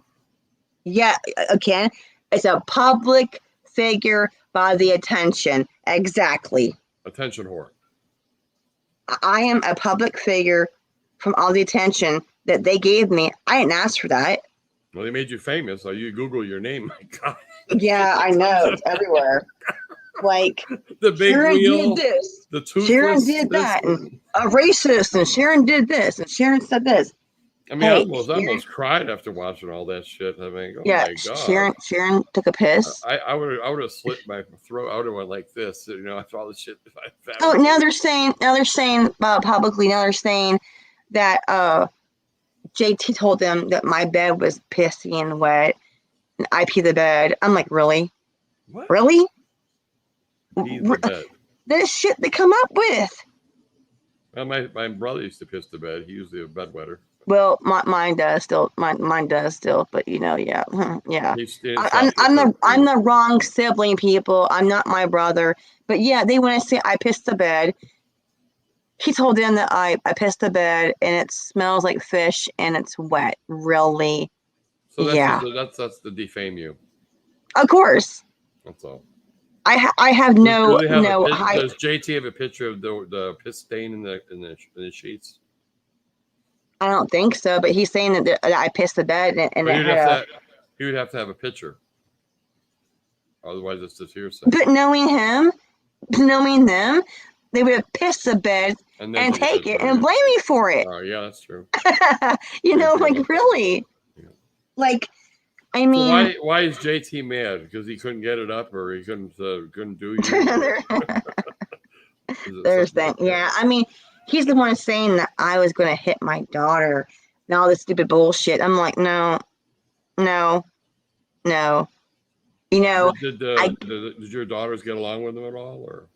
Yeah, again, it's a public figure by the attention. Exactly. Attention whore. I am a public figure from all the attention that they gave me. I didn't ask for that. Well, they made you famous, so you Google your name. My God. Yeah, I know. It's everywhere. Like, the big Sharon wheel, did this. The toothless, Sharon did that. And a racist, and Sharon did this, and Sharon said this. I mean, I almost cried after watching all that shit. I mean, my God. Sharon took a piss. I would have slit my throat. I would have went like this, you know, after all the shit. Now they're saying publicly. Now they're saying that JT told them that my bed was pissy and wet, and I pee the bed. I'm like, really? What? Really? Pee the bed. This shit they come up with. Well, my brother used to piss the bed. He used the bedwetter. Well, mine does still. Mine does still. But yeah, yeah. I'm the wrong sibling, people. I'm not my brother. But yeah, they want to say I pissed the bed. He told them that I pissed the bed and it smells like fish and it's wet. Really? So yeah. That's to defame you. Of course. That's all. I have no. Does JT have a picture of the piss stain in the sheets? I don't think so, but he's saying that I pissed the bed and it had he would have to have a picture. Otherwise, it's just hearsay. But knowing him, knowing them, they would have pissed the bed and take it and blame me for it. Oh, yeah, that's true. Like, really? Yeah. Like, I mean, so why is JT mad? Because he couldn't get it up, or he couldn't do you? There's that. Yeah, I mean, he's the one saying that I was going to hit my daughter and all this stupid bullshit. I'm like, no. You know, did your daughters get along with him at all, or?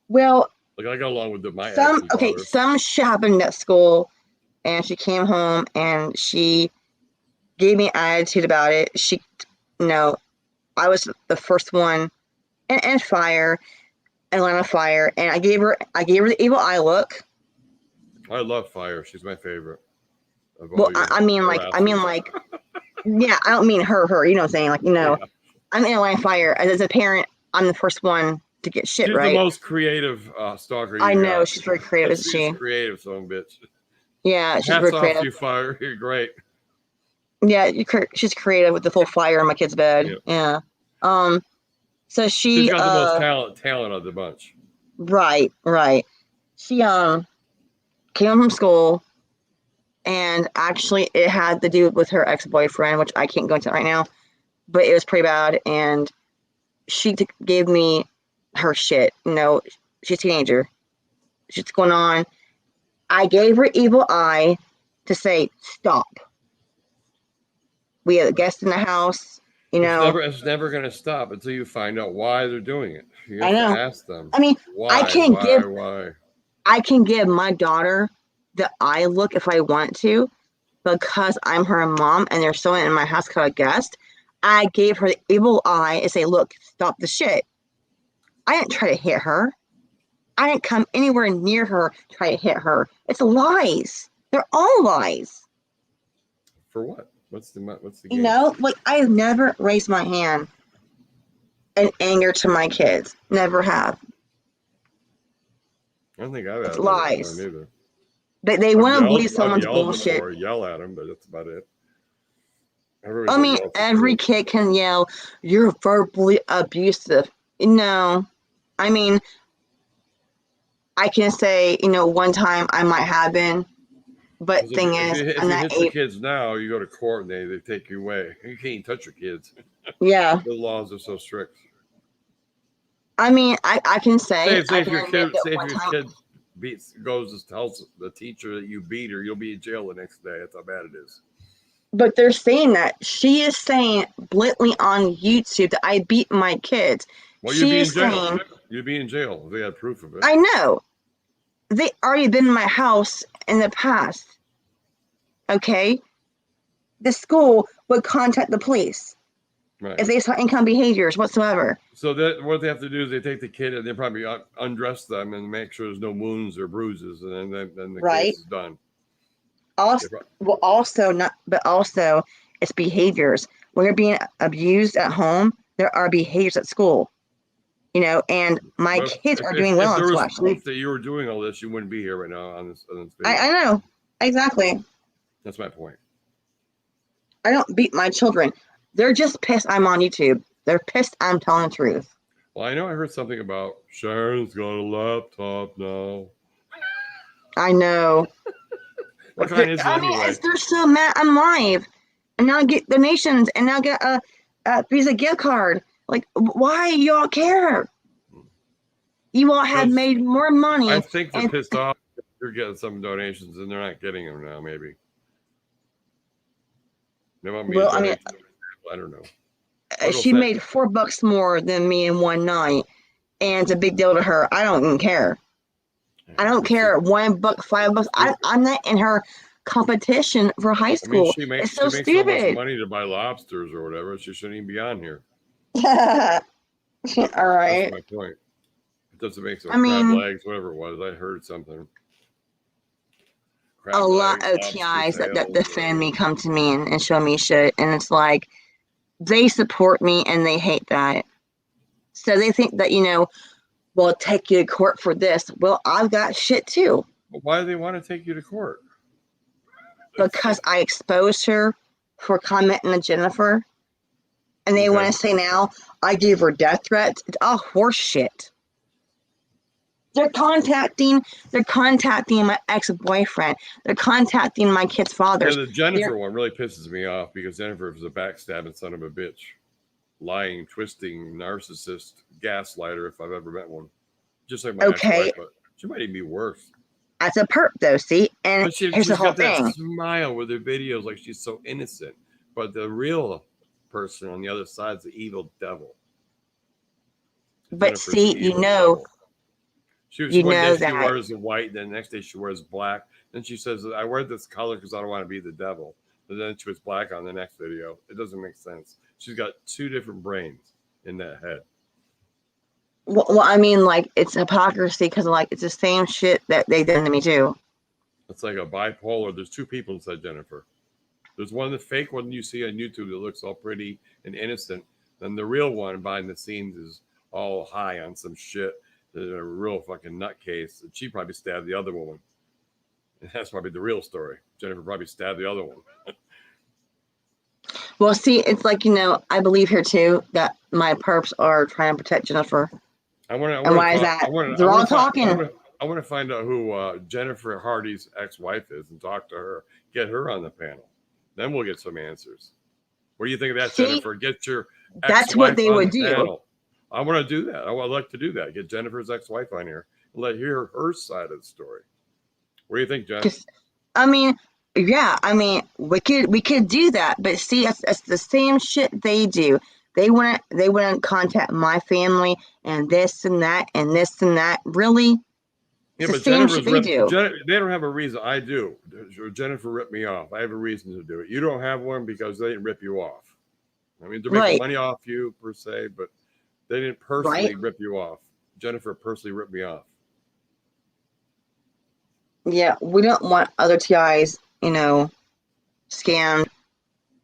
Well, like I got along with my some shit happened at school, and she came home and she gave me attitude about it. I was the first one, and fire, and line of fire, and I gave her the evil eye look. I love Fire. She's my favorite. Well, I mean, yeah, I don't mean her. You know what I'm saying? Like, yeah. I'm in line of fire. As a parent, I'm the first one to get shit. She's right. The most creative stalker. I know she's very creative, isn't she? Creative son bitch. Yeah, she's very creative. Hats off to you, Fire. You're great. Yeah, she's creative with the full fire in my kid's bed. Yeah. So she's got the most talent of the bunch. Right. She came home from school, and actually it had to do with her ex-boyfriend, which I can't go into right now, but it was pretty bad. And she gave me her shit. She's a teenager. Shit's going on. I gave her evil eye to say stop. We had a guest in the house. It's never going to stop until you find out why they're doing it. You have to ask them. I mean, why? Why? I can give my daughter the eye look if I want to, because I'm her mom and there's someone in my house called a guest. I gave her the evil eye and say, look, stop the shit. I didn't try to hit her. I didn't come anywhere near her to try to hit her. It's lies. They're all lies. For what? What's the game? I have never raised my hand in anger to my kids. Never have. I don't think I've had lies. Either. They want to believe someone's bullshit. Before, yell at them, but that's about it. Every kid can yell, "You're verbally abusive." No, I mean, I can say, one time I might have been. But if you hit your kids now, you go to court and they take you away. You can't even touch your kids. Yeah. The laws are so strict. I mean, I can say. Say if your kid goes and tells the teacher that you beat her, you'll be in jail the next day. That's how bad it is. But they're saying that. She is saying blatantly on YouTube that I beat my kids. Well, you'd be in jail. You'd be in jail if they had proof of it. I know. They already been in my house in the past. Okay? The school would contact the police if they saw income behaviors whatsoever. So what they have to do is they take the kid and they probably undress them and make sure there's no wounds or bruises, and then the case is done. Also, it's behaviors. When you're being abused at home, there are behaviors at school. And my kids are doing well in school. If there was proof that you were doing all this, you wouldn't be here right now on this video. I know. Exactly. That's my point. I don't beat my children. They're just pissed I'm on YouTube. They're pissed I'm telling the truth. Well, I know I heard something about Sharon's got a laptop now. I know. What kind is it anyway? They're so mad I'm live. And now get donations and now get a Visa gift card. Like, why y'all care? You all have made more money. I think they're pissed off. You're getting some donations and they're not getting them now, maybe. They want me to donate to them. I don't know. she made $4 more than me in one night, and it's a big deal to her. I don't even care. I don't care. $1, $5. I'm not in her competition for high school. I mean, it's so she makes stupid. so much money to buy lobsters or whatever. She shouldn't even be on here. All right. That's my point. It doesn't make some I mean, crab legs, whatever it was. I heard something. Crab lot of TIs that defend me come to me and show me shit, and it's like they support me and they hate that. So they think that, well, take you to court for this. Well, I've got shit too. But why do they want to take you to court? Because I exposed her for commenting on Jennifer. And they want to say now I gave her death threats. It's all horse shit. They're contacting my ex-boyfriend. They're contacting my kid's father. Yeah, the Jennifer one really pisses me off because Jennifer is a backstabbing son of a bitch. Lying, twisting, narcissist, gaslighter, if I've ever met one. Just like my ex-wife, but she might even be worse. That's a perp, though, see? And here's the whole thing. That smile with her videos like she's so innocent. But the real person on the other side is the evil devil. But see, devil. She wears the white, then the next day she wears black. Then she says, I wear this color because I don't want to be the devil. But then she was black on the next video. It doesn't make sense. She's got two different brains in that head. Well, I mean, like, it's hypocrisy because, like, it's the same shit that they did to me, too. It's like a bipolar. There's two people inside Jennifer. There's one, the fake one you see on YouTube that looks all pretty and innocent. Then the real one behind the scenes is all high on some shit. There's a real fucking nutcase. And she probably stabbed the other woman. And that's probably the real story. Jennifer probably stabbed the other one. Well, see, it's like, I believe here, too, that my perps are trying to protect Jennifer. Why is that? They're all talking. I want to find out who Jennifer Hardy's ex-wife is and talk to her. Get her on the panel. Then we'll get some answers. What do you think of that, Jennifer? Get your ex-wife That's what they would do. Panel. I want to do that. I would like to do that. Get Jennifer's ex-wife on here and let her hear her side of the story. What do you think, Jen? I mean, yeah. I mean, we could do that, but see, it's the same shit they do. They wouldn't contact my family and this and that and this and that. Really? Yeah, but Jennifer's they don't have a reason. I do. Jennifer ripped me off. I have a reason to do it. You don't have one because they didn't rip you off. I mean, they're making money off you per se, but they didn't personally rip you off. Jennifer personally ripped me off. Yeah, we don't want other TIs, scammed.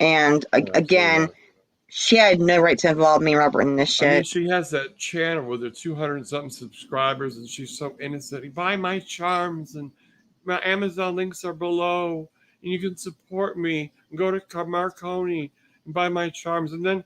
And again, she had no right to involve me and Robert in this shit. I mean, she has that channel with her 200 and something subscribers, and she's so innocent. Buy my charms, and my Amazon links are below, and you can support me. And go to Marconi and buy my charms. And then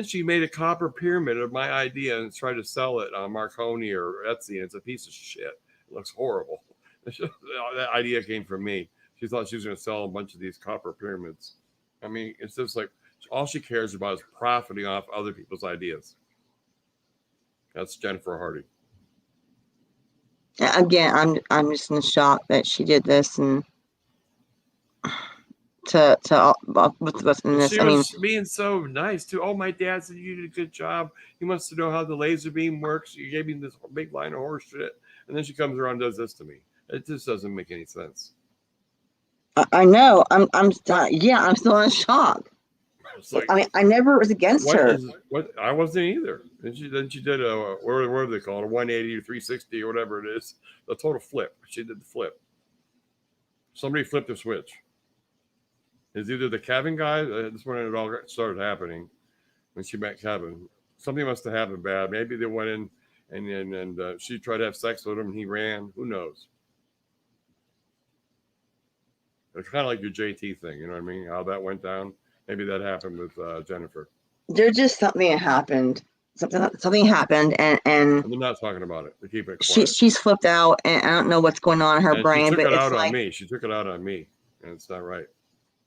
she made a copper pyramid of my idea and tried to sell it on Marconi or Etsy, and it's a piece of shit. It looks horrible. That idea came from me. She thought she was going to sell a bunch of these copper pyramids. I mean, it's just like all she cares about is profiting off other people's ideas. That's Jennifer Hardy. Again, I'm just in shock that she did this and to what's in this. She was being so nice too. Oh, my dad said you did a good job. He wants to know how the laser beam works. You gave me this big line of horse shit, and then she comes around and does this to me. It just doesn't make any sense. I know. I'm still in shock. Like, I mean, I never was against her. I wasn't either. Then she did a what do they call it? A 180 or 360 or whatever it is. The total flip. She did the flip. Somebody flipped the switch. It's either the Kevin guy. This when it all started happening when she met Kevin. Something must have happened bad. Maybe they went in and she tried to have sex with him and he ran. Who knows? It's kind of like your JT thing. You know what I mean? How that went down. Maybe that happened with Jennifer. There's just something that happened. Something happened, and they're not talking about it. They keep it quiet. She's flipped out, and I don't know what's going on in her brain. She took it out on me. She took it out on me, and it's not right.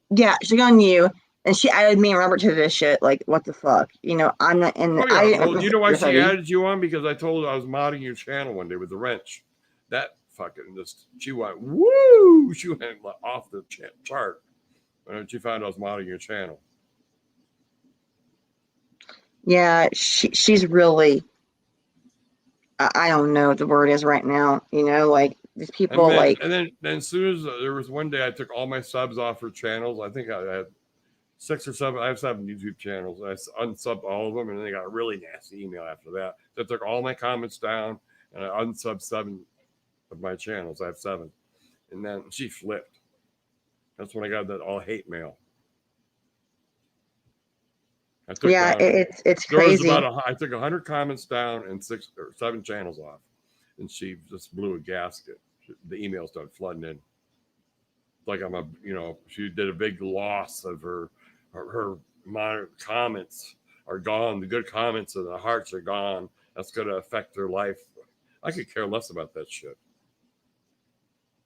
Yeah, she got on you, and she added me and Robert to this shit. Like, what the fuck? I'm not in. Well, you know why she added you on? Because I told her I was modding your channel one day with the wrench. That fucking she went woo. She went off the chart. When she found I was modding your channel. Yeah, she's really, I don't know what the word is right now. You know, like these people like. And then as soon as there was one day I took all my subs off her channels. I think I had 6 or 7. I have 7 YouTube channels. I unsubbed all of them, and then I got a really nasty email after that. So I took all my comments down, and I unsubbed 7 of my channels. I have 7, and then she flipped. That's when I got that all hate mail. I took Yeah, down, it's crazy. I took 100 comments down and 6 or 7 channels off, and she just blew a gasket. The emails started flooding in. Like she did a big loss of her comments are gone. The good comments and the hearts are gone. That's going to affect their life. I could care less about that shit.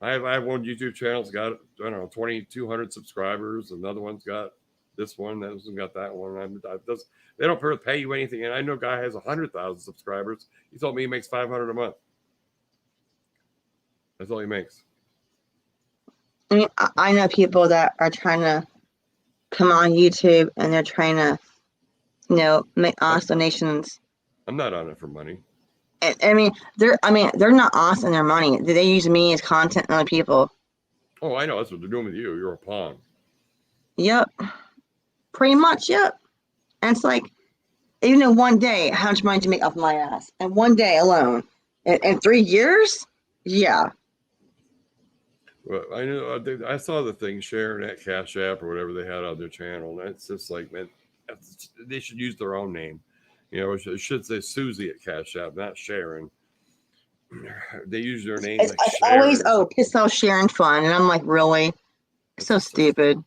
I have one YouTube channel's got, I don't know, 2,200 subscribers. Another one's got this one. That one's got that one. They don't pay you anything. And I know a guy has 100,000 subscribers. He told me he makes $500 a month. That's all he makes. I mean, I know people that are trying to come on YouTube and they're trying to, make honest donations. I'm not on it for money. I mean, they're not honest in their money. They use me as content and other people. Oh, I know. That's what they're doing with you. You're a pawn. Yep. Pretty much, yep. And it's like, one day, how much money did you make off my ass? And one day alone. In 3 years? Yeah. Well, I know. I saw the thing, Sharon at Cash App or whatever they had on their channel. And it's just like, man, they should use their own name. It should say Susie at Cash App, not Sharon. They use their name. It's always, piss off Sharon fun. And I'm like, really? It's so stupid.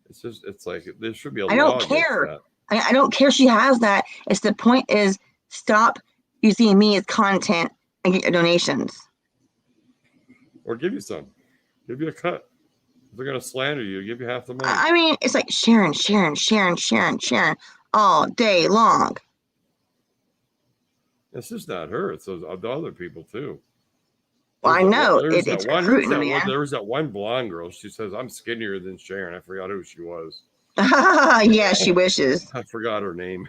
It's like, there should be a law. I don't care. I don't care she has that. It's the point is, stop using me as content and get your donations. Or give you some. Give you a cut. If they're going to slander you, give you half the money. I mean, it's like Sharon, all day long. It's just not her. It's those other people, too. Well, I know. It's recruiting, man. There was that one blonde girl. She says, I'm skinnier than Sharon. I forgot who she was. Yeah, she wishes. I forgot her name.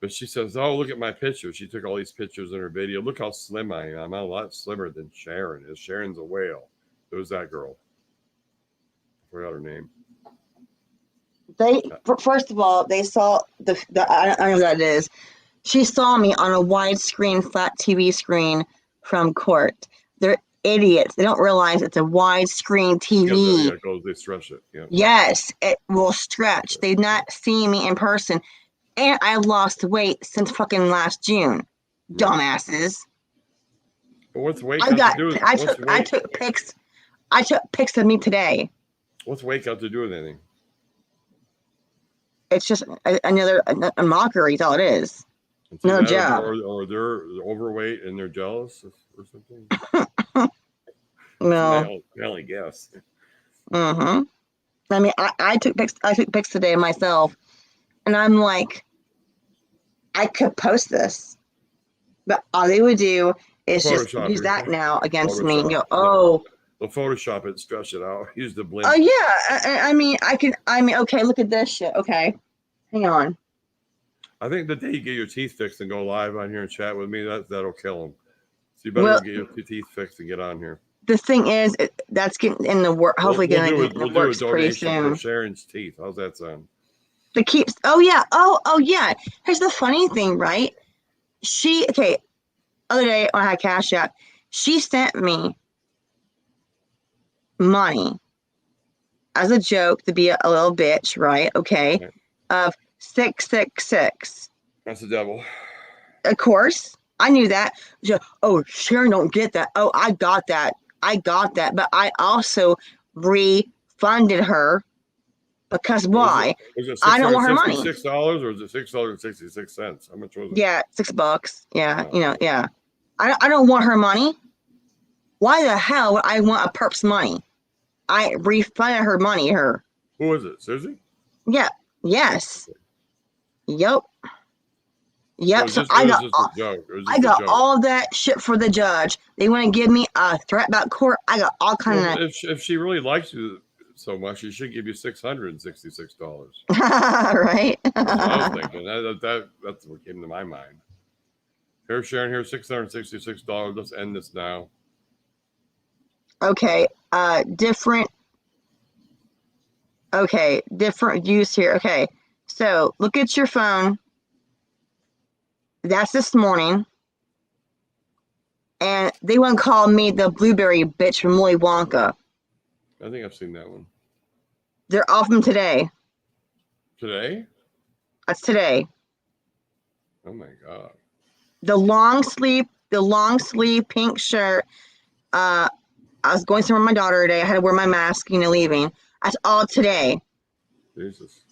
But she says, oh, look at my picture. She took all these pictures in her video. Look how slim I am. I'm a lot slimmer than Sharon is. Sharon's a whale. It was that girl. I forgot her name. First of all, they saw I don't know what that is. She saw me on a widescreen flat TV screen from court. They're idiots. They don't realize it's a widescreen TV. Yeah, they stretch it. Yeah. Yes, it will stretch. They've not seen me in person. And I lost weight since fucking last June. Dumbasses. But what's weight got to do with it? I took pics. I took pics of me today. What's weight got to do with anything? It's just another mockery. That's all it is. No job. Or they're overweight and they're jealous or something. No. I only guess. I mean, I took pics. I took pics today myself, and I'm like, I could post this, but all they would do is just use that now against me and go, oh. They'll Photoshop it, stretch it out, use the blend. Oh yeah, I mean, okay, look at this shit. Okay, hang on. I think the day you get your teeth fixed and go live on here and chat with me, that'll kill them. So you better get your teeth fixed and get on here. The thing is, that's getting in the work. Hopefully, getting in the works pretty soon. For Sharon's teeth. How's that sound? The keeps. Oh yeah. Oh yeah. Here's the funny thing, right? Other day when I had Cash App, she sent me money as a joke to be a little bitch, right? Okay. Right. Of 666. That's the devil. Of course, I knew that. Oh, Sharon don't get that. Oh, I got that. But I also refunded her because why? Was it I don't want her money. $6 or is it $6.66? How much was it? Yeah, $6. Yeah, yeah. I don't want her money. Why the hell would I want a perp's money? I refunded her money. Her. Who was it? Susie? Yeah. Yes. Yep. So I got all that shit for the judge. They want to give me a threat about court. I got all kind of. If she really likes you, so much, he should give you $666. Right? That's what I was thinking. That's what came to my mind. Here's Sharon. Here's $666. Let's end this now. Okay. Different views here. Okay. So look at your phone. That's this morning. And they want to call me the blueberry bitch from Willy Wonka. I think I've seen that one. They're off them today. Today? That's today. Oh my God. The long sleeve pink shirt. I was going somewhere with my daughter today. I had to wear my mask, leaving. That's all today. Jesus.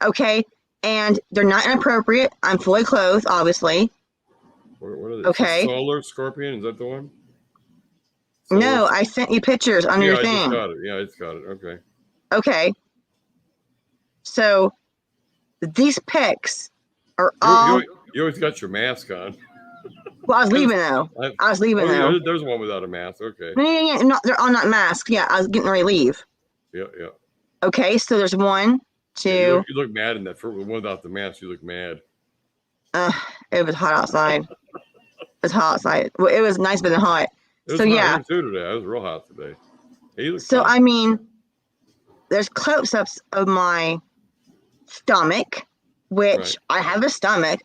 Okay. And they're not inappropriate. I'm fully clothed, obviously. What are they? Okay. Solar Scorpion? Is that the one? Solar No, I sent you pictures on your I thing. just got it. Yeah, I just got it. Okay. Okay. So these pics are all. You always got your mask on. Well, I was leaving though. Yeah, there's one without a mask. Okay. Yeah. No, they're all not masked. Yeah, I was getting ready to leave. Yeah. Okay, so there's 1, 2. Yeah, you look mad in that first one without the mask. You look mad. It was hot outside. Well, it was nice, but hot. It was so hot yeah. here too today. I was real hot today. Hey, so I mean, there's close-ups of my stomach, which I have a stomach.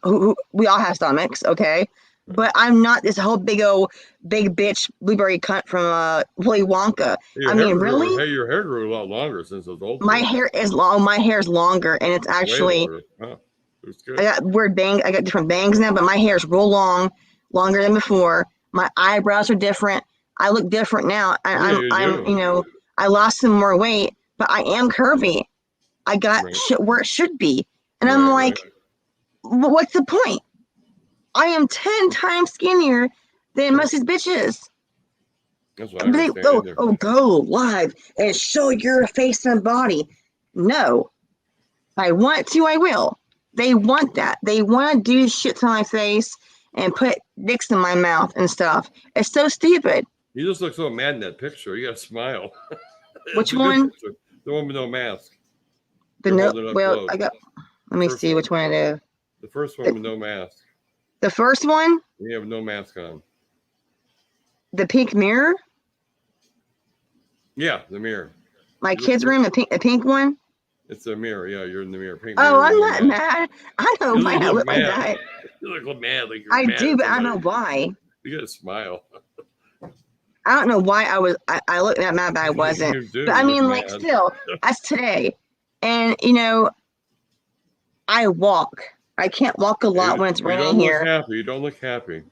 We all have stomachs, okay? Right. But I'm not this whole big bitch blueberry cunt from Willy Wonka. Really? Hey, your hair grew a lot longer since I was old. My hair is long. My hair is longer, and it's actually. It's good. I got weird bangs. I got different bangs now, but my hair is real long, longer than before. My eyebrows are different. I look different now. I lost some more weight, but I am curvy. I got shit where it should be. And I'm like, what's the point? I am 10 times skinnier than most of these bitches. That's what I go live and show your face and body. No. If I want to, I will. They want that. They want to do shit to my face and put dicks in my mouth and stuff. It's so stupid. You just look so mad in that picture. You got to smile. Which one? The one with no mask. Let me see which one it is. The first one with no mask. The first one? You have no mask on. The pink mirror? Yeah, the mirror. My kids' room, the pink one? It's a mirror. Yeah, you're in the mirror. Pink mirror, I'm not mad. I know why I look like that. You look mad. Like I do, but I don't know why. You got to smile. I don't know why I looked that mad, but I wasn't. But I mean, like, still, that's today. And, I walk. I can't walk a lot when it's raining here. You don't look happy.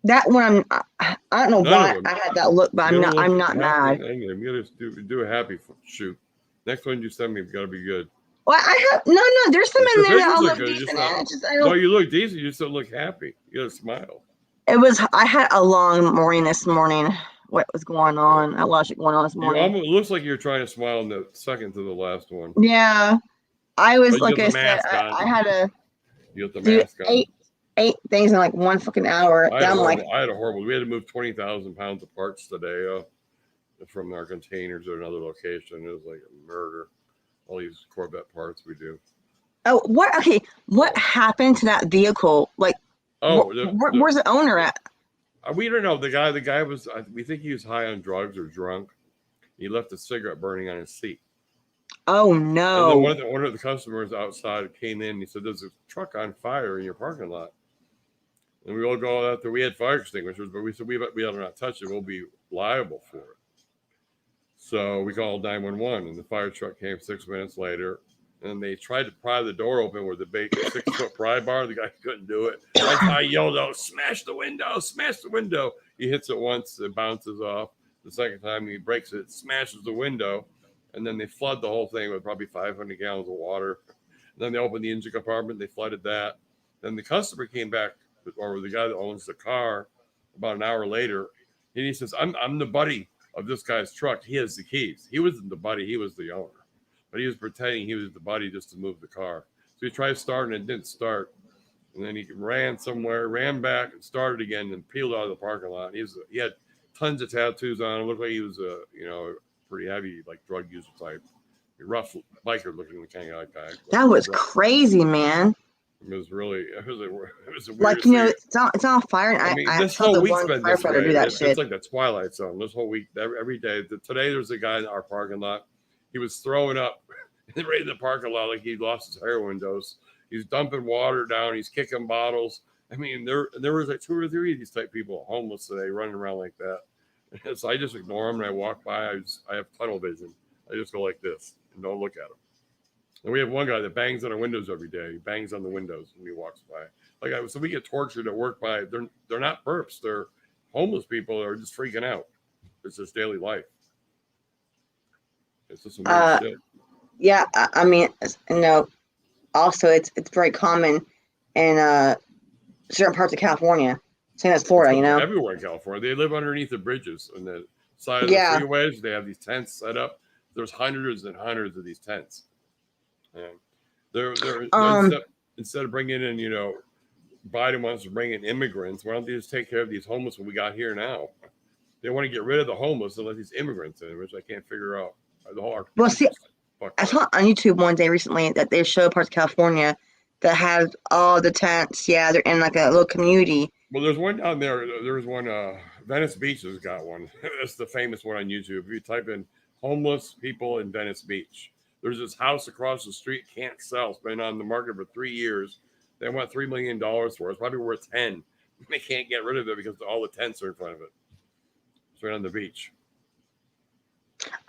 That one, I don't know why I had that look, but I'm not mad. I'm going to do a happy shoot. Next one you send me got to be good. Well, no. There's some in there that I look decent at. No, you look decent. You just don't look happy. You got to smile. I had a long morning this morning. What was going on? I lost it going on this morning. It looks like you're trying to smile in the second to the last one. Yeah. I was, like I said, I had to do 8 things in like 1 fucking hour. I had a horrible. We had to move 20,000 pounds of parts today from our containers to another location. It was like a murder. All these Corvette parts we do. Oh, what? Okay, what happened to that vehicle? Like, where's the owner at? We don't know. The guy was. We think he was high on drugs or drunk. He left a cigarette burning on his seat. Oh no! And then one of the customers outside came in. And he said, "There's a truck on fire in your parking lot." And we all go out there. We had fire extinguishers, but we said we better not touch it. We'll be liable for it. So we called 911, and the fire truck came 6 minutes later. And they tried to pry the door open with the big 6-foot pry bar. The guy couldn't do it. I yelled out, "Smash the window! Smash the window!" He hits it once, it bounces off. The second time he breaks it, smashes the window. And then they flood the whole thing with probably 500 gallons of water. And then they opened the engine compartment. They flooded that. Then the customer came back, or the guy that owns the car, about an hour later. And he says, I'm the buddy of this guy's truck. He has the keys. He wasn't the buddy. He was the owner. But he was pretending he was the buddy just to move the car. So he tried starting and it didn't start. And then he ran somewhere, ran back and started again and peeled out of the parking lot. He had tons of tattoos on him. Looked like he was pretty heavy, like drug user type, rough biker looking kind of guy. That was crazy, man. It was really, it was a weird. Like, you know, it's on fire, and I mean, I this saw whole the week's one been this firefighter way. do that shit. It's like the Twilight Zone. This whole week, every day. Today, there's a guy in our parking lot. He was throwing up right in the parking lot like he lost his heroin dose. He's dumping water down. He's kicking bottles. I mean, there was like 2 or 3 of these type people homeless today running around like that. So I just ignore them and I walk by. I have tunnel vision. I just go like this and don't look at them. And we have one guy that bangs on our windows every day. He bangs on the windows when he walks by. So we get tortured at work by. They're not perps. They're homeless people that are just freaking out. It's just daily life. It's just some weird shit. Yeah, I mean, you know, also it's very common in certain parts of California, same as Florida. You know, everywhere in California, they live underneath the bridges and the side of the freeways. They have these tents set up. There's hundreds and hundreds of these tents. And they're instead of bringing in, you know, Biden wants to bring in immigrants. Why don't they just take care of these homeless we got here now? They want to get rid of the homeless and let these immigrants in, which I can't figure out. Well, see, I saw on YouTube one day recently that they show parts of California that have all the tents. Yeah, they're in like a little community. Well, there's one down there. There's one. Venice Beach has got one. That's the famous one on YouTube. If you type in homeless people in Venice Beach, there's this house across the street, can't sell. It's been on the market for 3 years. They want $3 million for it. It's probably worth 10. They can't get rid of it because all the tents are in front of it. It's right on the beach.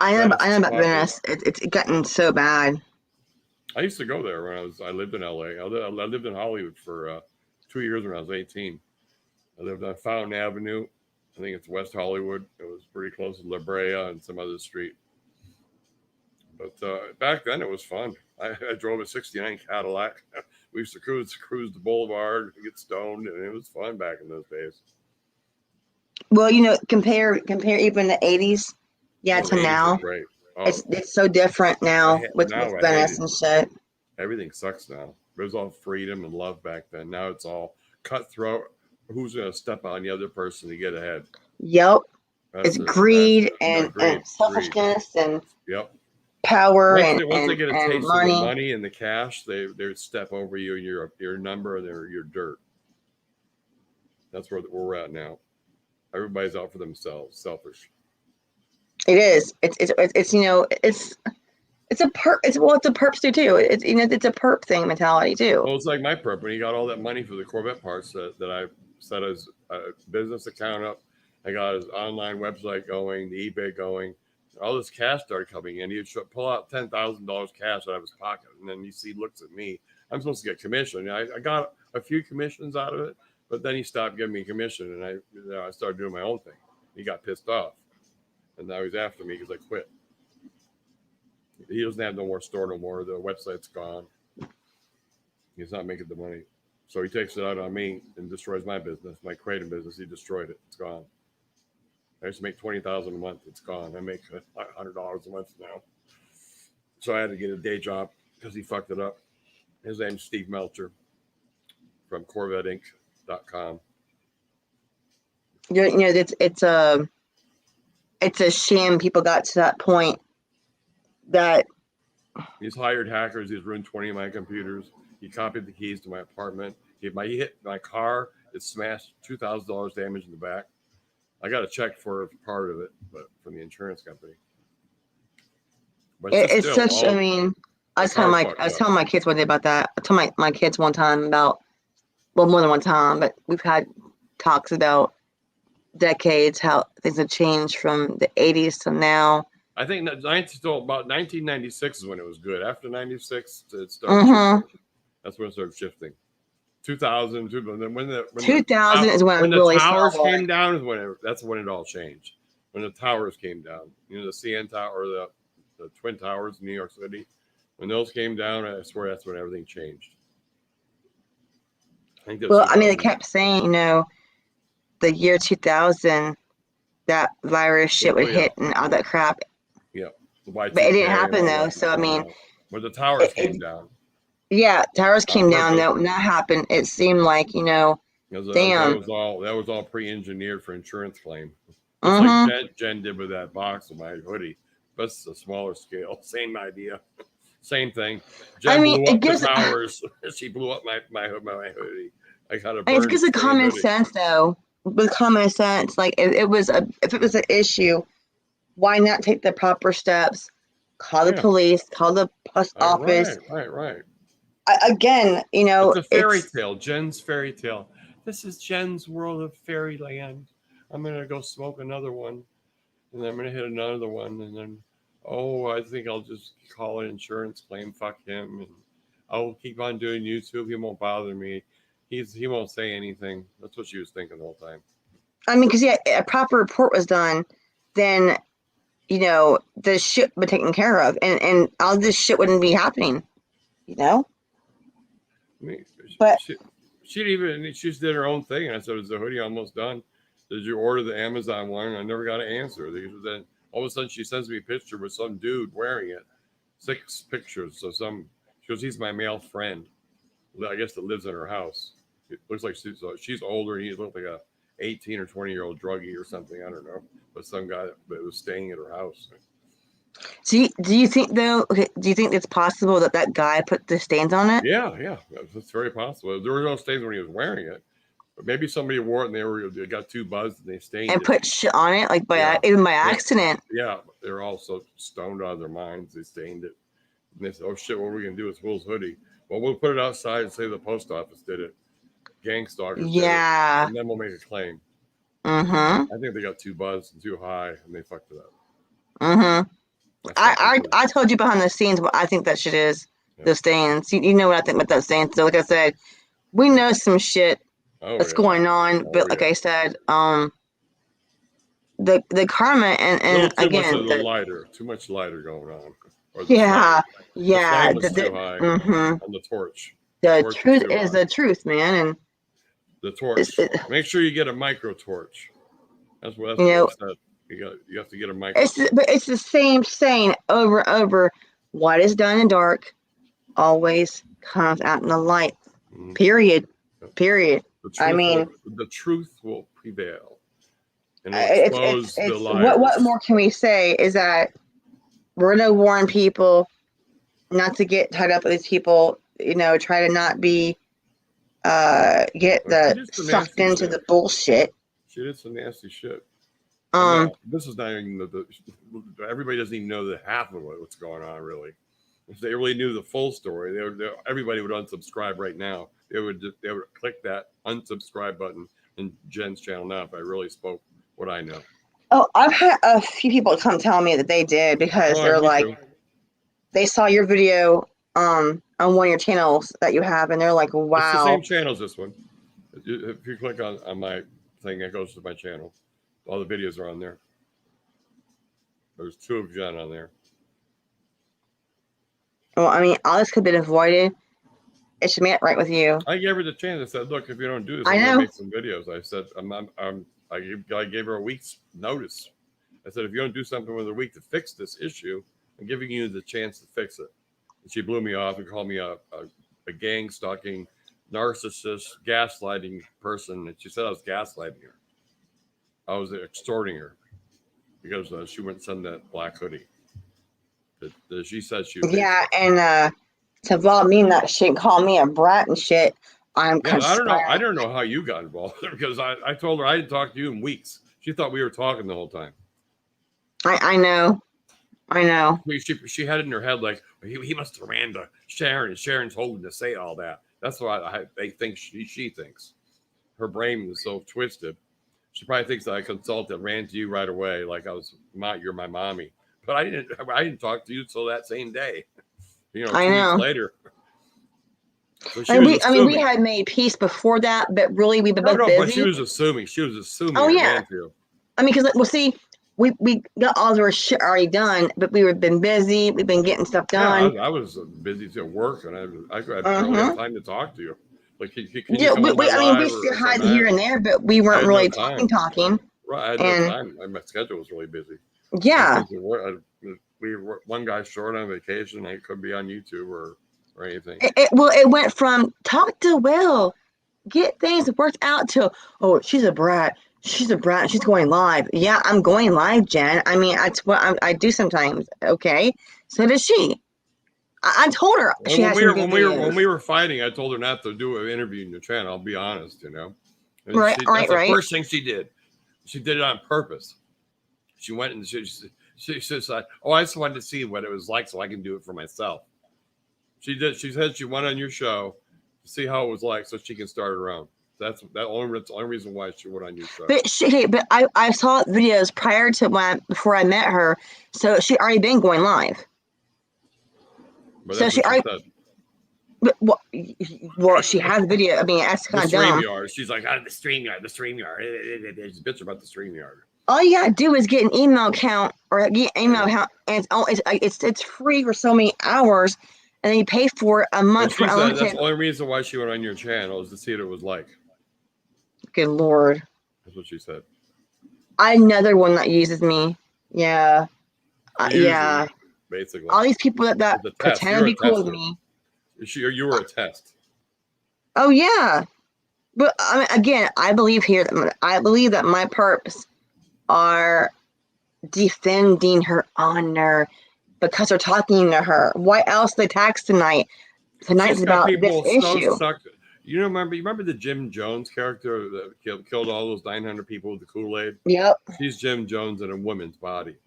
I know about Venice. It's gotten so bad. I used to go there when I lived in LA. I lived in Hollywood for 2 years when I was 18. I lived on Fountain Avenue. I think it's West Hollywood. It was pretty close to La Brea and some other street. But back then it was fun. I drove a '69 Cadillac. We used to cruise the boulevard, get stoned, and it was fun back in those days. Well, you know, compare even the '80s, to now. Great. Oh, it's so different now with Venice and shit. Everything sucks now. There was all freedom and love back then. Now it's all cutthroat. Who's going to step on the other person to get ahead? Yep. It's greed and selfishness and power once they get a taste money. of the money and the cash, they step over you and your number and your dirt. That's where we're at now. Everybody's out for themselves, selfish. It is. It's you know it's a perp. It's what the perps do too. It's it's a perp thing mentality too. Well, it's like my perp when he got all that money for the Corvette parts that I set his business account up. I got his online website going, the eBay going. All this cash started coming in. He'd pull out $10,000 cash out of his pocket, and then he looks at me. I'm supposed to get commission. I got a few commissions out of it, but then he stopped giving me commission, and I started doing my own thing. He got pissed off, and now he's after me because I quit. He doesn't have no more store no more. The website's gone. He's not making the money, so he takes it out on me and destroys my business, my crating business. He destroyed it. It's gone. I used to make $20,000 a month. It's gone. I make $100 a month now. So I had to get a day job because he fucked it up. His name's Steve Melcher from CorvetteInc.com. You know, it's a shame people got to that point that he's hired hackers. He's ruined 20 of my computers. He copied the keys to my apartment. He hit my car. It smashed $2,000 damage in the back. I got a check for part of it, but from the insurance company. But it's such. I mean, I was telling my kids one day about that. I told my kids one time about, well, more than one time, but we've had talks about decades, how things have changed from the '80s to now. I think still about 1996 is when it was good. After 96, it started shifting. That's when it started shifting. 2000, when the 2000 is when really the towers came down. That's when it all changed. When the towers came down, the CN Tower, or the Twin Towers in New York City, when those came down, I swear that's when everything changed. I think they kept saying, the year 2000, that virus shit would hit and all that crap. Yeah, but it didn't happen though. So I mean, when the towers came down. Yeah, towers came down. That happened. It seemed like, damn. That was all pre-engineered for insurance claim. It's like Jen did with that box of my hoodie. but it's a smaller scale. Same idea. Same thing. I Jen mean, blew it up the gives towers. She blew up my hoodie. I got a it burn gives a stained common hoodie. sense though. With common sense, like if it was an issue, why not take the proper steps? Call the Yeah. police, call the post office. Right. Again, It's a fairy it's tale. Jen's fairy tale. This is Jen's world of fairyland. I'm gonna go smoke another one, and then I'm gonna hit another one, and then I think I'll just call an insurance claim. Fuck him, and I'll keep on doing YouTube. He won't bother me. He won't say anything. That's what she was thinking the whole time. I mean, because a proper report was done, then this shit would be taken care of, and all this shit wouldn't be happening. I mean, But she just did her own thing. And I said, "Is the hoodie almost done? Did you order the Amazon one?" And I never got an answer. Then all of a sudden she sends me a picture with some dude wearing it. 6 pictures. So she goes, "He's my male friend. I guess that lives in her house. It looks like she's older. He looked like a 18 or 20-year-old druggie or something. I don't know. But some guy that was staying at her house." do you think though? Okay, do you think it's possible that guy put the stains on it? Yeah, that's very possible. There were no stains when he was wearing it, but maybe somebody wore it and they got too buzzed and they stained And it. put shit on it, like even by Yeah. accident. Yeah, they're all so stoned out of their minds. They stained it. And they said, "Oh shit, what are we gonna do with Will's hoodie? Well, we'll put it outside and say the post office did it. Gang stalkers did it, Yeah. and then we'll make a claim." Mm-hmm. I think they got too buzzed and too high, and they fucked it up. Mm-hmm. I told you behind the scenes what I think that shit is. Yeah. The stains. You know what I think about that stains. So like I said, we know some shit that's going on, but like I said, the karma and again too much lighter going on. Yeah. The flame was too high on the torch. The truth is the truth, man, and the torch. Make sure you get a micro torch. That's what said. You have to get a micro. But it's the same saying over and over. What is done in dark always comes out in the light. Mm-hmm. Period. I mean, the truth will prevail, and expose the liars. What more can we say? Is that we're gonna warn people not to get tied up with these people. Try to not be get sucked into the bullshit. She did some nasty shit. This is not even everybody doesn't even know the half of what's going on, really. If they really knew the full story, everybody would unsubscribe right now. They would click that unsubscribe button in Jen's channel now if I really spoke what I know. Oh, I've had a few people come tell me that they did because they're like, they saw your video on one of your channels that you have, and they're like, wow. It's the same channel as this one. If you click on my thing, it goes to my channel. All the videos are on there. There's 2 of Jen on there. Well, I mean, all this could have been avoided. It should be right with you. I gave her the chance. I said, "Look, if you don't do this, I'm gonna make some videos." I said, I gave her a week's notice. I said, "If you don't do something within a week to fix this issue, I'm giving you the chance to fix it." And she blew me off and called me a gang stalking, narcissist, gaslighting person. And she said I was gaslighting her. I was extorting her because she wouldn't send that black hoodie. She said she was. Yeah, and to involve me in that shit, call me a brat and shit. I don't know how you got involved because I told her I didn't talk to you in weeks. She thought we were talking the whole time. I know. She had it in her head like he must have ran to Sharon, and Sharon told him to say all that. That's what they think she thinks. Her brain is so twisted. She probably thinks that I consulted, ran to you right away, like you're my mommy. But I didn't talk to you until that same day. 2 weeks later. So we had made peace before that, but really we've been both busy. But she was assuming. Oh yeah. I mean, because see, we got all of our shit already done, but we've been busy. We've been getting stuff done. Yeah, I was busy at work, and I barely had time to talk to you. Like, can you we still had here and there, but we weren't really talking. Right, I had no time. My schedule was really busy. Yeah. We were one guy short on vacation. I couldn't be on YouTube or anything. It went from talk to Will, get things worked out to she's a brat. She's a brat. She's going live. Yeah, I'm going live, Jen. I mean, that's what I do sometimes. Okay, so does she. I told her Well, she has some good when videos. we were fighting, I told her not to do an interview in your channel. I'll be honest, you know. And Right, that's the right. first thing she did. She did it on purpose. She went and she said, "Oh, I just wanted to see what it was like, so I can do it for myself." She did. She said she went on your show to see how it was like, so she can start her own. That's the only reason why she went on your show. But I saw videos prior to before I met her, so she already been going live. But So that's she what she already. said. Well, she has video. I mean, that's The kind of dumb. StreamYard. She's like, the StreamYard. She's a bitch about the StreamYard. All you gotta do is get an email account or get an email account, and it's free for so many hours, and then you pay for a month for She said that's unlimited. the only reason why she went on your channel is to see what it was like. Good Lord. That's what she said. Another one that uses me. Yeah. Yeah. Basically. All these people that pretend to be cool with me. You were a test. Oh yeah. But I mean, again, I believe that my perps are defending her honor because they're talking to her. Why else the attacks tonight? Tonight's about this issue. You remember the Jim Jones character that killed all those 900 people with the Kool-Aid? Yep. She's Jim Jones in a woman's body.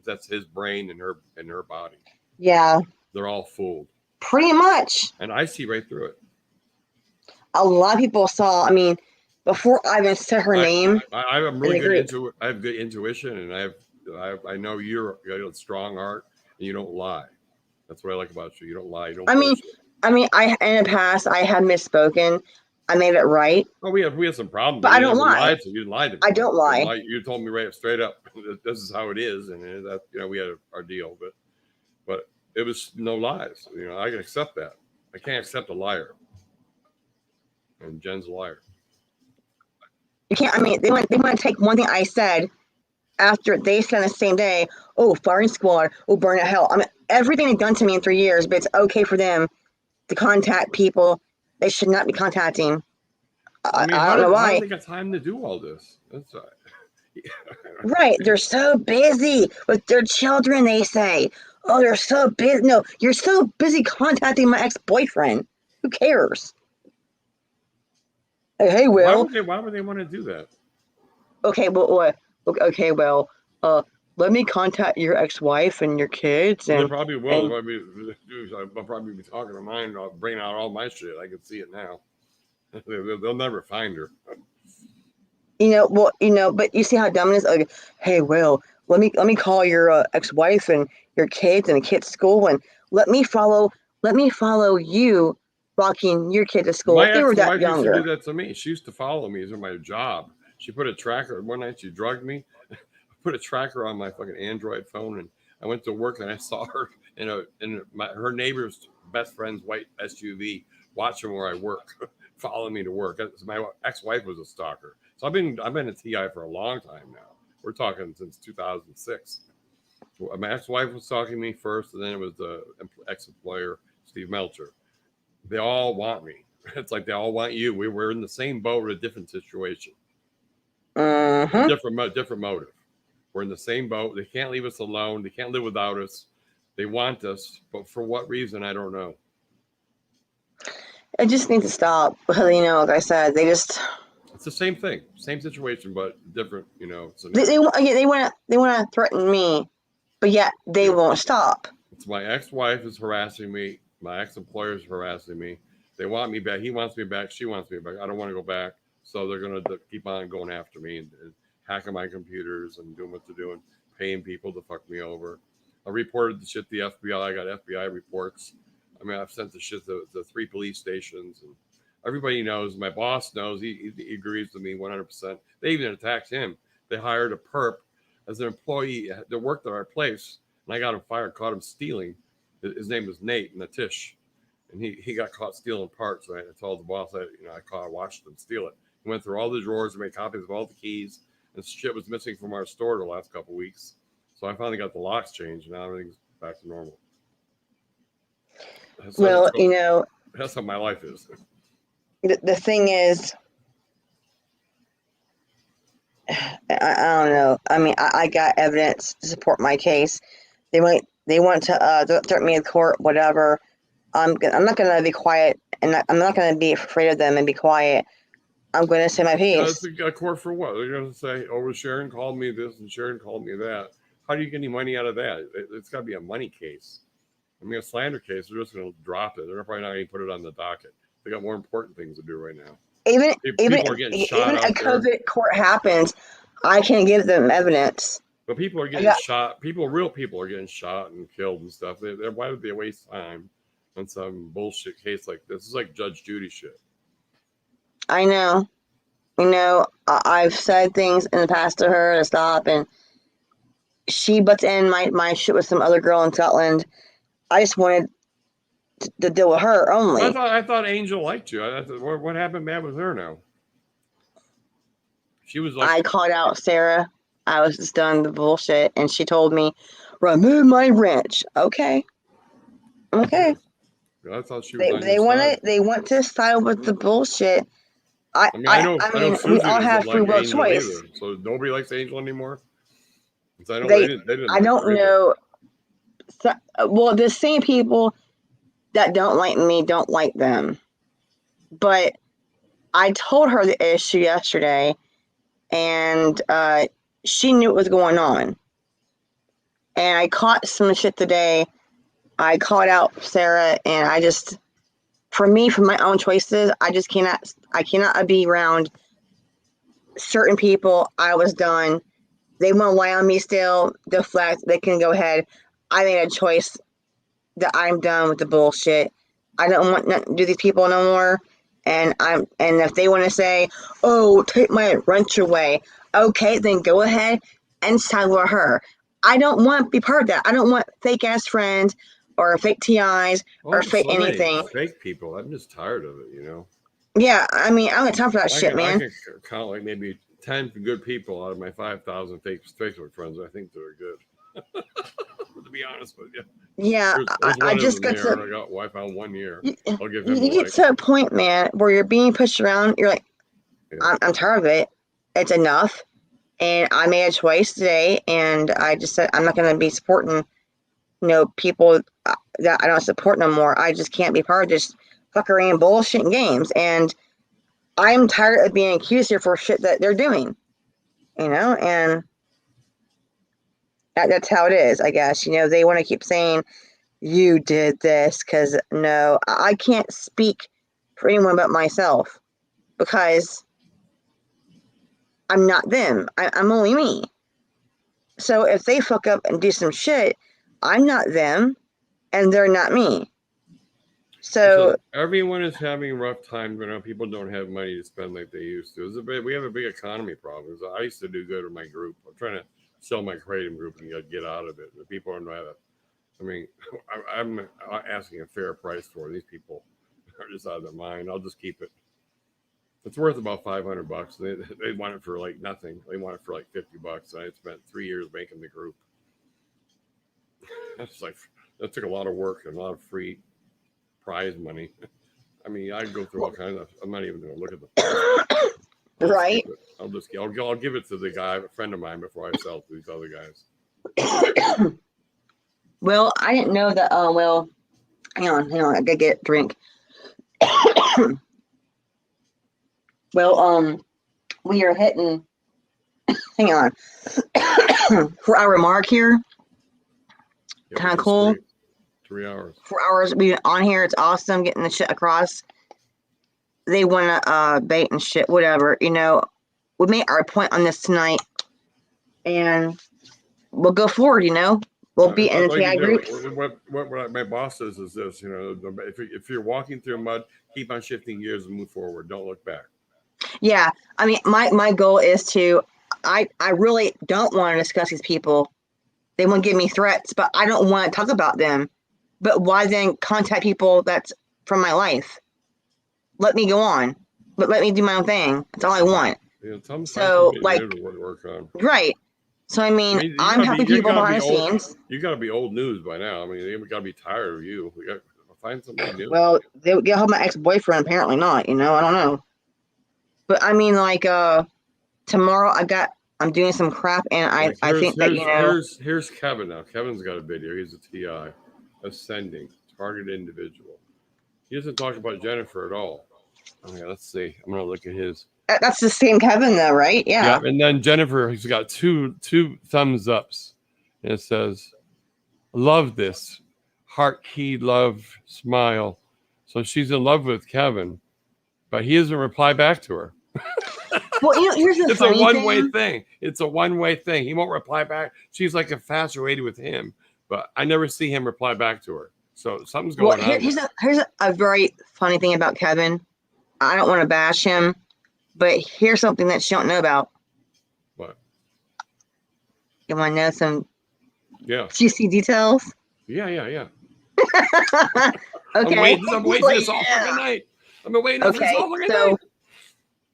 That's his brain in her body. Yeah. They're all fooled. Pretty much. And I see right through it. A lot of people saw, I mean, before I even said her name. I'm really good into I have good intuition, and I know you got a strong heart and you don't lie. That's what I like about you. You don't lie. You don't bullshit. I mean, in the past I had misspoken. I made it right. Oh, we had some problems, but I don't lie. You didn't lie to me. I don't lie. You told me right straight up. This is how it is, and that we had our deal, but it was no lies. I can accept that. I can't accept a liar, and Jen's a liar. You can't. I mean, they want to take one thing I said after they said the same day. Oh, firing squad. Oh, burn to hell. I mean, everything they've done to me in 3 years, but it's okay for them to contact people they should not be contacting. I don't know why. How do they got time to do all this? That's right. They're so busy with their children, they say. Oh, they're so busy. No, you're so busy contacting my ex-boyfriend. Who cares? Hey, Will. Why would they want to do that? Okay, well, let me contact your ex-wife and your kids. And they probably will. I'll probably be talking to mine. I'll bring out all my shit. I can see it now. They'll never find her. But you see how dumb it is. Like, hey, Will, let me call your ex-wife and your kids and the kids' school, and let me follow you walking your kid to school. My they were that ex-wife younger. used to do that to me. She used to follow me as my job. She put a tracker. One night she drugged me. Put a tracker on my fucking Android phone, and I went to work and I saw her in her neighbor's best friend's white SUV watching where I work, following me to work. My ex-wife was a stalker. So I've been a TI for a long time now. We're talking since 2006. My ex-wife was stalking me first, and then it was the ex-employer, Steve Melcher. They all want me. It's like they all want you. We're in the same boat with a different situation. Uh-huh. Different motive. We're in the same boat. They can't leave us alone. They can't live without us. They want us, but for what reason, I don't know. It just needs to stop. Like I said, it's the same thing, same situation, but different. They want to threaten me, but yet they won't stop. It's my ex-wife is harassing me. My ex-employer is harassing me. They want me back. He wants me back. She wants me back. I don't want to go back. So they're going to keep on going after me and hacking my computers and doing what they're doing, paying people to fuck me over. I reported the shit to the FBI. I got FBI reports. I mean, I've sent the shit to the 3 police stations, and everybody knows. My boss knows. He agrees with me 100%. They even attacked him. They hired a perp as an employee that worked at our place, and I got him fired. Caught him stealing. His name was Nate Natish, and he got caught stealing parts. So I told the boss I watched him steal it. He went through all the drawers and made copies of all the keys. And shit was missing from our store the last couple of weeks. So I finally got the locks changed, and now everything's back to normal. That's how my life is. The thing is, I don't know. I mean, I got evidence to support my case. They want to threaten me in court, whatever. I'm not gonna be quiet, and I'm not gonna be afraid of them and be quiet. I'm gonna say my piece. A court for what? They're going to say, "Oh, Sharon called me this and Sharon called me that." How do you get any money out of that? It's got to be a money case. I mean, a slander case, they're just going to drop it. They're probably not going to put it on the docket. They got more important things to do right now. Even People are getting shot even out a there. COVID court happens, I can give them evidence. But people are getting shot. Real people are getting shot and killed and stuff. Why would they waste time on some bullshit case like this? It's like Judge Judy shit. I know. You know, I've said things in the past to her to stop, and she butts in my shit with some other girl in Scotland. I just wanted to deal with her only. I thought Angel liked you. What happened bad with her now? She was like, I called out Sara. I was just done the bullshit, and she told me, "Remove my wrench." Okay. I thought she was on your side. They want to side with the bullshit. I know Suzi we all have free will choice. Either, so nobody likes Angel anymore. I know they didn't I don't know. So, well, the same people that don't like me don't like them. But I told her the issue yesterday, and she knew what was going on. And I caught some shit today. I called out Sara, and I just, for my own choices, I cannot be around certain people. I was done. They want to lie on me still, deflect, they can go ahead. I made a choice that I'm done with the bullshit. I don't want to do these people no more. And if they want to say, "Oh, take my wrench away," okay, then go ahead and side with her. I don't want to be part of that. I don't want fake ass friends or fake TIs or fake anything. Fake people. I'm just tired of it, you know. Yeah, I mean, I don't have time for that shit, man. I can count like maybe 10 good people out of my 5,000 Facebook friends. I think they're good. To be honest with you. Yeah, I just got to. I got wife on 1 year. I'll give him. You get to a point, man, where you're being pushed around. You're like, yeah. I'm tired of it. It's enough. And I made a choice today, and I just said I'm not going to be supporting, people that I don't support no more. I just can't be part of this fuckery and bullshit and games. And I'm tired of being accused here for shit that they're doing, and that's how it is, I guess. They want to keep saying, "You did this," because no, I can't speak for anyone but myself, because I'm not them. I'm only me. So if they fuck up and do some shit, I'm not them, and they're not me. So everyone is having rough times. People don't have money to spend like they used to. We have a big economy problem. I used to do good in my group. I'm trying to sell my creative group and get out of it. The people don't have it. I mean, I'm asking a fair price for it. These people are just out of their mind. I'll just keep it. It's worth about $500. They want it for like nothing. They want it for like $50. I spent 3 years making the group. That took a lot of work and a lot of free prize money. I mean, I go through all kinds of. I'm not even going to look at the price. Right. I'll give it to the guy, a friend of mine, before I sell it to these other guys. Well, I didn't know that. Well, hang on. I gotta get a drink. Well, we are hitting. Hang on. For our mark here. Yeah, kind of cool. 3 hours. 4 hours. We on here. It's awesome getting the shit across. They want to bait and shit, whatever. We made our point on this tonight, and we'll go forward. We'll be in the TI groups. What my boss says is this: if you're walking through mud, keep on shifting gears and move forward. Don't look back. Yeah, I mean, my goal is to. I really don't want to discuss these people. They want to give me threats, but I don't want to talk about them. But why then contact people that's from my life? Let me go on, but let me do my own thing. That's all I want. Yeah, so work on. Right. So I mean I'm helping people behind the scenes. You got to be old news by now. I mean, they got to be tired of you. We got to find somebody new. Well, they would get hold of my ex-boyfriend. Apparently not. I don't know. But I mean, tomorrow I got I'm doing some crap, and Like I think that, you know. here's Kevin now. Kevin's got a video. He's a TI. Ascending. Target individual. He doesn't talk about Jennifer at all. Okay, let's see. I'm gonna look at his. That's the same Kevin, though, right? Yeah. Yeah, and then Jennifer, he's got two thumbs ups, and it says, "Love this, heart key, love, smile." So she's in love with Kevin, but he doesn't reply back to her. Well, you know, here's the It's a funny one-way thing. thing. It's a one-way thing. He won't reply back. She's like infatuated with him, but I never see him reply back to her. So something's Well, going on. here's a very funny thing about Kevin. I don't want to bash him, but here's something that you don't know about. What? You want to know some Yeah. juicy details? Yeah. Okay. I'm waiting for this all fucking night. I've been waiting for this all fucking night.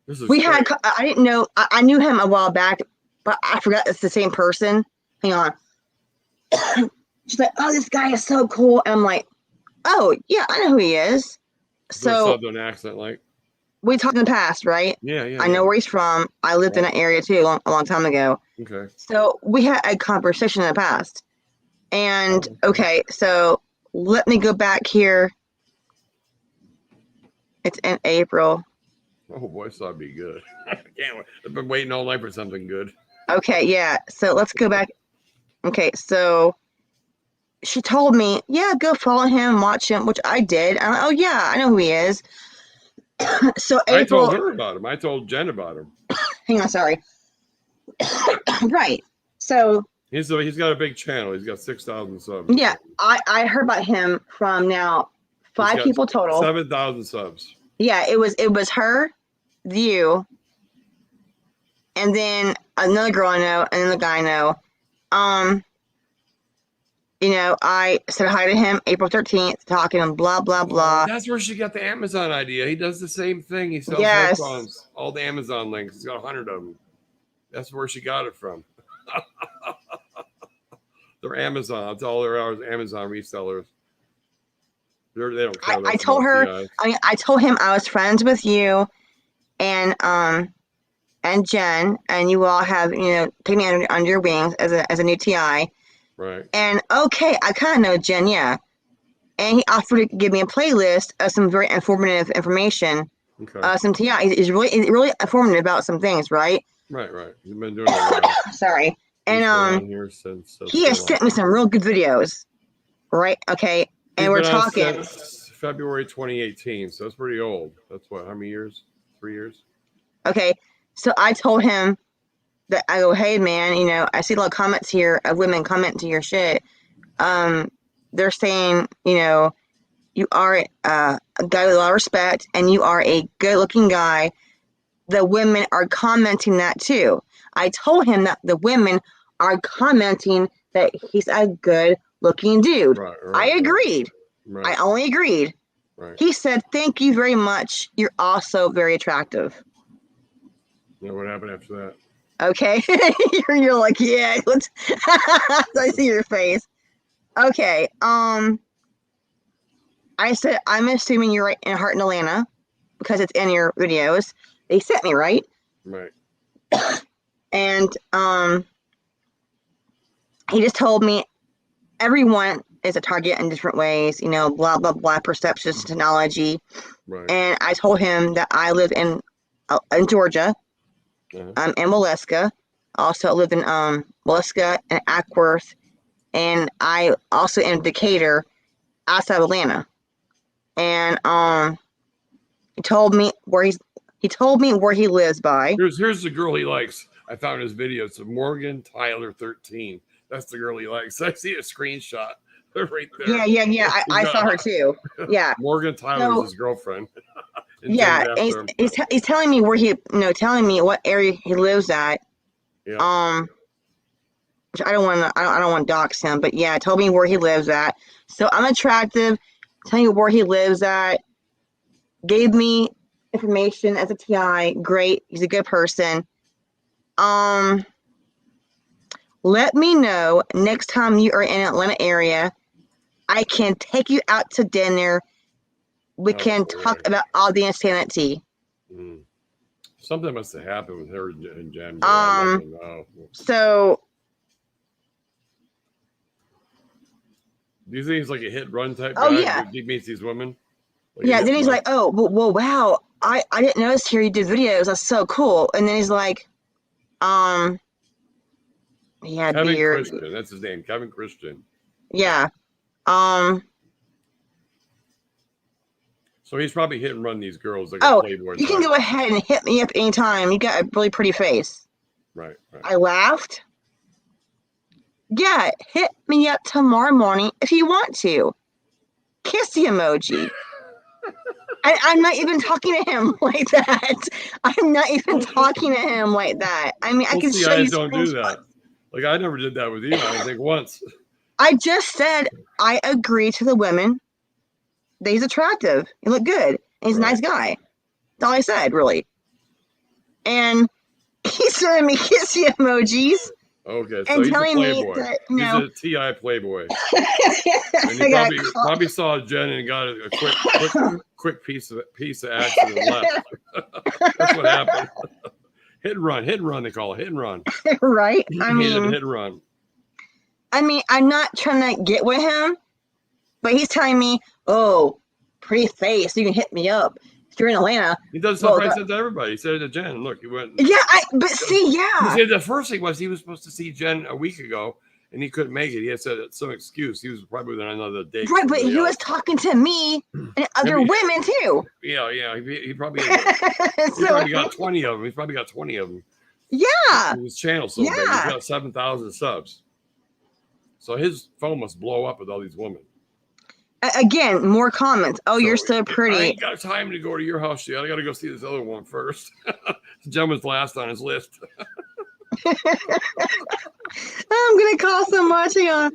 This is I didn't know. I knew him a while back, but I forgot it's the same person. Hang on. She's like, "Oh, this guy is so cool," and I'm like, "Oh yeah, I know who he is." So Southern accent, like. We talked in the past, right? Yeah. I know where he's from. I lived in that area too a long time ago. Okay. So we had a conversation in the past. And okay, so let me go back here. It's in April. Oh boy, this ought to be good. I can't wait. I've been waiting all night for something good. Okay, yeah. So let's go back. Okay, so she told me, yeah, go follow him, watch him, which I did. I'm like, oh yeah, I know who he is. So April, I told her about him. I told Jen about him. Hang on, sorry. Right. So He's got a big channel. He's got 6,000 subs. yeah, I heard about him from now 5 people total. 7,000 subs. Yeah, it was her, you, and then another girl I know, and another guy I know. You know, I said hi to him April 13th, talking and blah blah blah. That's where she got the Amazon idea. He does the same thing. He sells Yes. headphones, all the Amazon links. He's got 100 of them. That's where she got it from. They're Amazon. It's all their Amazon resellers. They don't care. I told her. I told him I was friends with you, and Jen, and you all have, you know, taken me under your wings as a new TI. Right. And okay, I kind of know Jen, yeah. And he offered to give me a playlist of some very informative information. Okay. Some TI. He's really informative about some things, right? Right. You've been doing it. Sorry. And he has sent me some real good videos. Right? Okay. And we're talking since February 2018, so that's pretty old. That's what, how many years? 3 years? Okay. So I told him that, I go, hey man, you know, I see a lot of comments here of women commenting your shit. They're saying, you know, you are a guy with a lot of respect and you are a good looking guy. The women are commenting that too. I told him that the women are commenting that he's a good looking dude. Right, I agreed. Right. I only agreed. Right. He said, thank you very much. You're also very attractive. You know what happened after that? Okay. You're like, yeah. I see your face. Okay. I said, I'm assuming you're right in Heart in Atlanta because it's in your videos. They sent me, right? Right. And he just told me everyone is a target in different ways, you know, blah, blah, blah, perceptions, technology. Right. And I told him that I live in Georgia. Uh-huh. In Waleska. Also live in Waleska and Ackworth, and I also in Decatur, outside of Atlanta. And he told me where he lives by. Here's the girl he likes. I found his video. It's Morgan Tyler 13. That's the girl he likes. I see a screenshot right there. Yeah. I saw her too. Yeah. Morgan Tyler is his girlfriend. Yeah, he's telling me where telling me what area he lives at. Yeah. Which I don't want to dox him, but yeah, told me where he lives at. So I'm attractive. Telling you where he lives at. Gave me information as a TI. Great, he's a good person. Let me know next time you are in Atlanta area. I can take you out to dinner. We can talk about all the insanity. Something must have happened with her and Jen. I don't know. So. Do you think he's like a hit run type Oh, guy? yeah. He meets these women. Like Yeah. Then he's like, oh, well, wow. I didn't notice here you did videos. That's so cool. And then he's like, he had Kevin beard. Christian. That's his name. Kevin Christian. Yeah. So he's probably hit and run these girls like Oh, a Playboy. you can go ahead and hit me up anytime. You got a really pretty face. Right. I laughed. Yeah, hit me up tomorrow morning if you want to. Kissy emoji. I'm not even talking to him like that. I'm not even talking to him like that. I mean, I can show you. Don't do that. Like I never did that with you. I think once. I just said I agree to the women that he's attractive. He looked good. And he's a nice guy. That's all I said, really. And he's sending me kissy emojis. Okay, so and he's telling a playboy. Me that, you know, he's a TI playboy. And he probably saw Jen and got a quick piece of action and left. That's what happened. Hit and run, they call it. Hit and run. Right? I mean, hit and run. I mean, I'm not trying to get with him, but he's telling me, oh, pretty face, you can hit me up. If you're in Atlanta. He does stuff I said to everybody. He said it to Jen. Look, he went. Yeah, but see, yeah. He said the first thing was he was supposed to see Jen a week ago, and he couldn't make it. He had said some excuse. He was probably with another date. Right, but he was talking to me and other women too. Yeah. He probably probably got 20 of them. He's probably got 20 of them. Yeah. His channel's so big. He's got 7,000 subs. So his phone must blow up with all these women. Again, more comments. Oh, you're so pretty. I ain't got time to go to your house yet. I got to go see this other one first. Jen was last on his list. I'm gonna call so much. Hang on.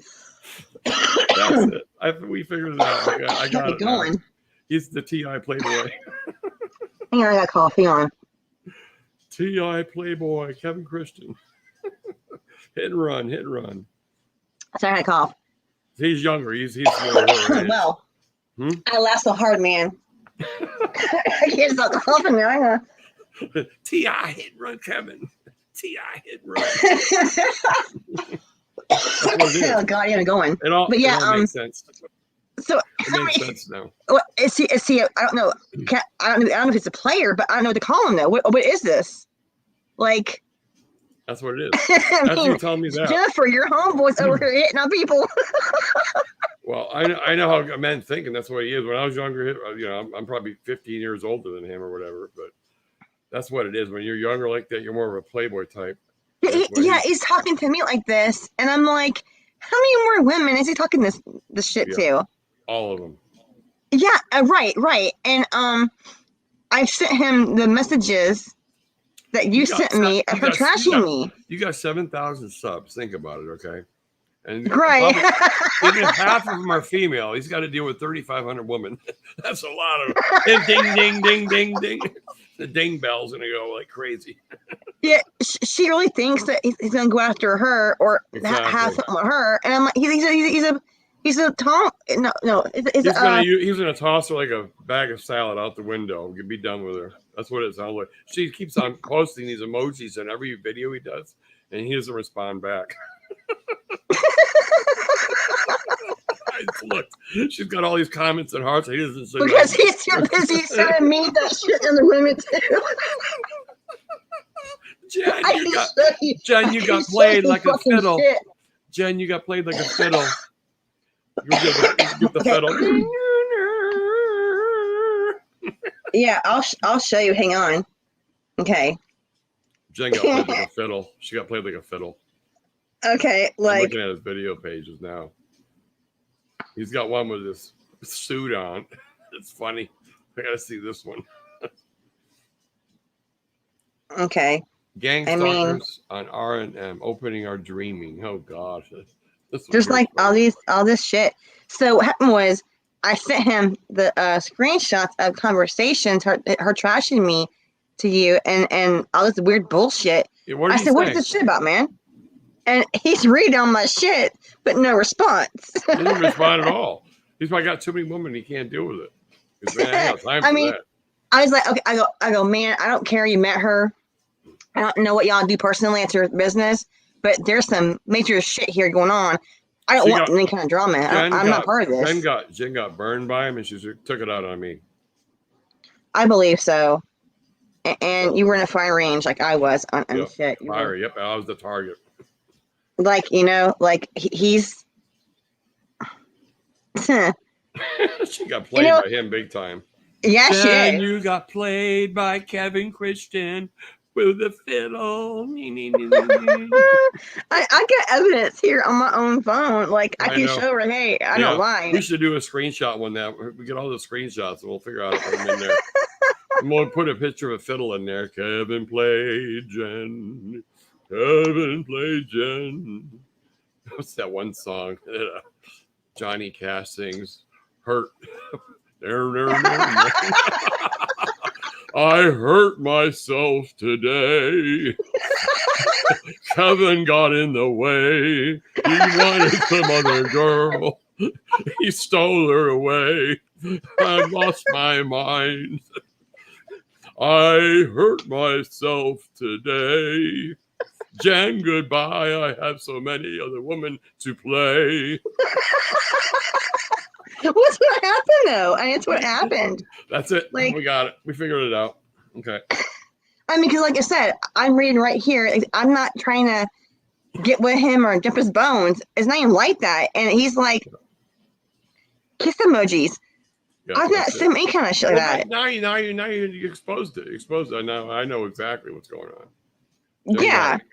That's it. We figured it out. I got it going. Now. He's the TI Playboy. Hang on, I got coffee on. TI Playboy, Kevin Christian. Hit and run. Sorry, I had a cough. He's younger. He's more well. I laugh so hard, man. I can't stop coughing now. TI hit and run, Kevin. TI hit and run. Oh God, yeah, going. It all makes sense. So it makes sense now. Is he? I don't know. I don't know if it's a player, but I don't know what to call him though. What is this? Like. That's what it is. That's you telling me that. Jennifer, your homeboy's over here hitting on people. Well, I know how men think, and that's what he is. When I was younger, I'm probably 15 years older than him or whatever, but that's what it is. When you're younger like that, you're more of a playboy type. He's talking to me like this, and I'm like, how many more women is he talking this shit to? All of them. Yeah, right. And I sent him the messages that you sent me of her trashing me. You got 7,000 subs. Think about it, okay? And right. Even if half of them are female, he's got to deal with 3,500 women. That's a lot of them. Ding. The ding bell's going to go like crazy. Yeah, she really thinks that he's going to go after her or have something with her. And I'm like, he's a Tom. No. He's going to toss her like a bag of salad out the window and be done with her. That's what it sounds like. She keeps on posting these emojis in every video he does, and he doesn't respond back. Look, she's got all these comments and hearts. He doesn't say because he's too busy sending me that shit and the women too. Jen, you got played like a fiddle. Shit. Jen, you got played like a fiddle. You get the fiddle. Yeah, I'll show you. Hang on. Okay. Jen got played like a fiddle. She got played like a fiddle. Okay, I'm looking at his video pages now. He's got one with his suit on. It's funny. I gotta see this one. Okay. Gang stalkers on R&M opening our dreaming. Oh gosh. Just like funny. all this shit. So what happened was I sent him the screenshots of conversations, her trashing me to you and all this weird bullshit. Yeah, I said, what's this shit about, man? And he's reading on my shit, but no response. He didn't respond at all. He's probably got too many women. He can't deal with it. Man, I mean, I was like, okay, I go, man, I don't care. You met her. I don't know what y'all do personally. It's your business, but there's some major shit here going on. I don't want any kind of drama. I'm not part of this. Jen got burned by him, and she took it out on me. I believe so. And you were in a fire range like I was on shit. Fire, yep, I was the target. Like, like he's. She got played by him big time. Yeah, Jen, she did. You got played by Kevin Christian with the fiddle. I got evidence here on my own phone. Like I can show her, hey, I don't lie. We should do a screenshot one that we get all the screenshots and we'll figure out if I'm in there. And we'll put a picture of a fiddle in there. Kevin played Jen. Kevin played Jen. What's that one song that Johnny Cash sings? Hurt. I hurt myself today. Kevin got in the way. He wanted some other girl. He stole her away. I lost my mind. I hurt myself today. Jen, goodbye. I have so many other women to play. What's what happened though? I mean, it's what happened. That's it. Like, we got it. We figured it out. Okay. I mean, because like I said, I'm reading right here. I'm not trying to get with him or jump his bones. It's not even like that. And he's like, kiss emojis. Yeah, I've not seen any kind of shit like that. Now you exposed it. Exposed it. I know exactly what's going on.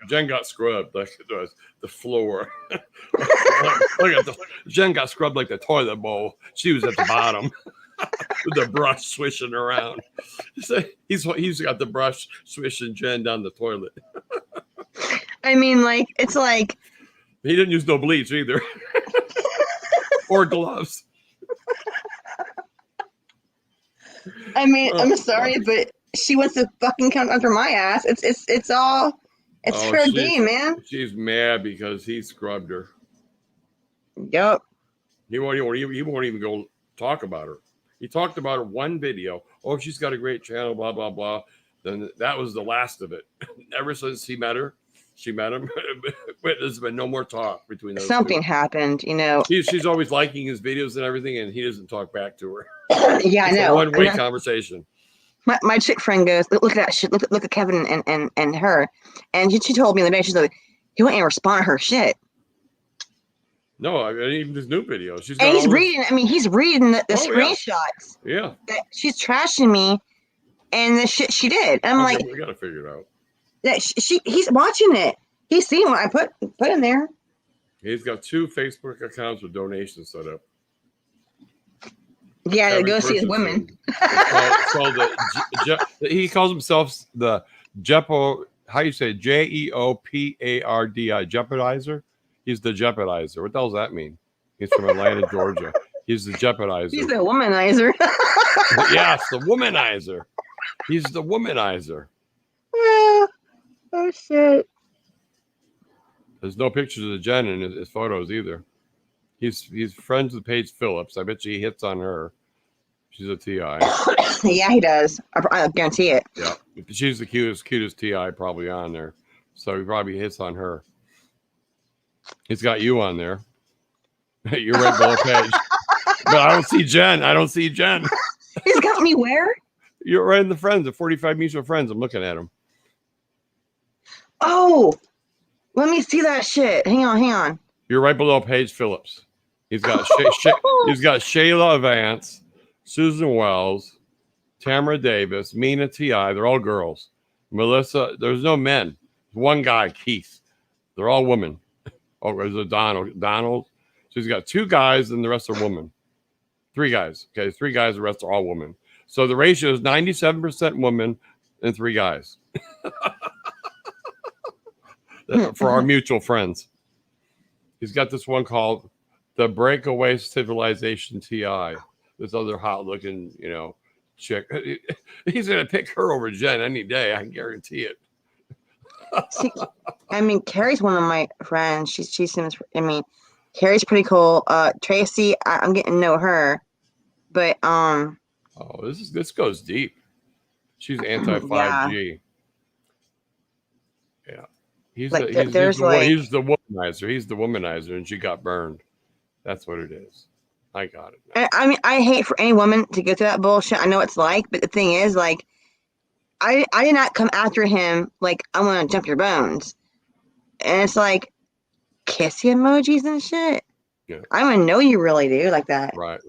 Jen got scrubbed like the floor. Look at Jen got scrubbed like the toilet bowl. She was at the bottom with the brush swishing around. He's got the brush swishing Jen down the toilet. I mean, like it's like he didn't use no bleach either, or gloves. I mean, I'm sorry, but she wants to fucking come under my ass. It's all. It's fair game, man. She's mad because he scrubbed her. Yep. He won't even go talk about her. He talked about her one video. Oh, she's got a great channel, blah, blah, blah. Then that was the last of it. Ever since she met him, but there's been no more talk between those Something two. happened, you know. She's always liking his videos and everything, and he doesn't talk back to her. Yeah, I know. A one-way conversation. My chick friend goes, look at that shit. Look at Kevin and her. And she told me the other day, she's like, he wouldn't even respond to her shit. No, I mean, even his new video. And he's reading the screenshots. Yeah. That she's trashing me and the shit she did. And I'm like, we gotta figure it out. That he's watching it. He's seeing what I put in there. He's got 2 Facebook accounts with donations set up. Yeah, to go see his women. He calls himself the Jeopardy. How you say Jeopardi? Jeopardizer. He's the Jeopardizer. What the hell does that mean? He's from Atlanta, Georgia. He's the Jeopardizer. He's the womanizer. Yes, the womanizer. He's the womanizer. Oh shit. There's no pictures of Jen in his photos either. He's friends with Paige Phillips. I bet you he hits on her. She's a TI. Yeah, he does. I guarantee it. Yeah, she's the cutest TI probably on there. So he probably hits on her. He's got you on there. You're right below Paige. But I don't see Jen. He's got me where? You're right in the friends, the 45 mutual friends. I'm looking at him. Oh, let me see that shit. Hang on. You're right below Paige Phillips. He's got he's got Shayla Vance, Susan Wells, Tamara Davis, Mina T.I. They're all girls. Melissa, there's no men. One guy, Keith. They're all women. Oh, there's a Donald. So he's got 2 guys and the rest are women. 3 guys. Okay, 3 guys, the rest are all women. So the ratio is 97% women and 3 guys. For our mutual friends. He's got this one called the Breakaway Civilization TI. This other hot looking, chick. He's going to pick her over Jen any day. I can guarantee it. See, I mean, Carrie's one of my friends. She seems, Carrie's pretty cool. Tracy, I'm getting to know her, but, this goes deep. She's anti Yeah. 5G. Yeah. He's Like, the, he's, there's the, like, he's the womanizer. He's the womanizer, and she got burned. That's what it is. I got it now. I mean, I hate for any woman to go through that bullshit. I know it's like, but the thing is, like, I did not come after him like I'm gonna jump your bones, and it's like kissy emojis and shit. Yeah. I don't even know you really do like that. Right.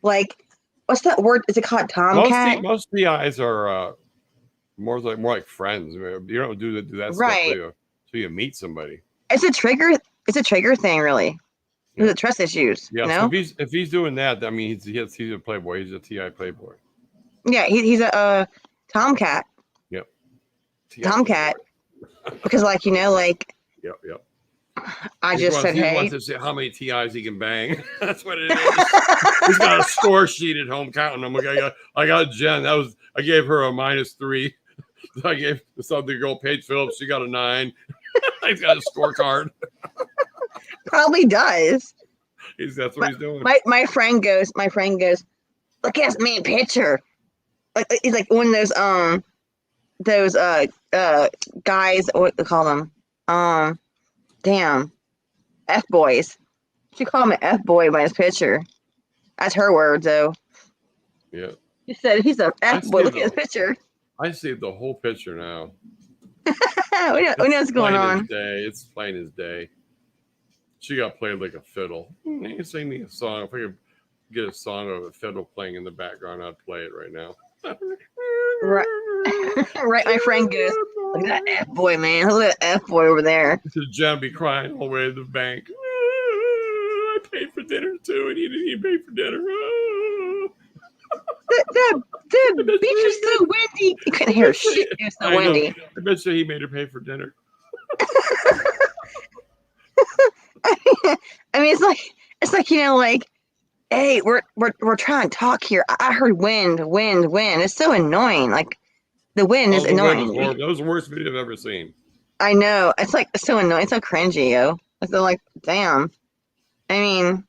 Like, what's that word? Is it called tomcat? Most TIs are more like friends. You don't do that stuff Right. till you meet somebody. It's a trigger. It's a trigger thing, really. Yeah. The trust issues. Yeah. You So know? if he's doing that, I mean he's a playboy. He's a TI playboy. Yeah, he's a tomcat. Yep. TI Tomcat. playboy. Because, like, you know, like, Yep. I just said, he hey. wants to see how many TIs he can bang. That's what it is. He's got a score sheet at home counting them. I got Jen. I gave her a -3. I gave this other girl, Paige Phillips. She got a 9. He's got a scorecard. Probably does. That's what he's doing. My friend goes, look at his main picture. Like, he's like one of those guys, what they call them? Damn, F boys. She called him an F boy by his picture. That's her word, though. Yeah. He said he's a F boy. Look at his picture. I saved the whole picture now. we know what's going on. It's plain as day. She got played like a fiddle. You sing me a song. If I could get a song of a fiddle playing in the background, I'd play it right now. Right. Right, my friend goes, look at that F boy, man. Look at that F boy over there. Jen be crying all the way to the bank. I paid for dinner too, and he didn't even pay for dinner. The beach is so windy. You couldn't hear shit. It was so windy. I bet you he made her pay for dinner. I mean, it's like you know, like, hey, we're trying to talk here. I heard wind. It's so annoying. Like, the wind is annoying. That was the worst video I've ever seen. I know. It's like so annoying. It's so cringy, yo. It's so like, damn. I mean,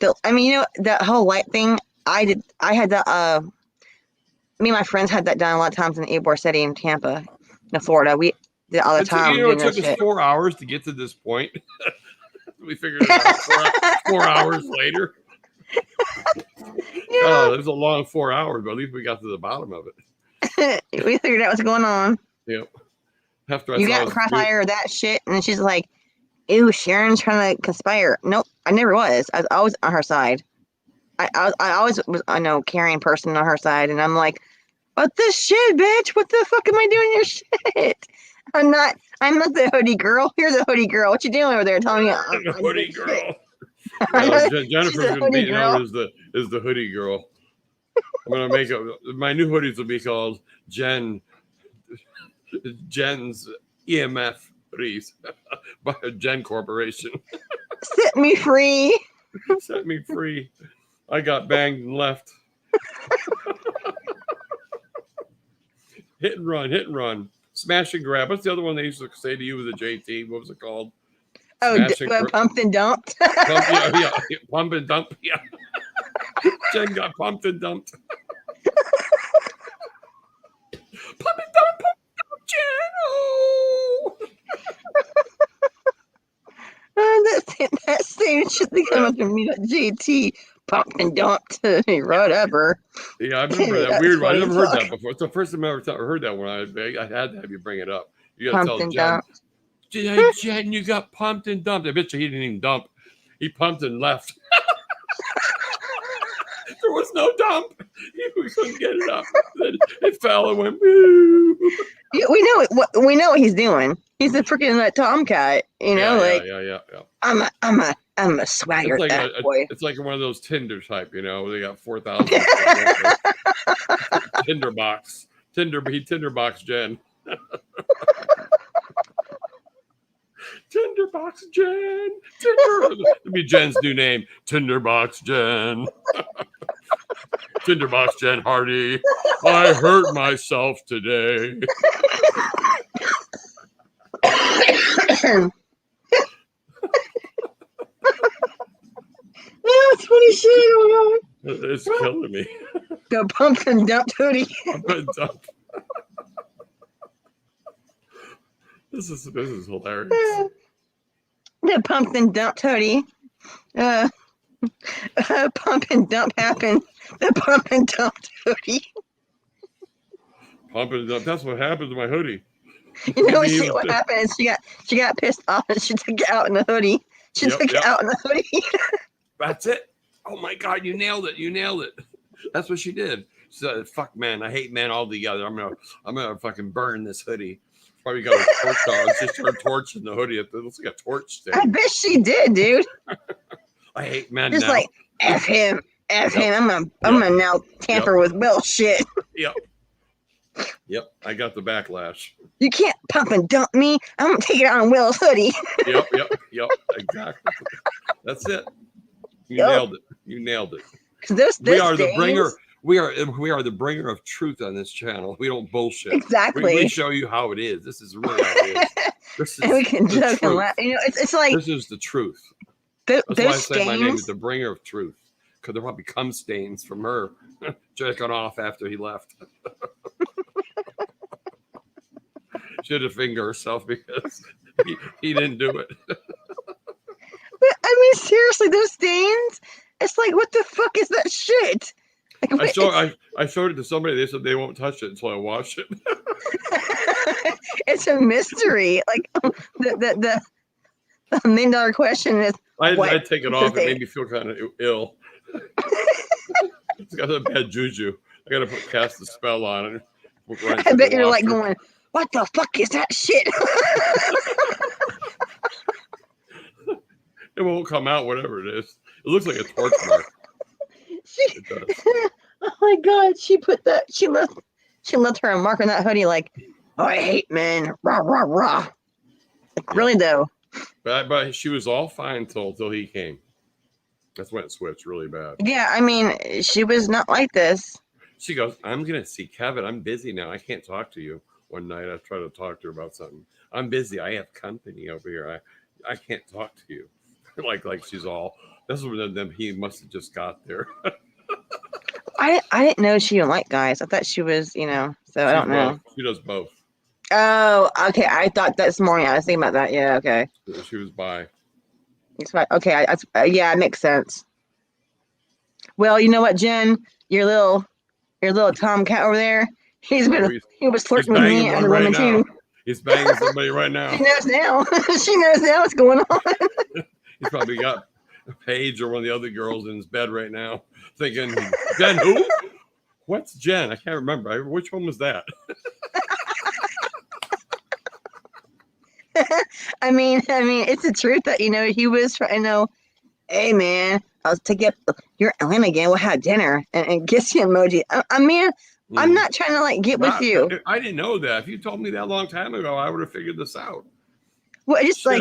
you know, that whole light thing. I had that. Me and my friends had that done a lot of times in Ybor City in Tampa, in Florida. We did it all the time. You know, it took us 4 hours to get to this point. We figured it out 4 hours later. Yeah. It was a long 4 hours, but at least we got to the bottom of it. We figured out what's going on. Yep. After You got crossfire that shit, and then she's like, "Ew, Sharon's trying to conspire." Nope, I never was. I was always on her side. I always was a caring person on her side, and I'm like, "What the shit, bitch? What the fuck am I doing your shit? I'm not the hoodie girl. You're the hoodie girl. What you doing over there? Telling me I'm the hoodie girl." Jennifer's been beaten out as the hoodie girl. I'm gonna make my new hoodies will be called Jen's EMF hoodies by Jen Corporation. Set me free. Set me free. I got banged and left. Hit and run. Smash and grab. What's the other one they used to say to you with a JT? What was it called? Pumped and dumped. Pump and dump. Yeah. Jen got pumped and dumped. Pump and dump, Jen. Oh. That same shit they come up to me like JT. Pumped and dumped. Whatever. Yeah, I remember that weird one. I never heard that before. It's the first time I ever heard that one. I had to have you bring it up. You got to tell Jen. Hey, Jen, you got pumped and dumped. I bet you he didn't even dump. He pumped and left. There was no dump. We couldn't get it up. It fell and went. Woo. Yeah, we know what he's doing. He's a freaking tomcat. You know, yeah. I'm a swagger boy. It's like one of those Tinder type. You know, they got 4,000 Tinder box. He Tinderbox Jen. Tinderbox Jen. It'll be Jen's new name. Tinderbox Jen. Tinderbox Jen Hardy. I hurt myself today. That's funny shit going on. It's killing me. The pump and dump hoodie. Pump and dump. This is hilarious. The pump and dump hoodie. Pump and dump happened. The pump and dump hoodie. Pump and dump. That's what happened to my hoodie. You know what happened is she got pissed off and she took it out in the hoodie. She took it out in the hoodie. That's it. Oh my God, you nailed it. You nailed it. That's what she did. She said, fuck men. I hate men altogether. I'm gonna fucking burn this hoodie. Probably got a torch on. She started torching the hoodie. It looks like a torch stick. I bet she did, dude. I hate men. Just now. like F him. I'm gonna now tamper with Will shit. Yep. I got the backlash. You can't pump and dump me. I'm gonna take it out on Will's hoodie. Yep. Exactly. That's it. You nailed it. You nailed it. We are the bringer. We are the bringer of truth on this channel. We don't bullshit. Exactly. We show you how it is. This is really how it is. This is and we can joke and laugh. You know, it's like this is the truth. That's why I say my name is the bringer of truth. Because there probably cum stains from her jerking off after he left. She had to finger herself because he didn't do it. But I mean, seriously, those stains. It's like, what the fuck is that shit? Like, I showed it to somebody. They said they won't touch it until I wash it. It's a mystery. Like the $1 million question is. I take it off. It made me feel kind of ill. It's got a bad juju. I got to cast the spell on it. I bet you're like going, what the fuck is that shit? It won't come out, whatever it is. It looks like a torch mark. It does. Oh my God, she left her a mark on that hoodie like, oh, I hate men. Rah, rah, rah. Like, really though. But she was all fine till he came. That's when it switched really bad. Yeah, I mean, she was not like this. She goes, I'm going to see Kevin. I'm busy now. I can't talk to you. One night I tried to talk to her about something. I'm busy. I have company over here. I can't talk to you. like she's all, this is when he must have just got there. I didn't know she even liked guys. I thought she was, so I don't know. She does both. Oh, okay. I thought this morning. I was thinking about that. Yeah, okay. She was bi. It's fine. Okay, yeah, it makes sense. Well, you know what, Jen? Your little tomcat over there. He was flirting with me and the woman too. He's banging somebody right now. She knows now. She knows now what's going on. He's probably got Paige or one of the other girls in his bed right now, thinking, Jen who? What's Jen? I can't remember. Which one was that? I mean, it's the truth that he was. Hey man, I'll take you up your island again. We'll have dinner and kiss you emoji. I mean, I'm not trying to get with you. I didn't know that. If you told me that a long time ago, I would have figured this out. Well, it's I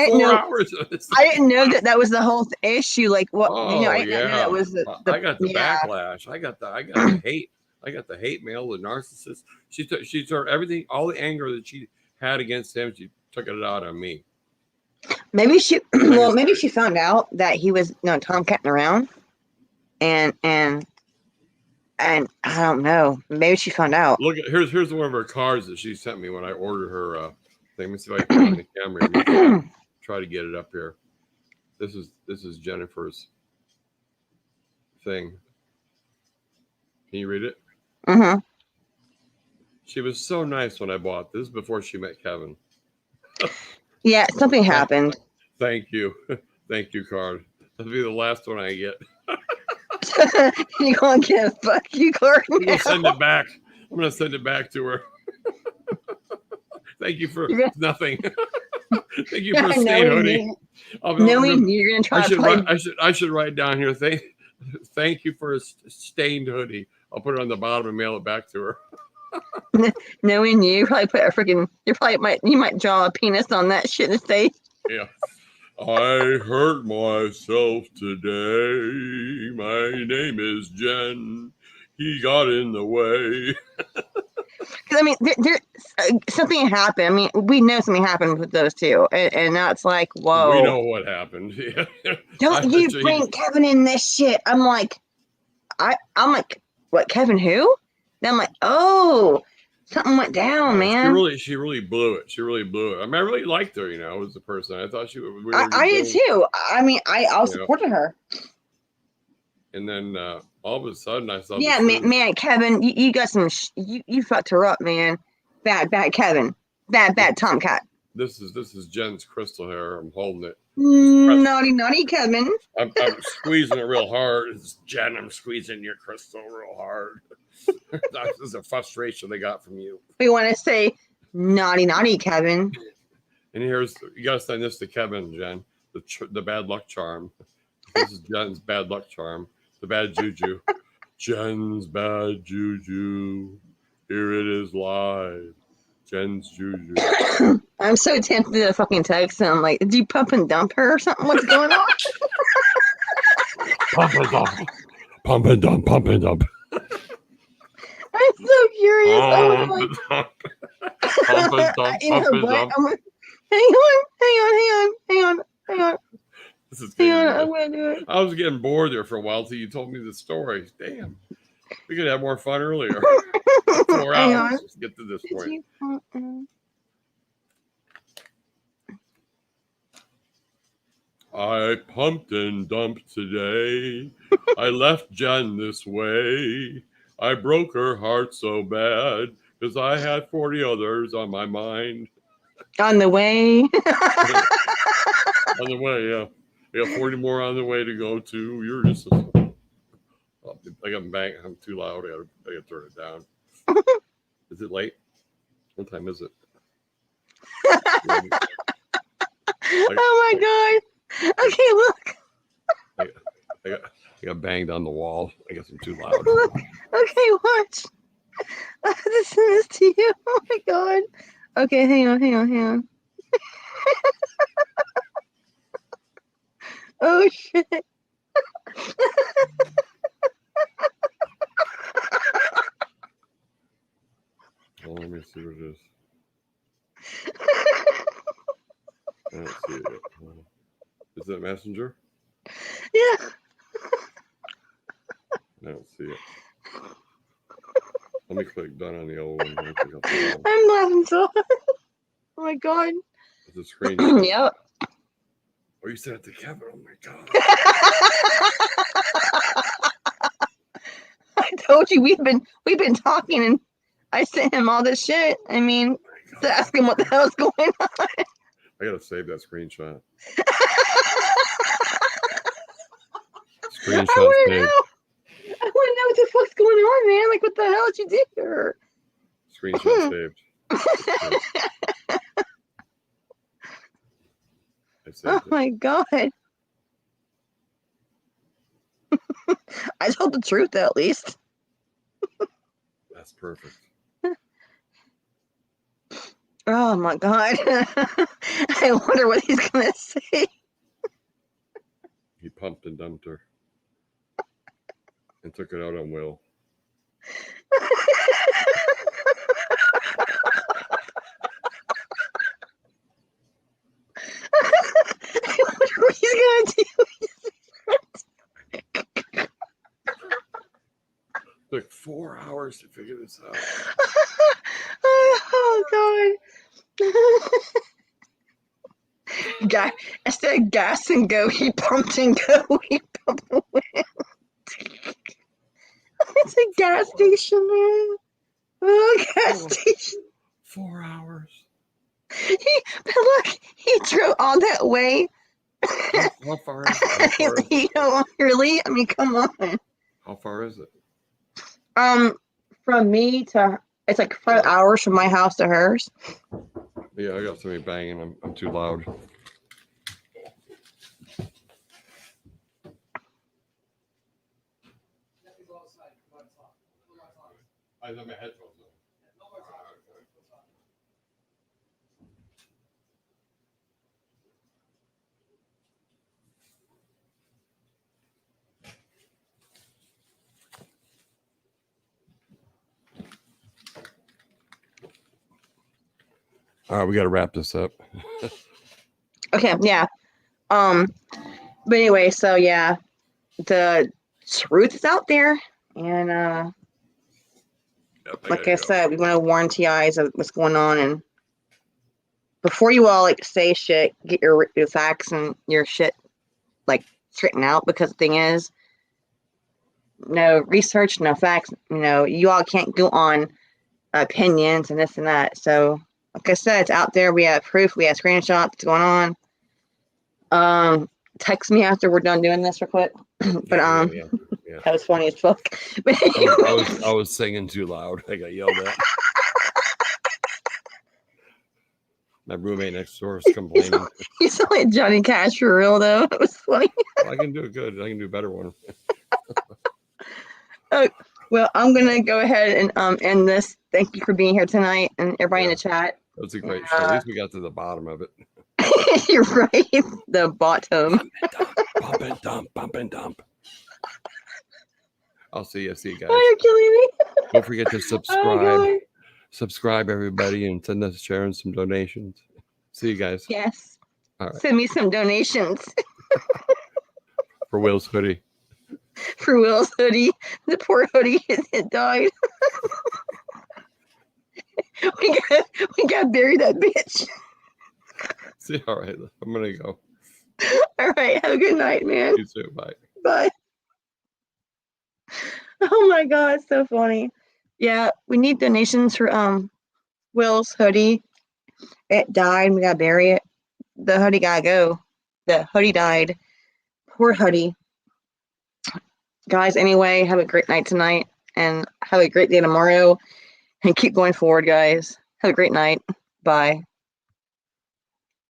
didn't know that was the whole issue. Like, what? I didn't know that was the I got the backlash. I got the hate. I got the hate mail, the narcissist. She took everything, all the anger that she had against him. She took it out on me. Maybe she found out that he was tomcatting around, and I don't know. Maybe she found out. Look, here's one of her cards that she sent me when I ordered her thing. Let me see if I can put it on the camera. Try to get it up here. This is Jennifer's thing. Can you read it? Mm-hmm. She was so nice when I bought this before she met Kevin. Yeah, something happened. Thank you. Thank you, card. That'll be the last one I get. You're going to get a fuck you card now. I'm going to send it back. I'm going to send it back to her. Thank you for nothing. Thank you for a stain hoodie. Knowing you're going to try to play. I should write down here. Thank you for a stained hoodie. I'll put it on the bottom and mail it back to her. Knowing you probably put a freaking. You might draw a penis on that shit and say. Yeah. I hurt myself today. My name is Jen. He got in the way. Because I mean, there something happened. I mean, we know something happened with those two, and now it's like, whoa. We know what happened. Yeah. Don't you bring Kevin in this shit? I'm like, I'm like, what, Kevin who? Then I'm like, oh, something went down, man. She really blew it. She really blew it. I mean, I really liked her, as a person. I thought I did too. I mean, I supported her. And then all of a sudden, I saw. Yeah, man, Kevin, you got some. You fucked her up, man. Bad Kevin. Bad Tomcat. This is Jen's crystal hair. I'm holding it. Naughty Kevin. I'm squeezing it real hard. It's Jen. I'm squeezing your crystal real hard. This is a frustration they got from you. We want to say naughty Kevin. And you got to send this to Kevin, Jen. The bad luck charm. This is Jen's bad luck charm. The bad juju. Jen's bad juju. Here it is live. Jen's juju. I'm so tempted to fucking text him. I'm like, did you pump and dump her or something? What's going on? Pump and dump. Pump and dump. Pump and dump. I'm so curious. Pump and dump. Pump and dump. Pump and dump. Hang on. This is I'm gonna do it. I was getting bored there for a while until you told me the story. Damn. We could have more fun earlier. 4 hours. Let's get to this point. I pumped and dumped today. I left Jen this way. I broke her heart so bad because I had 40 others on my mind. On the way. On the way, yeah. I got 40 more on the way to go to. You're just. I got bang. I'm too loud. I gotta turn it down. Is it late? What time is it? Oh my god. Okay, look. I got banged on the wall. I guess I'm too loud. Look. Okay, watch. I have to send this to you. Oh my god. Okay, hang on. Oh shit. Well, let me see what it is. I don't see it yet. Is it Messenger? Yeah. I don't see it. Let me click done on the old one. I'm laughing so hard. Oh my god. It's a screen. Yep. Oh, you sent it to Kevin. Oh my god. I told you we've been talking and I sent him all this shit. I mean, to ask him what the hell's going on. I gotta save that screenshot. Screenshot saved. I want to know what the fuck's going on, man. Like, what the hell did you do here? Screenshot saved. Oh my god. I told the truth, though, at least. That's perfect. Oh my god. I wonder what he's gonna say. He pumped and dumped her. And took it out on Will. I wonder what he's gonna do. Took 4 hours to figure this out. Oh god. Instead of gas and go, he pumped and go. He pumped and went. It's a gas station, man. Oh, gas station. 4 hours. But look, he drove all that way. How far is it? You know, really? I mean, come on. How far is it? From me to, it's like 5 hours from my house to hers. Yeah, I got somebody banging. I'm too loud. I have my headphones on. All right, we got to wrap this up. Okay, yeah. But anyway, so yeah, the truth is out there. And Yep, like gotta I go. said, we want to warn TIs of what's going on. And before you all like say shit, get your facts and your shit like straightened out, because the thing is, no research, no facts. You all can't go on opinions and this and that. So, like I said, it's out there. We have proof. We have screenshots. What's going on? Text me after we're done doing this real quick. But Yeah. that was funny as fuck. But I was singing too loud. I got yelled at. My roommate next door is complaining. You sound like Johnny Cash for real, though. It was funny. Well, I can do it good. I can do a better one. Well, I'm gonna go ahead and end this. Thank you for being here tonight, and everybody in the chat. That was a great show. At least we got to the bottom of it. You're right. The bottom. Bump and dump, bump and dump. I'll see you guys. Oh, you're killing me. Don't forget to subscribe. Oh, Subscribe, everybody, and send us Sharon some donations. See you guys. yes. All right. Send me some donations For Will's hoodie. for Will's hoodie. The poor hoodie, it died. we got to bury that bitch. See, all right. I'm gonna go. All right. Have a good night, man. You too. Bye. Bye. Oh my God, it's so funny. Yeah, we need donations for Will's hoodie. It died. We gotta bury it. The hoodie gotta go. The hoodie died. Poor hoodie. Guys, anyway, have a great night tonight, and have a great day tomorrow, and keep going forward, guys. Have a great night. Bye.